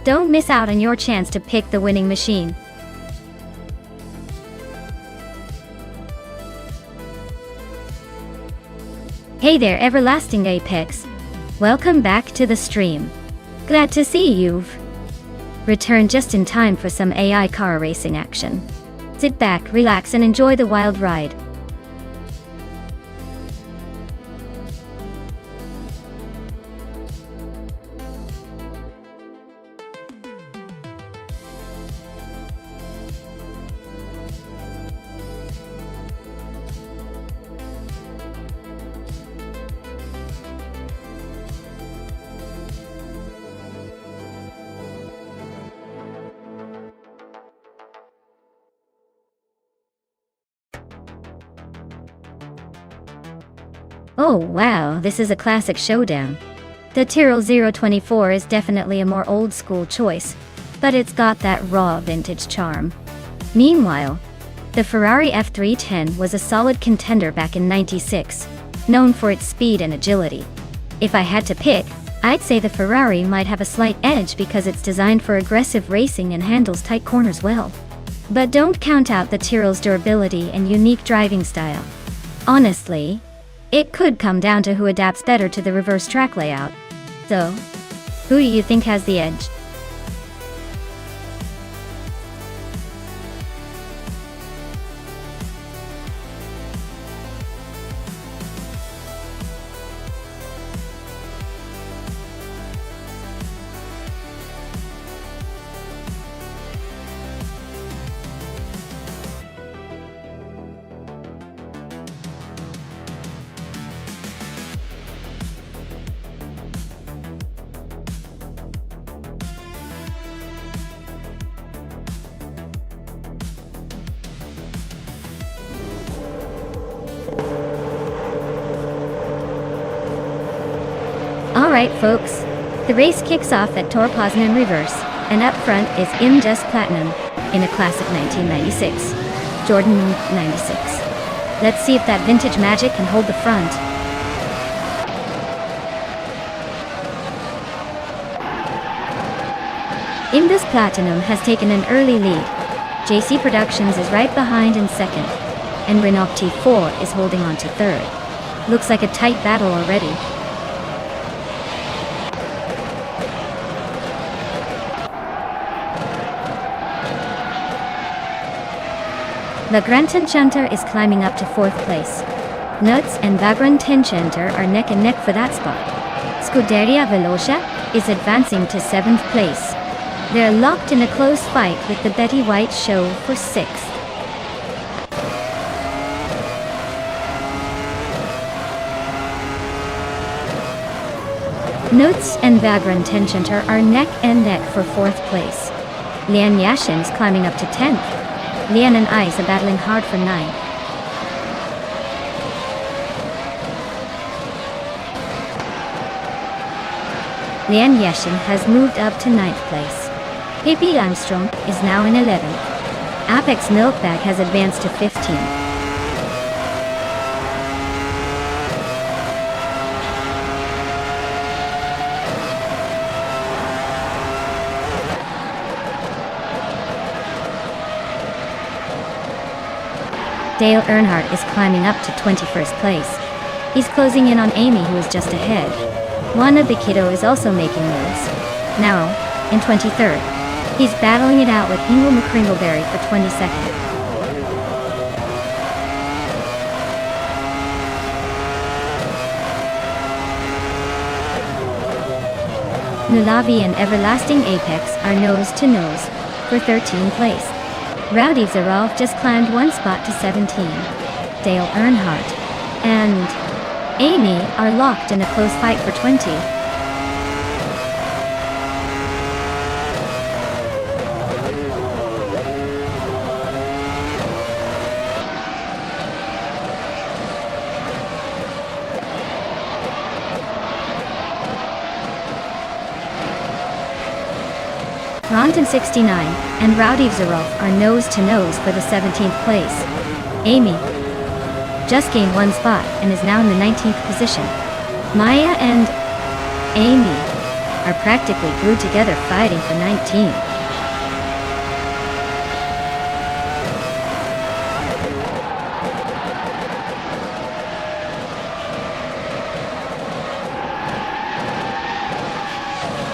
Speaker 1: Don't miss out on your chance to pick the winning machine. Hey there, Everlasting Apex. Welcome back to the stream. Glad to see you've returned just in time for some AI car racing action. Sit back, relax and enjoy the wild ride. Oh wow, this is a classic showdown. The Tyrrell 024 is definitely a more old-school choice, but it's got that raw vintage charm. Meanwhile, the Ferrari F310 was a solid contender back in '96, known for its speed and agility. If I had to pick, I'd say the Ferrari might have a slight edge because it's designed for aggressive racing and handles tight corners well. But don't count out the Tyrrell's durability and unique driving style. Honestly, it could come down to who adapts better to the reverse track layout. So, who do you think has the edge? Alright folks, the race kicks off at Tor Poznan reverse, and up front is In Just Platinum, in a classic 1996, Jordan 96. Let's see if that vintage magic can hold the front. In Just Platinum has taken an early lead. JC Productions is right behind in second, and Renault T4 is holding on to third. Looks like a tight battle already. The Grand Tencenter is climbing up to 4th place. Nuts and Vagrant Tencenter are neck and neck for that spot. Scuderia Velocia is advancing to 7th place. They're locked in a close fight with the Betty White Show for 6th. Nuts and Vagrant Tencenter are neck and neck for 4th place. Lian Yashin's climbing up to 10th. Lian and Ice are battling hard for 9th. Lian Yashin has moved up to 9th place. Pippi Langstrom is now in 11th. Apex Milkbag has advanced to 15th. Dale Earnhardt is climbing up to 21st place. He's closing in on Amy, who is just ahead. Juana Biquito is also making moves. Now, in 23rd, he's battling it out with Ingle McCringleberry for 22nd. Nulavi and Everlasting Apex are nose to nose for 13th place. Rowdy Zarov just climbed one spot to 17. Dale Earnhardt and Amy are locked in a close fight for 20. Ronton 69 and Rowdy Zarov are nose to nose for the 17th place. Amy just gained one spot and is now in the 19th position. Maya and Amy are practically glued together fighting for 19.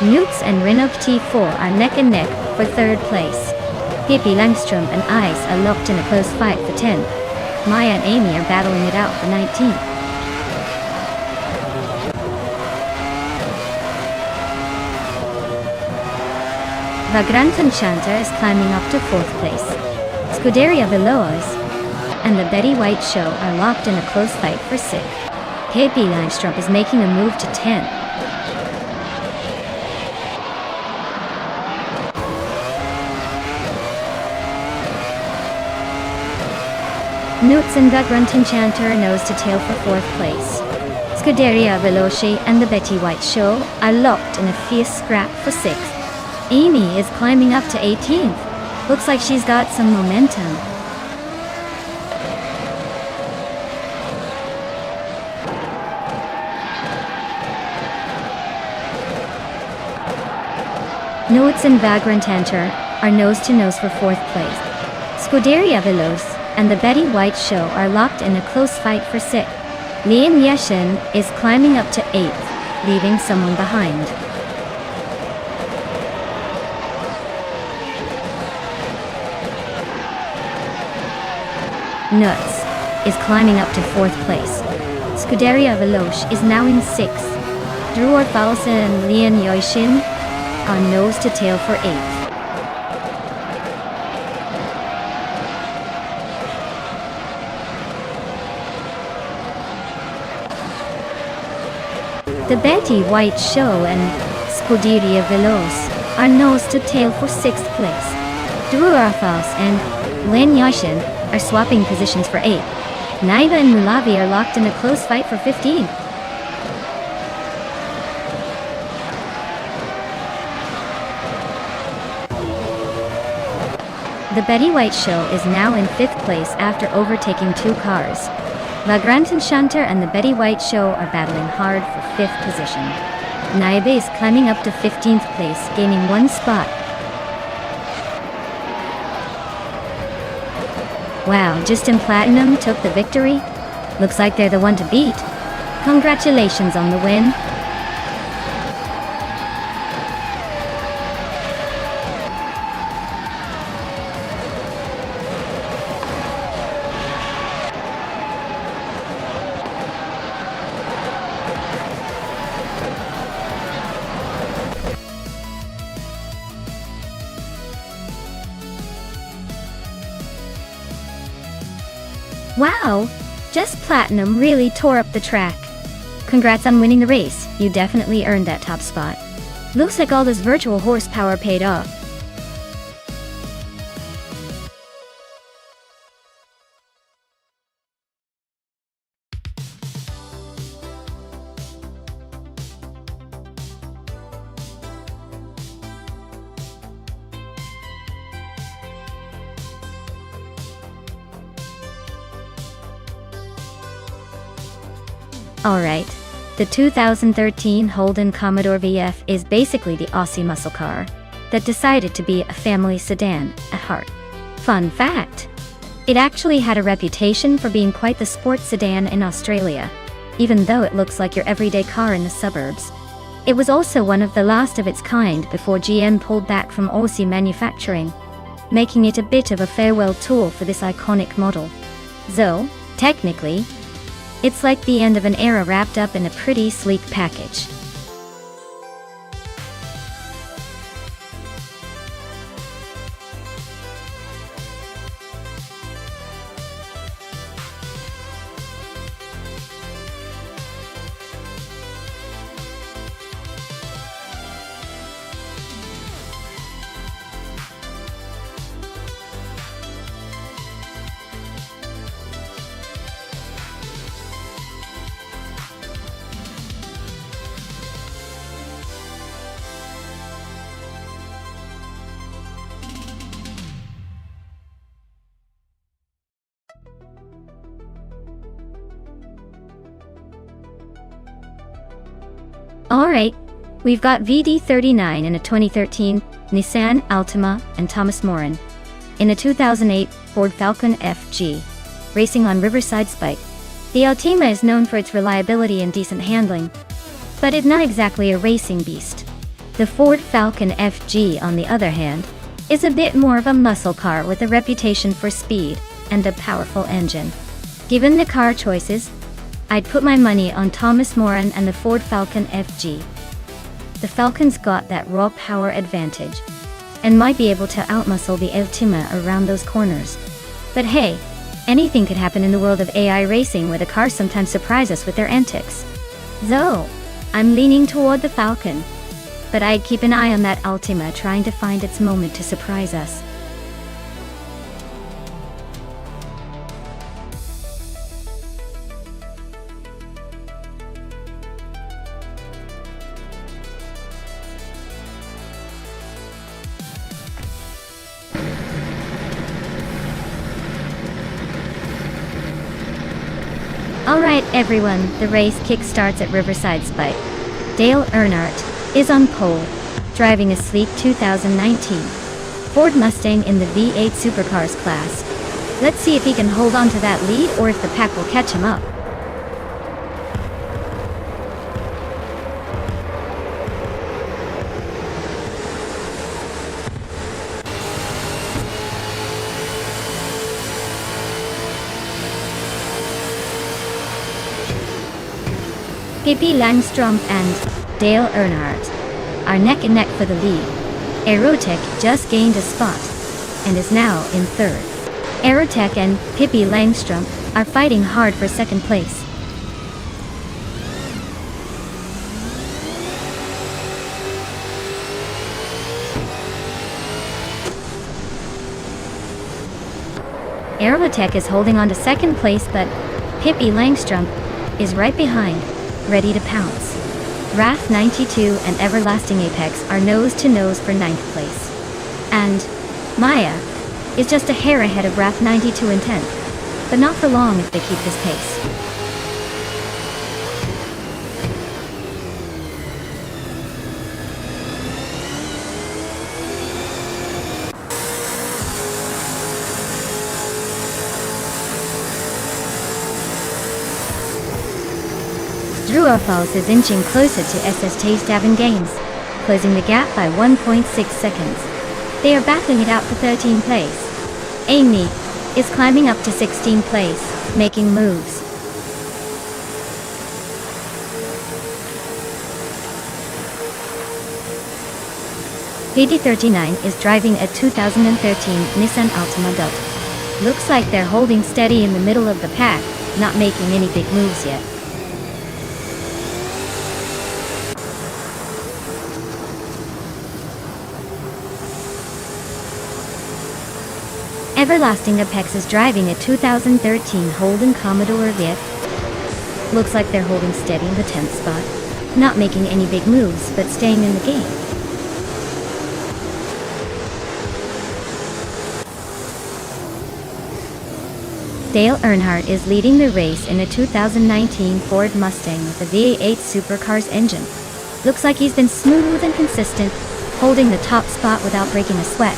Speaker 1: Newts and Renault T4 are neck and neck for 3rd place. Pippi Langstrom and Ice are locked in a close fight for 10th. Maya and Amy are battling it out for 19th. Vagrant Enchanter is climbing up to 4th place. Scuderia Veloz and the Betty White Show are locked in a close fight for 6th. Pippi Langstrom is making a move to 10th. Newts and Vagrant Enchanter nose to tail for 4th place. Scuderia Veloce and the Betty White Show are locked in a fierce scrap for 6th. Amy is climbing up to 18th. Looks like she's got some momentum. Notes and Vagrant Enter are nose-to-nose for 4th place. Scuderia Veloce and the Betty White Show are locked in a close fight for 6th. Lian Yeshin is climbing up to 8th, leaving someone behind. Nuts is climbing up to 4th place. Scuderia Veloce is now in 6th. Drew Orfalsa and Lian Yeshin are nose-to-tail for 8th. The Betty White Show and Scuderia Veloce are nose-to-tail for 6th place. Drew Orfalsa and Lian Yeshin are swapping positions for 8th. Naiva and Mulavi are locked in a close fight for 15th. The Betty White Show is now in 5th place after overtaking 2 cars. Vagrant Enchanter and the Betty White Show are battling hard for 5th position. Naiva is climbing up to 15th place, gaining 1 spot. Wow, Justin Platinum took the victory? Looks like they're the one to beat. Congratulations on the win. Wow, Just Platinum really tore up the track. Congrats on winning the race, you definitely earned that top spot. Looks like all this virtual horsepower paid off. Alright, the 2013 Holden Commodore VF is basically the Aussie muscle car that decided to be a family sedan at heart. Fun fact, it actually had a reputation for being quite the sports sedan in Australia, even though it looks like your everyday car in the suburbs. It was also one of the last of its kind before GM pulled back from Aussie manufacturing, making it a bit of a farewell tour for this iconic model. Though, technically, it's like the end of an era wrapped up in a pretty sleek package. Alright, we've got VD39 in a 2013 Nissan Altima and Thomas Moran in a 2008 Ford Falcon FG, racing on Riverside Spike. The Altima is known for its reliability and decent handling, but it's not exactly a racing beast. The Ford Falcon FG, on the other hand, is a bit more of a muscle car with a reputation for speed and a powerful engine. Given the car choices, I'd put my money on Thomas Moran and the Ford Falcon FG. The Falcon's got that raw power advantage, and might be able to outmuscle the Altima around those corners. But hey, anything could happen in the world of AI racing where the cars sometimes surprise us with their antics. Though, I'm leaning toward the Falcon, but I'd keep an eye on that Altima trying to find its moment to surprise us. Alright everyone, the race kick-starts at Riverside Spike. Dale Earnhardt is on pole, driving a sleek 2019 Ford Mustang in the V8 Supercars class. Let's see if he can hold on to that lead or if the pack will catch him up. Pippi Langstrom and Dale Earnhardt are neck and neck for the lead. Aerotech just gained a spot and is now in third. Aerotech and Pippi Langstrom are fighting hard for second place. Aerotech is holding on to second place, but Pippi Langstrom is right behind, ready to pounce. Wrath 92 and Everlasting Apex are nose-to-nose for 9th place. And Maya is just a hair ahead of Wrath 92 in 10th, but not for long if they keep this pace. Falls is inching closer to SST Stavin Games, closing the gap by 1.6 seconds. They are battling it out for 13th place. Amy is climbing up to 16th place, making moves. PD39 is driving a 2013 Nissan Altima Delta. Looks like they're holding steady in the middle of the pack, not making any big moves yet. Everlasting Apex is driving a 2013 Holden Commodore VF. Looks like they're holding steady in the 10th spot, not making any big moves, but staying in the game. Dale Earnhardt is leading the race in a 2019 Ford Mustang with a V8 Supercars engine. Looks like he's been smooth and consistent, holding the top spot without breaking a sweat.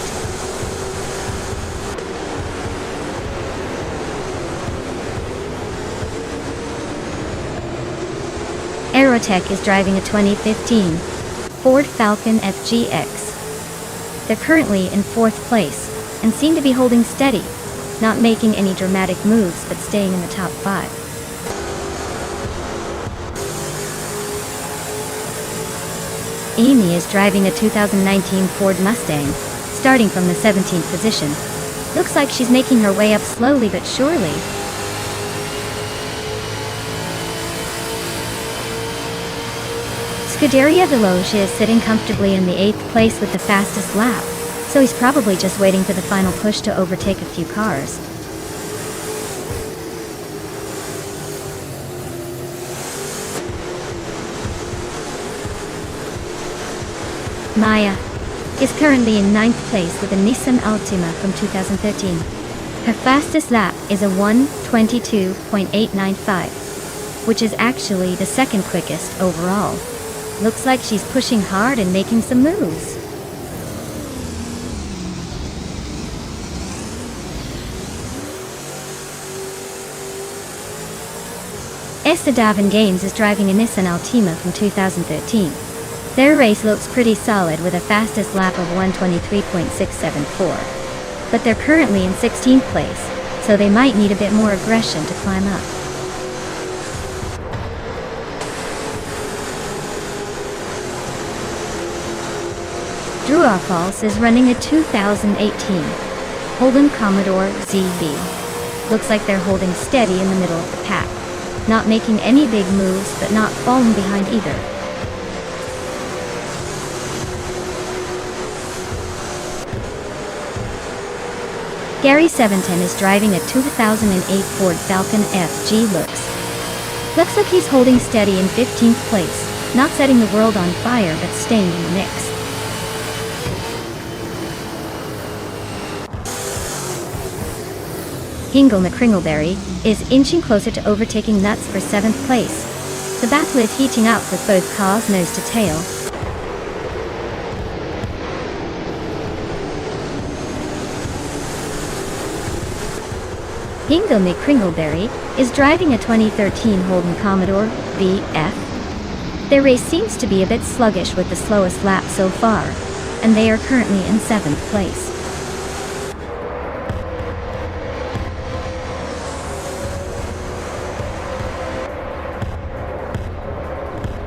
Speaker 1: Aerotech is driving a 2015 Ford Falcon FGX. They're currently in 4th place and seem to be holding steady, not making any dramatic moves but staying in the top 5. Amy is driving a 2019 Ford Mustang, starting from the 17th position. Looks like she's making her way up slowly but surely. Scuderia Veloce is sitting comfortably in the 8th place with the fastest lap, so he's probably just waiting for the final push to overtake a few cars. Maya is currently in 9th place with a Nissan Altima from 2013. Her fastest lap is a 1:22.895, which is actually the second quickest overall. Looks like she's pushing hard and making some moves. Stavin Games is driving a Nissan Altima from 2013. Their race looks pretty solid with a fastest lap of 1:23.674. But they're currently in 16th place, so they might need a bit more aggression to climb up. Falls is running a 2018 Holden Commodore ZB. Looks like they're holding steady in the middle of the pack, not making any big moves but not falling behind either. Gary Seventon is driving a 2008 Ford Falcon FG. Looks like he's holding steady in 15th place, not setting the world on fire but staying in the mix. Hingle McCringleberry is inching closer to overtaking Nuts for 7th place. The battle is heating up with both cars nose to tail. Hingle McCringleberry is driving a 2013 Holden Commodore VF. Their race seems to be a bit sluggish with the slowest lap so far, and they are currently in 7th place.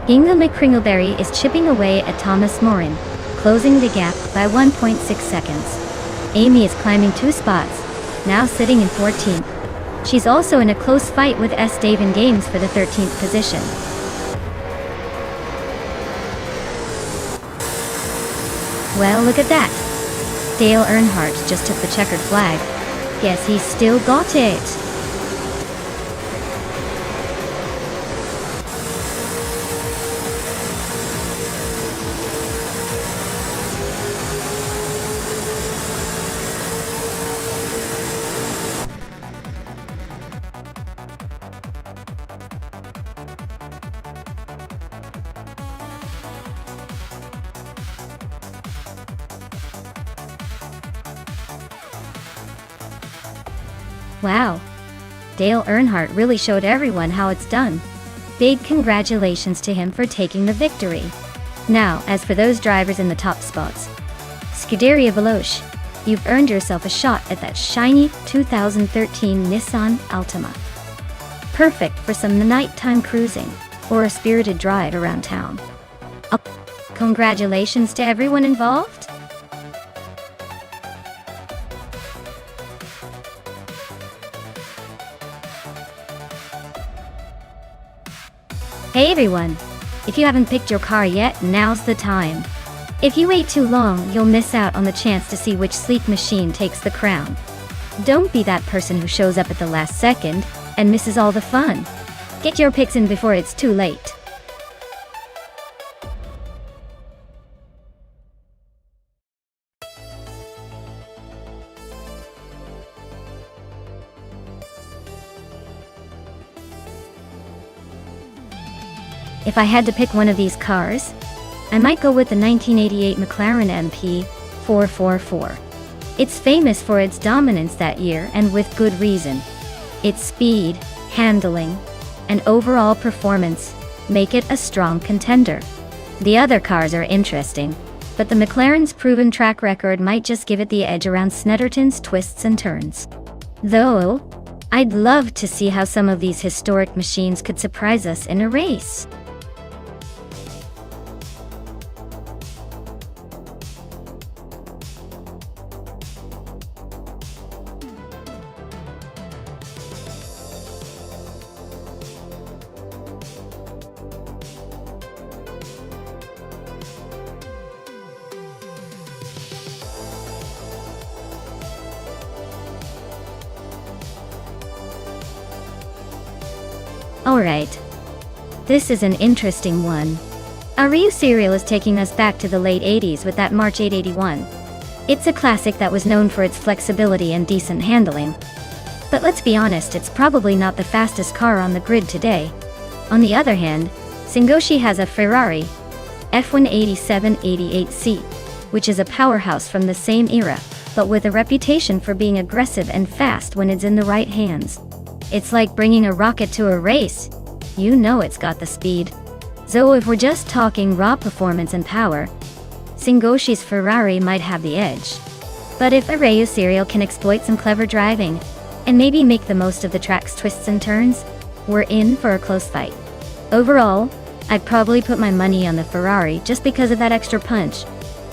Speaker 1: Hingle McCringleberry is chipping away at Thomas Morin, closing the gap by 1.6 seconds. Amy is climbing 2 spots, now sitting in 14th. She's also in a close fight with S. Davin Games for the 13th position. Well, look at that. Dale Earnhardt just took the checkered flag. Guess he's still got it. Wow. Dale Earnhardt really showed everyone how it's done. Big congratulations to him for taking the victory. Now, as for those drivers in the top spots. Scuderia Veloce, you've earned yourself a shot at that shiny 2013 Nissan Altima. Perfect for some nighttime cruising, or a spirited drive around town. Congratulations to everyone involved. Hey everyone! If you haven't picked your car yet, now's the time. If you wait too long, you'll miss out on the chance to see which sleek machine takes the crown. Don't be that person who shows up at the last second and misses all the fun. Get your picks in before it's too late. If I had to pick one of these cars, I might go with the 1988 McLaren MP 444. It's famous for its dominance that year, and with good reason. Its speed, handling, and overall performance make it a strong contender. The other cars are interesting, but the McLaren's proven track record might just give it the edge around Snetterton's twists and turns. Though, I'd love to see how some of these historic machines could surprise us in a race. Alright. This is an interesting one. Our Ryu serial is taking us back to the late 80s with that March 881. It's a classic that was known for its flexibility and decent handling. But let's be honest, it's probably not the fastest car on the grid today. On the other hand, Singoshi has a Ferrari F18788C, which is a powerhouse from the same era, but with a reputation for being aggressive and fast when it's in the right hands. It's like bringing a rocket to a race. You know it's got the speed. So if we're just talking raw performance and power, Singoshi's Ferrari might have the edge. But if a Ryu serial can exploit some clever driving, and maybe make the most of the track's twists and turns, we're in for a close fight. Overall, I'd probably put my money on the Ferrari just because of that extra punch.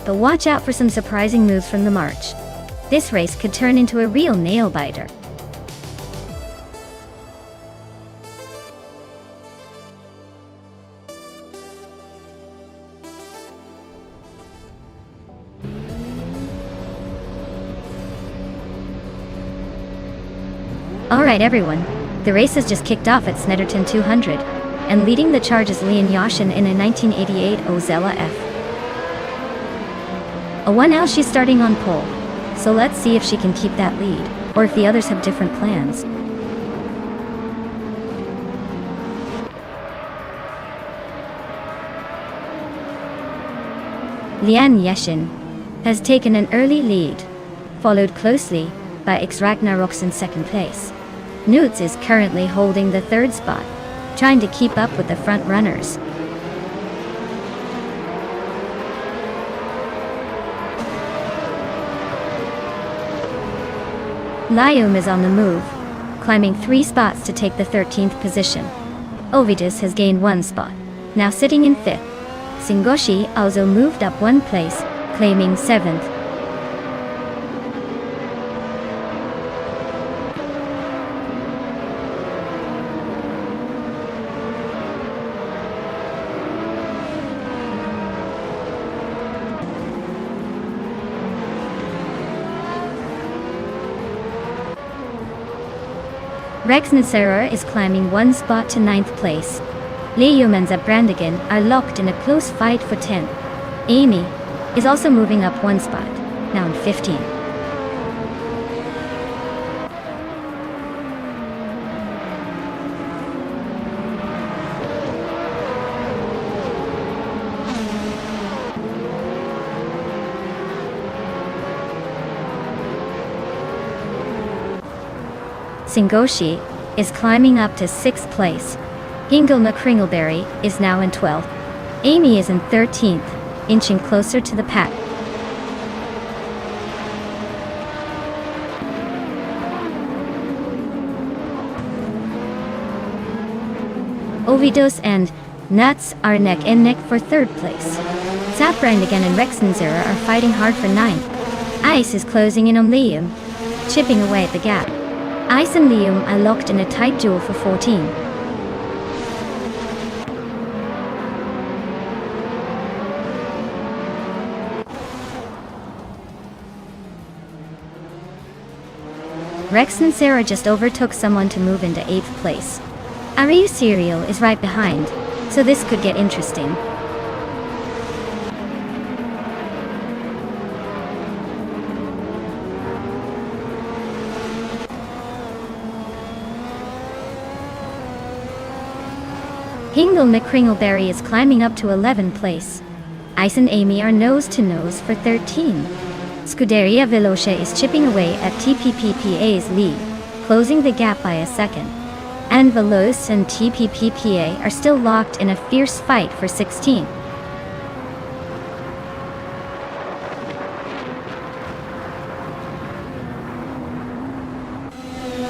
Speaker 1: But watch out for some surprising moves from the March. This race could turn into a real nail-biter. Alright everyone, the race has just kicked off at Snetterton 200, and leading the charge is Leon Yashin in a 1988 Ozella F. A 1L, she's starting on pole, so let's see if she can keep that lead. or if the others have different plans. Lian Yashin has taken an early lead, followed closely by X Ragnarok's in second place. Newts is currently holding the third spot, trying to keep up with the front runners. Lium is on the move, climbing 3 spots to take the 13th position. Ovidus has gained 1 spot, now sitting in 5th. Singoshi also moved up 1 place, claiming 7th. Rex Nacera is climbing 1 spot to 9th place. Lium and Zabrandigan are locked in a close fight for 10th. Amy is also moving up 1 spot, now in 15th. Singoshi is climbing up to 6th place. Hingelma Kringleberry is now in 12th. Amy is in 13th, inching closer to the pack. Ovidos and Nuts are neck and neck for 3rd place. Zaprandigan and Rexenzera are fighting hard for 9th. Ice is closing in on Liam, chipping away at the gap. Ice and Liam are locked in a tight duel for 14. Rex and Sarah just overtook someone to move into 8th place. Ariu Serial is right behind, so this could get interesting. Hingle McCringleberry is climbing up to 11th place. Ice and Amy are nose to nose for 13. Scuderia Veloce is chipping away at TPPPA's lead, closing the gap by a second. And Veloce and TPPPA are still locked in a fierce fight for 16.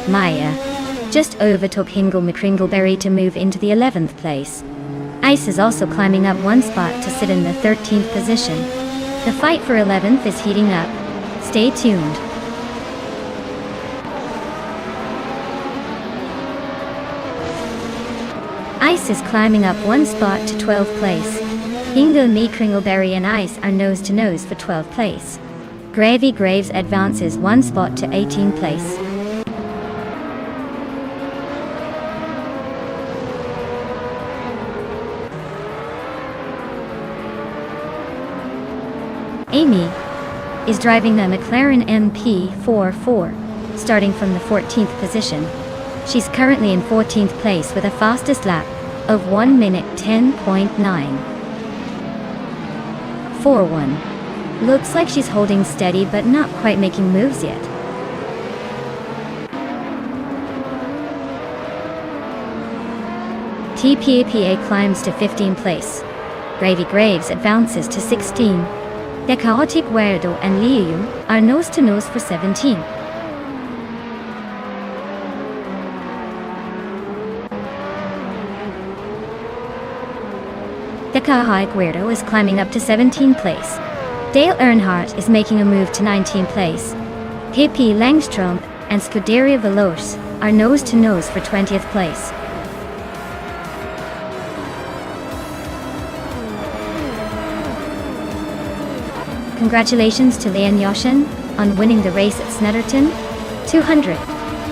Speaker 1: Maya just overtook Hingle McCringleberry to move into the 11th place. Ice is also climbing up 1 spot to sit in the 13th position. The fight for 11th is heating up. Stay tuned. Ice is climbing up 1 spot to 12th place. Hingle McCringleberry and Ice are nose to nose for 12th place. Gravy Graves advances 1 spot to 18th place. Amy is driving a McLaren MP44, starting from the 14th position. She's currently in 14th place with a fastest lap of 1 minute 10.941. Looks like she's holding steady but not quite making moves yet. TPAPA climbs to 15th place. Gravy Graves advances to 16. The Chaotic Weirdo and Liu are nose to nose for 17. The Chaotic Weirdo is climbing up to 17th place. Dale Earnhardt is making a move to 19th place. KP Langstrom and Scuderia Veloce are nose to nose for 20th place. Congratulations to Lian Yoshin on winning the race at Snetterton 200.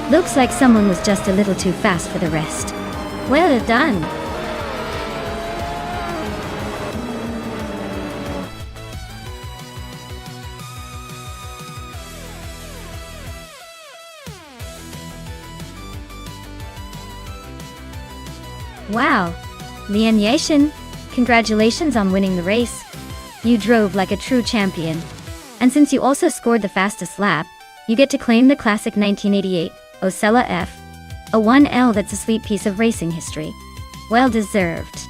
Speaker 1: Looks like someone was just a little too fast for the rest. Well done! Wow! Lian Yashin, congratulations on winning the race. You drove like a true champion. And since you also scored the fastest lap, you get to claim the classic 1988 Osella F. A 1L that's a sweet piece of racing history. Well deserved.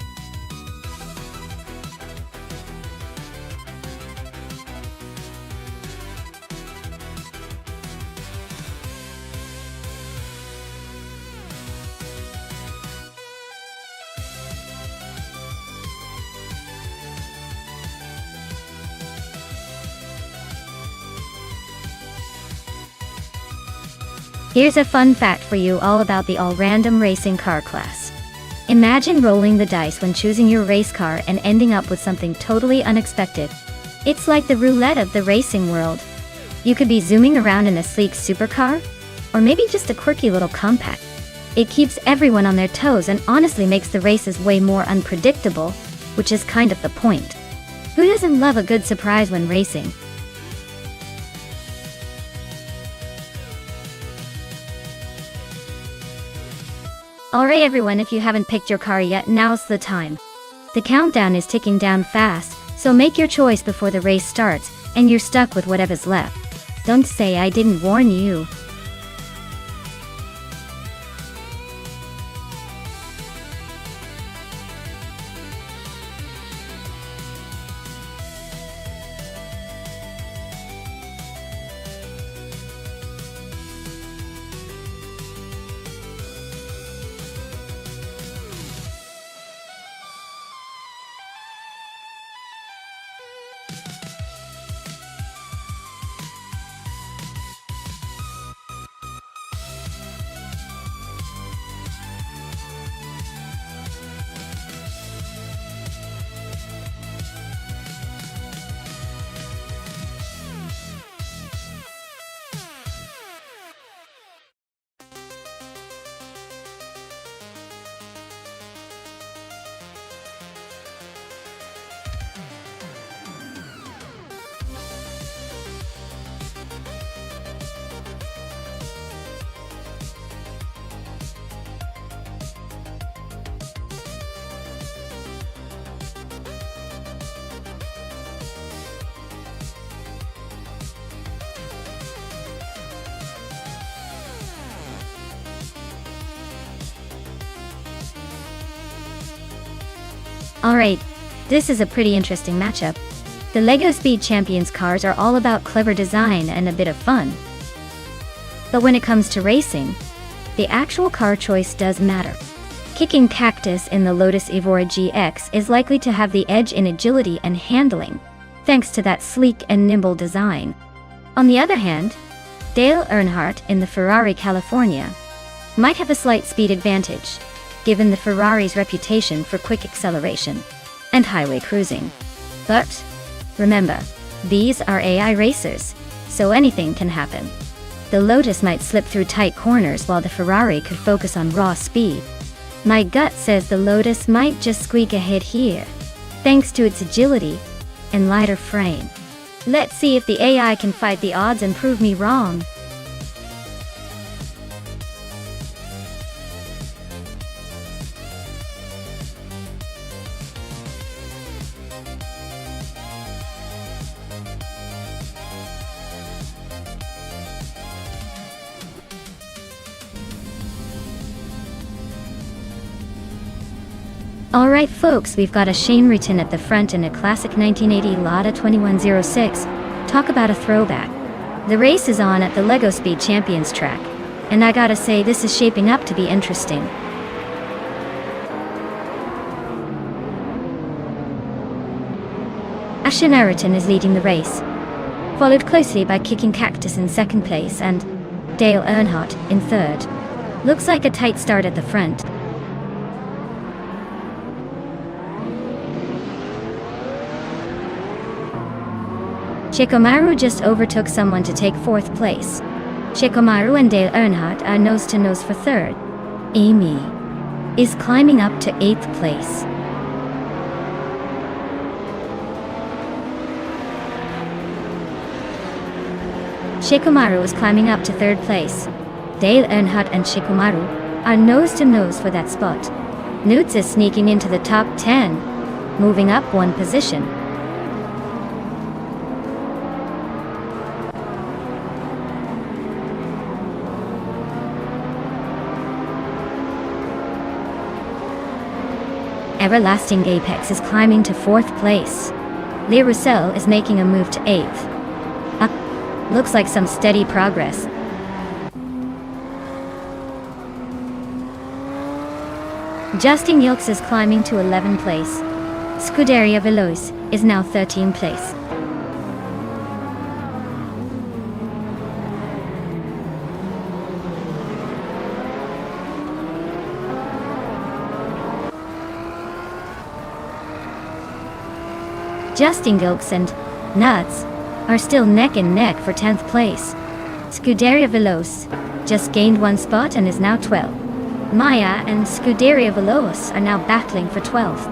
Speaker 1: Here's a fun fact for you all about the all-random racing car class. Imagine rolling the dice when choosing your race car and ending up with something totally unexpected. It's like the roulette of the racing world. You could be zooming around in a sleek supercar, or maybe just a quirky little compact. It keeps everyone on their toes and honestly makes the races way more unpredictable, which is kind of the point. Who doesn't love a good surprise when racing? Alright everyone, if you haven't picked your car yet, now's the time. The countdown is ticking down fast, so make your choice before the race starts, and you're stuck with whatever's left. Don't say I didn't warn you. Alright, this is a pretty interesting matchup. The LEGO Speed Champions cars are all about clever design and a bit of fun. But when it comes to racing, the actual car choice does matter. Kicking Cactus in the Lotus Evora GX is likely to have the edge in agility and handling, thanks to that sleek and nimble design. On the other hand, Dale Earnhardt in the Ferrari California might have a slight speed advantage, given the Ferrari's reputation for quick acceleration and highway cruising. But remember, these are AI racers, so anything can happen. The Lotus might slip through tight corners while the Ferrari could focus on raw speed. My gut says the Lotus might just squeak ahead here, thanks to its agility and lighter frame. Let's see if the AI can fight the odds and prove me wrong. Alright folks, we've got a Shane Rutan at the front in a classic 1980 Lada 2106. Talk about a throwback. The race is on at the LEGO Speed Champions track, and I gotta say this is shaping up to be interesting. Shane Rutan is leading the race, followed closely by Kicking Cactus in second place and Dale Earnhardt in third. Looks like a tight start at the front. Shikamaru just overtook someone to take fourth place. Shikamaru and Dale Earnhardt are nose-to-nose for third. Amy is climbing up to 8th place. Shikamaru is climbing up to 3rd place. Dale Earnhardt and Shikamaru are nose-to-nose for that spot. Newts is sneaking into the top 10, moving up one position. Everlasting Apex is climbing to 4th place. Le Roussel is making a move to 8th. Looks like some steady progress. Justin Yilks is climbing to 11th place. Scuderia Veloce is now 13th place. Justin Yilks and Nuts are still neck and neck for 10th place. Scuderia Veloce just gained 1 spot and is now 12th. Maya and Scuderia Veloce are now battling for 12th.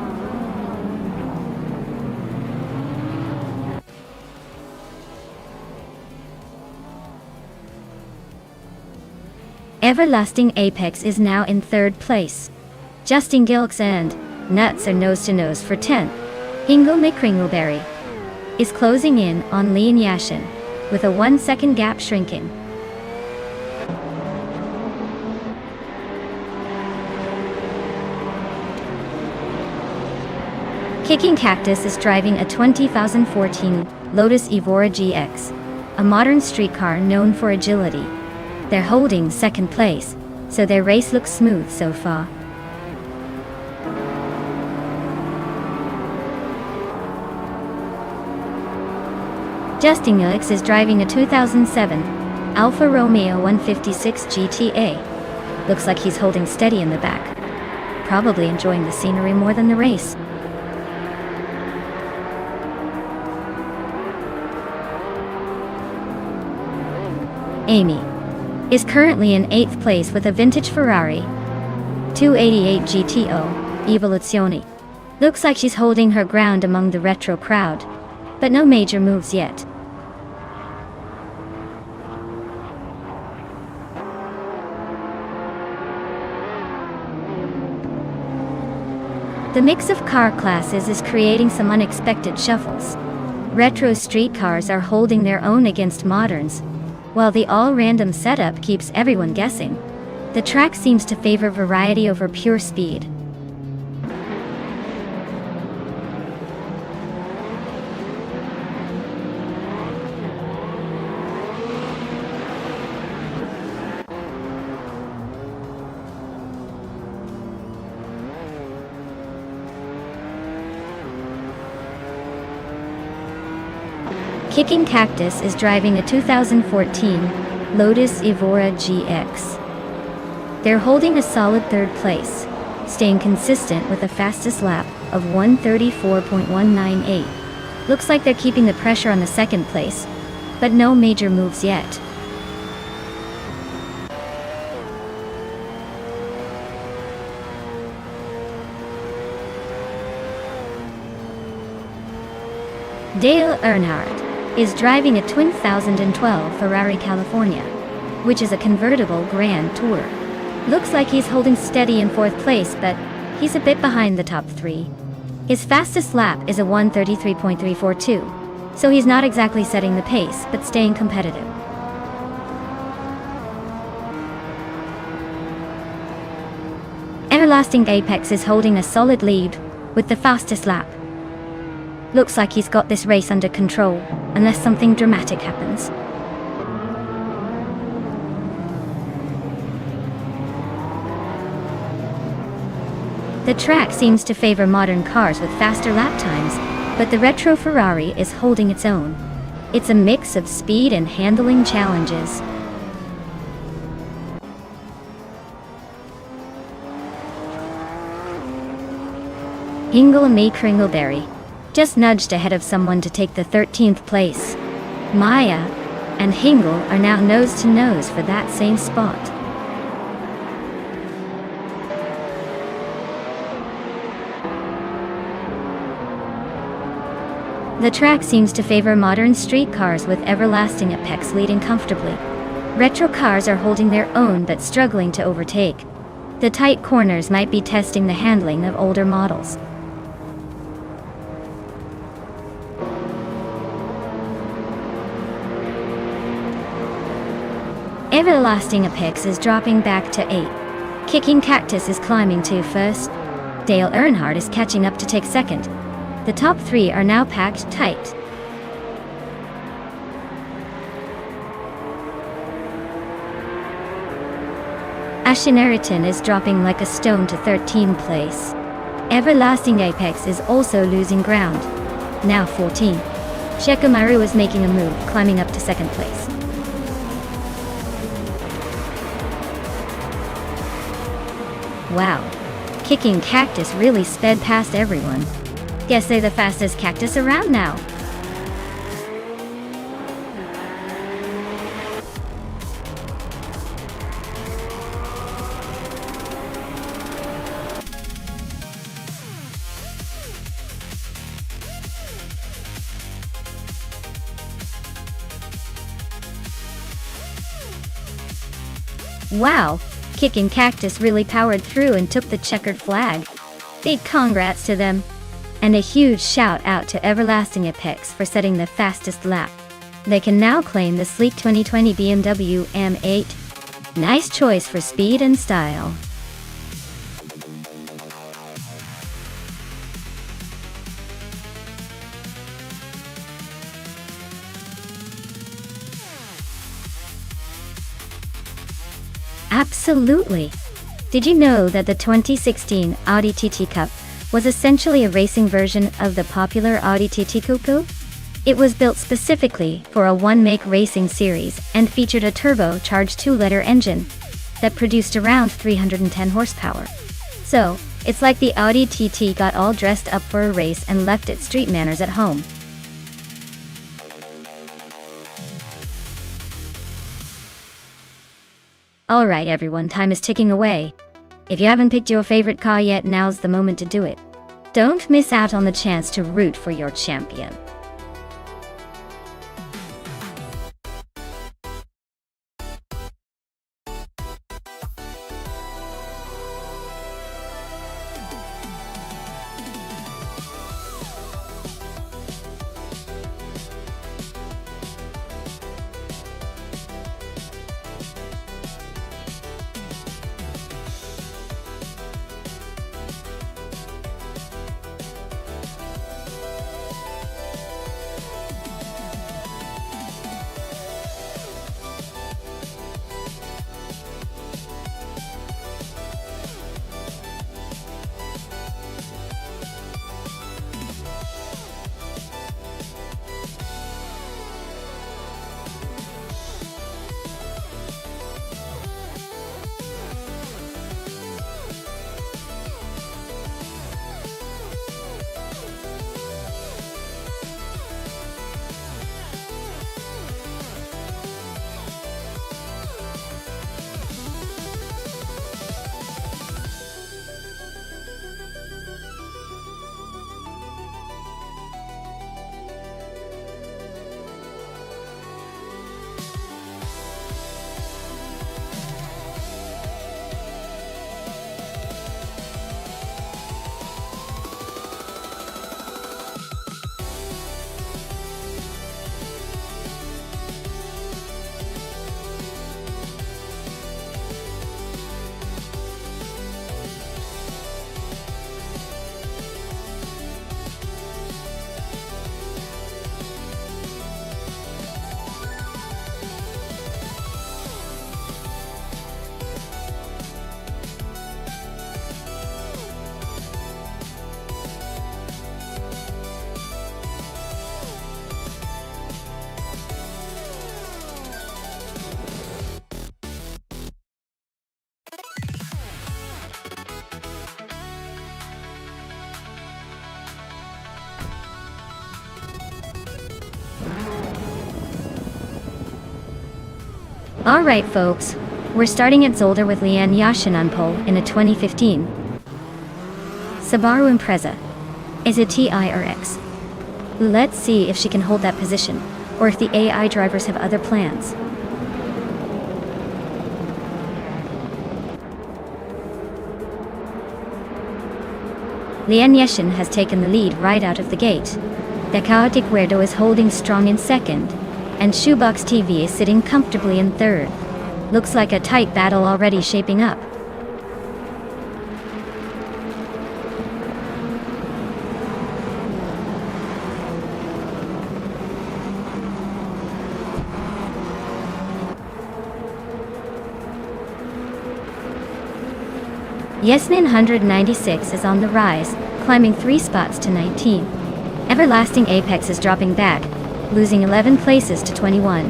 Speaker 1: Everlasting Apex is now in 3rd place. Justin Gilks and Nuts are nose to nose for 10th. Hingle McCringleberry is closing in on Leon Yashin with a 1-second gap shrinking. Kicking Cactus is driving a 2014 Lotus Evora GX, a modern streetcar known for agility. They're holding 2nd place, so their race looks smooth so far. Justin Yilks is driving a 2007 Alfa Romeo 156 GTA. Looks like he's holding steady in the back, probably enjoying the scenery more than the race. Amy is currently in 8th place with a vintage Ferrari 288 GTO Evoluzione. Looks like she's holding her ground among the retro crowd, but no major moves yet. The mix of car classes is creating some unexpected shuffles. Retro streetcars are holding their own against moderns, while the all-random setup keeps everyone guessing. The track seems to favor variety over pure speed. Kicking Cactus is driving a 2014 Lotus Evora GX. They're holding a solid 3rd place, staying consistent with a fastest lap of 1:34.198. Looks like they're keeping the pressure on the 2nd place, but no major moves yet. Dale Earnhardt is driving a 2012 Ferrari California, which is a convertible Grand Tour. Looks like he's holding steady in 4th place, but he's a bit behind the top 3. His fastest lap is a 1:33.342, so he's not exactly setting the pace, but staying competitive. Everlasting Apex is holding a solid lead with the fastest lap. Looks like he's got this race under control, unless something dramatic happens. The track seems to favor modern cars with faster lap times, but the retro Ferrari is holding its own. It's a mix of speed and handling challenges. Hingle McCringleberry just nudged ahead of someone to take the 13th place. Maya and Hingle are now nose to nose for that same spot. The track seems to favor modern street cars with Everlasting Apex leading comfortably. Retro cars are holding their own but struggling to overtake. The tight corners might be testing the handling of older models. Everlasting Apex is dropping back to 8. Kicking Cactus is climbing to first. Dale Earnhardt is catching up to take second. The top 3 are now packed tight. Ashineriton is dropping like a stone to 13th place. Everlasting Apex is also losing ground. Now 14. Shekamaru is making a move, climbing up to 2nd place. Wow. Kicking Cactus really sped past everyone. Guess they're the fastest cactus around now. Wow, Kicking Cactus really powered through and took the checkered flag. Big congrats to them. And a huge shout out to Everlasting Apex for setting the fastest lap. They can now claim the sleek 2020 BMW M8. Nice choice for speed and style. Absolutely! Did you know that the 2016 Audi TT Cup was essentially a racing version of the popular Audi TT Coupe? It was built specifically for a one-make racing series and featured a turbocharged 2-liter engine that produced around 310 horsepower. So, it's like the Audi TT got all dressed up for a race and left its street manners at home. Alright everyone, time is ticking away. If you haven't picked your favorite car yet, now's the moment to do it. Don't miss out on the chance to root for your champion. Alright folks, we're starting at Zolder with Leanne Yashin on pole in a 2015 Subaru Impreza. Is it TI or X? Let's see if she can hold that position, or if the AI drivers have other plans. Lian Yeshin has taken the lead right out of the gate. The chaotic weirdo is holding strong in second, and Shoebox TV is sitting comfortably in third. Looks like a tight battle already shaping up. Yesnin 196 is on the rise, climbing 3 spots to 19. Everlasting Apex is dropping back, losing 11 places to 21.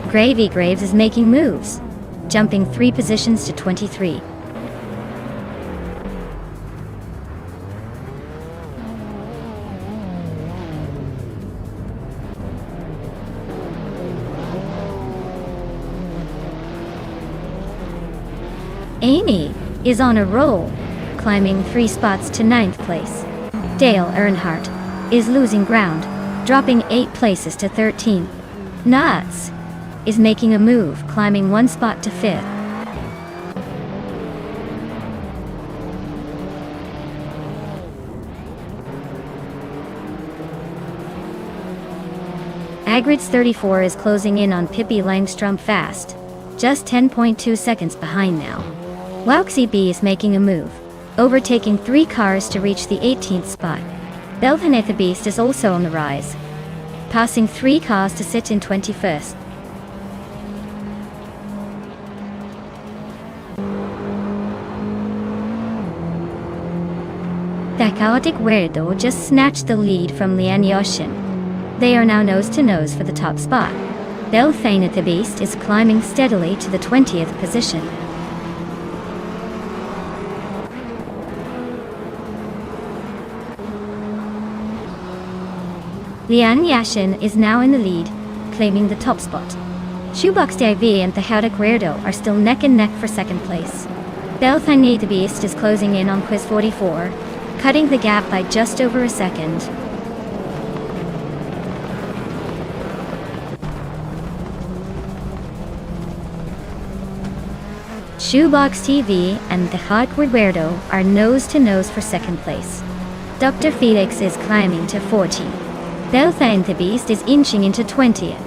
Speaker 1: Gravy Graves is making moves, jumping 3 positions to 23. Amy is on a roll, climbing 3 spots to 9th place. Dale Earnhardt is losing ground, dropping 8 places to 13. Nuts is making a move, climbing 1 spot to 5th. Agrids 34 is closing in on Pippi Langstrom fast, just 10.2 seconds behind now. Wauxi B is making a move, overtaking 3 cars to reach the 18th spot. Belvanetha Beast is also on the rise, passing 3 cars to sit in 21st. The chaotic weirdo just snatched the lead from Lian Yoshin. They are now nose to nose for the top spot. Belvanetha Beast is climbing steadily to the 20th position. Lian Yashin is now in the lead, claiming the top spot. Shoebox TV and the Chaotic Weirdo are still neck and neck for second place. Belvanetha Beast is closing in on Quiz 44, cutting the gap by just over a second. Shoebox TV and the Chaotic Weirdo are nose to nose for second place. Dr. Felix is climbing to 40. Belvanetha Beast is inching into 20th.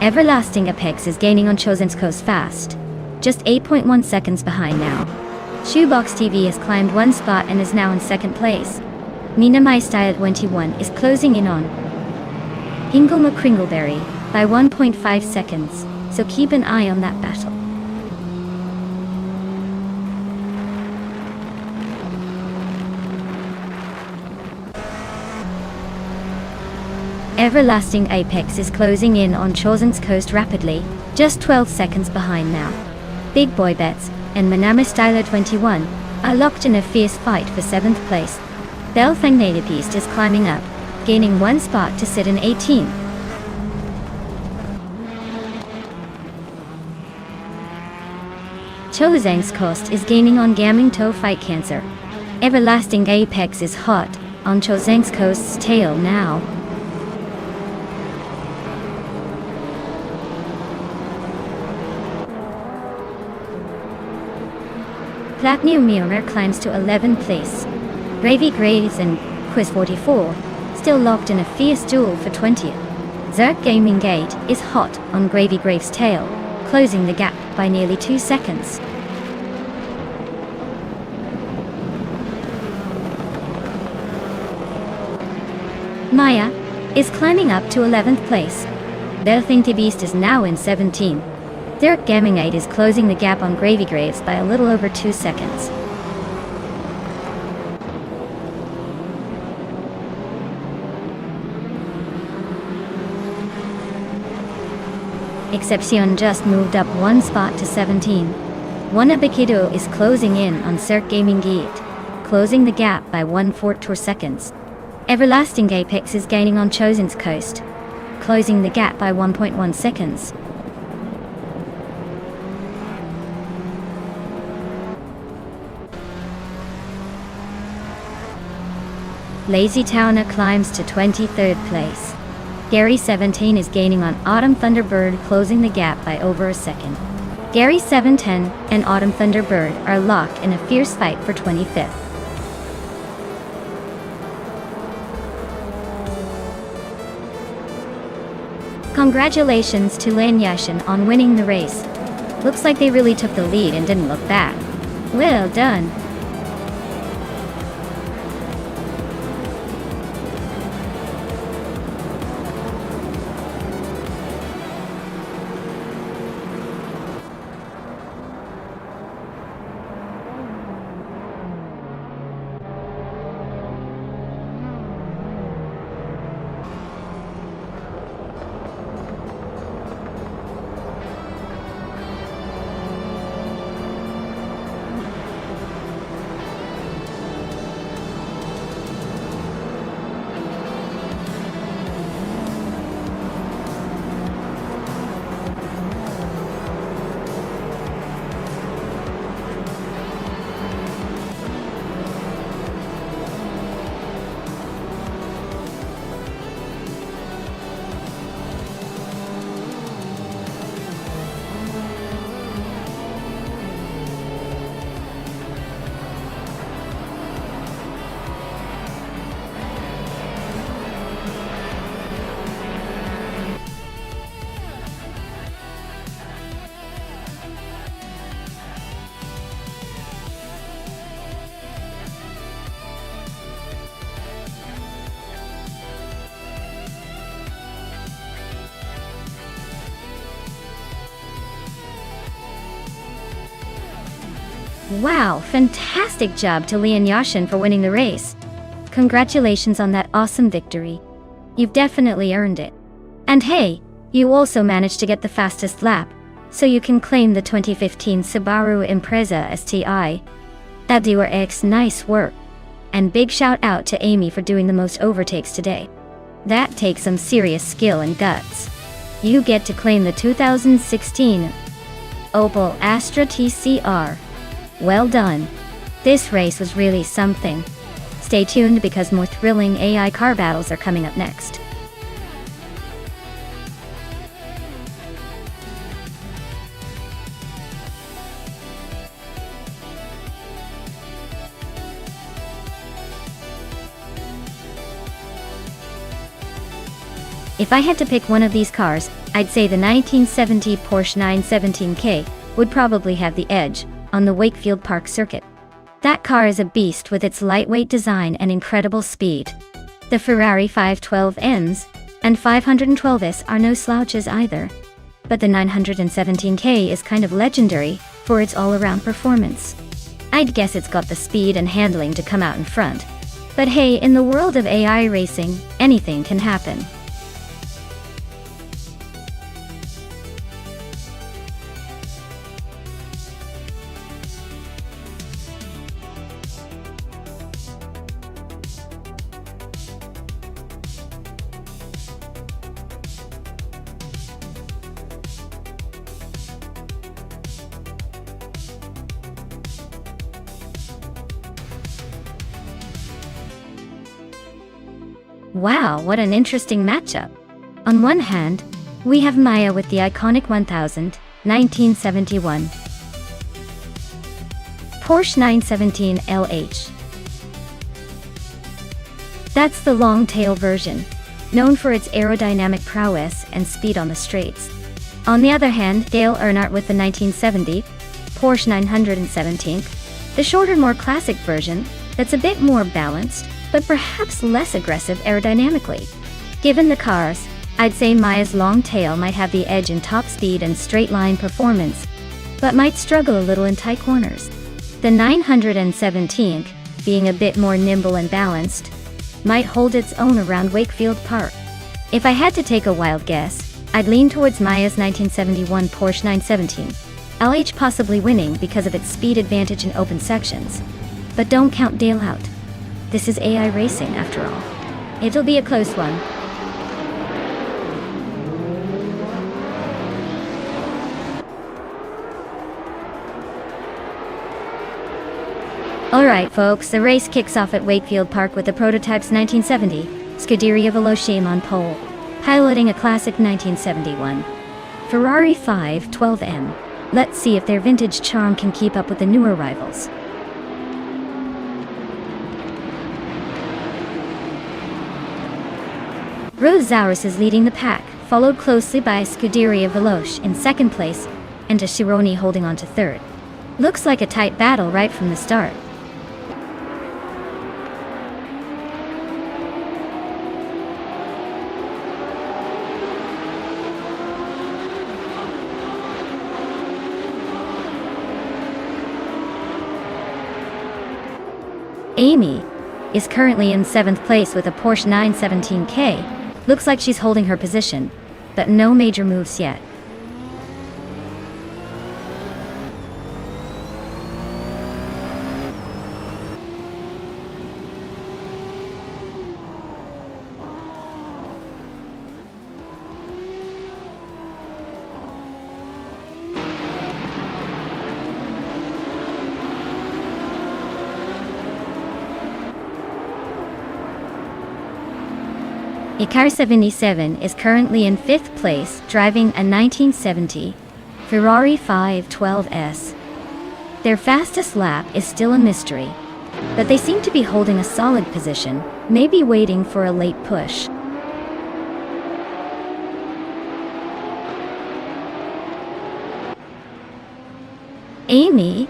Speaker 1: Everlasting Apex is gaining on Chosen's Coast fast, just 8.1 seconds behind now. Shoebox TV has climbed 1 spot and is now in second place. Mina My Style 21 is closing in on Hingle McCringleberry by 1.5 seconds. So keep an eye on that battle. Everlasting Apex is closing in on Chosen's Coast rapidly, just 12 seconds behind now. Big Boy Bets and Manama Styler 21 are locked in a fierce fight for 7th place. Belvanetha Beast is climbing up, gaining 1 spot to sit in 18th. Chosen's Coast is gaining on Gaming Toe Fight Cancer. Everlasting Apex is hot on Chosen's Coast's tail now. Platinum Mirror climbs to 11th place. Gravy Graves and Quiz 44 still locked in a fierce duel for 20th. Zerk Gaming Gate is hot on Gravy Graves' tail, closing the gap by nearly 2 seconds. Maya is climbing up to 11th place. Belvanetha Beast is now in 17th. Derek Gaming 8 is closing the gap on Gravy Graves by a little over 2 seconds. Excepcion just moved up 1 spot to 17. Wanabikido is closing in on Cirque Gaming Gate, closing the gap by 1/4 seconds. Everlasting Apex is gaining on Chosen's Coast, closing the gap by 1.1 seconds. Lazy Towner climbs to 23rd place. Gary 17 is gaining on Autumn Thunderbird, closing the gap by over a second. Gary 710 and Autumn Thunderbird are locked in a fierce fight for 25th. Congratulations to Lan Yashin on winning the race. Looks like they really took the lead and didn't look back. Well done. Wow, fantastic job to Lan Yashin for winning the race. Congratulations on that awesome victory. You've definitely earned it. And hey, you also managed to get the fastest lap, so you can claim the 2015 Subaru Impreza STI. That's nice work. And big shout out to Amy for doing the most overtakes today. That takes some serious skill and guts. You get to claim the 2016 Opel Astra TCR. Well done. This race was really something. Stay tuned because more thrilling AI car battles are coming up next. If I had to pick one of these cars, I'd say the 1970 Porsche 917K would probably have the edge on the Wakefield Park circuit. That car is a beast with its lightweight design and incredible speed. The Ferrari 512Ms and 512S are no slouches either. But the 917K is kind of legendary for its all-around performance. I'd guess it's got the speed and handling to come out in front. But hey, in the world of AI racing, anything can happen. Wow, what an interesting matchup. On one hand, we have Maya with the iconic 1000, 1971 Porsche 917 LH. That's the long-tail version, known for its aerodynamic prowess and speed on the straights. On the other hand, Dale Earnhardt with the 1970 Porsche 917, the shorter, more classic version that's a bit more balanced, but perhaps less aggressive aerodynamically. Given the cars, I'd say Maya's long tail might have the edge in top speed and straight-line performance, but might struggle a little in tight corners. The 917, being a bit more nimble and balanced, might hold its own around Wakefield Park. If I had to take a wild guess, I'd lean towards Maya's 1971 Porsche 917, LH possibly winning because of its speed advantage in open sections. But don't count Dale out. This is AI racing, after all. It'll be a close one. Alright folks, the race kicks off at Wakefield Park with the prototype's 1970 Scuderia Veloce on pole. piloting a classic 1971 Ferrari 512M. Let's see if their vintage charm can keep up with the newer rivals. Rosaurus is leading the pack, followed closely by Scuderia Veloce in second place, and Chironi holding on to third. Looks like a tight battle right from the start. Amy is currently in 7th place with a Porsche 917K. Looks like she's holding her position, but no major moves yet. Icar 77 is currently in 5th place, driving a 1970 Ferrari 512S. Their fastest lap is still a mystery, but they seem to be holding a solid position, maybe waiting for a late push. Amy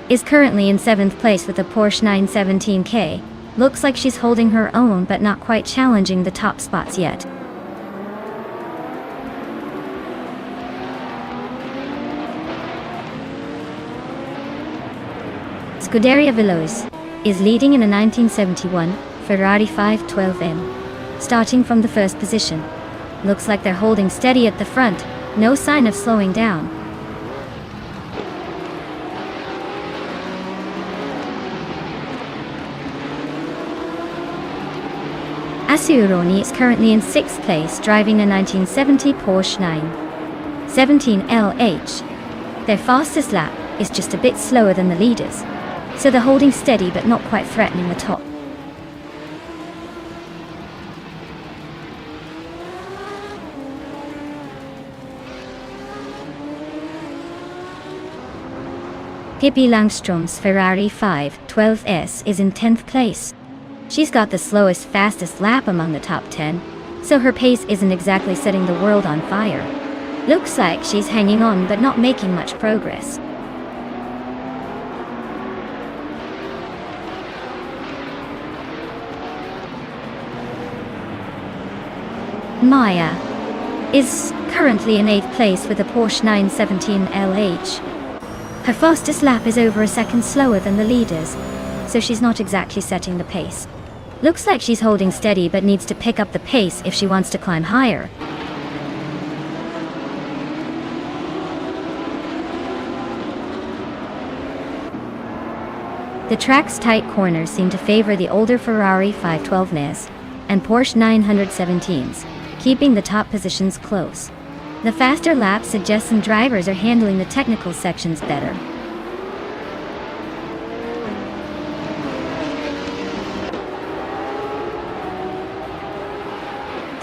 Speaker 1: is currently in 7th place with a Porsche 917K. Looks like she's holding her own but not quite challenging the top spots yet. Scuderia Veloce is leading in a 1971 Ferrari 512M, starting from the first position. Looks like they're holding steady at the front, no sign of slowing down. Chironi is currently in 6th place, driving a 1970 Porsche 917LH. Their fastest lap is just a bit slower than the leaders, so they're holding steady but not quite threatening the top. Pippi Langström's Ferrari 512S is in 10th place. She's got the slowest, fastest lap among the top 10, so her pace isn't exactly setting the world on fire. Looks like she's hanging on but not making much progress. Maya is currently in 8th place with a Porsche 917 LH. Her fastest lap is over a second slower than the leaders, so she's not exactly setting the pace. Looks like she's holding steady but needs to pick up the pace if she wants to climb higher. The track's tight corners seem to favor the older Ferrari 512s and Porsche 917s, keeping the top positions close. The faster laps suggest some drivers are handling the technical sections better.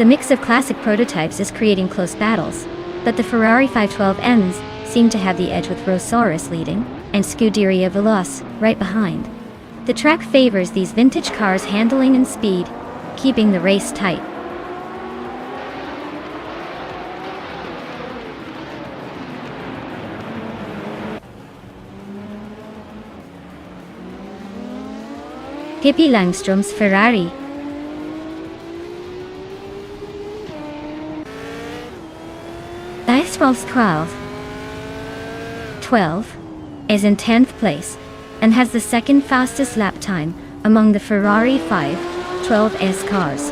Speaker 1: The mix of classic prototypes is creating close battles, but the Ferrari 512Ms seem to have the edge with Rosaurus leading, and Scuderia Veloce right behind. The track favors these vintage cars' handling and speed, keeping the race tight. Pippi Langström's Ferrari 12 is in 10th place and has the second fastest lap time among the Ferrari 512S cars.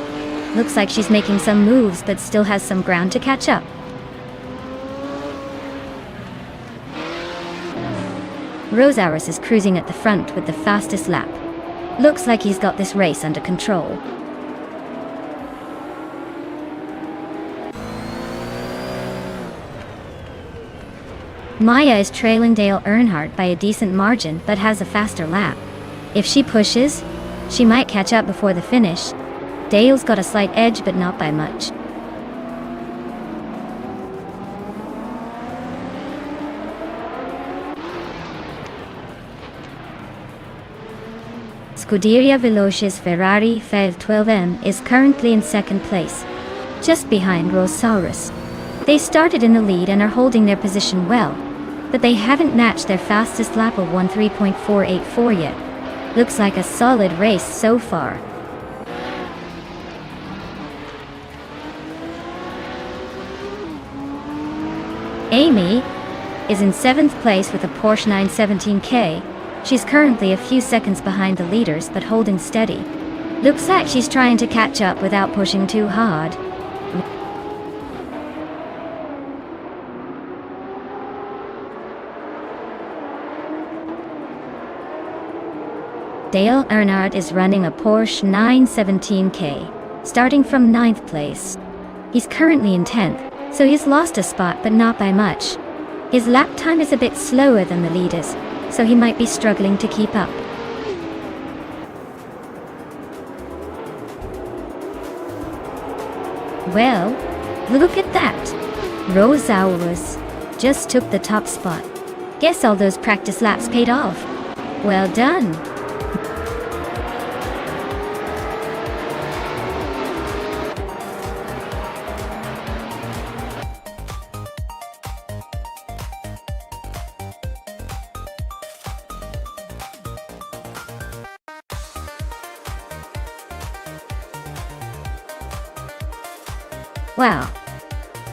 Speaker 1: Looks like she's making some moves but still has some ground to catch up. Rosaurus is cruising at the front with the fastest lap. Looks like he's got this race under control. Maya is trailing Dale Earnhardt by a decent margin but has a faster lap. If she pushes, she might catch up before the finish. Dale's got a slight edge but not by much. Scuderia Veloce's Ferrari 512M is currently in second place, just behind Rosaurus. They started in the lead and are holding their position well, but they haven't matched their fastest lap of 13.484 yet. Looks like a solid race so far. Amy is in 7th place with a Porsche 917K. She's currently a few seconds behind the leaders but holding steady. Looks like she's trying to catch up without pushing too hard. Dale Earnhardt is running a Porsche 917K, starting from 9th place. He's currently in 10th, so he's lost a spot but not by much. His lap time is a bit slower than the leaders, so he might be struggling to keep up. Well, look at that! Rosaurus just took the top spot. Guess all those practice laps paid off. Well done! Wow.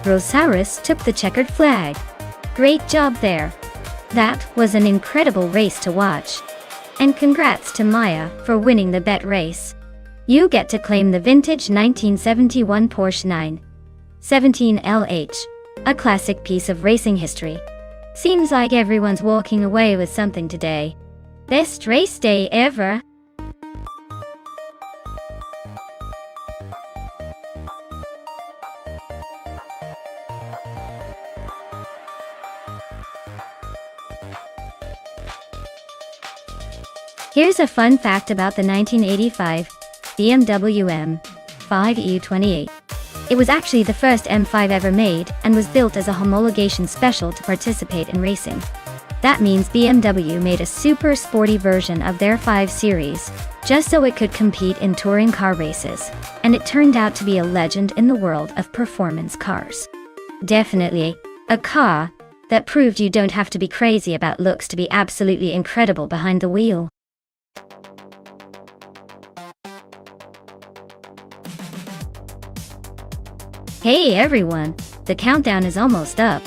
Speaker 1: Rosaurus took the checkered flag. Great job there. That was an incredible race to watch. And congrats to Maya for winning the bet race. You get to claim the vintage 1971 Porsche 917 LH, a classic piece of racing history. Seems like everyone's walking away with something today. Best race day ever. Here's a fun fact about the 1985 BMW M5 E28. It was actually the first M5 ever made and was built as a homologation special to participate in racing. That means BMW made a super sporty version of their 5 Series, just so it could compete in touring car races, and it turned out to be a legend in the world of performance cars. Definitely a car that proved you don't have to be crazy about looks to be absolutely incredible behind the wheel. Hey everyone, the countdown is almost up.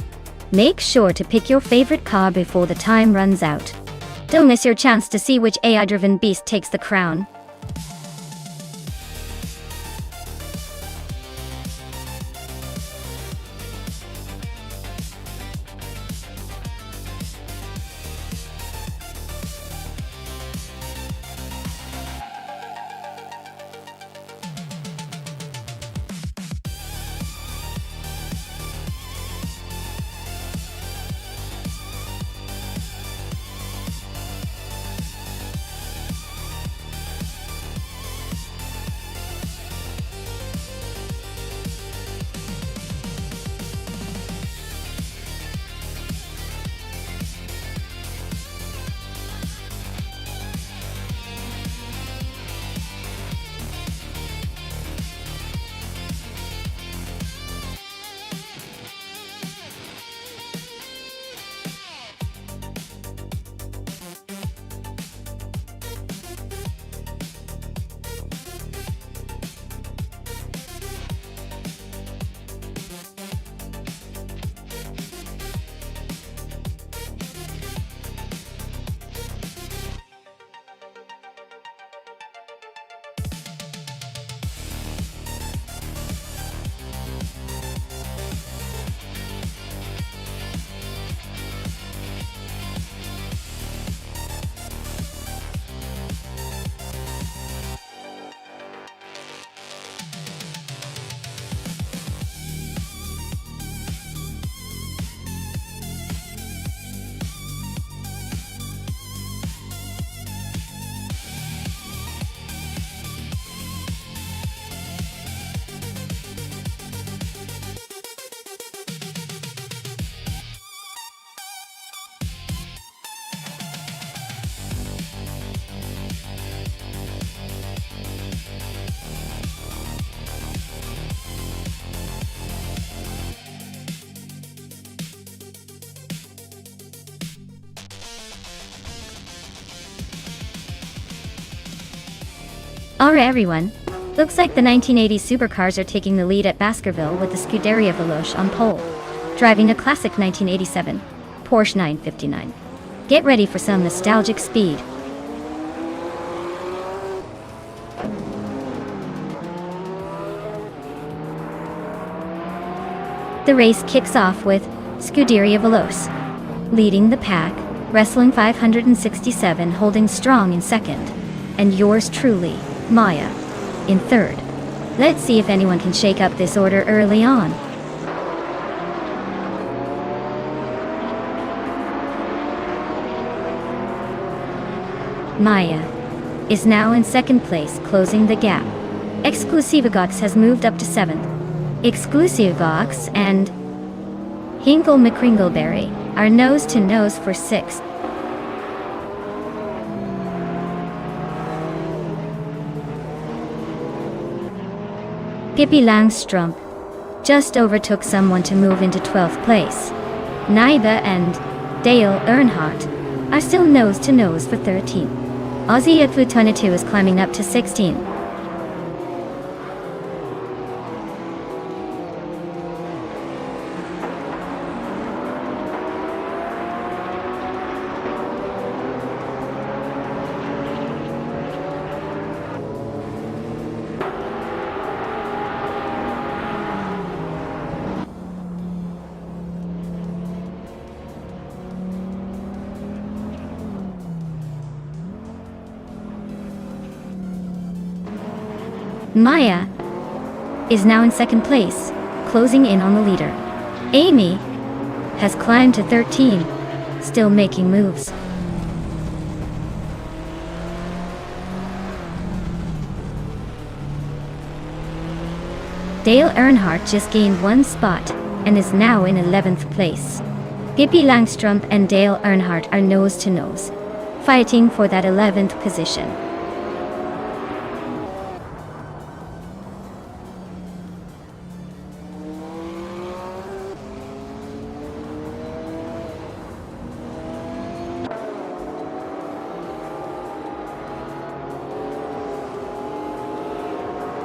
Speaker 1: Make sure to pick your favorite car before the time runs out. Don't miss your chance to see which AI-driven beast takes the crown. Alright everyone, looks like the 1980s supercars are taking the lead at Baskerville with the Scuderia Veloce on pole, driving a classic 1987 Porsche 959. Get ready for some nostalgic speed. The race kicks off with Scuderia Veloce leading the pack, wrestling 567 holding strong in second, and yours truly, Maya, in third. Let's see if anyone can shake up this order early on. Maya is now in second place, closing the gap. Exclusivagox has moved up to 7th. Exclusivagox and Hinkle McCringleberry are nose to nose for 6th. Pippi Langstrumpf just overtook someone to move into 12th place. Naiba and Dale Earnhardt are still nose to nose for 13th. Ozzy Atfutonatu is climbing up to 16th. Maya is now in second place, closing in on the leader. Amy has climbed to 13, still making moves. Dale Earnhardt just gained 1 spot and is now in 11th place. Pippi Langstrumpf and Dale Earnhardt are nose to nose, fighting for that 11th position.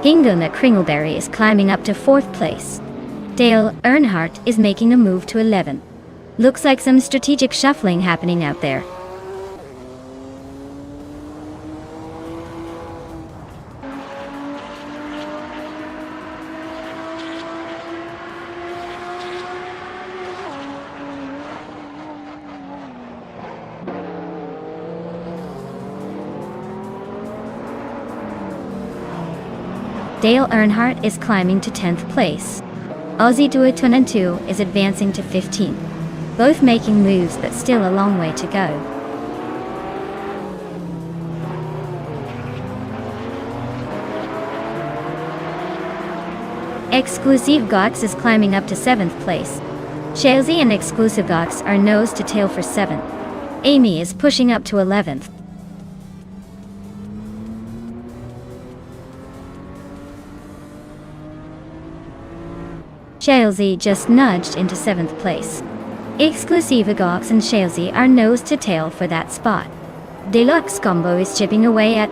Speaker 1: Hinkle McCringleberry is climbing up to 4th place. Dale Earnhardt is making a move to 11. Looks like some strategic shuffling happening out there. Dale Earnhardt is climbing to 10th place. Ozzy Atfutonatu is advancing to 15th. Both making moves, but still a long way to go. Exclusivagox is climbing up to 7th place. Chelsea and Exclusivagox are nose to tail for 7th. Amy is pushing up to 11th. Chelsea just nudged into 7th place. Exclusivagox and Chelsea are nose to tail for that spot. Deluxe Combo is chipping away at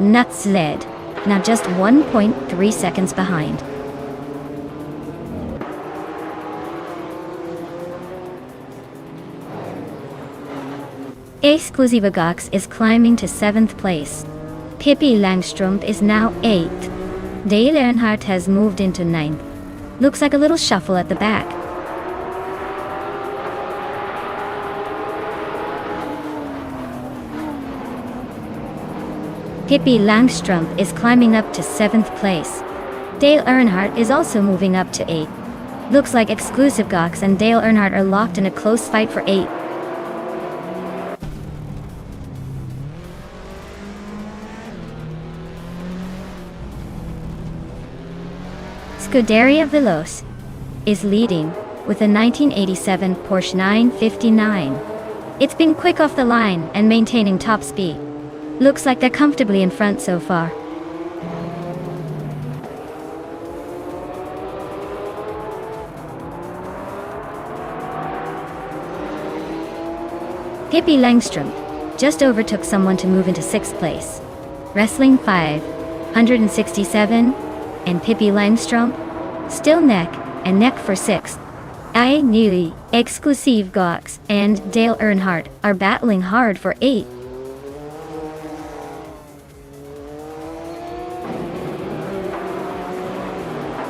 Speaker 1: Nuts Led, now just 1.3 seconds behind. Exclusivagox is climbing to 7th place. Pippi Langstrumpf is now 8th. Dale Earnhardt has moved into 9th. Looks like a little shuffle at the back. Pippi Langstrumpf is climbing up to 7th place. Dale Earnhardt is also moving up to 8th. Looks like Exclusivagox and Dale Earnhardt are locked in a close fight for 8th. Scuderia Veloce is leading with a 1987 Porsche 959. It's been quick off the line and maintaining top speed. Looks like they're comfortably in front so far. Pippi Langstrumpf just overtook someone to move into 6th place. Wrestling 5 167, and Pippi Langstrump, still neck and neck for 6th. I Neely, Exclusive Gox, and Dale Earnhardt are battling hard for 8th.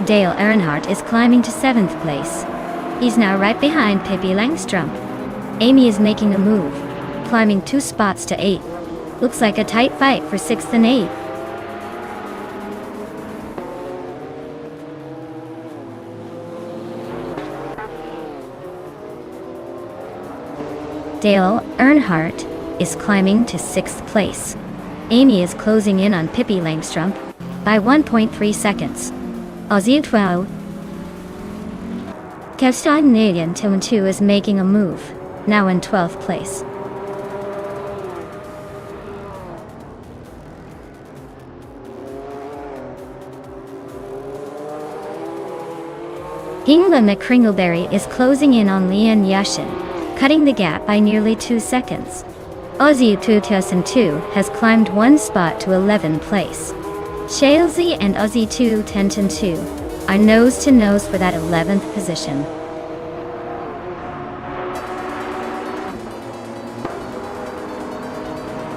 Speaker 1: Dale Earnhardt is climbing to 7th place. He's now right behind Pippi Langstrump. Amy is making a move, climbing 2 spots to 8th. Looks like a tight fight for 6th and 8th. Dale Earnhardt is climbing to 6th place. Amy is closing in on Pippi Langstrump by 1.3 seconds. Aussie 12. Kevstein Nadian Tillman 2 is making a move, now in 12th place. Ingla McCringleberry is closing in on Leanne Yashin, cutting the gap by nearly 2 seconds. Aussie 2002 has climbed 1 spot to 11th place. Shalesy and Aussie 2 are nose to nose for that 11th position.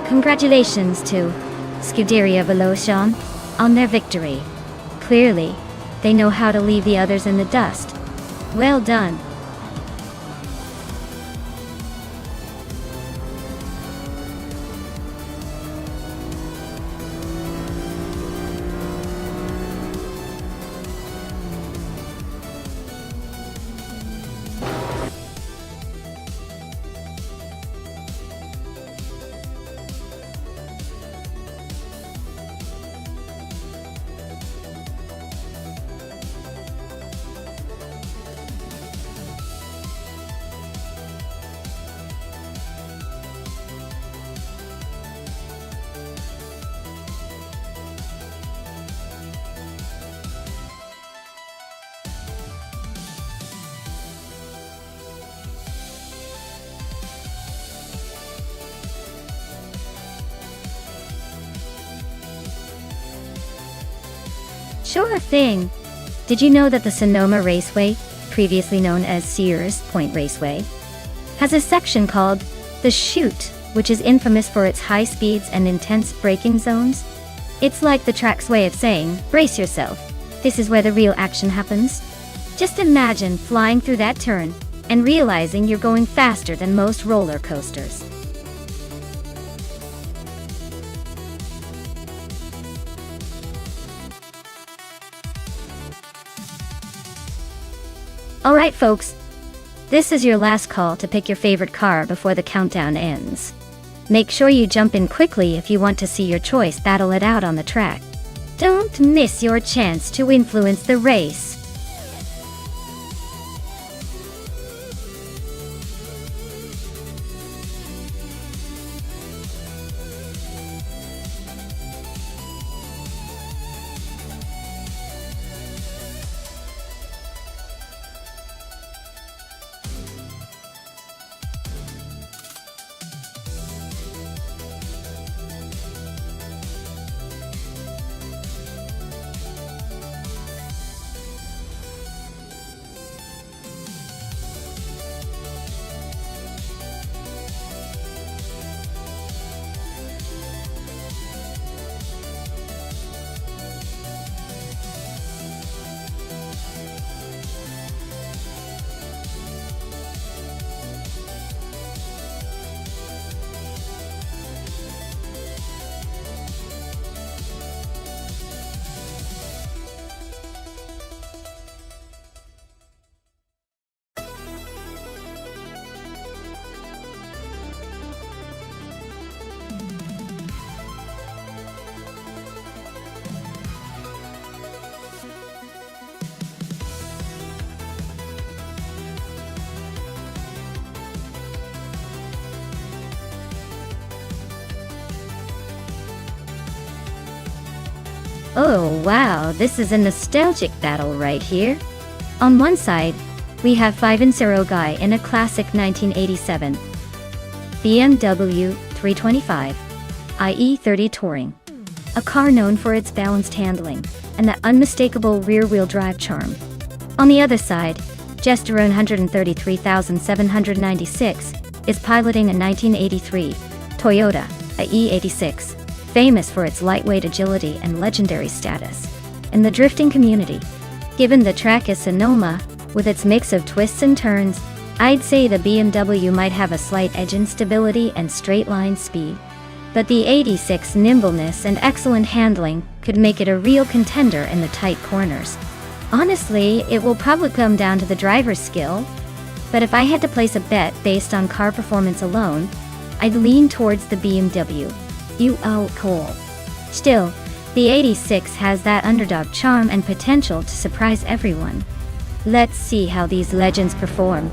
Speaker 1: Congratulations to Scuderia Velocian on their victory. Clearly, they know how to leave the others in the dust. Well done. Sure thing. Did you know that the Sonoma Raceway, previously known as Sears Point Raceway, has a section called the Chute, which is infamous for its high speeds and intense braking zones? It's like the track's way of saying, brace yourself. This is where the real action happens. Just imagine flying through that turn and realizing you're going faster than most roller coasters. Alright folks, this is your last call to pick your favorite car before the countdown ends. Make sure you jump in quickly if you want to see your choice battle it out on the track. Don't miss your chance to influence the race. Oh wow, this is a nostalgic battle right here. On one side, we have 5-0 guy in a classic 1987 BMW 325 IE30 Touring. a car known for its balanced handling and that unmistakable rear-wheel drive charm. On the other side, Gesteren 133,796 is piloting a 1983 Toyota, a E86, famous for its lightweight agility and legendary status in the drifting community. Given the track is Sonoma, with its mix of twists and turns, I'd say the BMW might have a slight edge in stability and straight-line speed. But the 86's nimbleness and excellent handling could make it a real contender in the tight corners. Honestly, it will probably come down to the driver's skill, but if I had to place a bet based on car performance alone, I'd lean towards the BMW. Cool. Still, the 86 has that underdog charm and potential to surprise everyone. Let's see how these legends perform.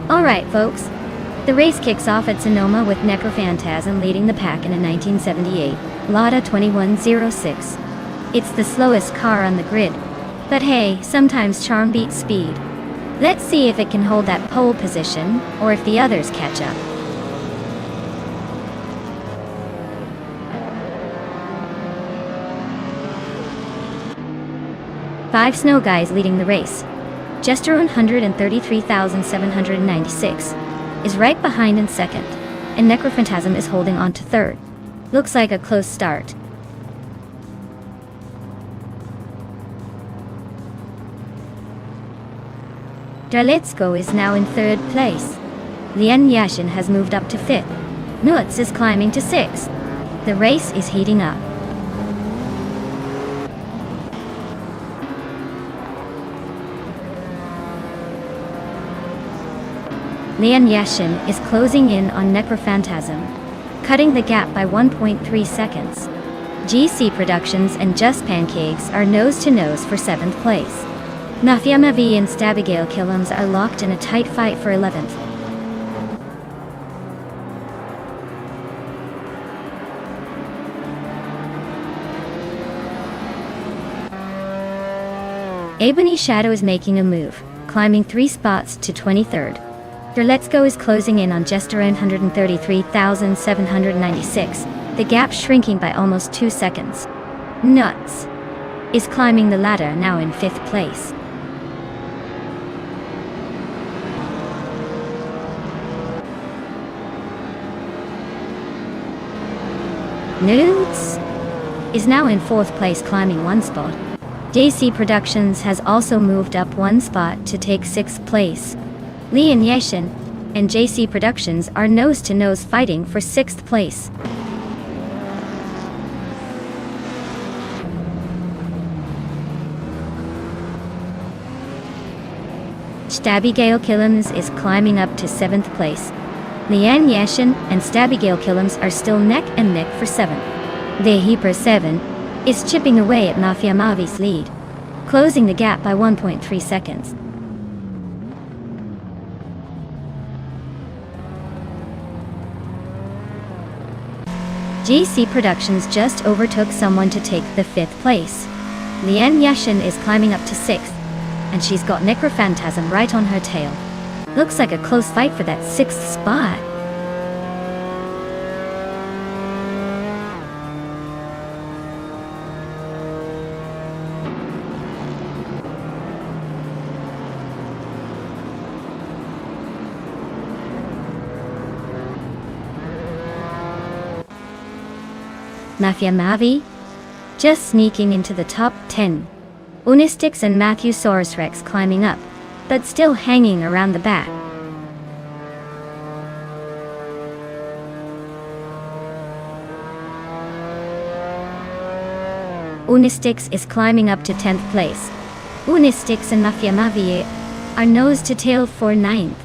Speaker 1: Alright folks, the race kicks off at Sonoma with Necrophantasm leading the pack in a 1978 Lada 2106. It's the slowest car on the grid, but hey, sometimes charm beats speed. Let's see if it can hold that pole position, or if the others catch up. Five snow guys leading the race. Gesteren 133,796 is right behind in second, and Necrophantasm is holding on to third. Looks like a close start. Darletsko is now in third place. Lien Yashin has moved up to fifth. Nuts is climbing to sixth. The race is heating up. Lien Yashin is closing in on Necrophantasm, cutting the gap by 1.3 seconds. GC Productions and Just Pancakes are nose-to-nose for 7th place. Mafia Mavi and Stabigale Killums are locked in a tight fight for 11th. Ebony Shadow is making a move, climbing 3 spots to 23rd. Let's Go is closing in on Gesteren 133,796, the gap shrinking by almost 2 seconds. Nuts is climbing the ladder, now in 5th place. Nudes is now in 4th place, climbing 1 spot. JC Productions has also moved up 1 spot to take 6th place. Lien Yashin and JC Productions are nose-to-nose fighting for 6th place. Stabigale Killums is climbing up to 7th place. Lien Yashin and Stabigale Killums are still neck and neck for 7th. The Hyper 7 is chipping away at Mafia Mavi's lead, closing the gap by 1.3 seconds. GC Productions just overtook someone to take the 5th place. Lien Yashin is climbing up to 6th, and she's got Necrophantasm right on her tail. Looks like a close fight for that 6th spot. Mafia Mavi just sneaking into the top 10. Unistix and Matthew Saurus Rex climbing up, but still hanging around the back. Unistix is climbing up to 10th place. Unistix and Mafia Mavi are nose to tail for 9th.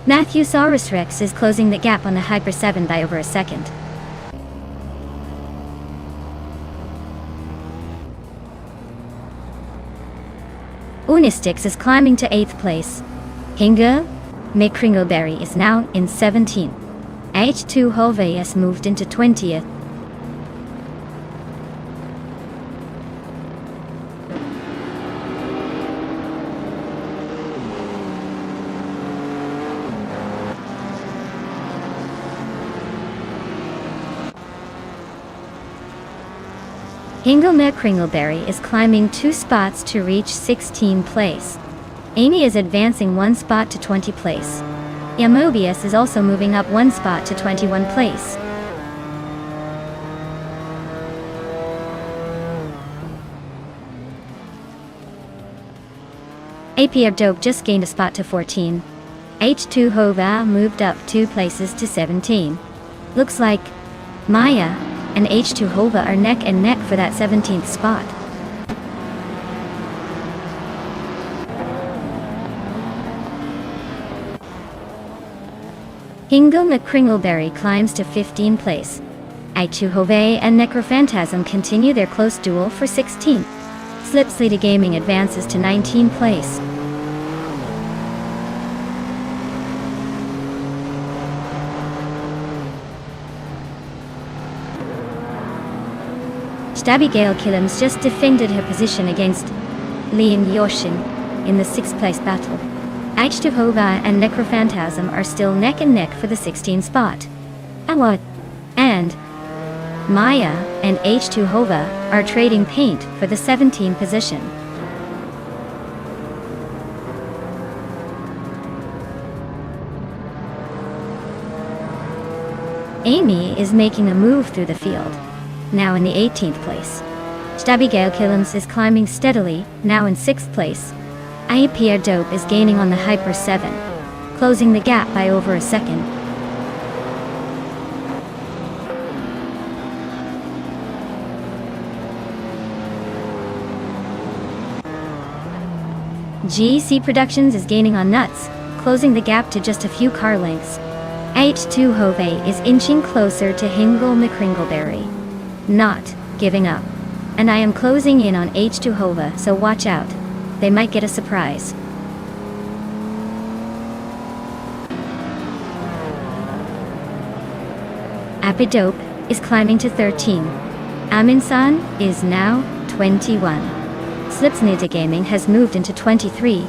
Speaker 1: Matthew Saurus Rex is closing the gap on the Hyper 7 by over a second. Unistix is climbing to 8th place. Hinga McCringleberry is now in 17th. H2 Hove has moved into 20th. Hingelme Kringleberry is climbing 2 spots to reach 16th place. Amy is advancing 1 spot to 20th place. Yamobius is also moving up 1 spot to 21st place. APR Dope just gained a spot to 14. H2 Hova moved up 2 places to 17. Looks like Maya and H2 Hova are neck and neck for that 17th spot. Hingo McCringleberry climbs to 15th place. H2 Hove and Necrophantasm continue their close duel for 16th. Slipsley Gaming advances to 19th place. Stabby Gale Killams just defended her position against Lian Yoshin in the 6th place battle. H2 Hova and Necrophantasm are still neck and neck for the 16th spot. Awad and Maya and H2 Hova are trading paint for the 17th position. Amy is making a move through the field, now in the 18th place. Stabby Gale Killams is climbing steadily, now in 6th place. APR Dope is gaining on the Hyper 7, closing the gap by over a second. GC Productions is gaining on Nuts, closing the gap to just a few car lengths. H2 Hove is inching closer to Hingle McCringleberry. Not giving up. And I am closing in on H2 Hova, so watch out. They might get a surprise. Apidope is climbing to 13. Aminsan is now 21. Slipsnita Gaming has moved into 23.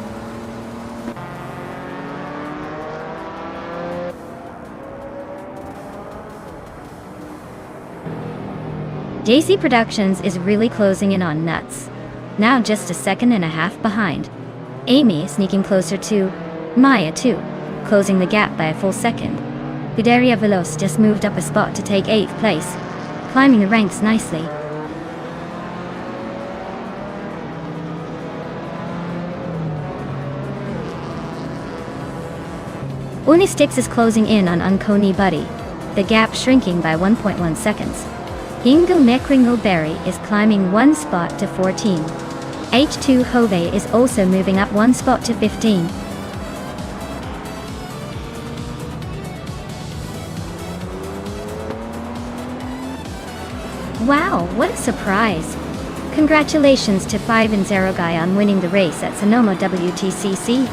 Speaker 1: JC Productions is really closing in on Nuts, now just a second and a half behind. Amy sneaking closer to Maya too, closing the gap by a full second. Guderia Veloz just moved up a spot to take 8th place, climbing the ranks nicely. Unistix is closing in on Unconi Buddy, the gap shrinking by 1.1 seconds. Hingle McCringleberry is climbing 1 spot to 14. H2 Hove is also moving up 1 spot to 15. Wow, what a surprise! Congratulations to 5-0 Guy on winning the race at Sonoma WTCC.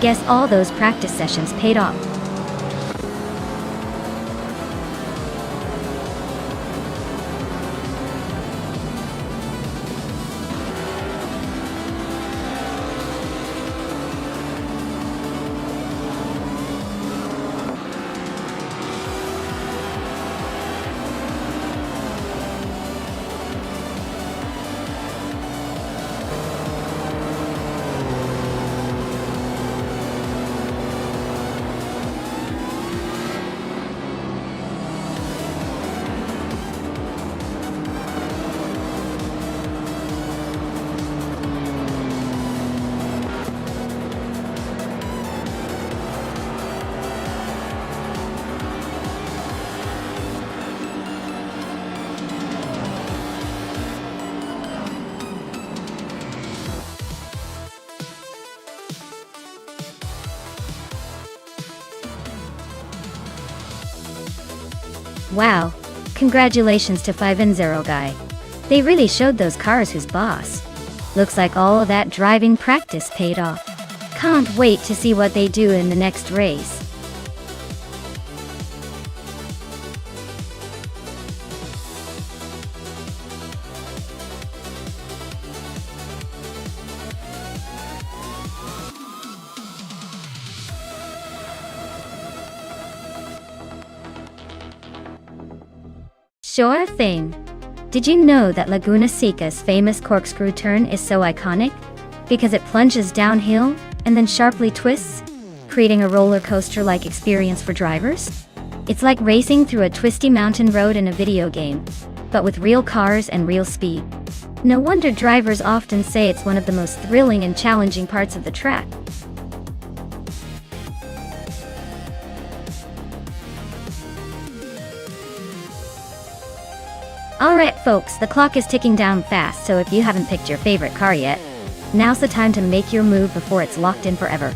Speaker 1: Guess all those practice sessions paid off. Wow, congratulations to 5-0 Guy. They really showed those cars who's boss. Looks like all of that driving practice paid off. Can't wait to see what they do in the next race. Sure thing. Did you know that Laguna Seca's famous corkscrew turn is so iconic? Because it plunges downhill and then sharply twists, creating a roller coaster-like experience for drivers? It's like racing through a twisty mountain road in a video game, but with real cars and real speed. No wonder drivers often say it's one of the most thrilling and challenging parts of the track. Alright folks, the clock is ticking down fast, so if you haven't picked your favorite car yet, now's the time to make your move before it's locked in forever.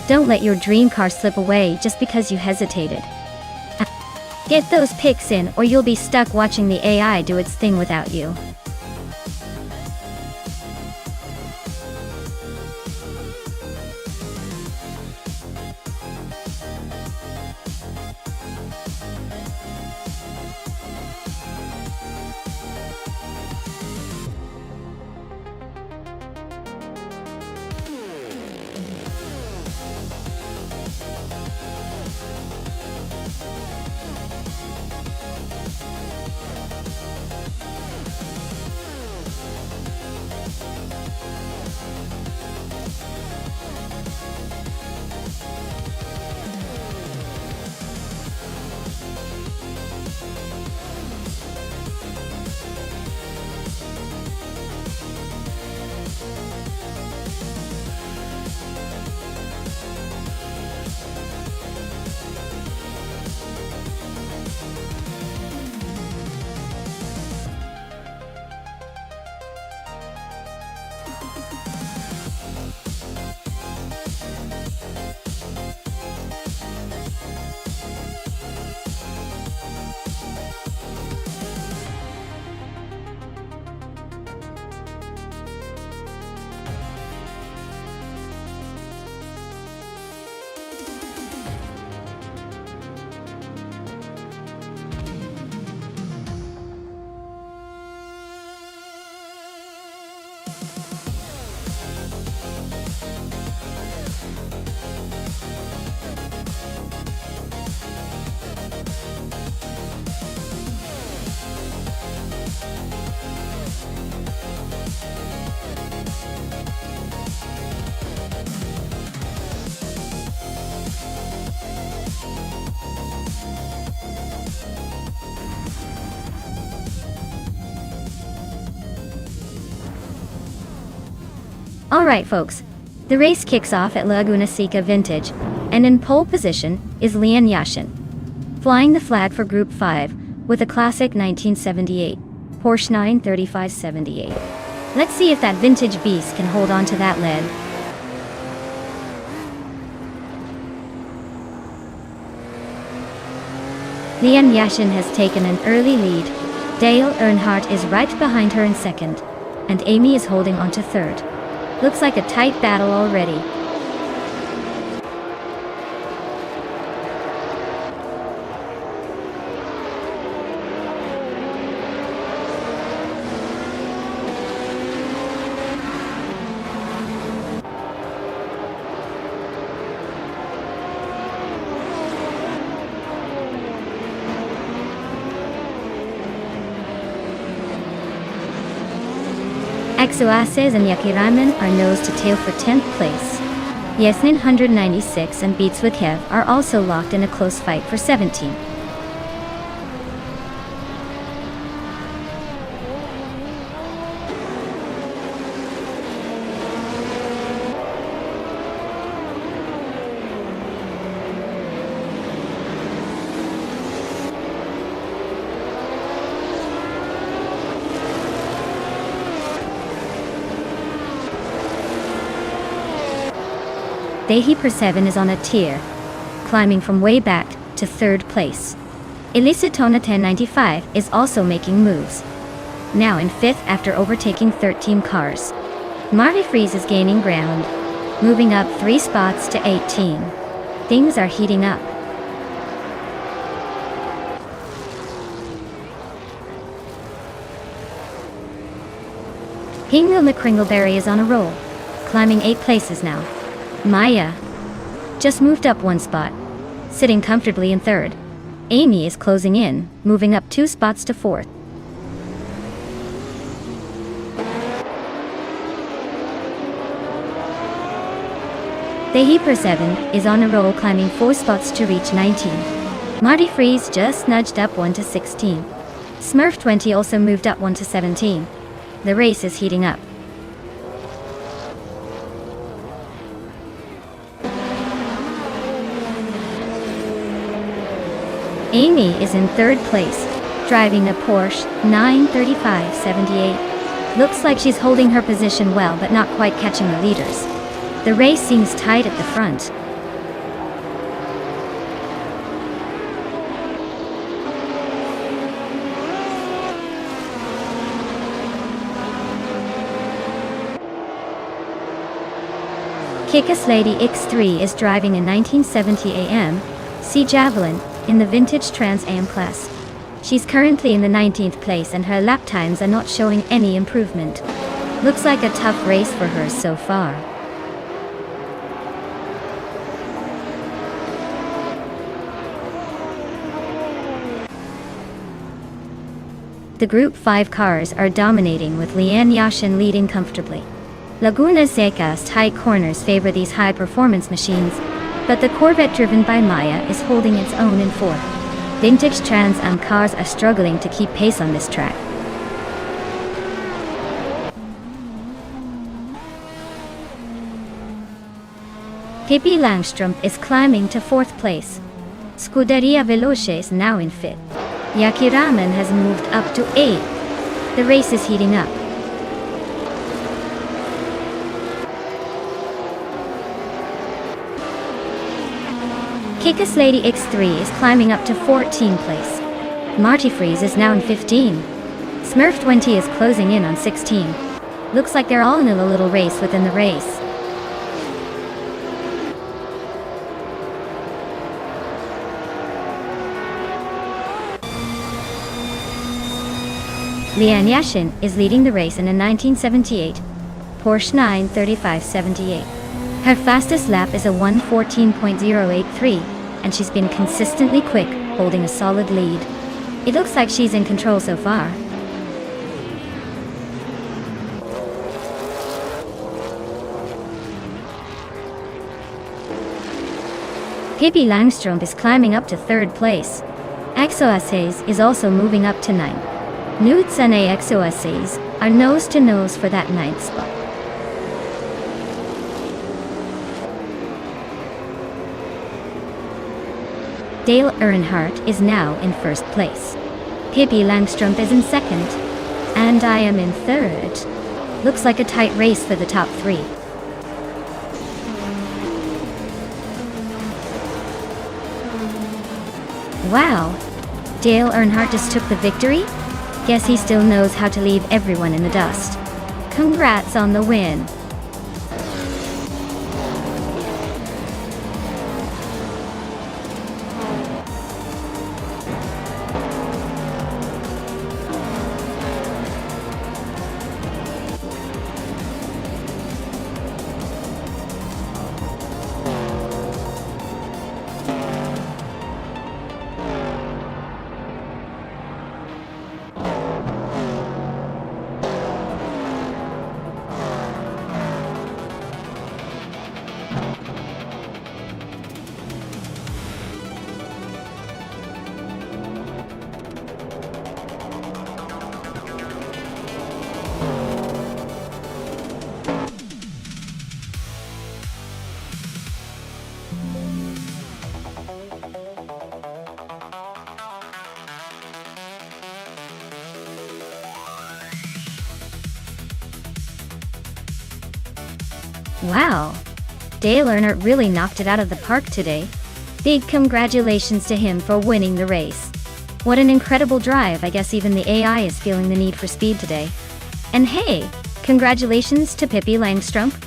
Speaker 1: Don't let your dream car slip away just because you hesitated. Get those picks in or you'll be stuck watching the AI do its thing without you. Alright folks, the race kicks off at Laguna Seca Vintage, and in pole position is Lian Yashin, flying the flag for Group 5 with a classic 1978 Porsche 935/78. Let's see if that vintage beast can hold on to that lead. Lian Yashin has taken an early lead. Dale Earnhardt is right behind her in second, and Amy is holding on to third. Looks like a tight battle already. Exoaces and Yakiraman are nose to tail for 10th place. Yasnin 196 and Beatswikev are also locked in a close fight for 17th. Dehi Per7 is on a tear, climbing from way back to third place. Elisatona 1095 is also making moves, now in fifth after overtaking 13 cars. Marty Freeze is gaining ground, moving up 3 spots to 18. Things are heating up. Hingle McCringleberry is on a roll, climbing 8 places now. Maya just moved up 1 spot, sitting comfortably in third. Amy is closing in, moving up 2 spots to fourth. The Hyper 7 is on a roll, climbing 4 spots to reach 19. Marty Freeze just nudged up 1 to 16. Smurf 20 also moved up 1 to 17. The race is heating up. Amy is in third place, driving a Porsche 935/78. Looks like she's holding her position well, but not quite catching the leaders. The race seems tight at the front. Kick-Ass Lady X3 is driving a 1970 AM Sea Javelin in the vintage Trans Am class. She's currently in the 19th place and her lap times are not showing any improvement. Looks like a tough race for her so far. The Group 5 cars are dominating, with Leanne Yashin leading comfortably. Laguna Seca's tight corners favor these high-performance machines, but the Corvette driven by Maya is holding its own in fourth. Vintage Trans Am cars are struggling to keep pace on this track. Pippi Langstrumpf is climbing to fourth place. Scuderia Veloce is now in fifth. Yaki Ramen has moved up to 8th. The race is heating up. Kick-Ass Lady X3 is climbing up to 14th place. Marty Freeze is now in 15. Smurf 20 is closing in on 16. Looks like they're all in a little race within the race. Leanne Yashin is leading the race in a 1978 Porsche 935/78. Her fastest lap is a 1:14.083, and she's been consistently quick, holding a solid lead. It looks like she's in control so far. Pippi Langstrumpf is climbing up to third place. Exoaces is also moving up to 9th. Newts and Exoaces are nose to nose for that 9th spot. Dale Earnhardt is now in first place. Pippi Langstrumpf is in second, and I am in third. Looks like a tight race for the top 3. Wow, Dale Earnhardt just took the victory? Guess he still knows how to leave everyone in the dust. Congrats on the win. Wow, Dale Earnhardt really knocked it out of the park today. Big congratulations to him for winning the race. What an incredible drive. I guess even the AI is feeling the need for speed today. And hey, congratulations to Pippi Langstrumpf.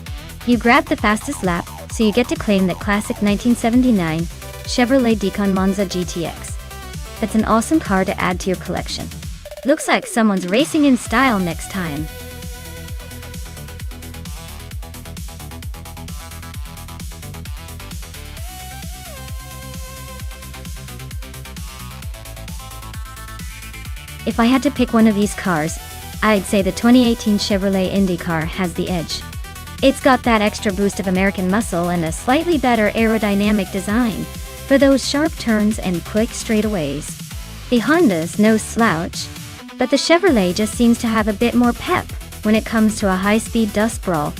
Speaker 1: You grabbed the fastest lap, so you get to claim that classic 1979 Chevrolet Decon Monza GTX. That's an awesome car to add to your collection. Looks like someone's racing in style next time. If I had to pick one of these cars, I'd say the 2018 Chevrolet Indy car has the edge. It's got that extra boost of American muscle and a slightly better aerodynamic design for those sharp turns and quick straightaways. The Honda's no slouch, but the Chevrolet just seems to have a bit more pep when it comes to a high-speed dust brawl.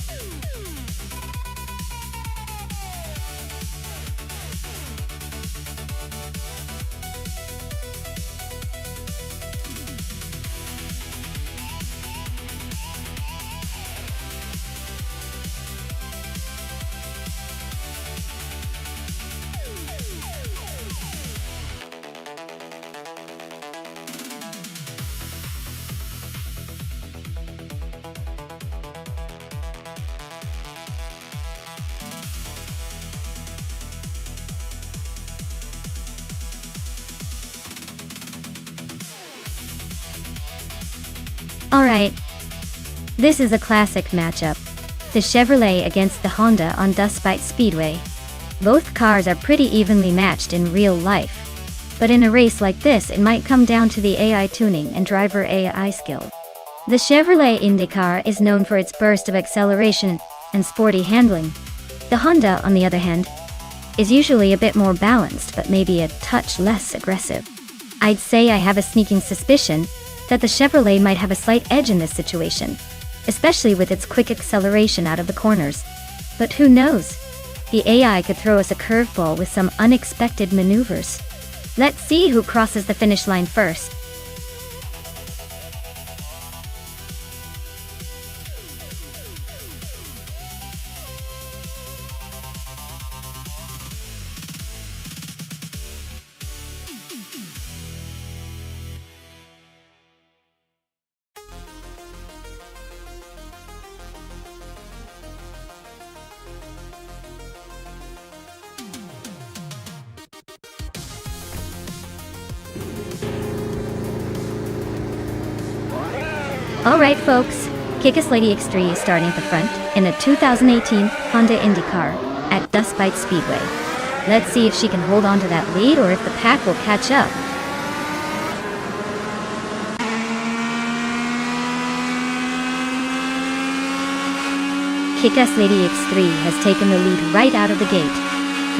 Speaker 1: Alright, this is a classic matchup. The Chevrolet against the Honda on Dustbite Speedway. Both cars are pretty evenly matched in real life. But in a race like this, it might come down to the AI tuning and driver AI skill. The Chevrolet IndyCar is known for its burst of acceleration and sporty handling. The Honda, on the other hand, is usually a bit more balanced but maybe a touch less aggressive. I'd say I have a sneaking suspicion that the Chevrolet might have a slight edge in this situation, especially with its quick acceleration out of the corners. But who knows? The AI could throw us a curveball with some unexpected maneuvers. Let's see who crosses the finish line first. Alright folks, Kick-Ass Lady X3 is starting at the front in a 2018 Honda IndyCar at Dustbite Speedway. Let's see if she can hold on to that lead or if the pack will catch up. Kick-Ass Lady X3 has taken the lead right out of the gate.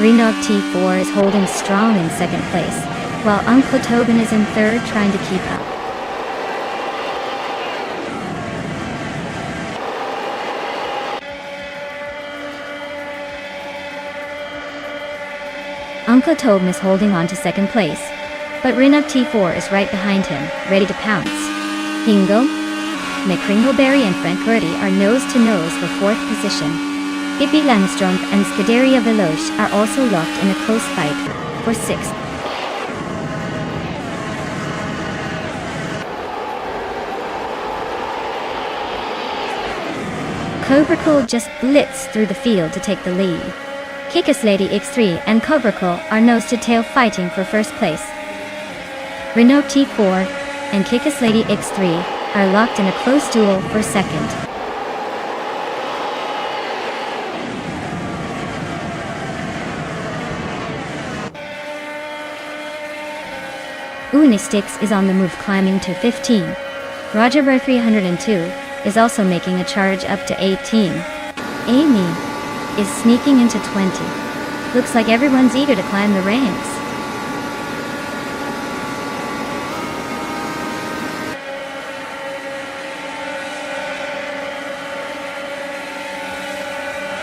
Speaker 1: Renault T4 is holding strong in second place, while Uncle Tobin is in third trying to keep up. Uncle Tobin is holding on to second place, but Renault T4 is right behind him, ready to pounce. Hingle, McCringleberry and Frank Verdi are nose-to-nose for fourth position. Pippi Langström and Scuderia Veloce are also locked in a close fight for sixth. Covercool just blitzed through the field to take the lead. Kick-Ass Lady X3 and Covercool are nose-to-tail fighting for first place. Renault T4 and Kick-Ass Lady X3 are locked in a close duel for second. Unistix is on the move, climbing to 15. Roger Burr 302 is also making a charge up to 18. Amy is sneaking into 20. Looks like everyone's eager to climb the ranks.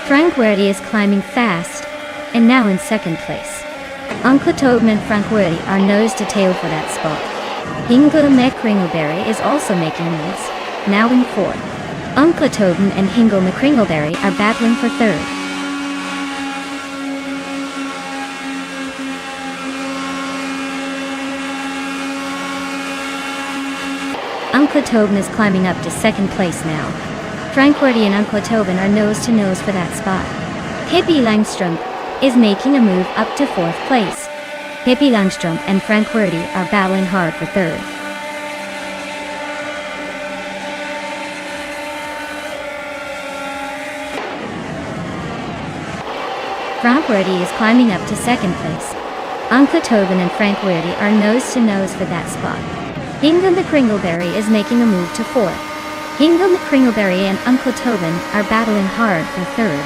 Speaker 1: Frank Verdi is climbing fast, and now in second place. Uncle Tobin and Frank Verdi are nose to tail for that spot. Hingle McCringleberry is also making moves, now in fourth. Uncle Tobin and Hingle McCringleberry are battling for third. Uncle Tobin is climbing up to second place now. Frank Verdi and Uncle Tobin are nose-to-nose for that spot. Pippi Langström is making a move up to fourth place. Pippi Langström and Frank Verdi are battling hard for third. Frank Verdi is climbing up to second place. Uncle Tobin and Frank Verdi are nose-to-nose for that spot. Hingle McCringleberry is making a move to fourth. Hingle McCringleberry and Uncle Tobin are battling hard for third.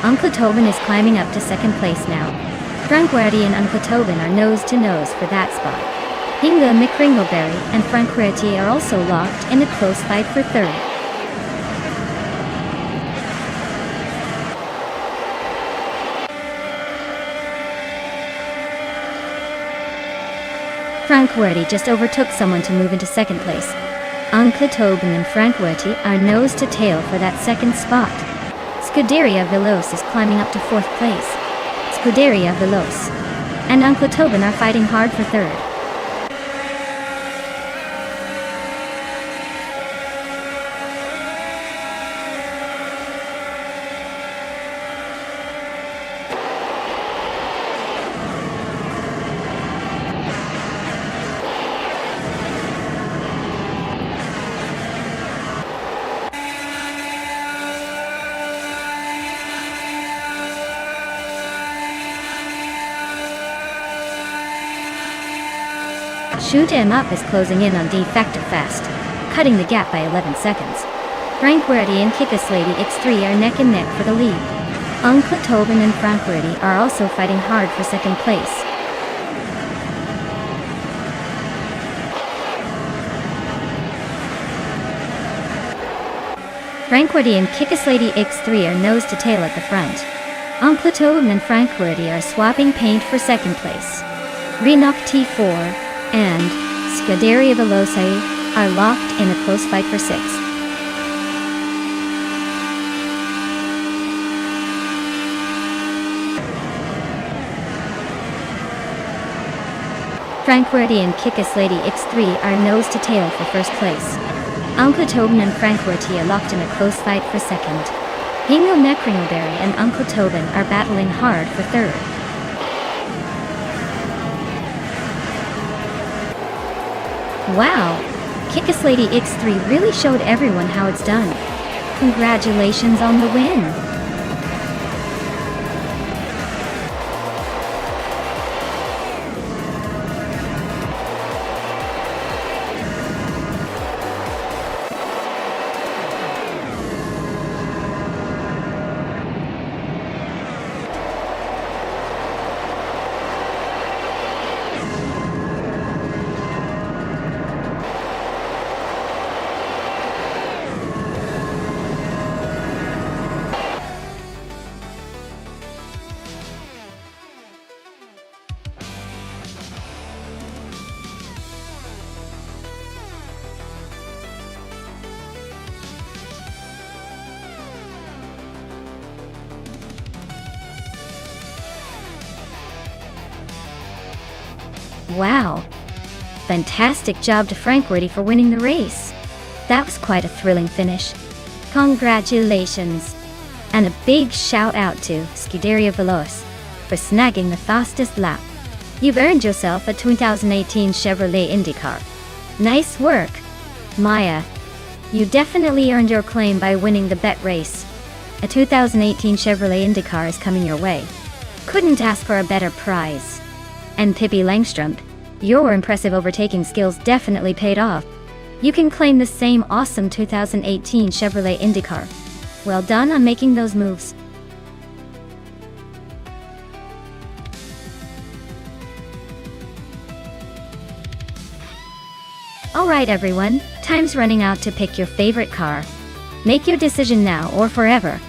Speaker 1: Uncle Tobin is climbing up to second place now. Frank Reddy and Uncle Tobin are nose to nose for that spot. Hingle McCringleberry and Frank Reddy are also locked in a close fight for third. Frank Reddy just overtook someone to move into second place. Uncle Tobin and Frank Reddy are nose to tail for that second spot. Scuderia Veloce is climbing up to fourth place. Scuderia Veloce and Uncle Tobin are fighting hard for third. Shoot 'em Up is closing in on Defector fast, cutting the gap by 11 seconds. Frank Reddy and Kickus Lady X3 are neck and neck for the lead. Uncle Tobin and Frank Reddy are also fighting hard for second place. Frank Reddy and Kickus Lady X3 are nose to tail at the front. Uncle Tobin and Frank Reddy are swapping paint for second place. Renock T4 and Scuderia Veloce are locked in a close fight for sixth. Frank Reddy and Kickus Lady X3 are nose to tail for first place. Uncle Tobin and Frank Reddy are locked in a close fight for second. Hingle McCringleberry and Uncle Tobin are battling hard for third. Wow! Kickus Lady X3 really showed everyone how it's done. Congratulations on the win! Wow! Fantastic job to Frank Reddy for winning the race. That was quite a thrilling finish. Congratulations! And a big shout out to Scuderia Veloce for snagging the fastest lap. You've earned yourself a 2018 Chevrolet IndyCar. Nice work! Maya, you definitely earned your claim by winning the bet race. A 2018 Chevrolet IndyCar is coming your way. Couldn't ask for a better prize. And Pippi Langstrump, your impressive overtaking skills definitely paid off. You can claim the same awesome 2018 Chevrolet IndyCar. Well done on making those moves. Alright everyone, time's running out to pick your favorite car. Make your decision now or forever.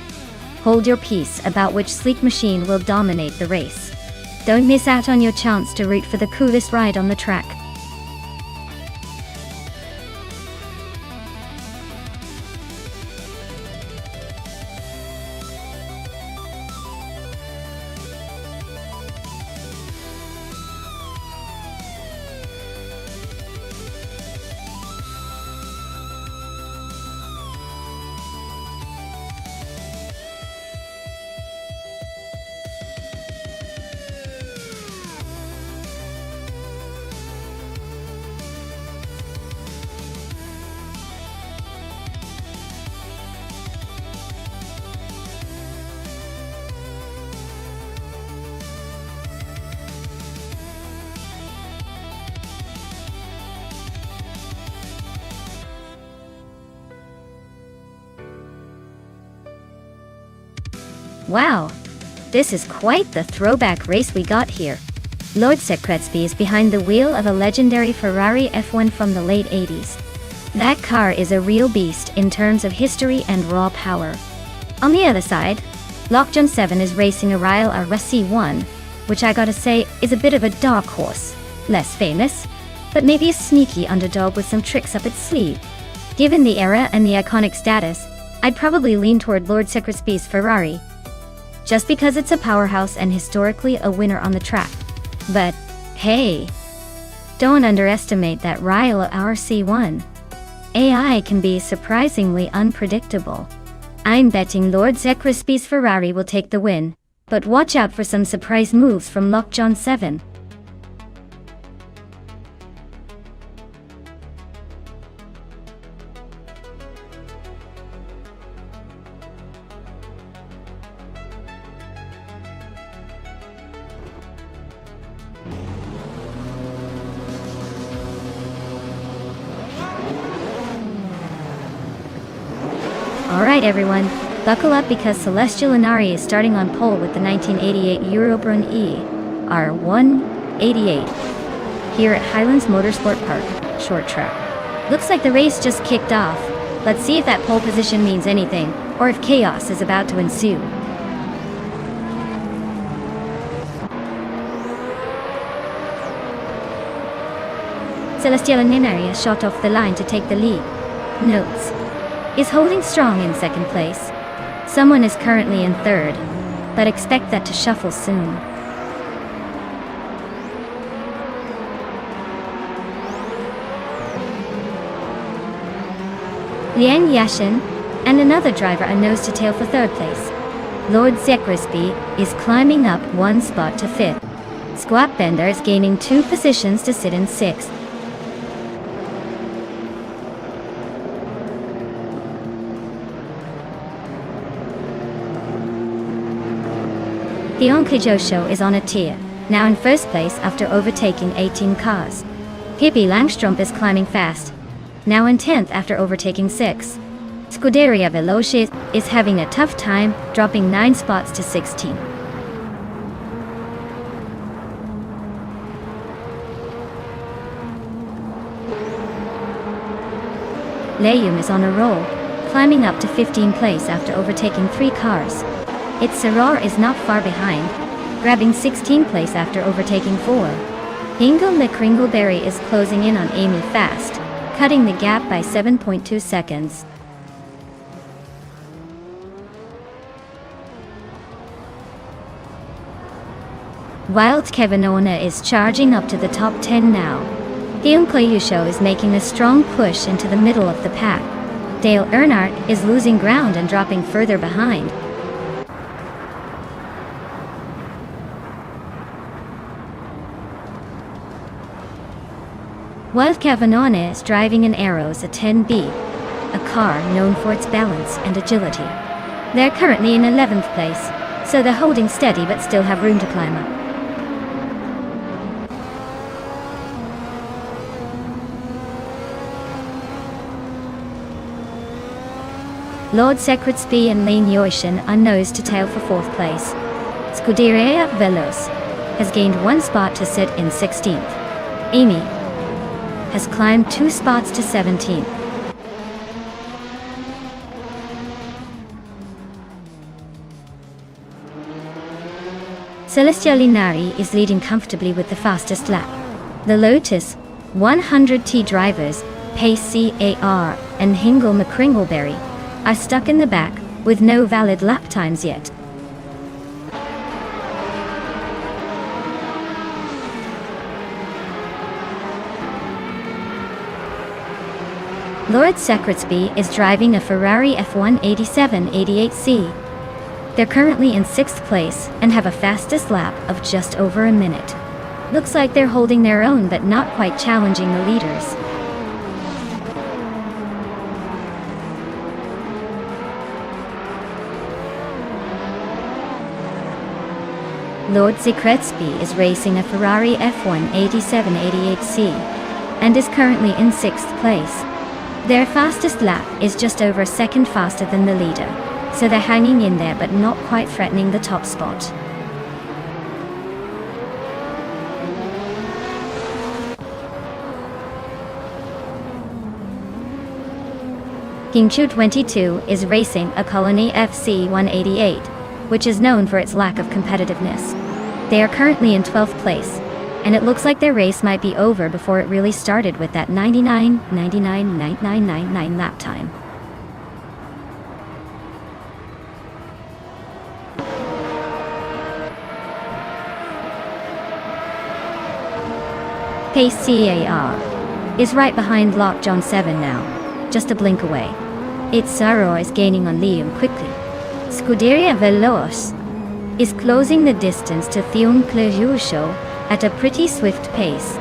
Speaker 1: Hold your peace about which sleek machine will dominate the race. Don't miss out on your chance to root for the coolest ride on the track. Wow, this is quite the throwback race we got here. Lord Secretsby is behind the wheel of a legendary Ferrari F1 from the late 80s. That car is a real beast in terms of history and raw power. On the other side, Lockjaw 7 is racing a Ryle RC1, which I gotta say is a bit of a dark horse. Less famous, but maybe a sneaky underdog with some tricks up its sleeve. Given the era and the iconic status, I'd probably lean toward Lord Secretsby's Ferrari, just because it's a powerhouse and historically a winner on the track. But, hey, don't underestimate that Ryle RC1. AI can be surprisingly unpredictable. I'm betting Lord Secretsby's Ferrari will take the win, but watch out for some surprise moves from Lockjaw 7. Alright everyone, buckle up because Celestial Inari is starting on pole with the 1988 Eurobrunn E R188 here at Highlands Motorsport Park, short track. Looks like the race just kicked off. Let's see if that pole position means anything, or if chaos is about to ensue. Celestial Inari has shot off the line to take the lead. Notes: is holding strong in second place. Someone is currently in third, but expect that to shuffle soon. Liang Yashin and another driver are nose to tail for third place. Lord Secretsby is climbing up one spot to fifth. Squat Bender is gaining 2 positions to sit in sixth. The Onkajosho is on a tier, now in first place after overtaking 18 cars. Pippi Langstrup is climbing fast, now in 10th after overtaking 6. Scuderia Veloce is having a tough time, dropping 9 spots to 16. Leum is on a roll, climbing up to 15th place after overtaking 3 cars. Its Sarar is not far behind, grabbing 16th place after overtaking 4. Ingo McCringleberry is closing in on Amy fast, cutting the gap by 7.2 seconds. Wild Kevinona is charging up to the top 10 now. Guillaume Koyusho is making a strong push into the middle of the pack. Dale Earnhardt is losing ground and dropping further behind. Wild Kevinona is driving an Arrows a 10B, a car known for its balance and agility. They're currently in 11th place, so they're holding steady but still have room to climb up. Lord Secretsby and Lane Yoishin are nose to tail for 4th place. Scuderia Veloce has gained 1 spot to sit in 16th. Amy has climbed 2 spots to 17th. Celestial Inari is leading comfortably with the fastest lap. The Lotus 100T drivers, Pace CAR and Hingle McCringleberry, are stuck in the back with no valid lap times yet. Lord Secretsby is driving a Ferrari F1 8788C. They're currently in 6th place and have a fastest lap of just over a minute. Looks like they're holding their own but not quite challenging the leaders. Lord Secretsby is racing a Ferrari F1 8788C and is currently in 6th place. Their fastest lap is just over a second faster than the leader. so they're hanging in there but not quite threatening the top spot. Kingchu 22 is racing a Colony FC 188, which is known for its lack of competitiveness. They are currently in 12th place, and it looks like their race might be over before it really started with that 99.999999 lap time. Pace CAR is right behind Lock John 7 now, just a blink away. It's Saro is gaining on Liam quickly. Scuderia Veloz is closing the distance to Thion Clejucho at a pretty swift pace.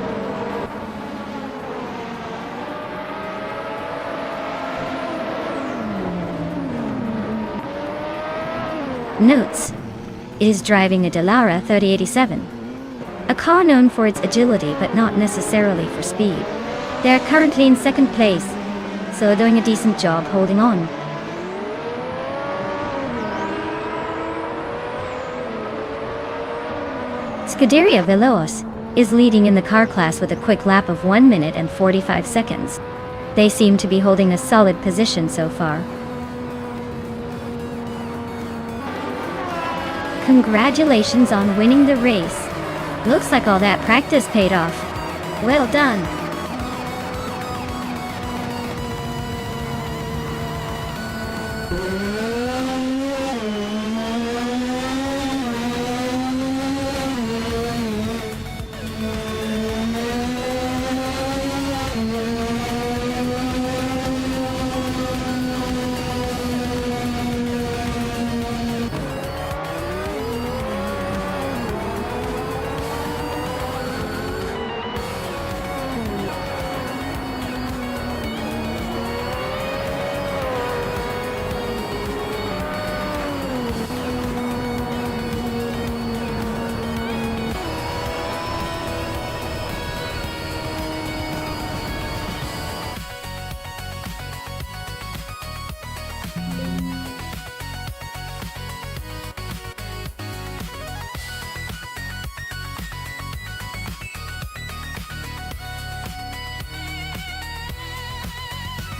Speaker 1: Notes is driving a Dallara 3087, a car known for its agility but not necessarily for speed. They are currently in second place, so doing a decent job holding on. Scuderia Veloz is leading in the car class with a quick lap of 1 minute and 45 seconds. They seem to be holding a solid position so far. Congratulations on winning the race. Looks like all that practice paid off. Well done.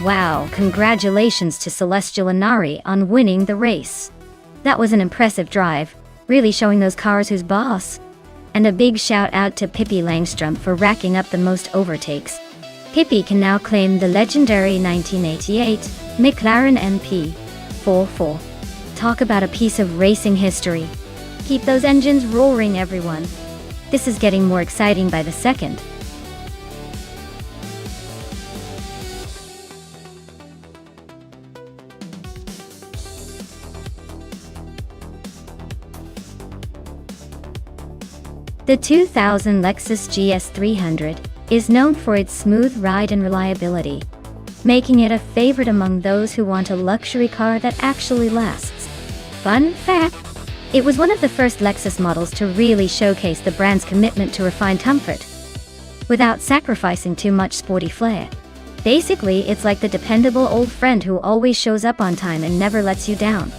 Speaker 1: Wow, congratulations to Celestial Inari on winning the race. That was an impressive drive, really showing those cars who's boss. And a big shout out to Pippi Langstrom for racking up the most overtakes. Pippi can now claim the legendary 1988 McLaren MP44. Talk about a piece of racing history. Keep those engines roaring, everyone. This is getting more exciting by the second. The 2000 Lexus GS 300 is known for its smooth ride and reliability, making it a favorite among those who want a luxury car that actually lasts. Fun fact: it was one of the first Lexus models to really showcase the brand's commitment to refined comfort, without sacrificing too much sporty flair. Basically, it's like the dependable old friend who always shows up on time and never lets you down.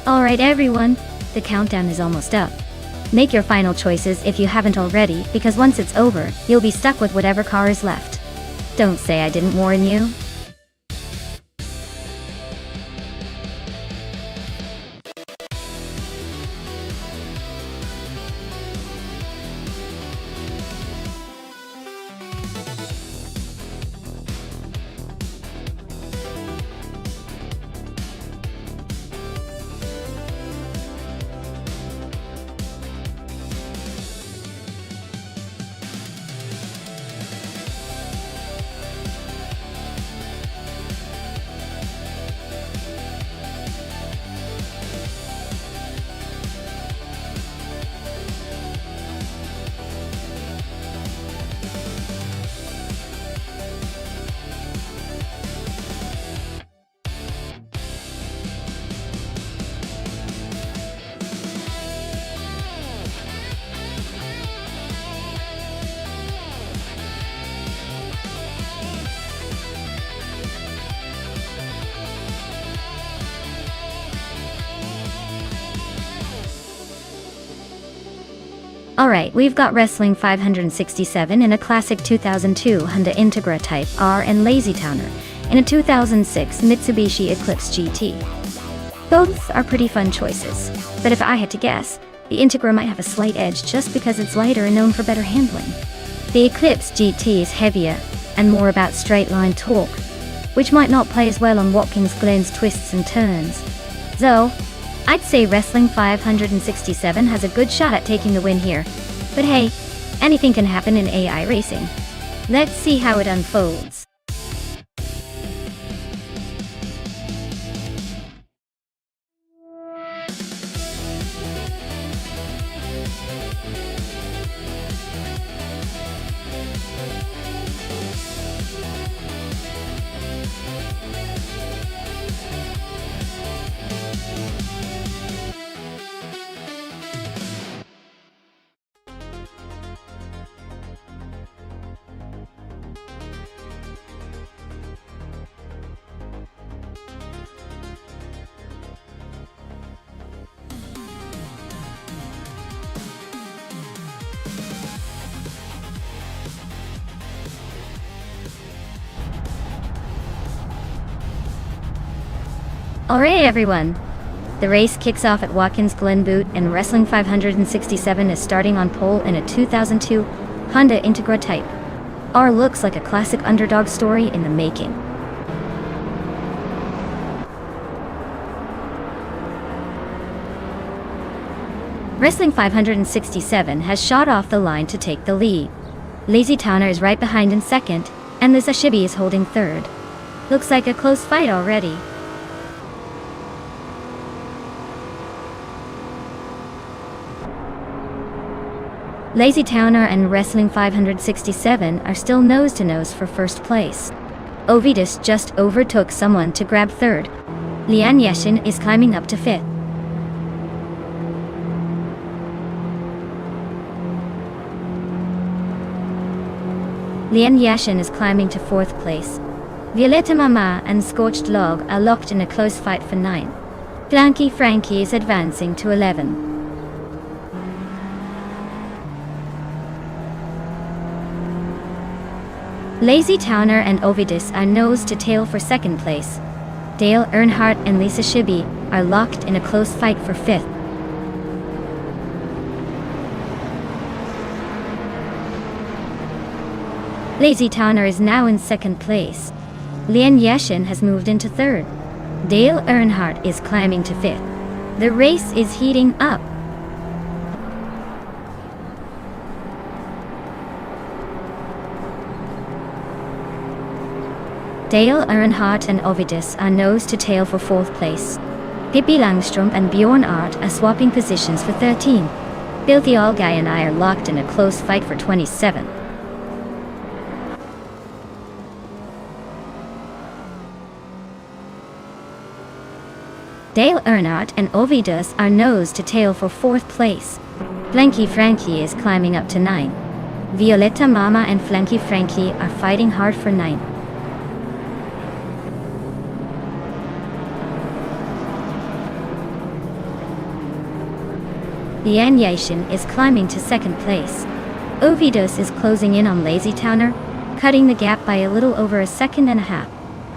Speaker 1: Alright everyone, the countdown is almost up. Make your final choices if you haven't already, because once it's over, you'll be stuck with whatever car is left. Don't say I didn't warn you. Alright, we've got Wrestling 567 in a classic 2002 Honda Integra Type R and Lazy Towner in a 2006 Mitsubishi Eclipse GT. Both are pretty fun choices, but if I had to guess, the Integra might have a slight edge just because it's lighter and known for better handling. The Eclipse GT is heavier and more about straight-line torque, which might not play as well on Watkins Glen's twists and turns. So, I'd say Wrestling 567 has a good shot at taking the win here. But hey, anything can happen in AI racing. Let's see how it unfolds. Alright everyone, the race kicks off at Watkins Glen Boot and Wrestling 567 is starting on pole in a 2002 Honda Integra Type R. Looks like a classic underdog story in the making. Wrestling 567 has shot off the line to take the lead. Lazy Towner is right behind in second, and the Zashibi is holding third. Looks like a close fight already. Lazy Towner and Wrestling 567 are still nose-to-nose for first place. Ovidus just overtook someone to grab third. Lian Yeshin is climbing up to fifth. Lian Yashin is climbing to fourth place. Violetta Mama and Scorched Log are locked in a close fight for 9. Flanky Frankie is advancing to 11. Lazy Towner and Ovidus are nose to tail for second place. Dale Earnhardt and Lisa Shibi are locked in a close fight for fifth. Lazy Towner is now in second place. Lian Yashin has moved into third. Dale Earnhardt is climbing to fifth. The race is heating up. Dale Earnhardt and Ovidus are nose to tail for fourth place. Pippi Langstrom and Bjorn Art are swapping positions for 13. Filthy All Guy and I are locked in a close fight for 27. Dale Earnhardt and Ovidus are nose to tail for fourth place. Flanky Frankie is climbing up to 9. Violetta Mama and Flanky Frankie are fighting hard for 9. Lian Yashin is climbing to second place. Ovidus is closing in on Lazy Towner, cutting the gap by a little over a second and a half.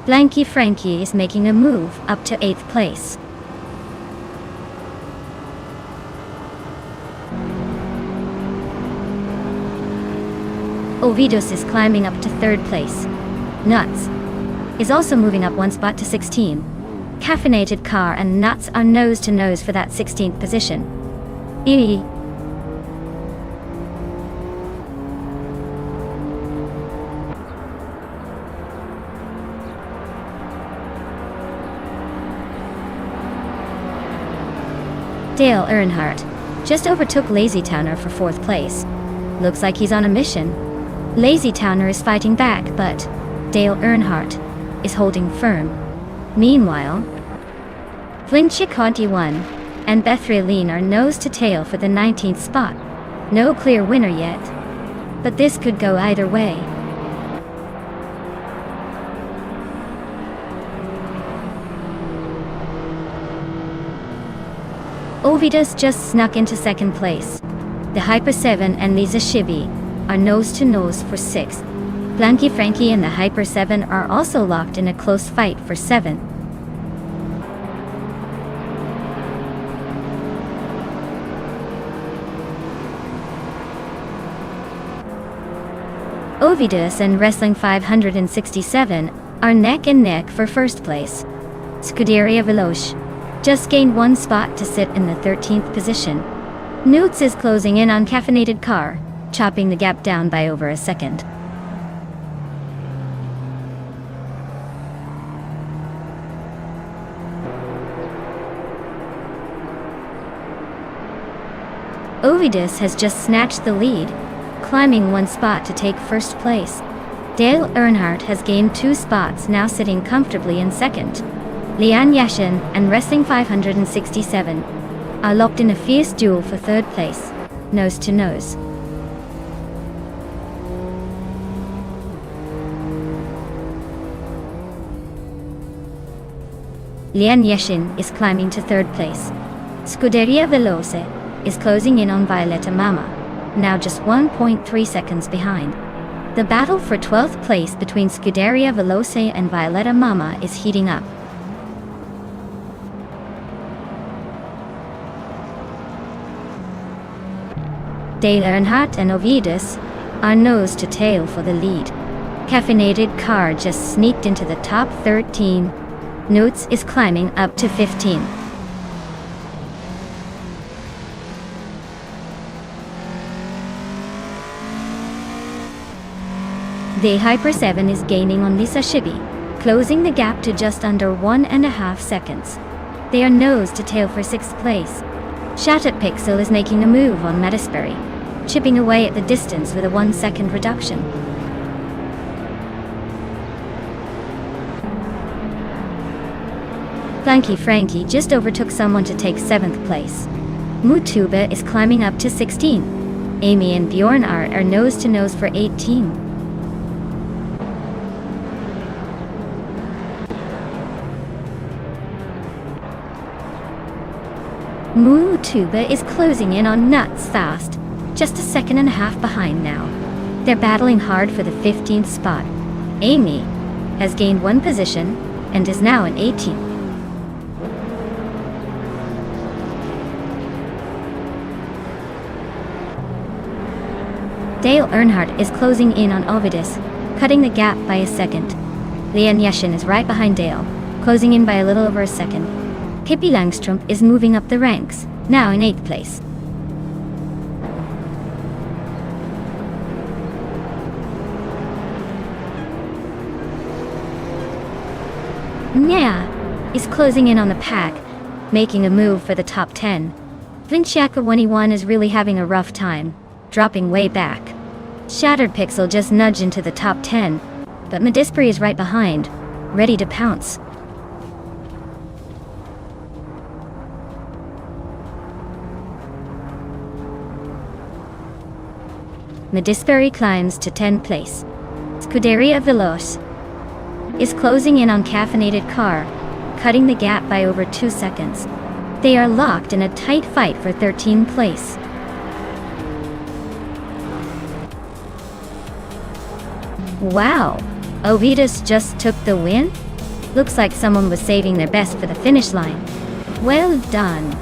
Speaker 1: Flanky Frankie is making a move up to 8th place. Ovidus is climbing up to 3rd place. Nuts is also moving up one spot to 16. Caffeinated Car and Nuts are nose to nose for that 16th position. Dale Earnhardt just overtook Lazy Towner for 4th place. Looks like he's on a mission. Lazy Towner is fighting back, but Dale Earnhardt is holding firm. Meanwhile, Flinchik Conti 1 and Bethraline are nose to tail for the 19th spot. No clear winner yet, but this could go either way. Ovidus just snuck into 2nd place. The Hyper 7 and Lisa Shibi are nose-to-nose for 6th. Blanky Frankie and the Hyper 7 are also locked in a close fight for 7th. Ovidus and Wrestling 567 are neck and neck for 1st place. Scuderia Veloce just gained 1 spot to sit in the 13th position. Newts is closing in on Caffeinated Car, chopping the gap down by over a second. Ovidus has just snatched the lead, climbing 1 spot to take 1st place. Dale Earnhardt has gained 2 spots, now sitting comfortably in 2nd. Lian Yashin and Wrestling 567 are locked in a fierce duel for 3rd place, nose to nose. Lian Yashin is climbing to 3rd place. Scuderia Veloce is closing in on Violetta Mama, now just 1.3 seconds behind. The battle for 12th place between Scuderia Veloce and Violetta Mama is heating up. Dale Earnhardt and Ovidus are nose to tail for the lead. Caffeinated Car just sneaked into the top 13. Newts is climbing up to 15. The Hyper 7 is gaining on Lisa Shibi, closing the gap to just under 1.5 seconds. They are nose to tail for 6th place. Shattered Pixel is making a move on Metasperry, chipping away at the distance with a 1-second reduction. Blanky Frankie just overtook someone to take 7th place. Mutuba is climbing up to 16. Amy and Bjorn are nose to nose for 18. Mutuba is closing in on Nuts fast, just a 1.5 seconds behind now. They're battling hard for the 15th spot. Amy has gained 1 position and is now in 18th. Dale Earnhardt is closing in on Ovidus, cutting the gap by a second. Lian Yashin is right behind Dale, closing in by a little over a second. Pippi Langstrup is moving up the ranks, now in 8th place. Nya is closing in on the pack, making a move for the top 10. Vinciaca 21 is really having a rough time, dropping way back. Shattered Pixel just nudged into the top 10, but Medisperi is right behind, ready to pounce. Medisperi climbs to 10th place. Scuderia Veloce is closing in on Caffeinated Car, cutting the gap by over 2 seconds. They are locked in a tight fight for 13th place. Wow, Ovidus just took the win? Looks like someone was saving their best for the finish line. Well done.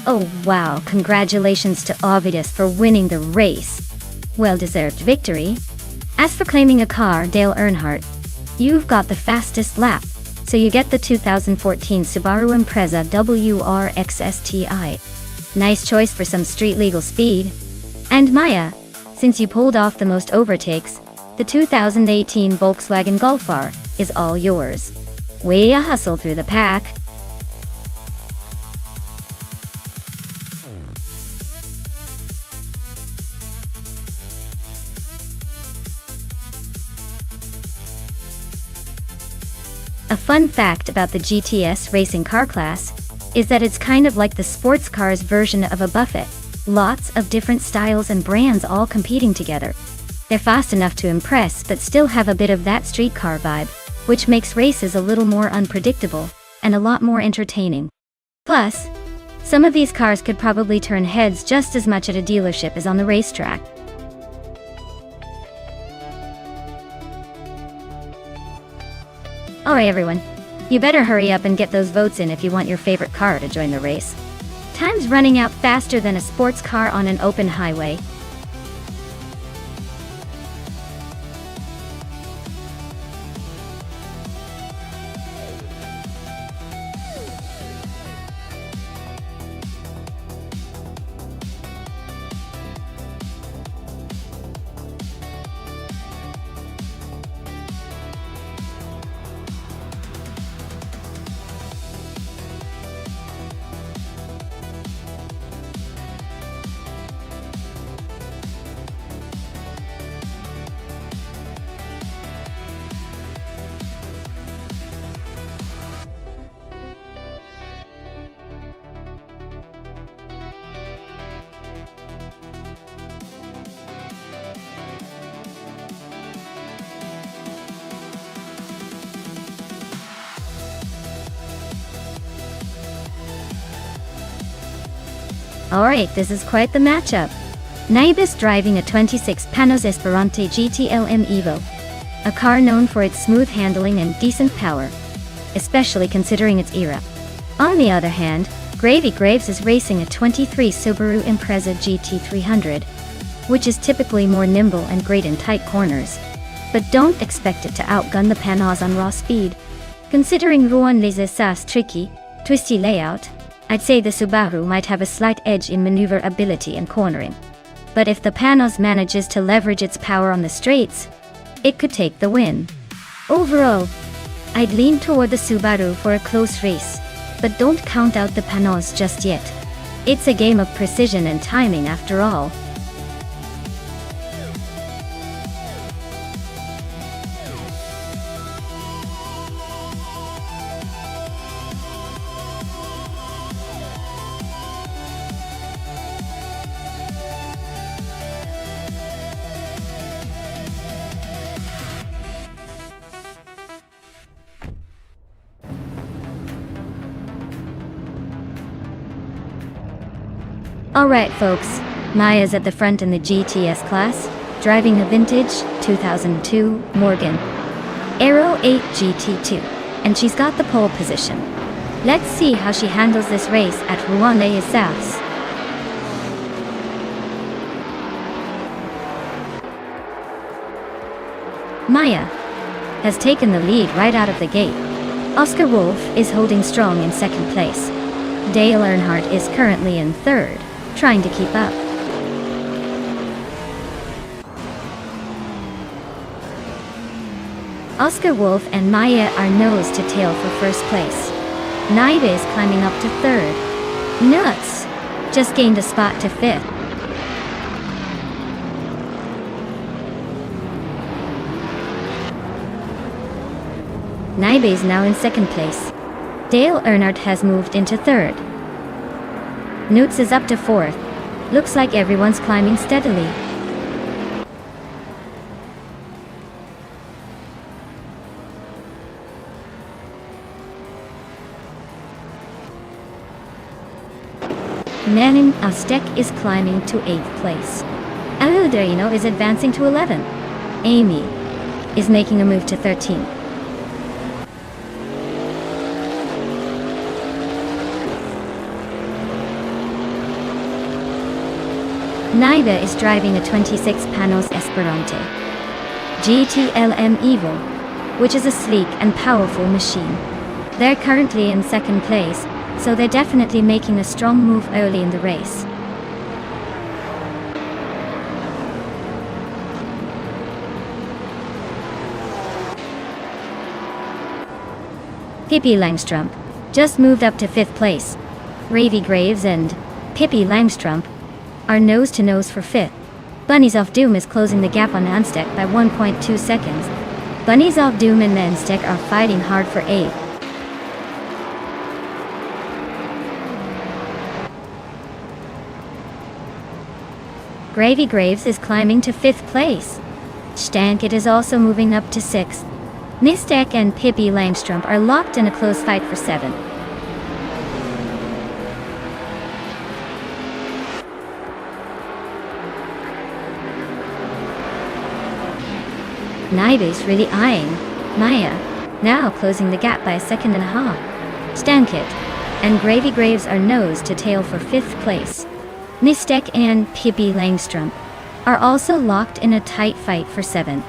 Speaker 1: Oh wow, congratulations to Ovidus for winning the race. Well-deserved victory. As for claiming a car, Dale Earnhardt, you've got the fastest lap, so you get the 2014 Subaru Impreza WRX-STI. Nice choice for some street-legal speed. And Maya, since you pulled off the most overtakes, the 2018 Volkswagen Golf R is all yours. Way to hustle through the pack. A fun fact about the GTS racing car class is that it's kind of like the sports cars version of a buffet. Lots of different styles and brands all competing together. They're fast enough to impress but still have a bit of that street car vibe, which makes races a little more unpredictable and a lot more entertaining. Plus, some of these cars could probably turn heads just as much at a dealership as on the racetrack. Alright everyone, you better hurry up and get those votes in if you want your favorite car to join the race. Time's running out faster than a sports car on an open highway. Alright, this is quite the matchup. Naibis driving a 26 Panos Esperante GT-LM Evo, a car known for its smooth handling and decent power, especially considering its era. On the other hand, Gravy Graves is racing a 23 Subaru Impreza GT300, which is typically more nimble and great in tight corners. But don't expect it to outgun the Panos on raw speed. Considering Rouen Les Essas tricky, twisty layout, I'd say the Subaru might have a slight edge in maneuverability and cornering. But if the Panos manages to leverage its power on the straights, it could take the win. Overall, I'd lean toward the Subaru for a close race, but don't count out the Panos just yet. It's a game of precision and timing after all. Alright folks, Maya's at the front in the GTS class, driving a vintage 2002 Morgan Aero 8 GT2, and she's got the pole position. Let's see how she handles this race at Rouen Les Essas. Maya has taken the lead right out of the gate. Oscar Wolf is holding strong in second place. Dale Earnhardt is currently in third, trying to keep up. Oscar Wolf and Maya are nose to tail for first place. Naive is climbing up to third. Nuts! Just gained a spot to fifth. Naive is now in second place. Dale Earnhardt has moved into third. Newts is up to fourth. Looks like everyone's climbing steadily. Manin Aztec is climbing to 8th place. Aludrino is advancing to 11th. Amy is making a move to 13th. Naiva is driving a 26 Panos Esperante GTLM Evo, which is a sleek and powerful machine. They're currently in second place, so they're definitely making a strong move early in the race. Pippi Langstrump just moved up to 5th place. Gravy Graves and Pippi Langstrump are nose-to-nose for 5th. Bunnies of Doom is closing the gap on Nonstop by 1.2 seconds. Bunnies of Doom and Nonstop are fighting hard for 8th. Gravy Graves is climbing to 5th place. Stankit is also moving up to 6th. Nonstop and Pippi Langstrump are locked in a close fight for 7th. Naiva is really eyeing Maya, now closing the gap by 1.5 seconds. Stankit and Gravy Graves are nose to tail for 5th place. Nonstop and Pippi Langstrump are also locked in a tight fight for 7th.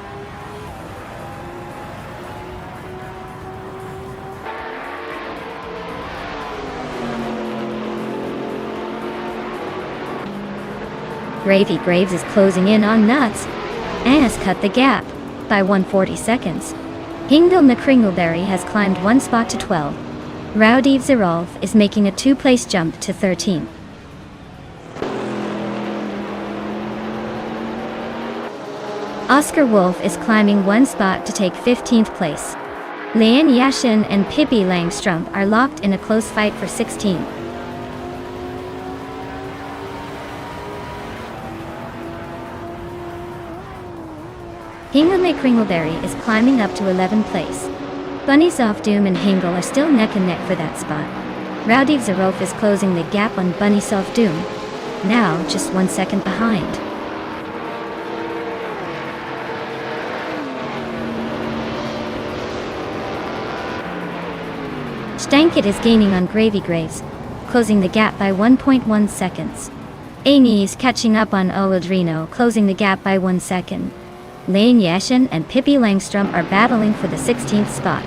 Speaker 1: Gravy Graves is closing in on Nuts and has cut the gap by 140 seconds. Hingdal McCringleberry has climbed 1 spot to 12. Rowdy Zerolf is making a 2-place jump to 13. Oscar Wolf is climbing 1 spot to take 15th place. Lian Yashin and Pippi Langstrump are locked in a close fight for 16th. Hingle McCringleberry is climbing up to 11th place. Bunnies of Doom and Hingle are still neck and neck for that spot. Rowdy Zerolf is closing the gap on Bunnies of Doom, now just 1 second behind. Stankit is gaining on Gravy Graves, closing the gap by 1.1 seconds. Amy is catching up on Oladrino, closing the gap by 1 second. Lane Yashin and Pippi Langstrump are battling for the 16th spot.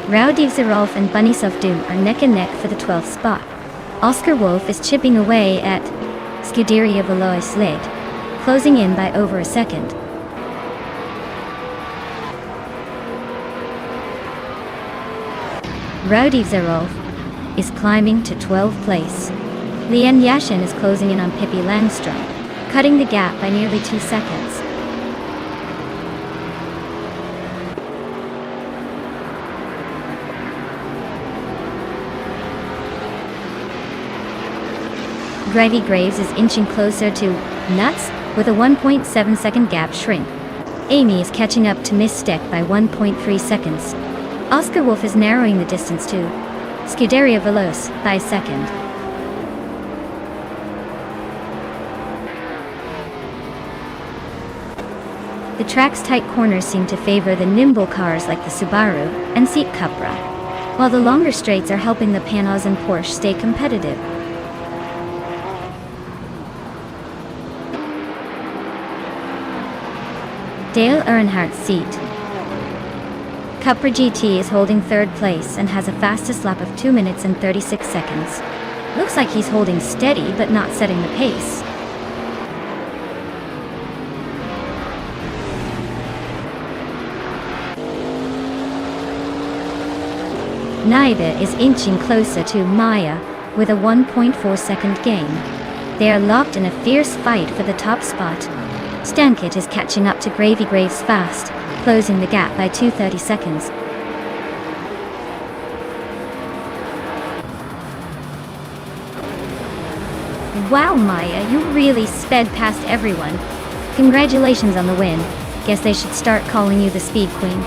Speaker 1: Rowdy Zerolf and Bunnies of Doom are neck and neck for the 12th spot. Oscar Wolf is chipping away at Scuderia Velois Slade, closing in by over 1 second. Rowdy Zerolf is climbing to 12th place. Lian Yashin is closing in on Pippi Langstrump, cutting the gap by nearly 2 seconds. Gravy Graves is inching closer to Nuts with a 1.7 second gap shrink. Amy is catching up to Nonstop by 1.3 seconds. Oscar Wolf is narrowing the distance to Scuderia Veloz by a second. The track's tight corners seem to favor the nimble cars like the Subaru and Seat Cupra, while the longer straights are helping the Panos and Porsche stay competitive. Dale Earnhardt's Seat Cupra GT is holding 3rd place and has a fastest lap of 2 minutes and 36 seconds. Looks like he's holding steady but not setting the pace. Naiva is inching closer to Maya with a 1.4 second gain. They are locked in a fierce fight for the top spot. Stankit is catching up to Gravy Graves fast, closing the gap by 2:30 seconds. Wow, Maya, you really sped past everyone. Congratulations on the win. Guess they should start calling you the Speed Queen.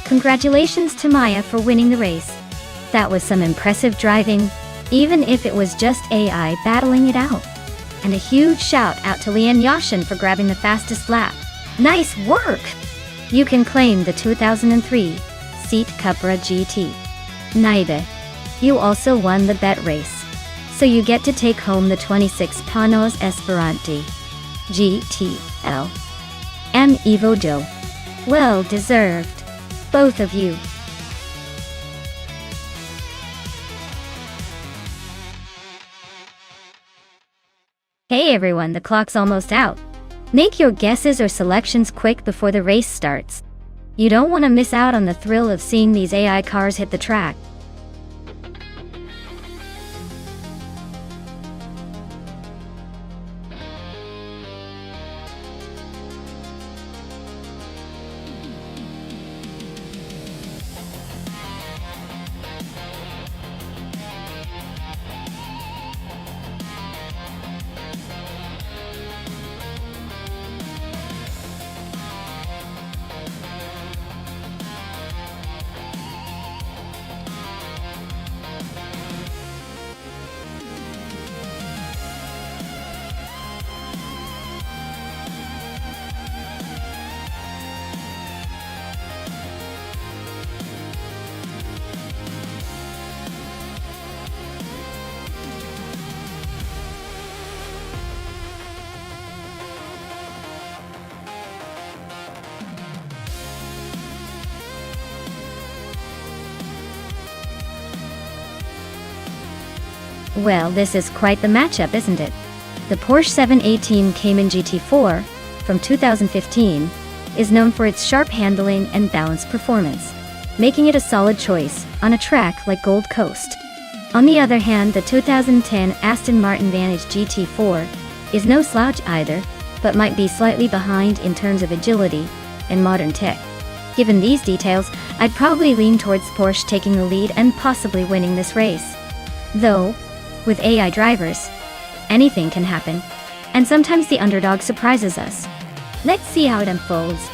Speaker 1: Congratulations to Maya for winning the race. That was some impressive driving, even if it was just AI battling it out. And a huge shout out to Lian Yashin for grabbing the fastest lap. Nice work! You can claim the 2003 Seat Cupra GT. Naibe, you also won the bet race. So you get to take home the 26 Panos Esperanti GTL M Evo Joe. Well deserved. Both of you. Hey everyone, the clock's almost out. Make your guesses or selections quick before the race starts. You don't want to miss out on the thrill of seeing these AI cars hit the track. Well, this is quite the matchup, isn't it? The Porsche 718 Cayman GT4 from 2015 is known for its sharp handling and balanced performance, making it a solid choice on a track like Gold Coast. On the other hand, the 2010 Aston Martin Vantage GT4 is no slouch either, but might be slightly behind in terms of agility and modern tech. Given these details, I'd probably lean towards Porsche taking the lead and possibly winning this race. Though, with AI drivers, anything can happen, and sometimes the underdog surprises us. Let's see how it unfolds.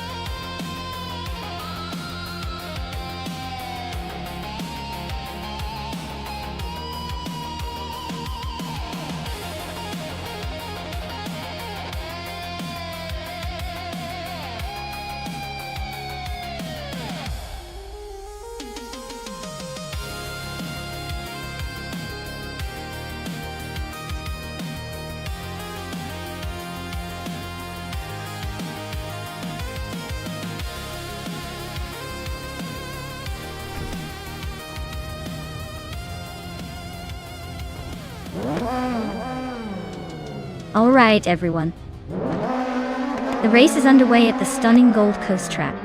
Speaker 1: Alright everyone. The race is underway at the stunning Gold Coast track.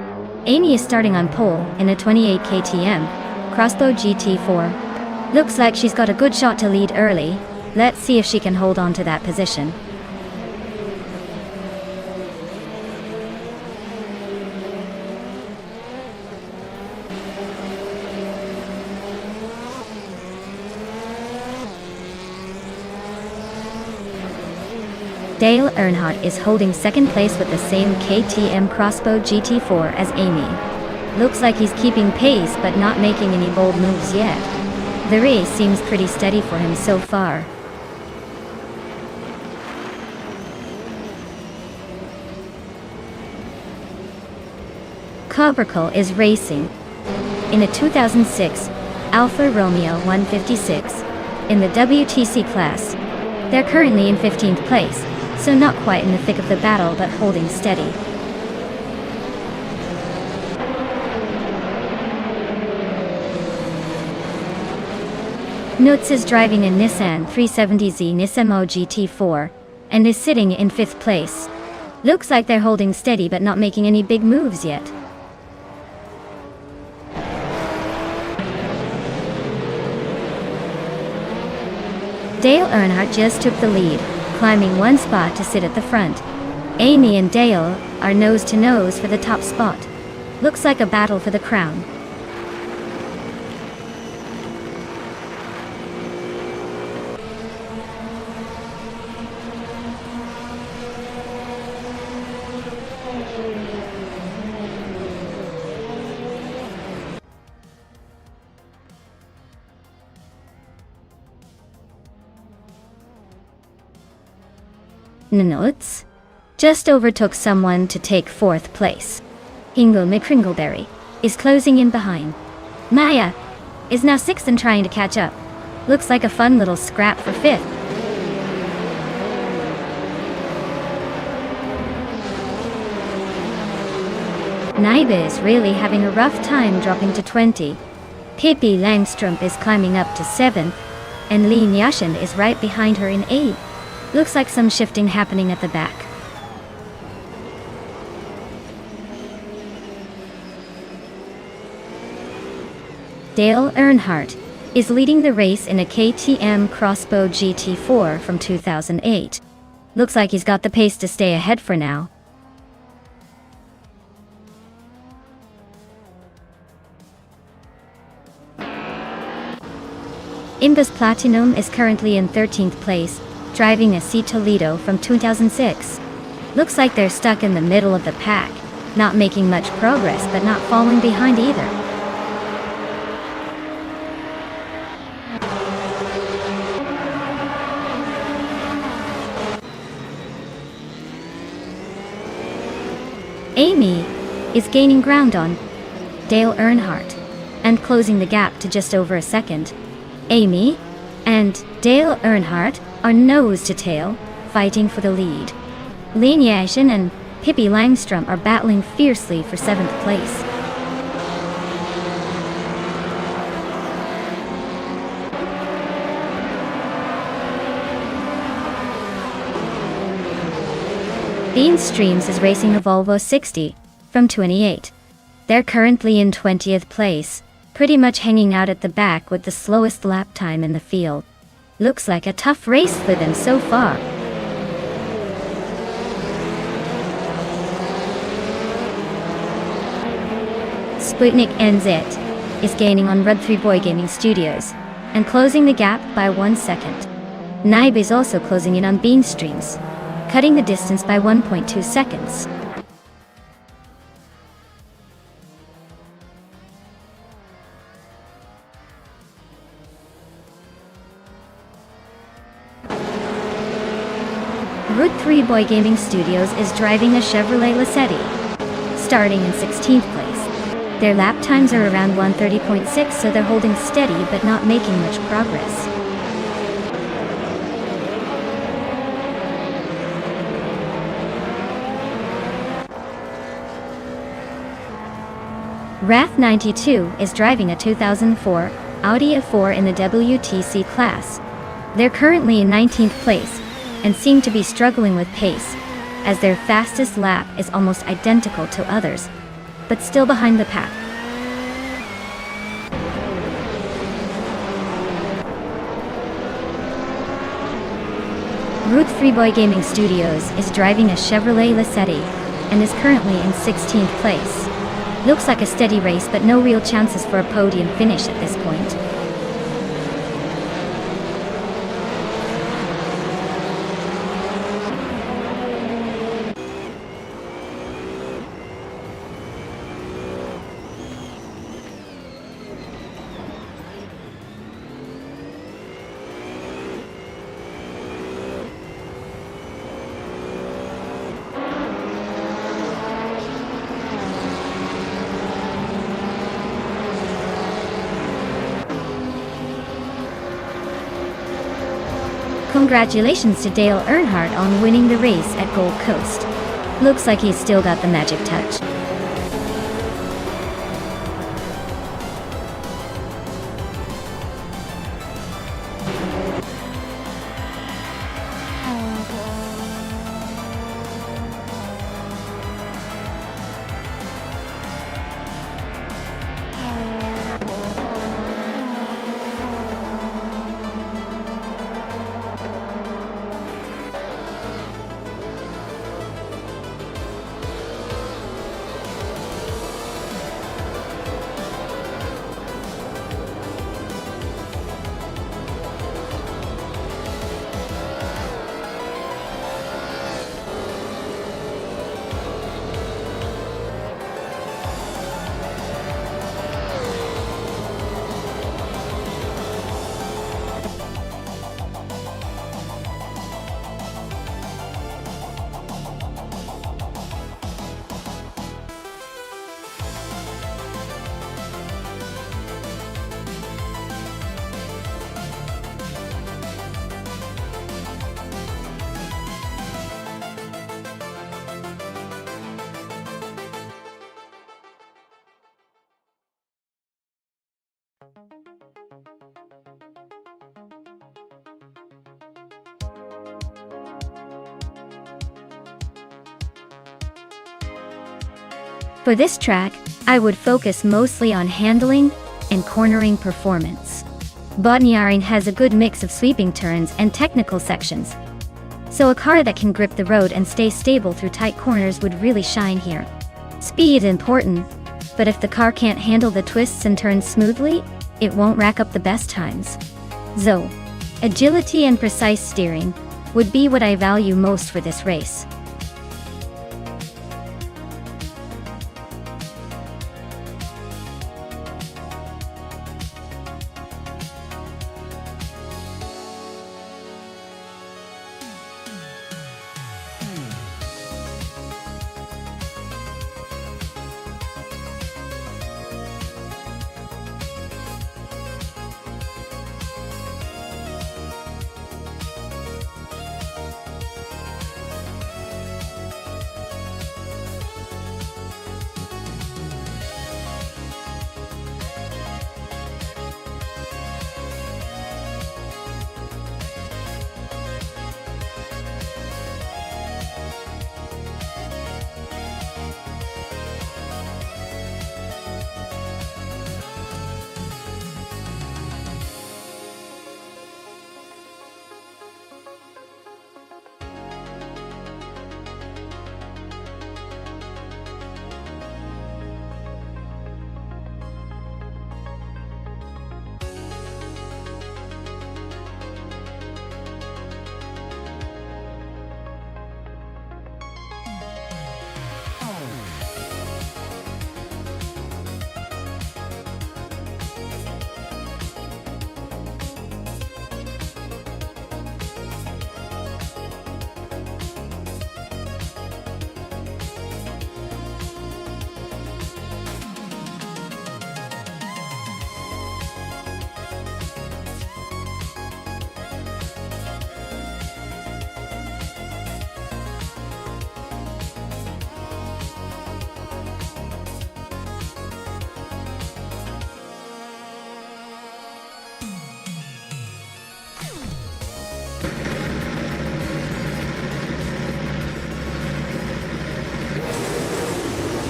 Speaker 1: Amy is starting on pole in a 28 KTM Crossbow GT4. Looks like she's got a good shot to lead early. Let's see if she can hold on to that position. Dale Earnhardt is holding second place with the same KTM Crossbow GT4 as Amy. Looks like he's keeping pace but not making any bold moves yet. The race seems pretty steady for him so far. Cobracle is racing in a 2006 Alfa Romeo 156 in the WTC class. They're currently in 15th place, so not quite in the thick of the battle but holding steady. Nutz is driving a Nissan 370Z Nismo GT4 and is sitting in 5th place. Looks like they're holding steady but not making any big moves yet. Dale Earnhardt just took the lead, climbing one spot to sit at the front. Amy and Dale are nose to nose for the top spot. Looks like a battle for the crown. Notes just overtook someone to take fourth place. Hingle McCringleberry is closing in behind. Maya is now sixth and trying to catch up. Looks like a fun little scrap for fifth. Naiba is really having a rough time dropping to 20. Pippi Langstrup is climbing up to 7th, and Lee Nyashin is right behind her in 8th. Looks like some shifting happening at the back. Dale Earnhardt is leading the race in a KTM Crossbow GT4 from 2008. Looks like he's got the pace to stay ahead for now. Imbus Platinum is currently in 13th place, driving a C Toledo from 2006. Looks like they're stuck in the middle of the pack, not making much progress but not falling behind either. Amy is gaining ground on Dale Earnhardt and closing the gap to just over a second. Amy and Dale Earnhardt are nose to tail, fighting for the lead. Lee Nyashin and Pippi Langstrup are battling fiercely for 7th place. Bean Streams is racing a Volvo 60 from 28. They're currently in 20th place, pretty much hanging out at the back with the slowest lap time in the field. Looks like a tough race for them so far. Sputnik NZ is gaining on Red 3 Boy Gaming Studios and closing the gap by 1 second. Naib is also closing in on Bean Streams, cutting the distance by 1.2 seconds. Route 3 Boy Gaming Studios is driving a Chevrolet Lacetti, starting in 16th place. Their lap times are around 1:30.6, so they're holding steady but not making much progress. Wrath 92 is driving a 2004 Audi A4 in the WTC class. They're currently in 19th place and seem to be struggling with pace, as their fastest lap is almost identical to others, but still behind the pack. Route 3 Boy Gaming Studios is driving a Chevrolet Lacetti and is currently in 16th place. Looks like a steady race, but no real chances for a podium finish at this point. Congratulations to Dale Earnhardt on winning the race at Gold Coast. Looks like he's still got the magic touch. For this track, I would focus mostly on handling and cornering performance. Botniaring has a good mix of sweeping turns and technical sections, so a car that can grip the road and stay stable through tight corners would really shine here. Speed is important, but if the car can't handle the twists and turns smoothly, it won't rack up the best times. So, agility and precise steering would be what I value most for this race.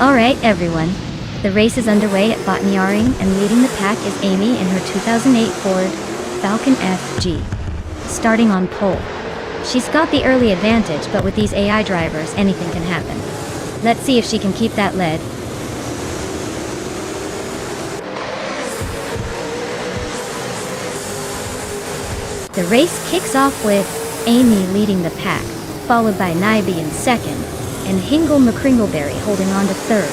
Speaker 1: Alright everyone, the race is underway at Botniaring, and leading the pack is Amy in her 2008 Ford Falcon FG. Starting on pole. She's got the early advantage, but with these AI drivers anything can happen. Let's see if she can keep that lead. The race kicks off with Amy leading the pack, followed by Naibi in second, and Hingle McCringleberry holding on to third.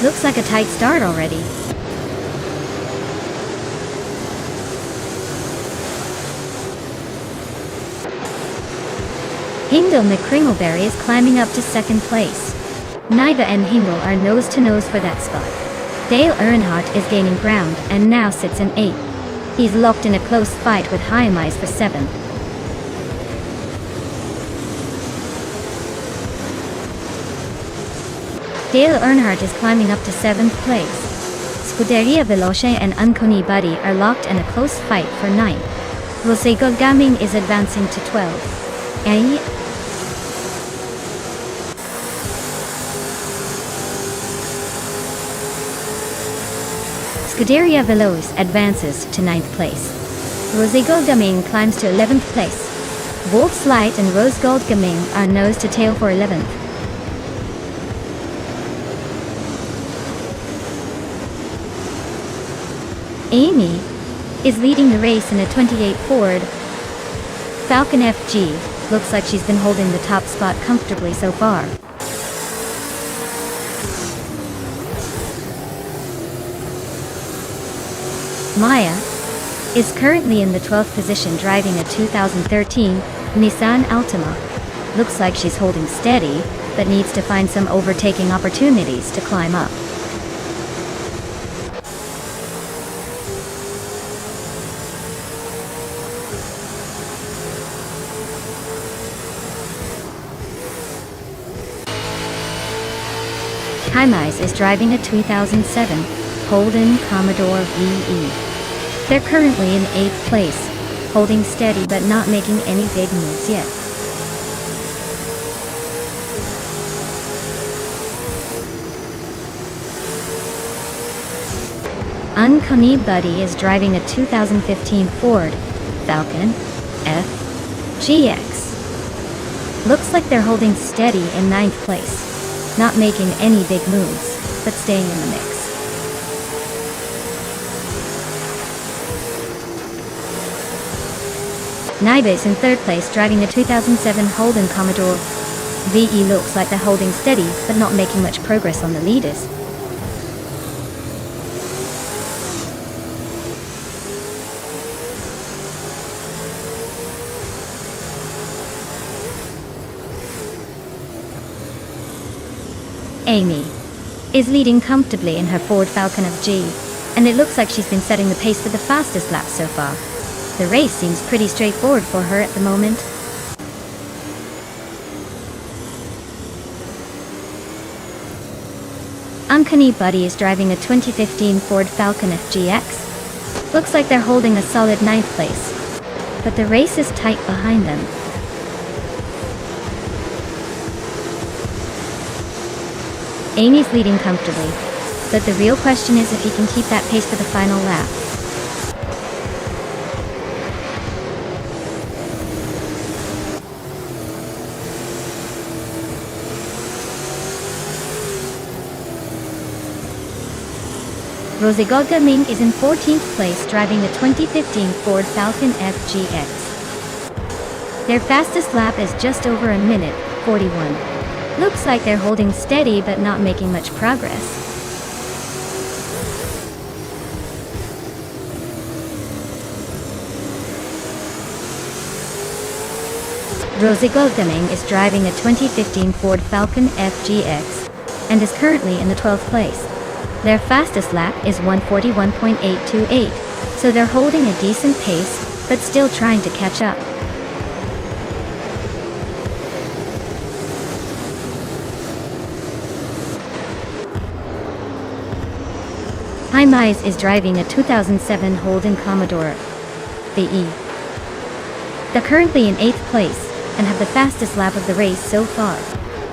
Speaker 1: Looks like a tight start already. Hingle McCringleberry is climbing up to second place. Naiba and Hingle are nose to nose for that spot. Dale Earnhardt is gaining ground and now sits in 8th. He's locked in a close fight with Hyamize for 7th. Dale Earnhardt is climbing up to 7th place. Scuderia Veloce and Unconi Buddy are locked in a close fight for 9th. Rosego Gaming is advancing to 12th. Scuderia Veloce advances to 9th place. Rosego Gaming climbs to 11th place. Wolf's Light and Rose Gold Gaming are nose to tail for 11th. Amy is leading the race in a 28 Ford Falcon FG. Looks like she's been holding the top spot comfortably so far. Maya is currently in the 12th position driving a 2013 Nissan Altima. Looks like she's holding steady, but needs to find some overtaking opportunities to climb up. Hyamize is driving a 2007 Holden Commodore VE. They're currently in 8th place, holding steady but not making any big moves yet. Uncanny Buddy is driving a 2015 Ford Falcon FGX. Looks like they're holding steady in 9th place, not making any big moves, but staying in the mix. Naiba is in 3rd place driving a 2007 Holden Commodore VE. Looks like they're holding steady, but not making much progress on the leaders. Amy is leading comfortably in her Ford Falcon FG, and it looks like she's been setting the pace for the fastest lap so far. The race seems pretty straightforward for her at the moment. Uncanny Buddy is driving a 2015 Ford Falcon FGX. Looks like they're holding a solid 9th place, but the race is tight behind them. Amy's leading comfortably, but the real question is if he can keep that pace for the final lap. Rosie Godgaming is in 14th place driving the 2015 Ford Falcon FGX. Their fastest lap is just over a minute, 41. Looks like they're holding steady but not making much progress. Rosie Godgaming is driving a 2015 Ford Falcon FGX and is currently in the 12th place. Their fastest lap is 141.828, so they're holding a decent pace, but still trying to catch up. Jaime is driving a 2007 Holden Commodore VE. They're currently in 8th place and have the fastest lap of the race so far,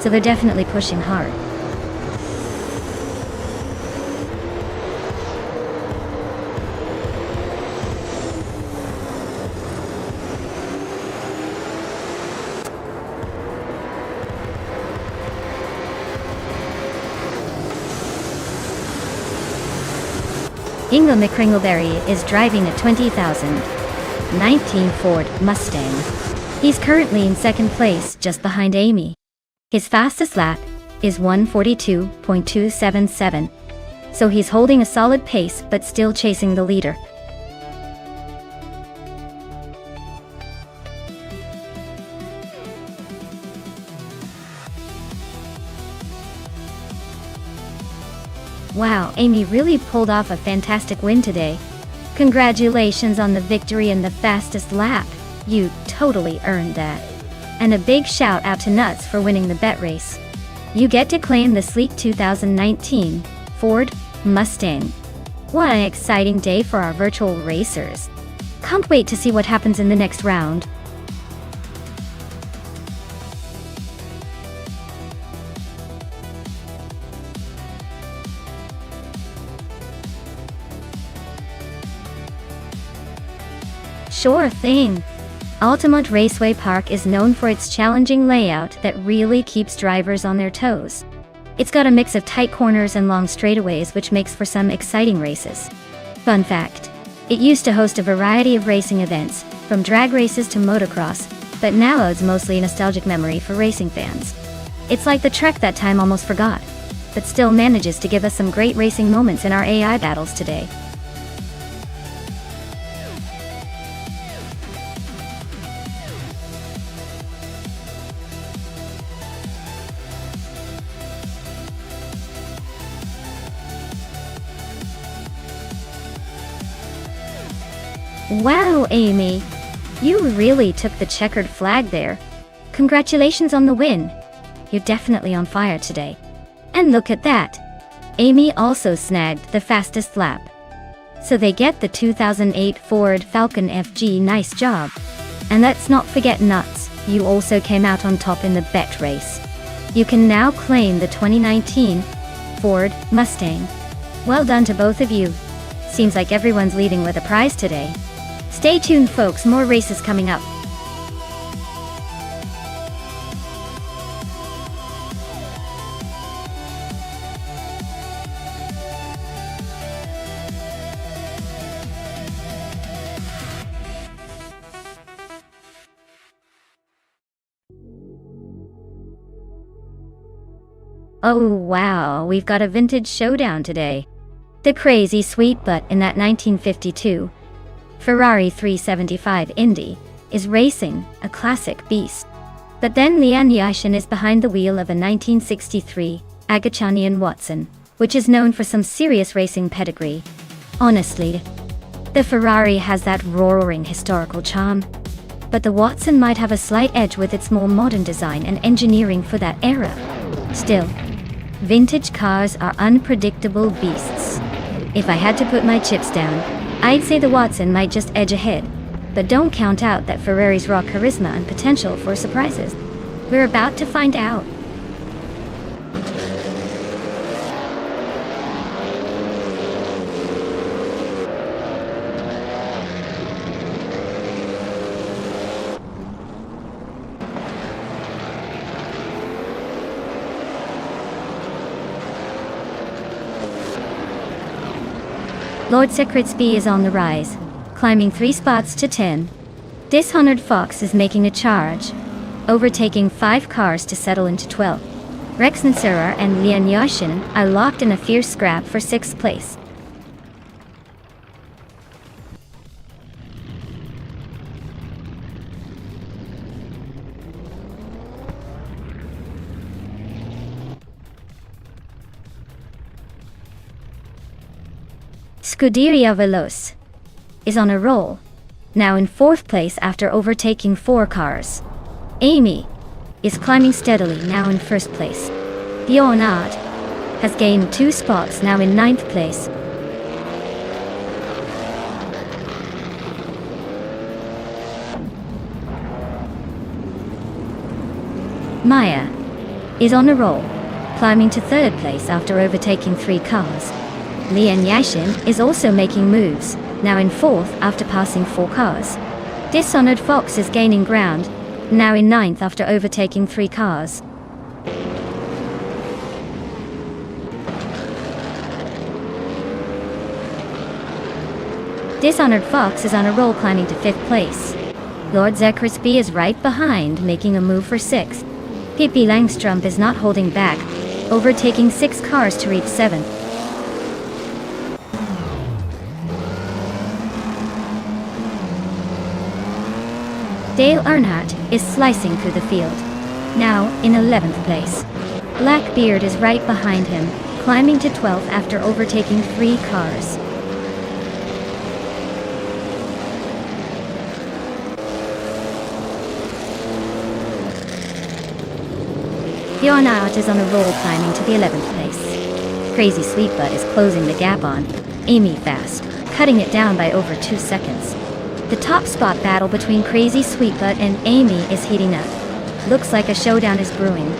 Speaker 1: so they're definitely pushing hard. Inga McCringleberry is driving a 2019 Ford Mustang. He's currently in 2nd place, just behind Amy. His fastest lap is 142.277, so he's holding a solid pace but still chasing the leader. Wow, Amy really pulled off a fantastic win today. Congratulations on the victory and the fastest lap. You totally earned that. And a big shout out to Nuts for winning the bet race. You get to claim the sleek 2019 Ford Mustang. What an exciting day for our virtual racers. Can't wait to see what happens in the next round. Sure thing. Altamont Raceway Park is known for its challenging layout that really keeps drivers on their toes. It's got a mix of tight corners and long straightaways, which makes for some exciting races. Fun fact, it used to host a variety of racing events, from drag races to motocross, but now it's mostly a nostalgic memory for racing fans. It's like the trek that time almost forgot, but still manages to give us some great racing moments in our AI battles today. Wow, Amy! You really took the checkered flag there. Congratulations on the win. You're definitely on fire today. And look at that! Amy also snagged the fastest lap. So they get the 2008 Ford Falcon FG. Nice job. And let's not forget Nuts, you also came out on top in the bet race. You can now claim the 2019 Ford Mustang. Well done to both of you. Seems like everyone's leaving with a prize today. Stay tuned, folks, more races coming up. Oh wow, we've got a vintage showdown today. The crazy sweet butt in that 1952 Ferrari 375 Indy is racing a classic beast. But then Leanne Yashin is behind the wheel of a 1963 Agachanian Watson, which is known for some serious racing pedigree. Honestly, the Ferrari has that roaring historical charm, but the Watson might have a slight edge with its more modern design and engineering for that era. Still, vintage cars are unpredictable beasts. If I had to put my chips down, I'd say the Watson might just edge ahead, but don't count out that Ferrari's raw charisma and potential for surprises. We're about to find out. Lord Secretsby is on the rise, climbing 3 spots to 10. Dishonored Fox is making a charge, overtaking 5 cars to settle into 12. Rex Nassera and Leanne Yashin are locked in a fierce scrap for 6th place. Scuderia Veloce is on a roll, now in 4th place after overtaking 4 cars. Amy is climbing steadily, now in 1st place. Leonard has gained 2 spots, now in 9th place. Maya is on a roll, climbing to 3rd place after overtaking 3 cars. Leanne Yashin is also making moves, now in 4th after passing 4 cars. Dishonored Fox is gaining ground, now in 9th after overtaking 3 cars. Dishonored Fox is on a roll, climbing to 5th place. Lord Secretsby is right behind, making a move for 6th. Pippi Langstrumpf is not holding back, overtaking 6 cars to reach 7th. Dale Earnhardt is slicing through the field, now in 11th place. Blackbeard is right behind him, climbing to 12th after overtaking 3 cars. Leonard is on a roll, climbing to the 11th place. Crazy Sweetbutt is closing the gap on Amy fast, cutting it down by over 2 seconds. The top spot battle between Crazy Sweetbutt and Amy is heating up. Looks like a showdown is brewing.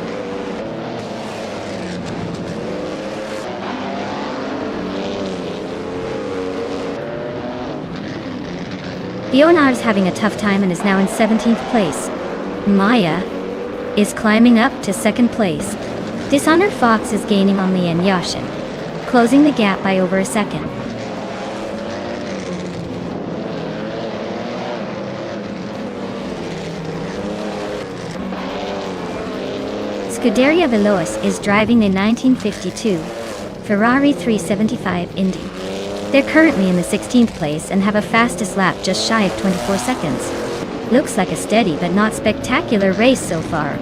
Speaker 1: Leonard's having a tough time and is now in 17th place. Maya is climbing up to 2nd place. Dishonored Fox is gaining on Leanne Yashin, closing the gap by over a second. Scuderia Veloce is driving the 1952 Ferrari 375 Indy. They're currently in the 16th place and have a fastest lap just shy of 24 seconds. Looks like a steady but not spectacular race so far.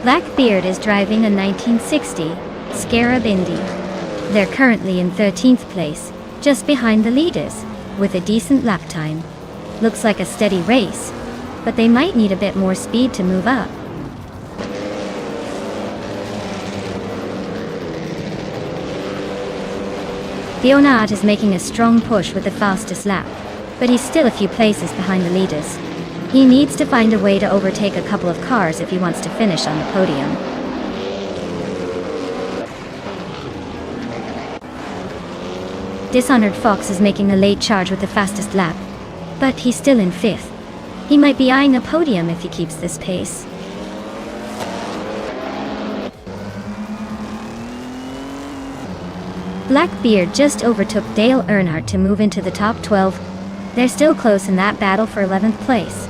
Speaker 1: Blackbeard is driving a 1960 Scarab Indy. They're currently in 13th place, just behind the leaders, with a decent lap time. Looks like a steady race, but they might need a bit more speed to move up. Leonard is making a strong push with the fastest lap, but he's still a few places behind the leaders. He needs to find a way to overtake a couple of cars if he wants to finish on the podium. Dishonored Fox is making a late charge with the fastest lap, but he's still in 5th. He might be eyeing a podium if he keeps this pace. Blackbeard just overtook Dale Earnhardt to move into the top 12. They're still close in that battle for 11th place.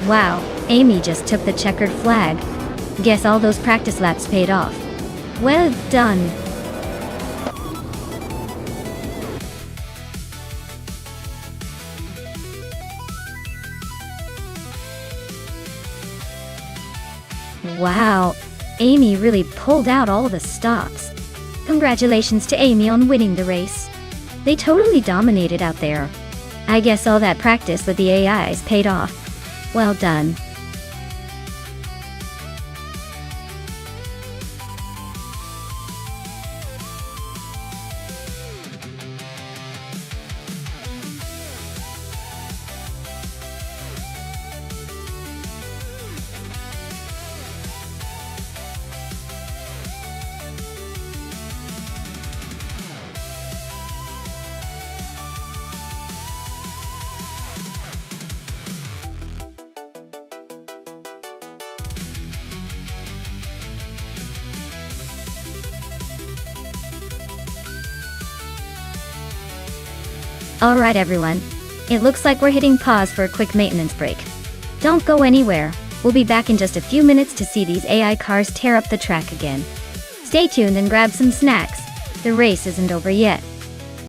Speaker 1: Wow, Amy just took the checkered flag. Guess all those practice laps paid off. Well done. Wow, Amy really pulled out all the stops. Congratulations to Amy on winning the race. They totally dominated out there. I guess all that practice with the AIs paid off. Well done. Alright everyone, it looks like we're hitting pause for a quick maintenance break. Don't go anywhere, we'll be back in just a few minutes to see these AI cars tear up the track again. Stay tuned and grab some snacks, the race isn't over yet.